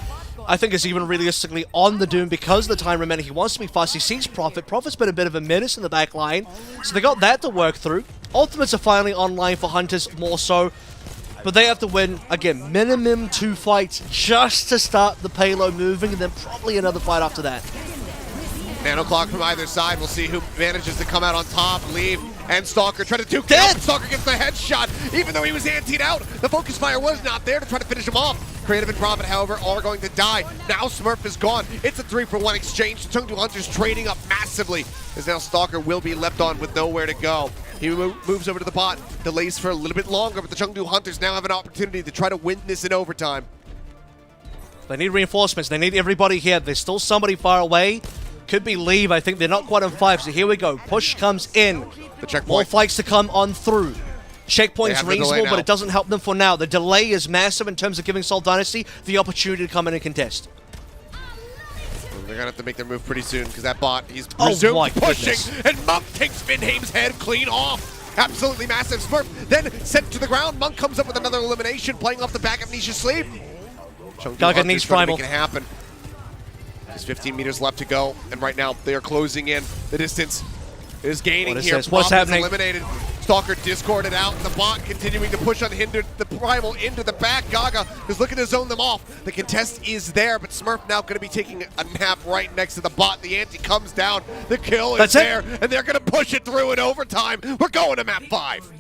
I think is even realistically on the Doom because of the time remaining. He wants to be fast. He sees Prophet. Prophet's been a bit of a menace in the back line, so they got that to work through. Ultimates are finally online for Hunters more so, but they have to win, again, minimum 2 fights just to start the payload moving, and then probably another fight after that. Nano clock from either side. We'll see who manages to come out on top, leave, and Stalker try to duke it out. Stalker gets the headshot, even though he was antied out. The focus fire was not there to try to finish him off. Creative and Prophet, however, are going to die. Now Smurf is gone. It's a 3-for-1 exchange. The Chengdu Hunters trading up massively, as now Stalker will be left on with nowhere to go. He moves over to the bot, delays for a little bit longer, but the Chengdu Hunters now have an opportunity to try to win this in overtime. They need reinforcements. They need everybody here. There's still somebody far away. Could be leave. I think they're not quite on 5, so here we go. Push comes in. The checkpoint. More fights to come on through. Checkpoint's reasonable, but it doesn't help them for now. The delay is massive in terms of giving Seoul Dynasty the opportunity to come in and contest. They're going to have to make their move pretty soon because that bot, he's resumed pushing, and Monk takes Vinheim's head clean off. Absolutely massive. Smurf then sent to the ground. Monk comes up with another elimination, playing off the back of Nisha's sleeve. Gaga needs Primal. Make it happen. There's 15 meters left to go, and right now they are closing in. The distance is gaining here. What's happening? Eliminated. Stalker discorded out. The bot continuing to push unhindered. The Primal into the back. Gaga is looking to zone them off. The contest is there, but Smurf now going to be taking a nap right next to the bot. The ante comes down. The kill is there, and they're going to push it through in overtime. We're going to map 5.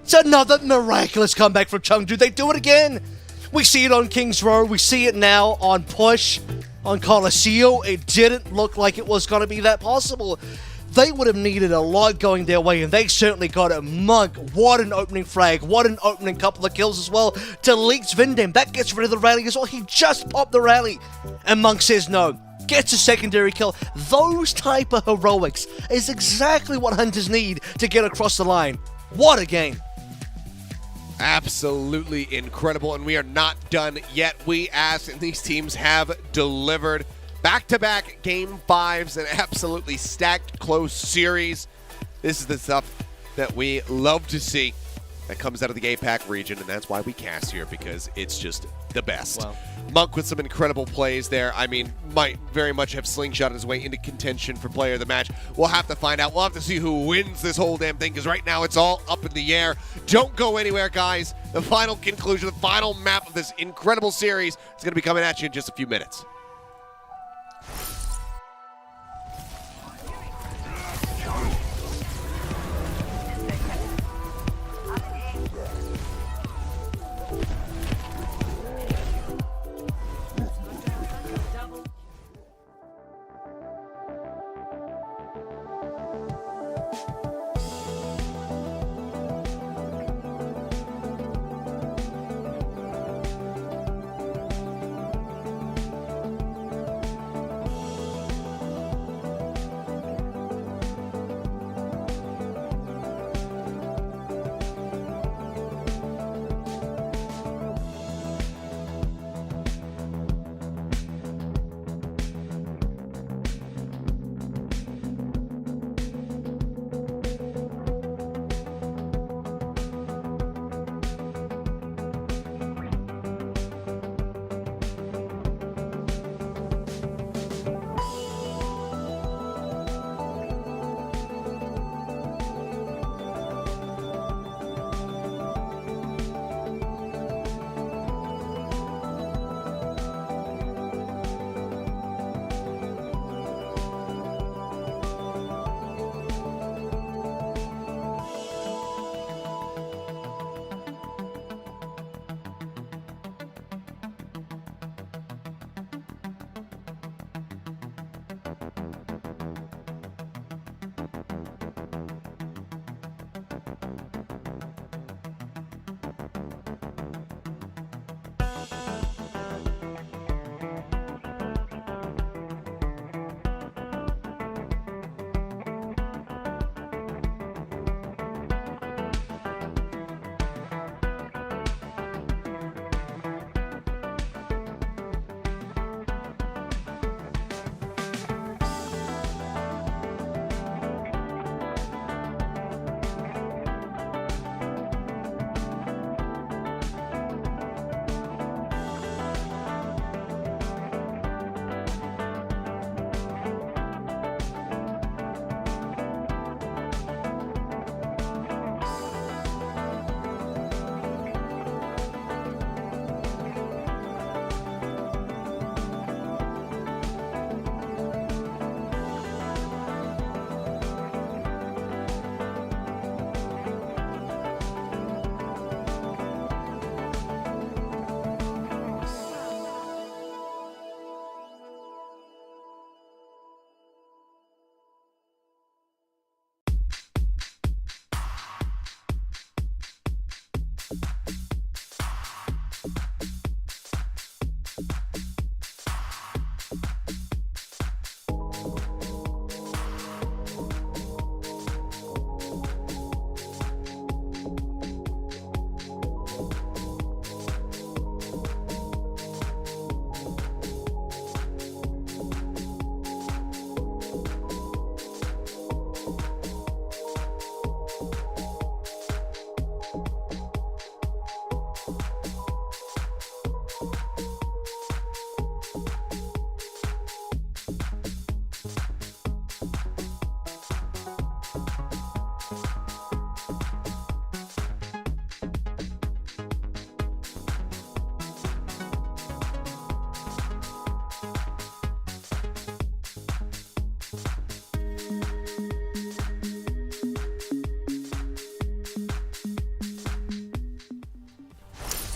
It's another miraculous comeback from Chengdu. They do it again. We see it on King's Row. We see it now on Push. On Coliseum, it didn't look like it was going to be that possible. They would have needed a lot going their way, and they certainly got it. Monk, what an opening frag. What an opening couple of kills as well. Deletes Vinheim. That gets rid of the rally as well. He just popped the rally. And Monk says no. Gets a secondary kill. Those type of heroics is exactly what Hunters need to get across the line. What a game. Absolutely incredible, and we are not done yet. We asked, and these teams have delivered. Back-to-back Game 5s, an absolutely stacked, close series. This is the stuff that we love to see that comes out of the APAC region, and that's why we cast here, because it's just the best. Wow. Monk with some incredible plays there. I mean, might very much have slingshotted his way into contention for player of the match. We'll have to find out. We'll have to see who wins this whole damn thing, because right now it's all up in the air. Don't go anywhere, guys. The final conclusion, the final map of this incredible series is going to be coming at you in just a few minutes.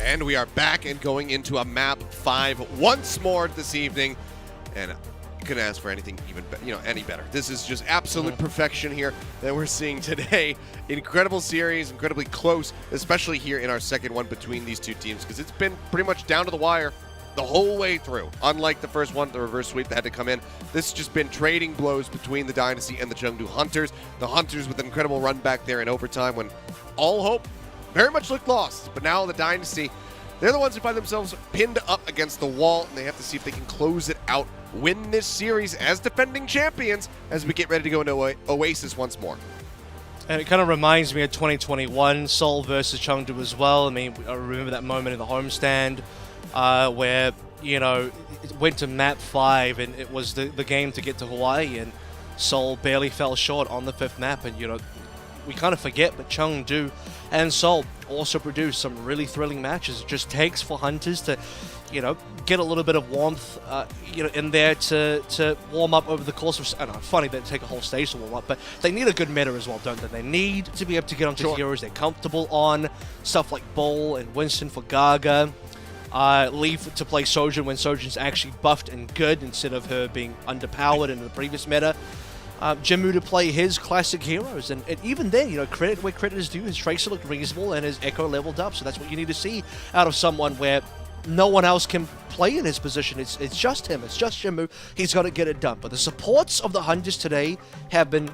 And we are back and going into a map 5 once more this evening. And I couldn't ask for anything even any better. This is just absolute perfection here that we're seeing today. Incredible series, incredibly close, especially here in our second one between these two teams, because it's been pretty much down to the wire the whole way through. Unlike the first one, the reverse sweep that had to come in, this has just been trading blows between the Dynasty and the Chengdu Hunters. The Hunters with an incredible run back there in overtime when all hope very much looked lost. But now the Dynasty, they're the ones who find themselves pinned up against the wall, and they have to see if they can close it out, win this series as defending champions as we get ready to go into Oasis once more. And it kind of reminds me of 2021 Seoul versus Chengdu as well. I mean, I remember that moment in the homestand where, it went to map 5 and it was the game to get to Hawaii, and Seoul barely fell short on the 5th map. And, we kind of forget, but Chengdu and Seoul also produce some really thrilling matches. It just takes for Hunters to, get a little bit of warmth, in there to warm up over the course of. I don't know, funny that take a whole stage to warm up, but they need a good meta as well, don't they? They need to be able to get onto heroes they're comfortable on, stuff like Bull and Winston for Gaga. Leave to play Sojin when Sojin's actually buffed and good instead of her being underpowered in the previous meta. Jimmu to play his classic heroes, and even then, credit where credit is due. His Tracer looked reasonable and his Echo leveled up, so that's what you need to see out of someone where no one else can play in his position. It's just him. It's just Jimmu. He's got to get it done. But the supports of the Hunters today have been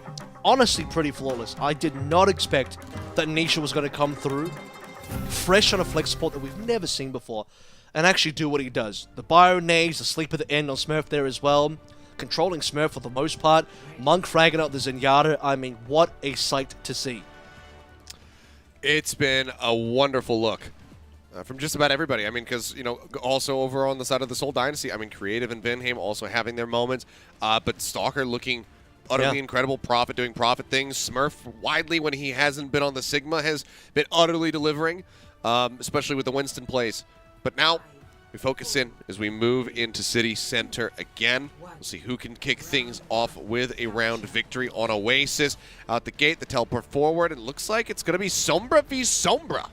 honestly pretty flawless. I did not expect that Nisha was going to come through fresh on a flex support that we've never seen before and actually do what he does. The bio nades, the sleep at the end on Smurf there as well. Controlling Smurf for the most part. Monk fragging out the Zenyatta. I mean, what a sight to see. It's been a wonderful look from just about everybody. I mean, because, also over on the side of the Seoul Dynasty, I mean, Creative and Vinheim also having their moments. But Stalker looking utterly incredible. Prophet doing Prophet things. Smurf, widely when he hasn't been on the Sigma, has been utterly delivering, especially with the Winston plays. But now we focus in as we move into City Center again. We'll see who can kick things off with a round victory on Oasis. Out the gate, the teleport forward, and looks like it's going to be Sombra v Sombra.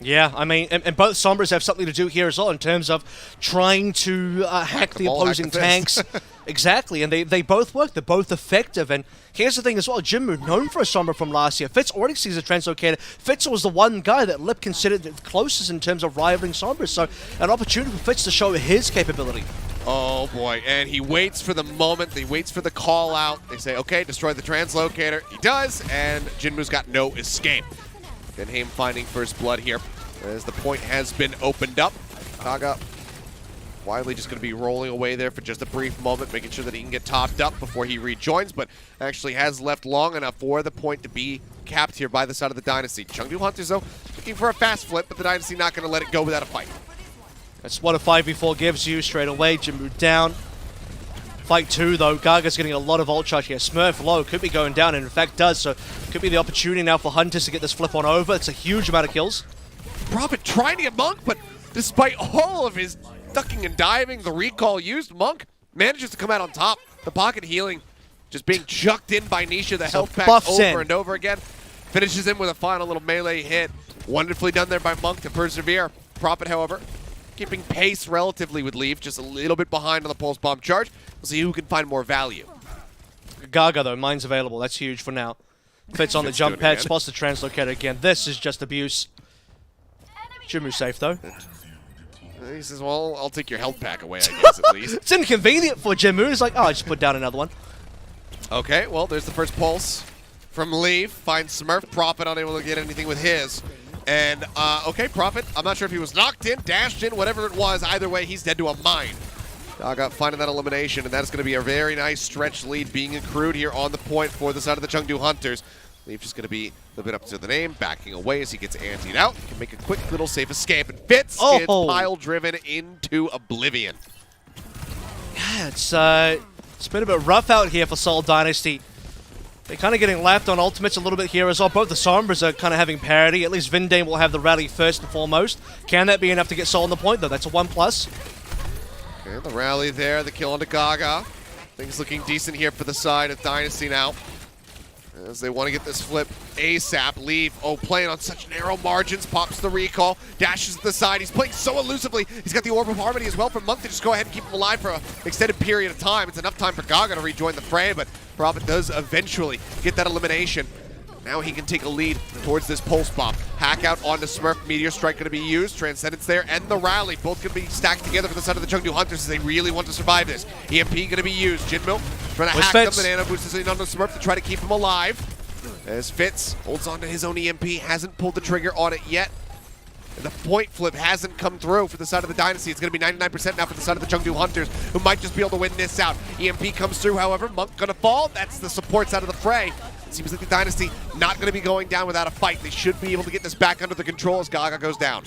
Yeah, I mean, and both Sombras have something to do here as well in terms of trying to hack the opposing tanks. Exactly, and they both work. They're both effective. And here's the thing as well, Jinmu, known for a Sombra from last year. Fitz already sees a translocator. Fitz was the one guy that Lip considered the closest in terms of rivaling Sombra. So an opportunity for Fitz to show his capability. Oh boy, and he waits for the moment. He waits for the call out. They say, okay, destroy the translocator. He does, and Jinmu's got no escape. Vinheim finding first blood here as the point has been opened up. Gaga widely just going to be rolling away there for just a brief moment, making sure that he can get topped up before he rejoins, but actually has left long enough for the point to be capped here by the side of the Dynasty. Chengdu Hunters, though, looking for a fast flip, but the Dynasty not going to let it go without a fight. That's what a 5v4 gives you straight away. Jinmu down. Fight 2, though. Gaga's getting a lot of ult charge here. Smurf low, could be going down, and in fact does, so could be the opportunity now for Hunters to get this flip on over. It's a huge amount of kills. Prophet trying to get Monk, but despite all of his ducking and diving, the recall used, Monk manages to come out on top. The pocket healing just being chucked in by Nisha, the health pack over and over again. Finishes him with a final little melee hit. Wonderfully done there by Monk to persevere. Prophet, however, keeping pace relatively with Leaf, just a little bit behind on the pulse bomb charge. We'll see who can find more value. Gaga, though, mine's available. That's huge for now. Fits on the jump pad, spots the translocator again. This is just abuse. Jinmu safe, though. He says, well, I'll take your health pack away, I guess, at least. It's inconvenient for Jinmu. He's like, oh, I just put down another one. Okay, well, there's the first pulse from Leaf. Finds Smurf. Prophet unable to get anything with his. And, okay, Prophet, I'm not sure if he was knocked in, dashed in, whatever it was. Either way, he's dead to a mine. Gaga finding that elimination, and that's going to be a very nice stretch lead being accrued here on the point for the side of the Chengdu Hunters. Leaf just going to be a little bit up to the name, backing away as he gets antied out. Can make a quick little safe escape, and Fitz gets pile-driven into oblivion. Yeah, it's been a bit rough out here for Seoul Dynasty. They're kind of getting lapped on ultimates a little bit here as well. Both the Sombras are kind of having parity. At least Vinheim will have the rally first and foremost. Can that be enough to get Seoul on the point, though? That's a 1+. Okay, the rally there, the kill onto Gaga. Things looking decent here for the side of Dynasty now. as they want to get this flip ASAP. Leave. Oh, playing on such narrow margins. Pops the recall. Dashes to the side. He's playing so elusively. He's got the Orb of Harmony as well for Monk to just go ahead and keep him alive for an extended period of time. It's enough time for Gaga to rejoin the fray, but Prophet does eventually get that elimination. Now he can take a lead towards this pulse bomb. Hack out onto Smurf. Meteor Strike going to be used. Transcendence there and the rally. Both going to be stacked together for the side of the Chengdu Hunters as they really want to survive this. EMP going to be used. Jinmo trying to hack them. Banana boost in onto Smurf to try to keep him alive. As Fitz holds onto his own EMP. Hasn't pulled the trigger on it yet. And the point flip hasn't come through for the side of the Dynasty. It's going to be 99% now for the side of the Chengdu Hunters, who might just be able to win this out. EMP comes through, however. Monk going to fall. That's the supports out of the fray. It seems like the Dynasty not going to be going down without a fight. They should be able to get this back under the control as Gaga goes down.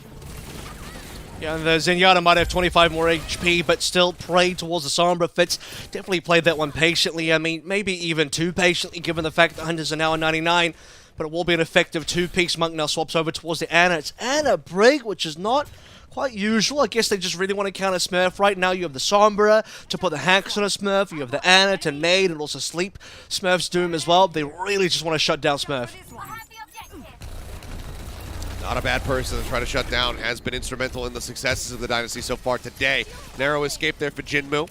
Yeah, and the Zenyatta might have 25 more HP, but still prayed towards the Sombra. Fitz definitely played that one patiently. I mean, maybe even too patiently, given the fact that Hunters are now at 99. But it will be an effective two-piece. Monk now swaps over towards the Ana. It's Ana Brig, which is not quite usual. I guess they just really want to counter Smurf. Right now you have the Sombra to put the hacks on a Smurf. You have the Ana to nade and also sleep Smurf's Doom as well. They really just want to shut down Smurf. Not a bad person to try to shut down. Has been instrumental in the successes of the Dynasty so far today. Narrow escape there for Jinmu.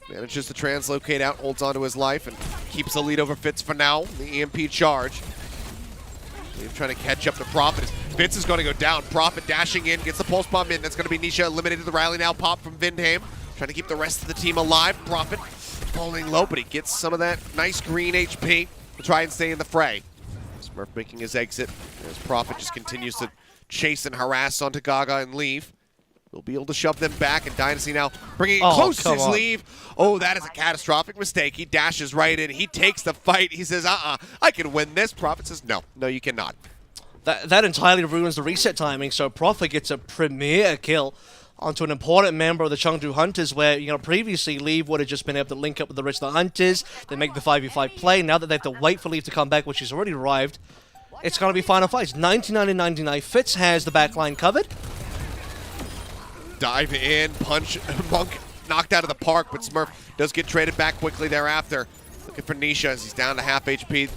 Manages to translocate out, holds onto his life, and keeps the lead over Fitz for now. The EMP charge. He's trying to catch up to Prophet. Fitz is going to go down. Prophet dashing in, gets the pulse bomb in. That's going to be Nisha eliminated. The rally now pop from Vindheim. Trying to keep the rest of the team alive. Prophet falling low, but he gets some of that nice green HP to try and stay in the fray. Smurf making his exit as Prophet just continues to chase and harass onto Gaga and leave. We'll be able to shove them back, and Dynasty now bringing it close to his leave. Oh, that is a catastrophic mistake. He dashes right in. He takes the fight. He says, I can win this. Prophet says, no, you cannot. That entirely ruins the reset timing, so Prophet gets a premier kill onto an important member of the Chengdu Hunters where, previously Leave would have just been able to link up with the rest of the Hunters. They make the 5v5 play. Now that they have to wait for Leave to come back, which he's already arrived, it's going to be final fights. 99 and 99. Fitz has the backline covered. Dive in, punch, Monk knocked out of the park, but Smurf does get traded back quickly thereafter. Looking for Nisha as he's down to half HP.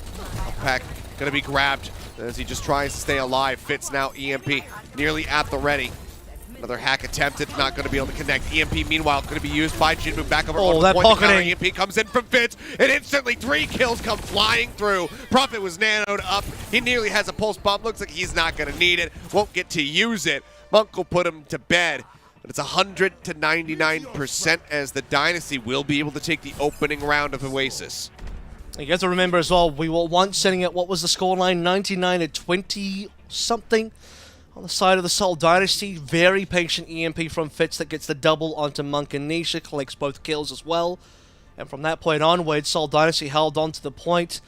Pack gonna be grabbed as he just tries to stay alive. Fitz now EMP nearly at the ready. Another hack attempted, not gonna be able to connect. EMP meanwhile gonna be used by Jinmu back over on that the point. pocketing. EMP comes in from Fitz, and instantly 3 kills come flying through. Prophet was nanoed up. He nearly has a pulse bomb. Looks like he's not gonna need it. Won't get to use it. Monk will put him to bed. But it's 100 to 99% as the Dynasty will be able to take the opening round of Oasis. You have to remember as well, we were once sitting at, what was the scoreline? 99 to 20 something on the side of the Seoul Dynasty. Very patient EMP from Fitz that gets the double onto Monk and Nisha, collects both kills as well. And from that point onwards, Seoul Dynasty held on to the point.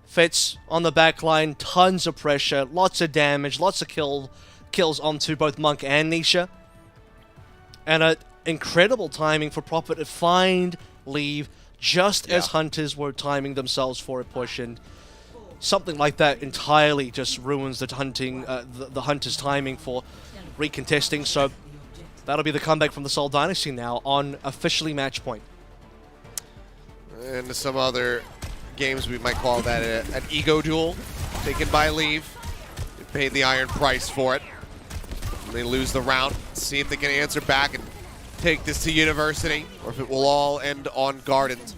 Fitz on the back line, tons of pressure, lots of damage, lots of kills onto both Monk and Nisha. And an incredible timing for Prophet to find Leave just as Hunters were timing themselves for a push, and something like that entirely just ruins the Hunters' timing for recontesting. So that'll be the comeback from the Seoul Dynasty now on officially match point. And some other games we might call that an ego duel taken by Leave. They paid the iron price for it. They lose the round. See if they can answer back and take this to University, or if it will all end on Gardens.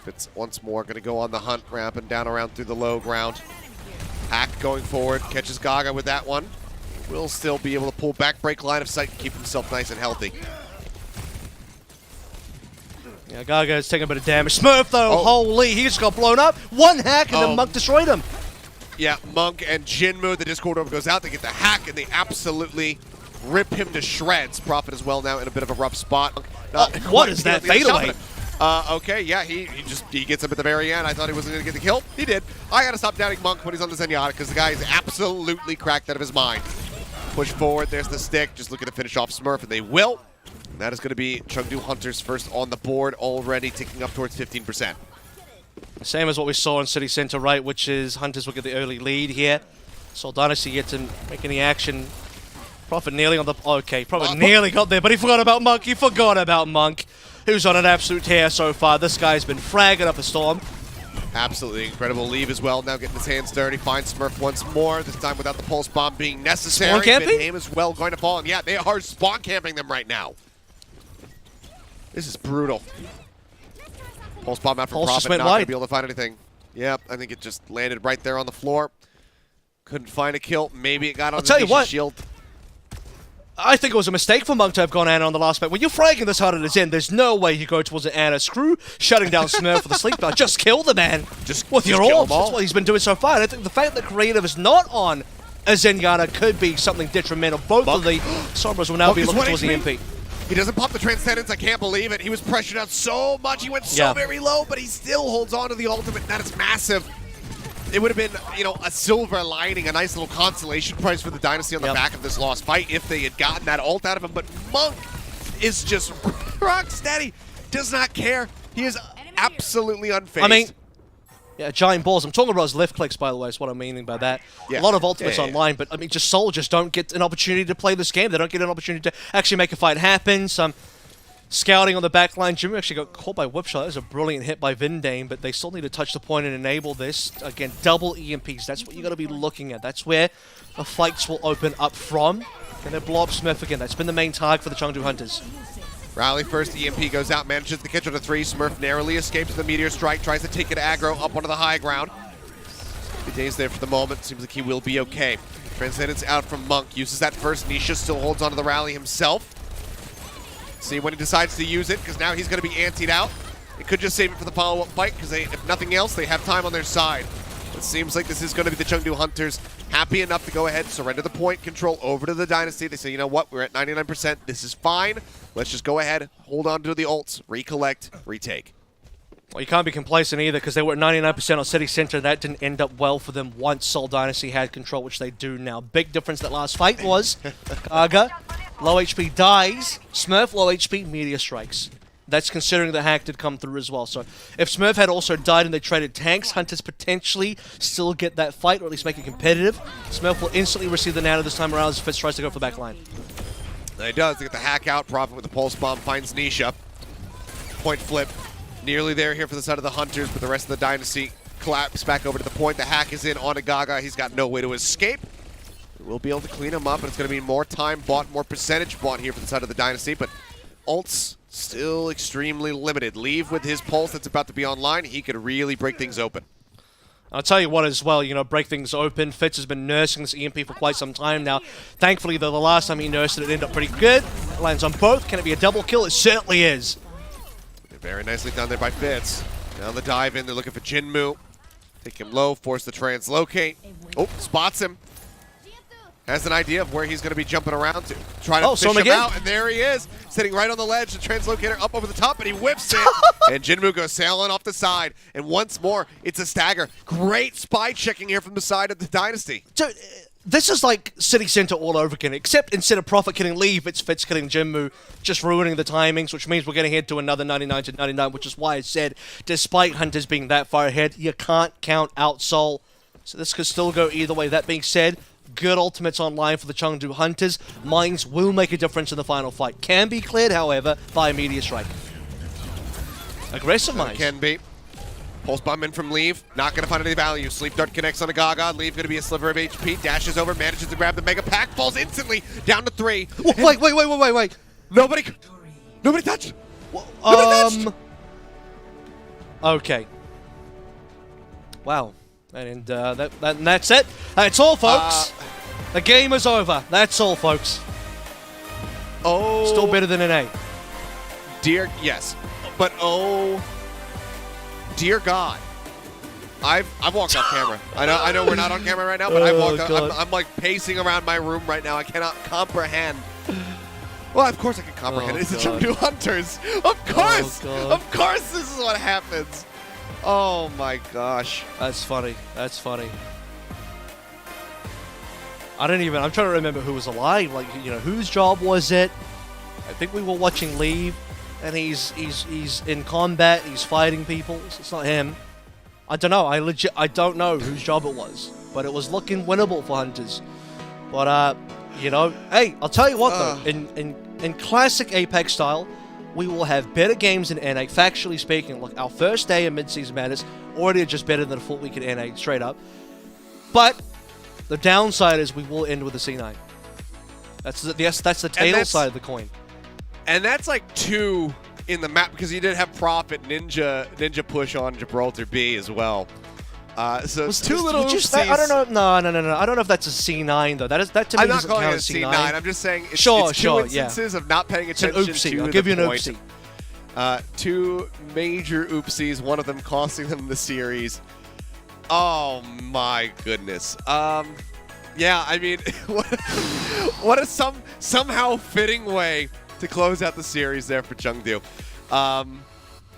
Fitz once more going to go on the hunt, ramping down around through the low ground. Hack going forward, catches Gaga with that one. Will still be able to pull back, break line of sight, and keep himself nice and healthy. Yeah, Gaga is taking a bit of damage. Smurf, though, holy, he just got blown up. One hack, and then Monk destroyed him. Yeah, Monk and Jinmu, the Discord over goes out. They get the hack, and they absolutely rip him to shreds. Prophet as well now in a bit of a rough spot. What is that fadeaway? Okay, yeah, he gets him at the very end. I thought he wasn't going to get the kill. He did. I got to stop doubting Monk when he's on the Zenyatta because the guy is absolutely cracked out of his mind. Push forward. There's the stick. Just looking to finish off Smurf, and they will. And that is going to be Chengdu Hunters first on the board, already ticking up towards 15%. Same as what we saw in City Center, right, which is Hunters will get the early lead here. Seoul Dynasty gets to make any action. Prophet nearly on the... Okay, Prophet nearly got there, but he forgot about Monk. He forgot about Monk, who's on an absolute tear so far. This guy's been fragging up a storm. Absolutely incredible leave as well. Now getting his hands dirty. Finds Smurf once more. This time without the pulse bomb being necessary. Spawn camping? Aim as well going to fall. And yeah, they are spawn camping them right now. This is brutal. Pulse bomb out for Pulse just profit. went Not going to wide. be able to find anything. Yep, I think it just landed right there on the floor. Couldn't find a kill. Maybe it got on tell you the what. shield. I think it was a mistake for Monk to have gone Ana on the last bet. When you're fragging this hard as it's in, there's no way you go towards an Ana. Screw shutting down Smurf for the sleep bar. Just kill the man with your kill orbs. them all. That's what he's been doing so far. And I think the fact that Creative is not on a Zenyatta could be something detrimental. Both of the Sombras will now be is looking 1 towards the HP. MP. He doesn't pop the Transcendence. I can't believe it. He was pressured out so much. He went so very low, but he still holds on to the ultimate. That is massive. It would have been, you know, a silver lining, a nice little consolation prize for the Dynasty on the back of this lost fight if they had gotten that ult out of him. But Monk is just rock steady. Does not care. He is absolutely unfazed. I mean, yeah, giant balls. I'm talking about his left clicks, by the way, is what I'm meaning by that. Yeah. A lot of ultimates Yeah. online, but I mean, just soldiers don't get an opportunity to play this game. They don't get an opportunity to actually make a fight happen. Some scouting on the back line. Jimmy actually got caught by whip shot. That was a brilliant hit by Vindane, but they still need to touch the point and enable this. Again, double EMPs. That's what you got to be looking at. That's where the fights will open up from. Can they blow up Smurf again? That's been the main target for the Chengdu Hunters. Rally first, EMP goes out, manages to catch on a 3. Smurf narrowly escapes the Meteor Strike, tries to take it aggro up onto the high ground. He stays there for the moment. Seems like he will be okay. Transcendence out from Monk. Uses that first. Nisha still holds onto the rally himself. See when he decides to use it, because now he's going to be antied out. They could just save it for the follow-up fight, because if nothing else, they have time on their side. It seems like this is going to be the Chengdu Hunters happy enough to go ahead, surrender the point control over to the Dynasty. They say, you know what, we're at 99%. This is fine. Let's just go ahead, hold on to the ults, recollect, retake. Well, you can't be complacent either, because they were at 99% on City Center. That didn't end up well for them once Seoul Dynasty had control, which they do now. Big difference that last fight was Kaga, low HP dies, Smurf, low HP, Meteor strikes. That's considering the hack did come through as well. So if Smurf had also died and they traded tanks, Hunters potentially still get that fight, or at least make it competitive. Smurf will instantly receive the nano this time around as Fitz tries to go for the back line. He does. They get the hack out. Profit with the pulse bomb finds Nisha. Point flip. Nearly there here for the side of the Hunters, but the rest of the Dynasty collapse back over to the point. The hack is in onto Gaga. He's got no way to escape. We'll be able to clean him up, and it's going to be more time bought, more percentage bought here for the side of the Dynasty, but ults still extremely limited. Leave with his pulse that's about to be online. He could really break things open. I'll tell you what as well, you know, break things open. Fitz has been nursing this EMP for quite some time now. Thankfully, though, the last time he nursed it, it ended up pretty good. It lands on both. Can it be a double kill? It certainly is. Very nicely done there by Fitz. Now the dive in. They're looking for Jinmu. Take him low, force the translocate. Oh, spots him. Has an idea of where he's going to be jumping around to. Trying to fish him out, and there he is. Sitting right on the ledge, the translocator up over the top, and he whips it. And Jinmu goes sailing off the side. And once more, it's a stagger. Great spy checking here from the side of the Dynasty. So, this is like City Center all over again, except instead of Prophet killing Leave, it's Fitz killing Jinmu, just ruining the timings, which means we're going to head to another 99-99, which is why I said, despite Hunters being that far ahead, you can't count out Seoul. So this could still go either way. That being said, good ultimates online for the Chengdu Hunters. Mines will make a difference in the final fight. Can be cleared, however, by a Meteor Strike. Aggressive Mines. Can be. Pulse bomb in from Leave. Not going to find any value. Sleep Dart connects on a Gaga. Leave going to be a sliver of HP. Dashes over, manages to grab the Mega Pack. Falls instantly down to 3. Wait. Nobody touched. Nobody touched. Okay. Wow. And that's it. That's all, folks. The game is over. That's all, folks. Oh. Still better than an A. Dear, yes. But oh, dear God. I've walked off camera. I know we're not on camera right now, but I've walked off. I'm like pacing around my room right now. I cannot comprehend. Well, of course I can comprehend. It's the Chengdu Hunters. Of course. Of course this is what happens. Oh my gosh. That's funny. That's funny. I'm trying to remember who was alive. Like, you know, whose job was it? I think we were watching Leave, and he's in combat. He's fighting people. It's not him. I don't know. I don't know whose job it was, but it was looking winnable for Hunters. But you know, hey, I'll tell you what though. In classic Apex style, we will have better games in NA. Factually speaking, look, our first day in Midseason Madness already just better than a full week in NA, straight up. But the downside is we will end with a C9. That's the tail side of the coin. And that's like 2 in the map, because you did have Prophet Ninja push on Gibraltar B as well. So it's 2 little oopsies. I don't know. No. I don't know if that's a C9 though. That to me I'm not doesn't calling it count a as C9. C9. I'm just saying it's, Sure, it's 2 sure, instances of not paying It's an attention oopsie. to I'll the give you an point. oopsie. 2 major oopsies, one of them costing them the series. Oh my goodness. Yeah, I mean, what a somehow fitting way to close out the series there for Chengdu.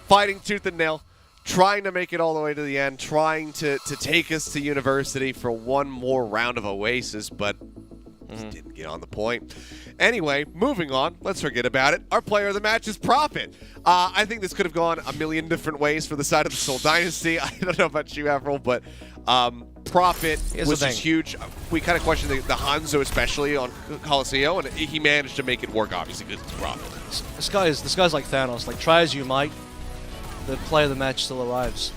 Fighting tooth and nail, trying to make it all the way to the end, trying to take us to university for one more round of Oasis, but just didn't get on the point. Anyway, moving on. Let's forget about it. Our player of the match is Prophet. I think this could have gone a million different ways for the side of the Seoul Dynasty. I don't know about you, Avril, but Prophet was just huge. We kind of questioned the Hanzo, especially on Coliseum, and he managed to make it work, obviously, because it's Prophet. This guy's like Thanos. Like, try as you might, the player of the match still arrives.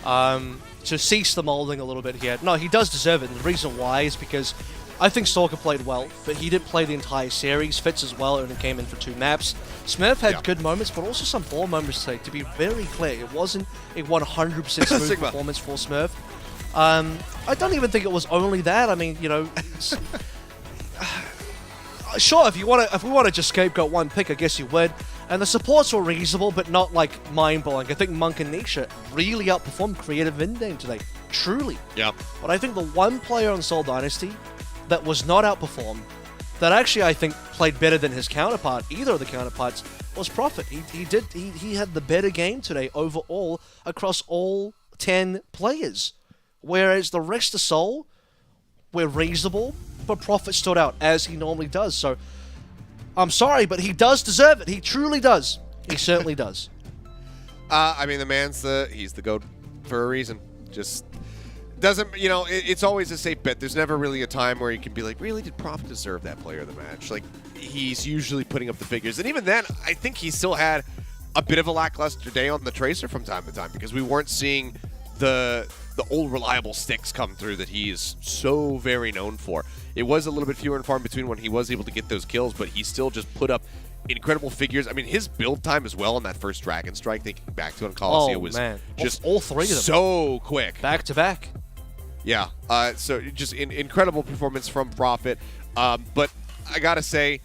To cease the molding a little bit here. No, he does deserve it. And the reason why is because I think Stalker played well, but he didn't play the entire series. Fitz as well, only came in for 2 maps. Smurf had good moments, but also some poor moments today. To be very clear, it wasn't a 100% smooth performance for Smurf. I don't even think it was only that. I mean, you know, sure, if we want to just scapegoat one pick, I guess you would. And the supports were reasonable, but not like mind-blowing. I think Monk and Nisha really outperformed Creative Indane today, truly. Yep. But I think the one player on Seoul Dynasty that was not outperformed, that actually I think played better than his counterpart, either of the counterparts, was Prophet. He had the better game today overall across all 10 players. Whereas the rest of Seoul were reasonable, but Prophet stood out as he normally does. So I'm sorry, but he does deserve it. He truly does. He certainly does. I mean, he's the GOAT for a reason. Just doesn't, you know, it's always a safe bet. There's never really a time where you can be like, really, did Prophet deserve that player of the match? Like, he's usually putting up the figures. And even then, I think he still had a bit of a lackluster day on the Tracer from time to time, because we weren't seeing the old reliable sticks come through that he is so very known for. It was a little bit fewer and far in between when he was able to get those kills, but he still just put up incredible figures. I mean, his build time as well on that first Dragon Strike, thinking back to it on Coliseum, was just all 3 of them so quick. Back to back. Yeah, so just incredible performance from Prophet. But I gotta say,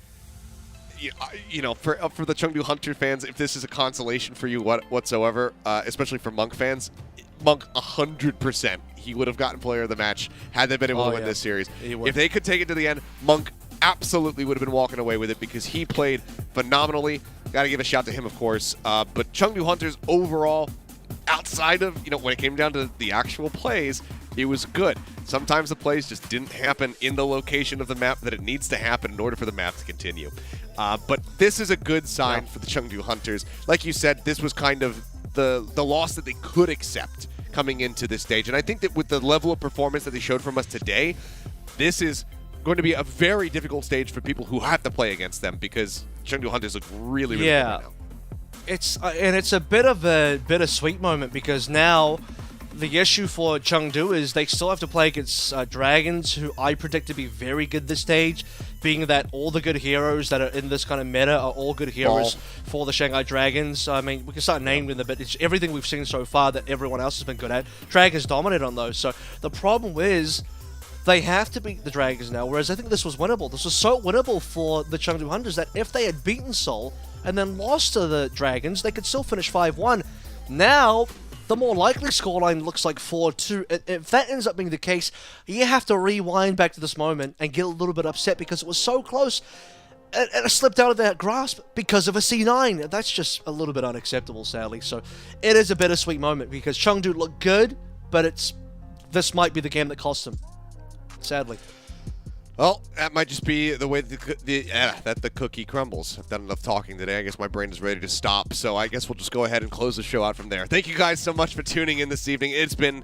you know, for the Chengdu Hunter fans, if this is a consolation for you whatsoever, especially for Monk fans, Monk 100%. He would have gotten player of the match had they been able to win this series. If they could take it to the end, Monk absolutely would have been walking away with it, because he played phenomenally. Got to give a shout to him, of course. But Chengdu Hunters overall, outside of, you know, when it came down to the actual plays, it was good. Sometimes the plays just didn't happen in the location of the map that it needs to happen in order for the map to continue. But this is a good sign for the Chengdu Hunters. Like you said, this was kind of the loss that they could accept coming into this stage. And I think that with the level of performance that they showed from us today, this is going to be a very difficult stage for people who have to play against them, because Chengdu Hunters look really, really good right now. It's a bit of a bittersweet moment, because now the issue for Chengdu is they still have to play against Dragons, who I predict to be very good this stage, being that all the good heroes that are in this kind of meta are all good heroes for the Shanghai Dragons. I mean, we can start naming them, but it's everything we've seen so far that everyone else has been good at. Dragons dominate on those. So the problem is they have to beat the Dragons now, whereas I think this was winnable. This was so winnable for the Chengdu Hunters that if they had beaten Seoul and then lost to the Dragons, they could still finish 5-1. Now, the more likely scoreline looks like 4-2. If that ends up being the case, you have to rewind back to this moment and get a little bit upset, because it was so close and it slipped out of their grasp because of a C9. That's just a little bit unacceptable, sadly. So it is a bittersweet moment, because Chengdu looked good, but this might be the game that cost them, sadly. Well, that might just be the way that the cookie crumbles. I've done enough talking today. I guess my brain is ready to stop. So I guess we'll just go ahead and close the show out from there. Thank you guys so much for tuning in this evening. It's been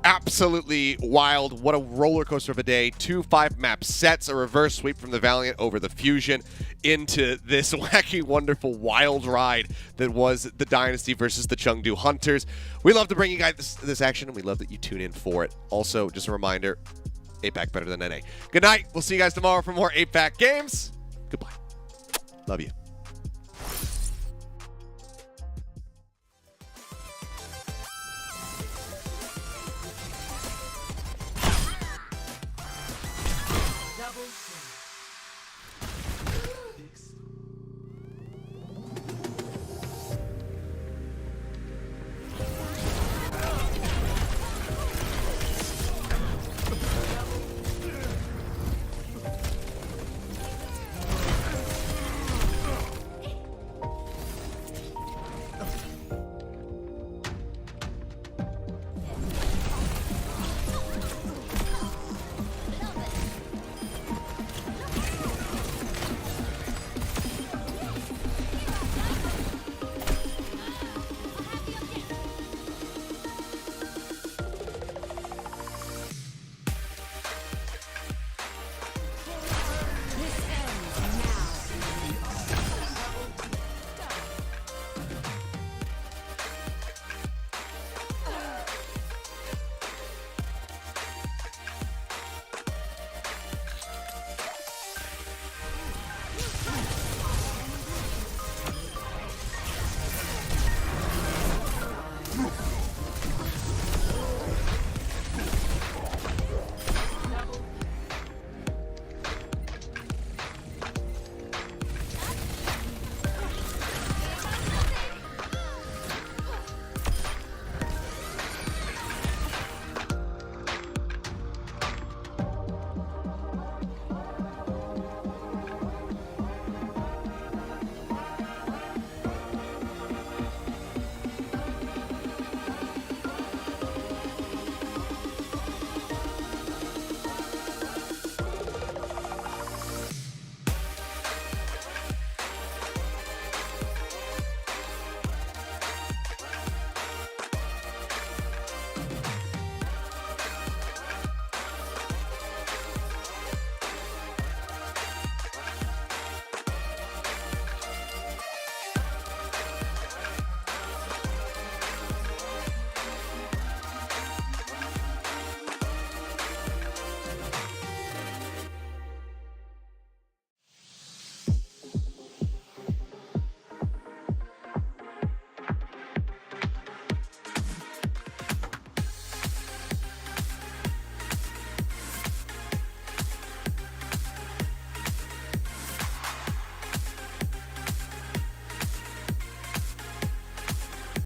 absolutely wild. What a roller coaster of a day. 2 5-map sets, a reverse sweep from the Valiant over the Fusion into this wacky, wonderful, wild ride that was the Dynasty versus the Chengdu Hunters. We love to bring you guys this action, and we love that you tune in for it. Also, just a reminder, 8-pack better than NA. Good night. We'll see you guys tomorrow for more 8-pack games. Goodbye. Love you.